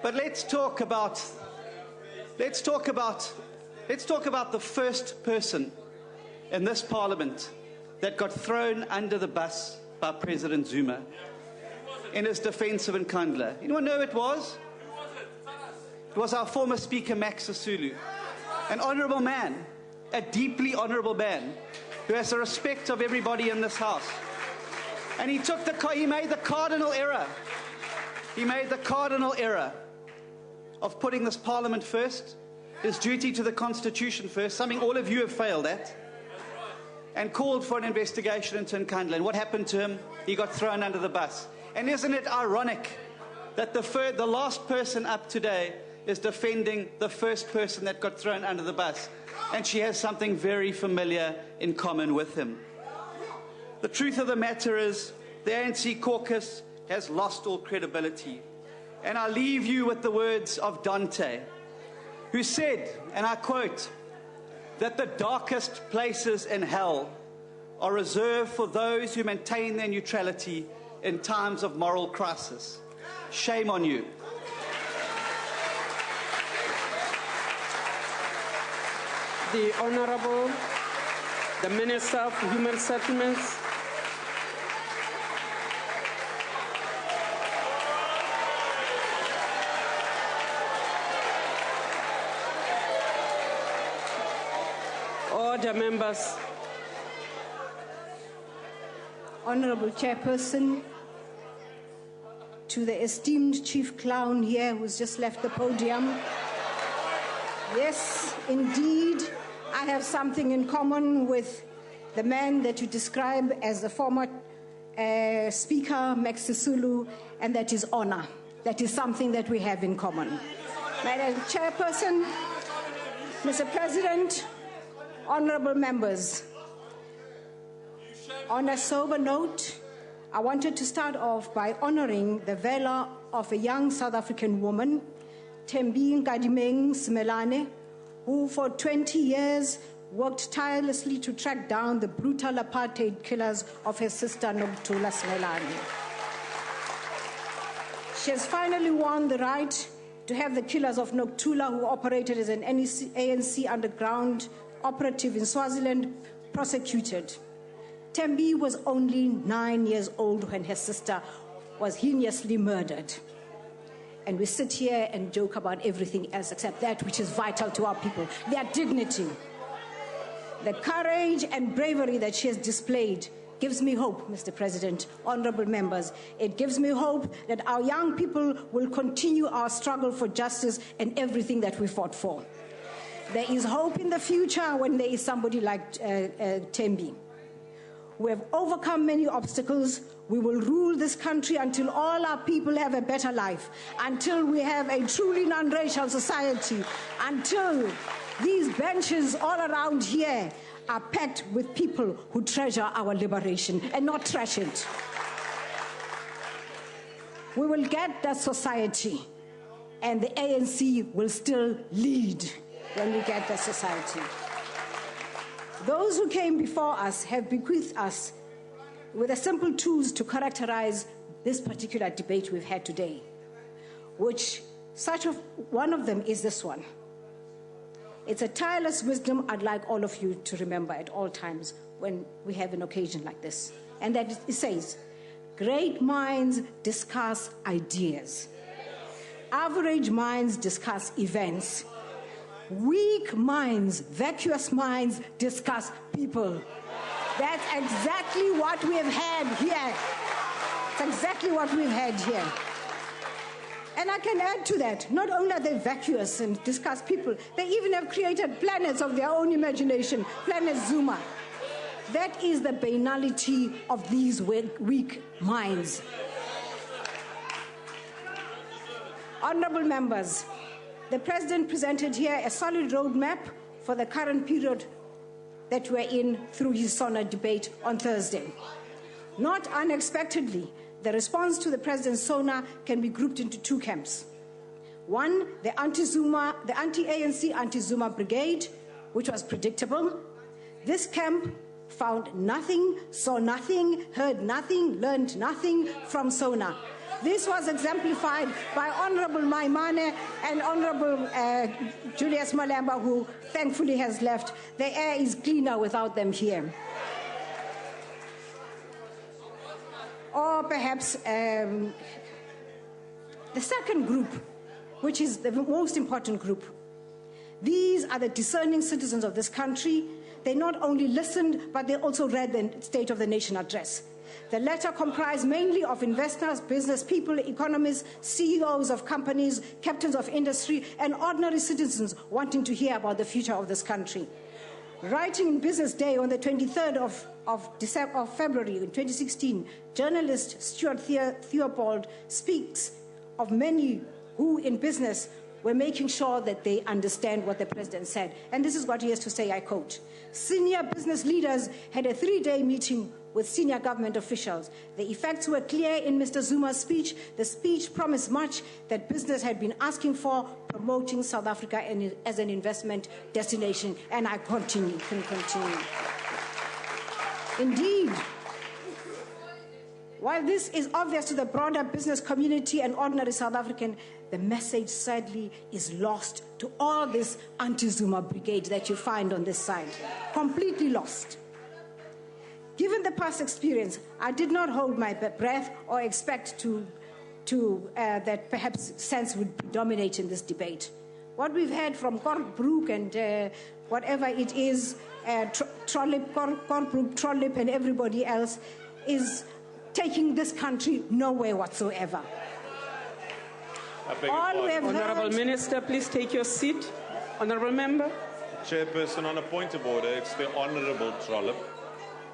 But let's talk about the first person in this parliament that got thrown under the bus by President Zuma in his defense of Nkandla. Anyone know who it was? It was our former Speaker, Max Sisulu, an honourable man, a deeply honourable man, who has the respect of everybody in this house. And he made the cardinal error. He made the cardinal error of putting this parliament first, his duty to the Constitution first, something all of you have failed at, and called for an investigation into Nkandla. And what happened to him? He got thrown under the bus. And isn't it ironic that the last person up today is defending the first person that got thrown under the bus? And she has something very familiar in common with him. The truth of the matter is, the ANC caucus has lost all credibility. And I leave you with the words of Dante, who said, and I quote, that the darkest places in hell are reserved for those who maintain their neutrality in times of moral crisis. Shame on you. The Honourable, the Minister of Human Settlements. Order, members. Honourable Chairperson, to the esteemed chief clown here who's just left the podium. Yes, indeed, I have something in common with the man that you describe as the former Speaker, Max Sisulu, and that is honor. That is something that we have in common. Madam Chairperson, Mr. President, honourable members, on a sober note, I wanted to start off by honouring the valour of a young South African woman, Thembi Nkadimeng Simelane, who for 20 years worked tirelessly to track down the brutal apartheid killers of her sister Nokuthula Simelane. She has finally won the right to have the killers of Nokuthula, who operated as an ANC underground operative in Swaziland, prosecuted. Thembi was only 9 years old when her sister was heinously murdered. And we sit here and joke about everything else except that which is vital to our people, their dignity. The courage and bravery that she has displayed gives me hope, Mr. President, honourable members. It gives me hope that our young people will continue our struggle for justice and everything that we fought for. There is hope in the future when there is somebody like Thembi. We have overcome many obstacles. We will rule this country until all our people have a better life, until we have a truly non-racial society, until these benches all around here are packed with people who treasure our liberation and not trash it. We will get that society, and the ANC will still lead when we get that society. Those who came before us have bequeathed us with the simple tools to characterize this particular debate we've had today, one of them is this one. It's a tireless wisdom I'd like all of you to remember at all times when we have an occasion like this. And that it says, great minds discuss ideas. Average minds discuss events. Weak minds, vacuous minds, discuss people. That's exactly what we have had here. It's exactly what we've had here. And I can add to that, not only are they vacuous and discuss people, they even have created planets of their own imagination, planet Zuma. That is the banality of these weak minds. Honourable members, the President presented here a solid roadmap for the current period that we're in through his SONA debate on Thursday. Not unexpectedly, the response to the President's SONA can be grouped into two camps. One, the anti-ANC, anti-Zuma brigade, which was predictable. This camp found nothing, saw nothing, heard nothing, learned nothing from SONA. This was exemplified by Honorable Maimane and Honorable Julius Malamba, who thankfully has left. The air is cleaner without them here. Or perhaps the second group, which is the most important group. These are the discerning citizens of this country. They not only listened, but they also read the State of the Nation address. The latter comprised mainly of investors, business people, economists, CEOs of companies, captains of industry, and ordinary citizens wanting to hear about the future of this country. Writing in Business Day on the 23rd of February in 2016, journalist Stuart Theobald speaks of many who in business were making sure that they understand what the president said. And this is what he has to say, I quote, "Senior business leaders had a 3-day meeting with senior government officials. The effects were clear in Mr. Zuma's speech. The speech promised much that business had been asking for, promoting South Africa as an investment destination." And I can continue. Indeed, while this is obvious to the broader business community and ordinary South African, the message sadly is lost to all this anti-Zuma brigade that you find on this side. Completely lost. Given the past experience, I did not hold my breath or expect that perhaps sense would dominate in this debate. What we've heard from Korbrook and whatever it is, Korbrook, Trollip, and everybody else is taking this country nowhere whatsoever. Honourable Minister, please take your seat. Honourable Member. Chairperson, on a point of order, it's the Honourable Trollip.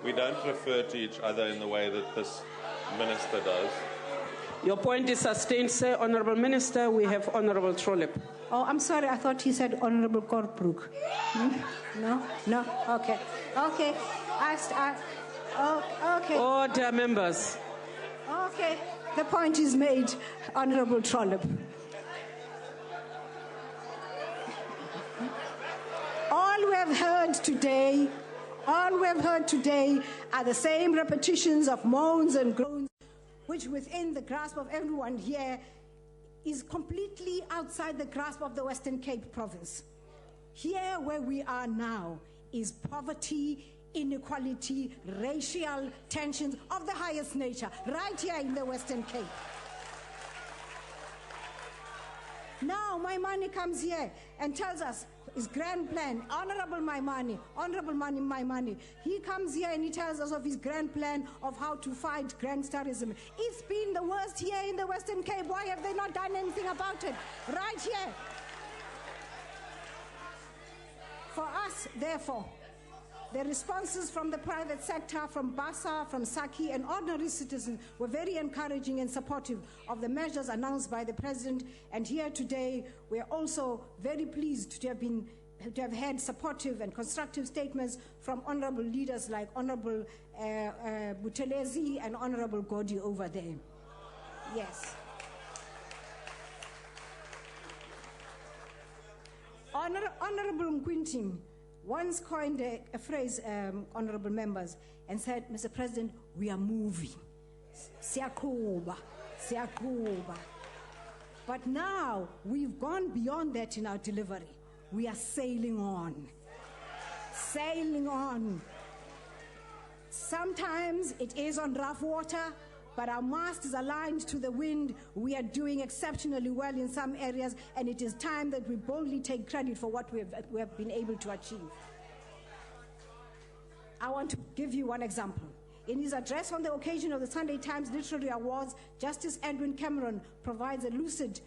We don't refer to each other in the way that this minister does. Your point is sustained, sir. Honourable Minister, we have Honourable Trollip. Oh, I'm sorry. I thought he said Honourable Korbrook. No? Okay. Okay. Okay. Order, members. Okay. The point is made, Honourable Trollip. All we have heard today are the same repetitions of moans and groans, which within the grasp of everyone here is completely outside the grasp of the Western Cape province. Here where we are now is poverty, inequality, racial tensions of the highest nature, right here in the Western Cape. Now Maimane comes here and tells us his grand plan. Honourable Maimane, he comes here and he tells us of his grand plan of how to fight gangsterism. It's been the worst here in the Western Cape. Why have they not done anything about it? Right here. For us, therefore, the responses from the private sector, from BASA, from SACI, and ordinary citizens were very encouraging and supportive of the measures announced by the President. And here today, we are also very pleased to have had supportive and constructive statements from honourable leaders like Honourable Buthelezi and Honourable Godi over there. Yes. Honourable Nkwintim once coined a phrase, honourable members, and said, "Mr. President, we are moving. Siyakuba. But now we've gone beyond that in our delivery. We are sailing on. Sometimes it is on rough water, but our mast is aligned to the wind. We are doing exceptionally well in some areas, and it is time that we boldly take credit for what we have been able to achieve." I want to give you one example. In his address on the occasion of the Sunday Times Literary Awards, Justice Edwin Cameron provides a lucid,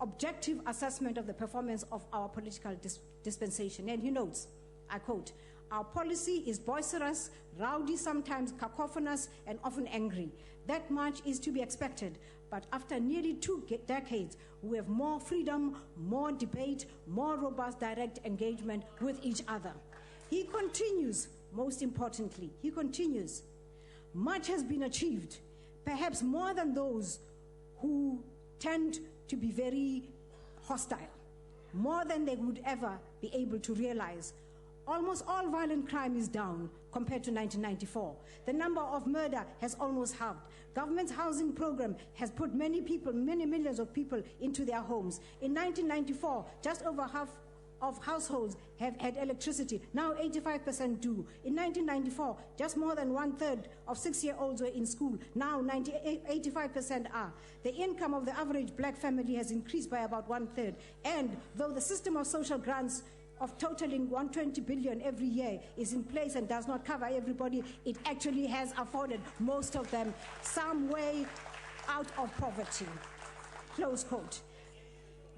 objective assessment of the performance of our political dispensation. And he notes, I quote, "Our policy is boisterous, rowdy, sometimes cacophonous, and often angry. That much is to be expected. But after nearly 2 decades, we have more freedom, more debate, more robust direct engagement with each other." He continues, most importantly, "Much has been achieved, perhaps more than those who tend to be very hostile, more than they would ever be able to realize. Almost all violent crime is down compared to 1994. The number of murder has almost halved. Government's housing program has put many millions of people into their homes. In 1994, just over half of households have had electricity. Now 85% do. In 1994, just more than 1/3 of 6-year-olds were in school. Now 85% are. The income of the average black family has increased by about 1/3. And though the system of social grants of totaling 120 billion every year is in place and does not cover everybody, it actually has afforded most of them some way out of poverty. Close quote.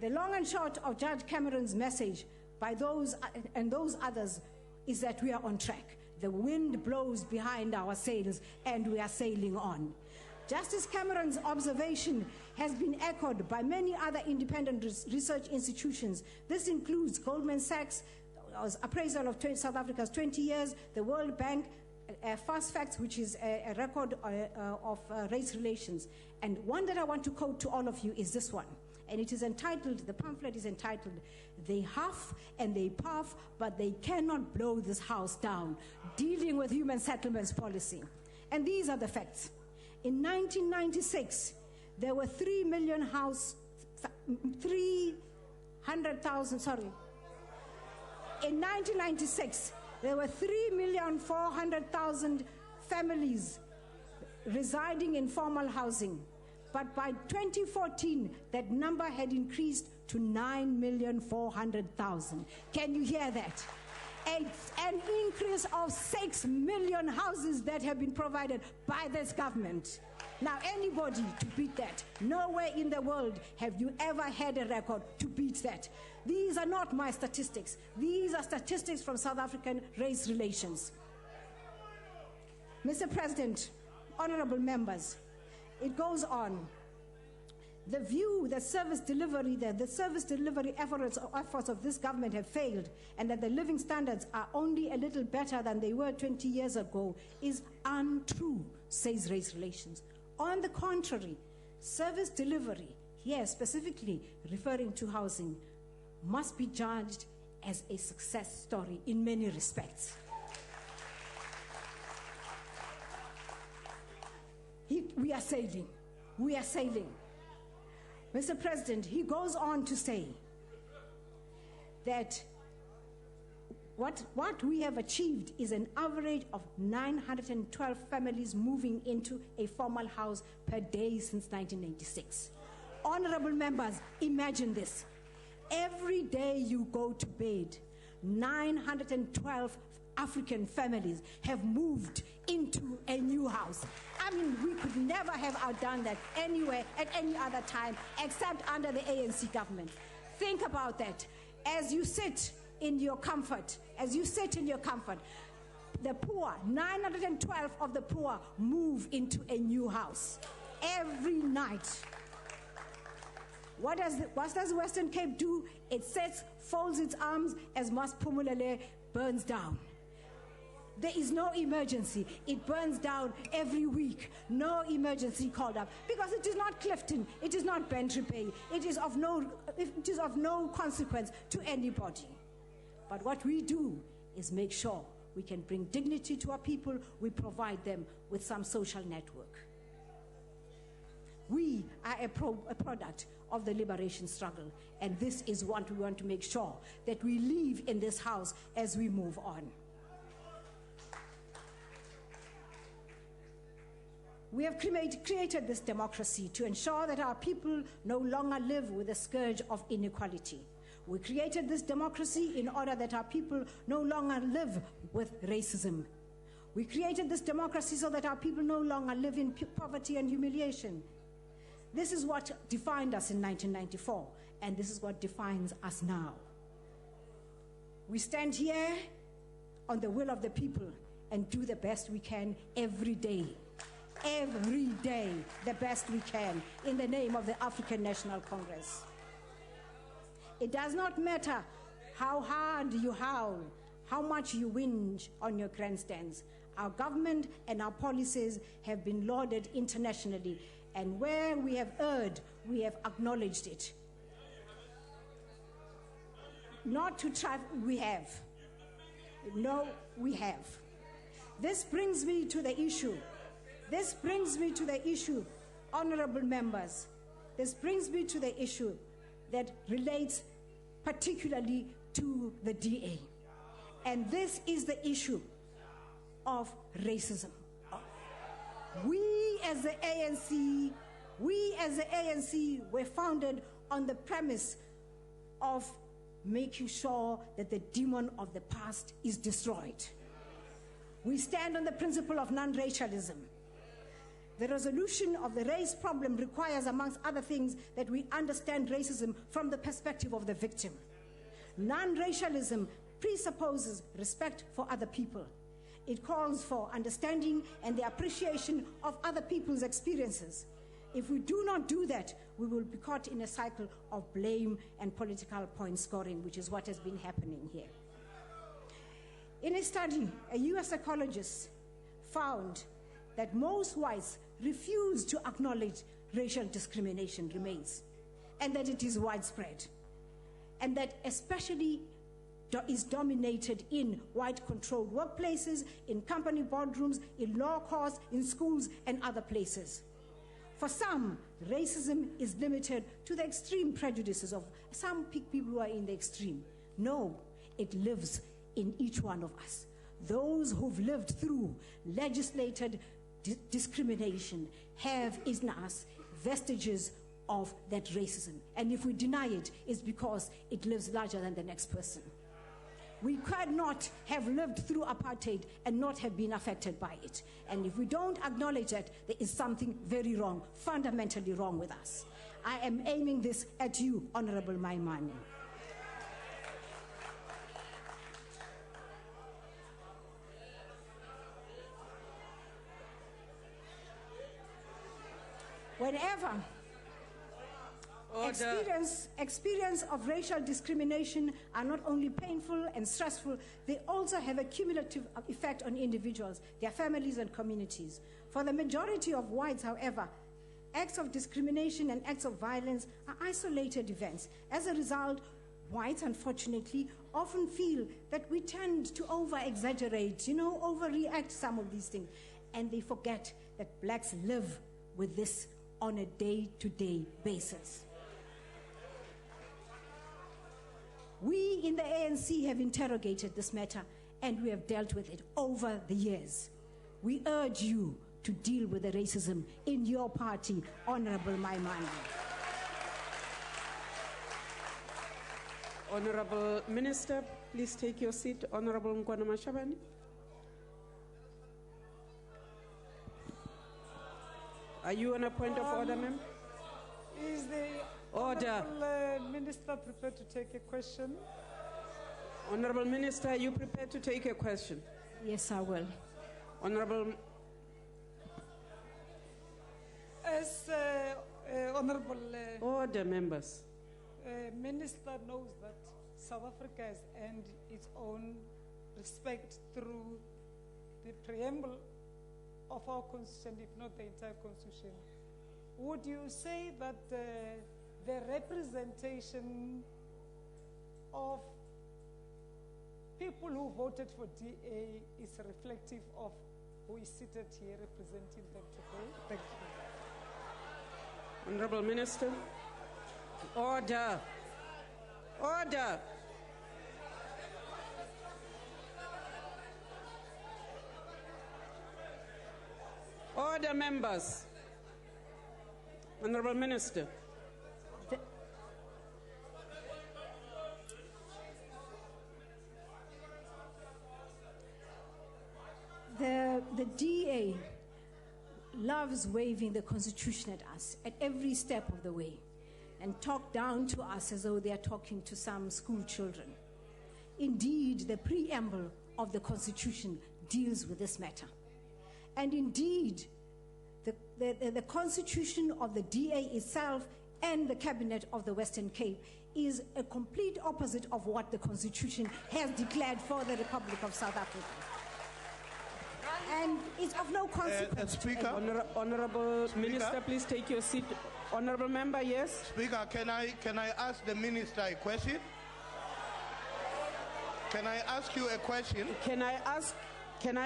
The long and short of Judge Cameron's message by those and those others is that we are on track. The wind blows behind our sails and we are sailing on. Justice Cameron's observation has been echoed by many other independent research institutions. This includes Goldman Sachs' appraisal of South Africa's 20 years, the World Bank, Fast Facts, which is a record of race relations. And one that I want to quote to all of you is this one. And it is entitled, the pamphlet is entitled, "They Huff and They Puff, but They Cannot Blow This House Down, Dealing with Human Settlements Policy." And these are the facts. In 1996, there were 300,000, sorry. In 1996, there were 3,400,000 families residing in formal housing. But by 2014, that number had increased to 9,400,000. Can you hear that? An increase of 6 million houses that have been provided by this government. Now, anybody to beat that? Nowhere in the world have you ever had a record to beat that. These are not my statistics. These are statistics from South African race relations. Mr. President, honorable members, it goes on. The view that service delivery efforts of this government have failed and that the living standards are only a little better than they were 20 years ago is untrue, says Race Relations. On the contrary, service delivery, here specifically referring to housing, must be judged as a success story in many respects. We are sailing. We are sailing. Mr. President, he goes on to say that what we have achieved is an average of 912 families moving into a formal house per day since 1986. Honorable members, imagine this. Every day you go to bed, 912 African families have moved into a new house. I mean, we could never have outdone that anywhere at any other time except under the ANC government. Think about that. As you sit in your comfort, the poor, 912 of the poor move into a new house every night. What does the Western Cape do? It sits, folds its arms as Maspumulele burns down. There is no emergency. It burns down every week. No emergency called up. Because it is not Clifton. It is not Bantry Bay. It is of no consequence to anybody. But what we do is make sure we can bring dignity to our people. We provide them with some social network. We are a product of the liberation struggle. And this is what we want to make sure that we leave in this house as we move on. We have created this democracy to ensure that our people no longer live with the scourge of inequality. We created this democracy in order that our people no longer live with racism. We created this democracy so that our people no longer live in poverty and humiliation. This is what defined us in 1994, and this is what defines us now. We stand here on the will of the people and do the best we can every day. Every day, the best we can, in the name of the African National Congress. It does not matter how hard you howl, how much you whinge on your grandstands. Our government and our policies have been lauded internationally, and where we have erred, we have acknowledged it. not to try, we have. No, we have. This brings me to the issue. Honorable members. This brings me to the issue that relates particularly to the DA. And this is the issue of racism. We as the ANC were founded on the premise of making sure that the demon of the past is destroyed. We stand on the principle of non-racialism. The resolution of the race problem requires, amongst other things, that we understand racism from the perspective of the victim. Non-racialism presupposes respect for other people. It calls for understanding and the appreciation of other people's experiences. If we do not do that, we will be caught in a cycle of blame and political point scoring, which is what has been happening here. In a study, a US psychologist found that most whites refuse to acknowledge racial discrimination remains, and that it is widespread, and that especially is dominated in white-controlled workplaces, in company boardrooms, in law courts, in schools, and other places. For some, racism is limited to the extreme prejudices of some people who are in the extreme. No, it lives in each one of us. Those who've lived through legislated discrimination have in us vestiges of that racism. And if we deny it, it's because it lives larger than the next person. We cannot have lived through apartheid and not have been affected by it. And if we don't acknowledge that, there is something very wrong, fundamentally wrong with us. I am aiming this at you, Honorable Maimane. Whenever experience of racial discrimination are not only painful and stressful, they also have a cumulative effect on individuals, their families and communities. For the majority of whites, however, acts of discrimination and acts of violence are isolated events. As a result, whites, unfortunately, often feel that we tend to over-exaggerate, overreact some of these things. And they forget that blacks live with this on a day-to-day basis. We in the ANC have interrogated this matter and we have dealt with it over the years. We urge you to deal with the racism in your party, Honorable Maimane. Honorable Minister, please take your seat. Honorable Mkwana Mashabane. Are you on a point of order, ma'am? Is the order Minister prepared to take a question? Honorable Minister, are you prepared to take a question? Yes, I will. Honorable. As Honorable order, members. Minister knows that South Africa has earned its own respect through the preamble of our constitution, if not the entire constitution. Would you say that the representation of people who voted for DA is reflective of who is seated here representing them today? Thank you. Honorable Minister. Order. Order. Order, members. Honorable Minister. The DA loves waving the Constitution at us at every step of the way and talk down to us as though they are talking to some school children. Indeed, the preamble of the Constitution deals with this matter. And indeed, the Constitution of the DA itself and the Cabinet of the Western Cape is a complete opposite of what the Constitution has declared for the Republic of South Africa. And it's of no consequence. Speaker, Honorable Minister, please take your seat. Honorable Member, yes? Speaker, can I ask the Minister a question? Can I ask you a question? Can I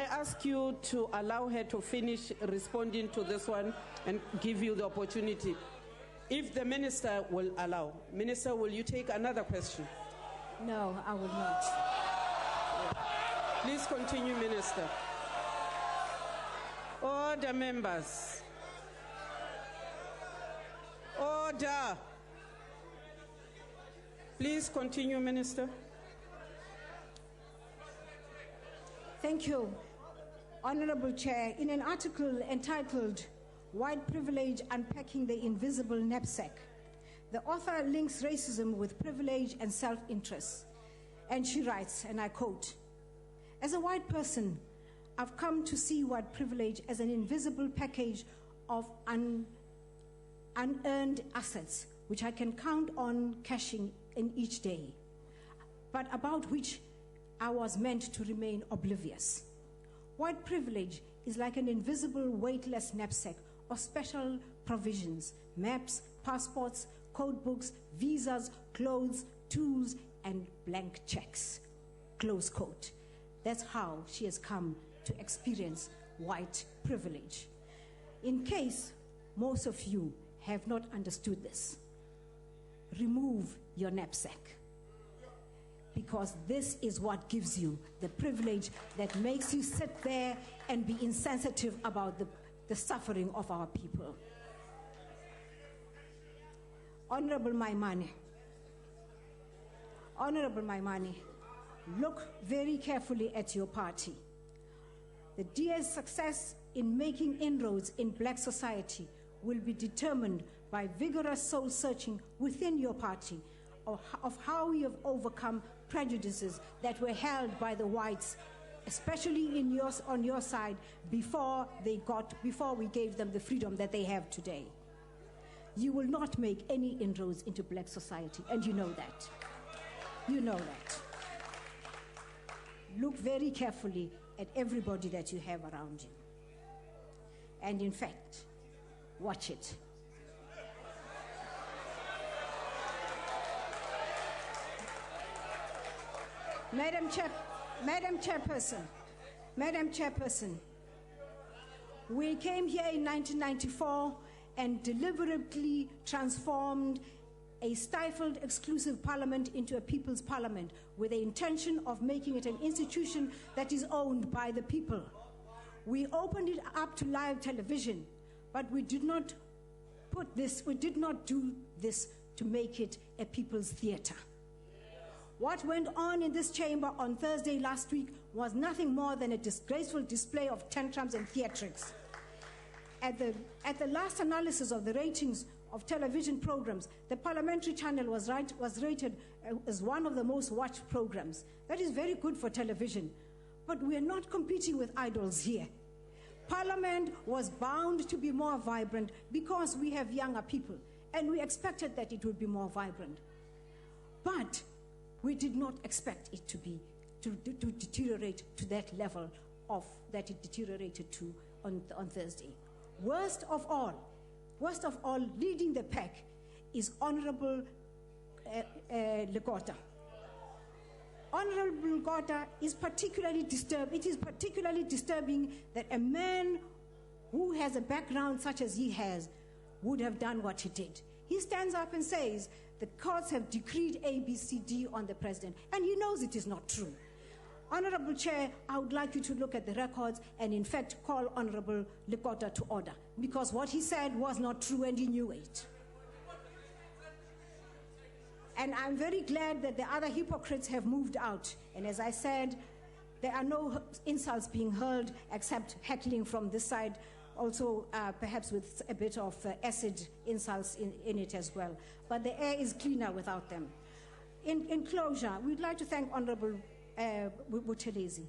ask you to allow her to finish responding to this one and give you the opportunity? If the minister will allow. Minister, will you take another question? No, I will not. Please continue, Minister. Order, members. Order. Please continue, Minister. Thank you, Honorable Chair. In an article entitled White Privilege Unpacking the Invisible Knapsack, the author links racism with privilege and self-interest. And she writes, and I quote, "As a white person, I've come to see white privilege as an invisible package of unearned assets, which I can count on cashing in each day, but about which I was meant to remain oblivious. White privilege is like an invisible, weightless knapsack of special provisions, maps, passports, code books, visas, clothes, tools, and blank checks." Close quote. That's how she has come to experience white privilege. In case most of you have not understood this, remove your knapsack, because this is what gives you the privilege that makes you sit there and be insensitive about the suffering of our people. Honorable Maimane, look very carefully at your party. The DA's success in making inroads in black society will be determined by vigorous soul searching within your party of how you have overcome prejudices that were held by the whites, especially on your side, before we gave them the freedom that they have today. You will not make any inroads into black society, and you know that. You know that. Look very carefully at everybody that you have around you. And in fact, watch it. Madam Chairperson, we came here in 1994 and deliberately transformed a stifled exclusive parliament into a people's parliament with the intention of making it an institution that is owned by the people. We opened it up to live television, but we did not do this to make it a people's theater. What went on in this chamber on Thursday last week was nothing more than a disgraceful display of tantrums and theatrics. At the last analysis of the ratings of television programs, the parliamentary channel was rated as one of the most watched programs. That is very good for television, but we are not competing with idols here. Parliament was bound to be more vibrant because we have younger people, and we expected that it would be more vibrant. But we did not expect it to deteriorate to that level that it deteriorated to on Thursday. Worst of all, leading the pack is Honorable Lekota. Honorable Lekota is particularly disturbed. It is particularly disturbing that a man who has a background such as he has would have done what he did. He stands up and says the courts have decreed ABCD on the president, and he knows it is not true. Honorable Chair, I would like you to look at the records and in fact call Honorable Lekota to order, because what he said was not true and he knew it. And I'm very glad that the other hypocrites have moved out. And as I said, there are no insults being hurled except heckling from this side, also perhaps with a bit of acid insults in it as well. But the air is cleaner without them. In closure, we'd like to thank Honorable Buthelezi.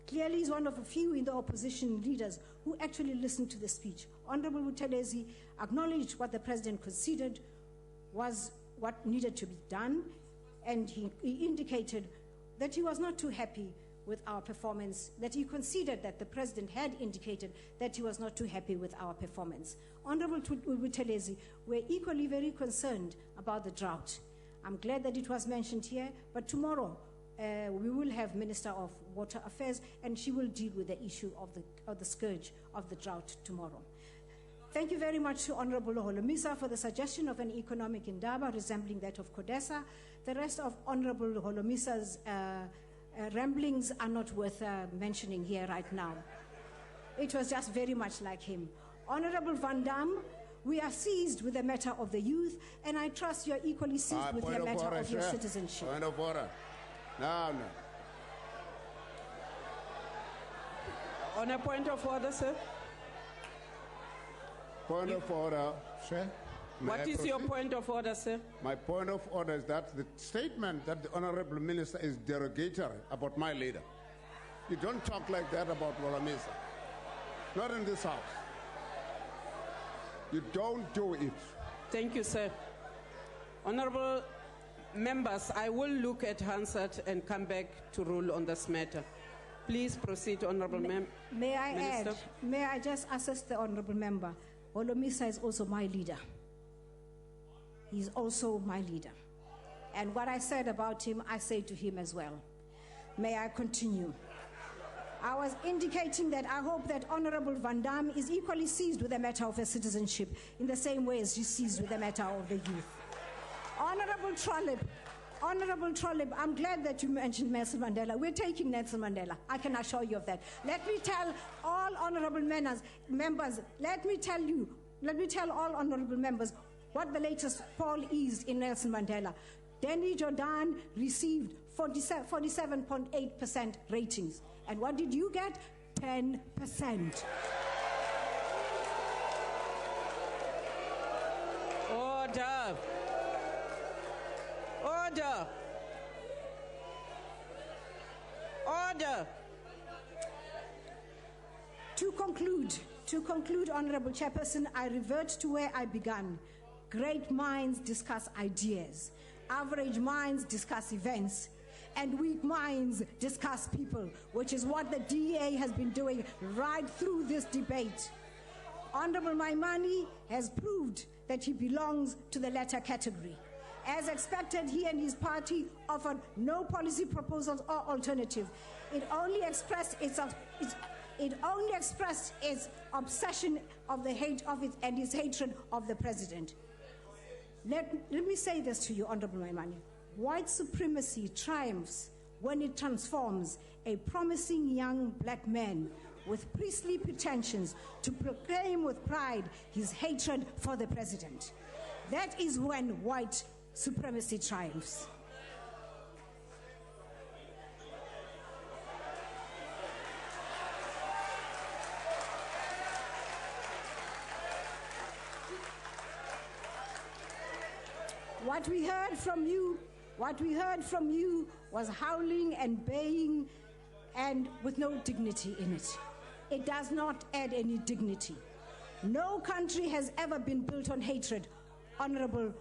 Clearly, he's one of a few in the opposition leaders who actually listened to the speech. Honorable Buthelezi acknowledged what the president considered was what needed to be done, and he indicated that he was not too happy with our performance, that he considered that the president had indicated that he was not too happy with our performance. Honorable Buthelezi, we're equally very concerned about the drought. I'm glad that it was mentioned here, but tomorrow we will have Minister of Water Affairs, and she will deal with the issue of the scourge of the drought tomorrow. Thank you very much to Honorable Holomisa for the suggestion of an economic indaba resembling that of CODESA. The rest of Honorable Holomisa's ramblings are not worth mentioning here right now. It was just very much like him. Honorable Van Dam, we are seized with the matter of the youth, and I trust you're equally seized with the matter of your citizenship. Point of order. No. On a point of order, sir. Point of order, sir. What is your point of order, sir? My point of order is that the statement that the Honorable Minister is derogatory about my leader. You don't talk like that about Holomisa. Not in this house. You don't do it. Thank you, sir. Honorable members, I will look at Hansard and come back to rule on this matter. Please proceed, Honorable Minister. May I just assist the Honorable Member? Holomisa is also my leader. He's also my leader. And what I said about him, I say to him as well. May I continue? I was indicating that I hope that Honorable Van Dam is equally seized with the matter of her citizenship in the same way as she's seized with the matter of the youth. Honorable Trollip, I'm glad that you mentioned Nelson Mandela. We're taking Nelson Mandela. I can assure you of that. Let me tell all honorable members, let me tell all honorable members what the latest poll is in Nelson Mandela. Danny Jordan received 47.8% ratings. And what did you get? 10%. Order. Order. Order. To conclude, Honorable Chairperson, I revert to where I began. Great minds discuss ideas. Average minds discuss events. And weak minds discuss people, which is what the DEA has been doing right through this debate. Honorable Maimani has proved that he belongs to the latter category. As expected, he and his party offered no policy proposals or alternative. It only expressed its obsession of the hate of it and his hatred of the president. Let me say this to you, Honorable Maimani. White supremacy triumphs when it transforms a promising young black man with priestly pretensions to proclaim with pride his hatred for the president. That is when white supremacy triumphs. What we heard from you was howling and baying and with no dignity in it. It does not add any dignity. No country has ever been built on hatred, Honorable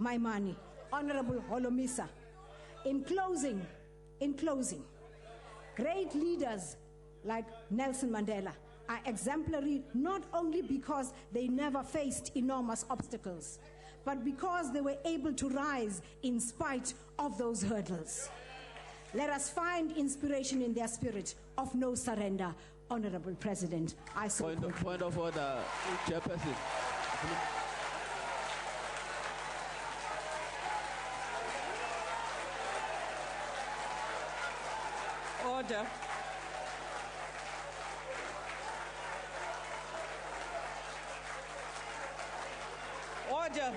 Maimani, Honorable Holomisa. In closing, great leaders like Nelson Mandela are exemplary not only because they never faced enormous obstacles, but because they were able to rise in spite of those hurdles. Let us find inspiration in their spirit of no surrender. Honorable President, I support. Point of order, Chairperson. Order. Order.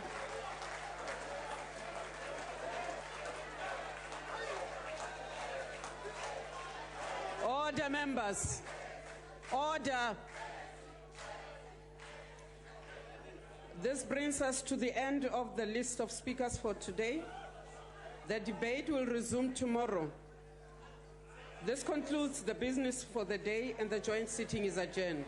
Order, members. Order. This brings us to the end of the list of speakers for today. The debate will resume tomorrow. This concludes the business for the day, and the joint sitting is adjourned.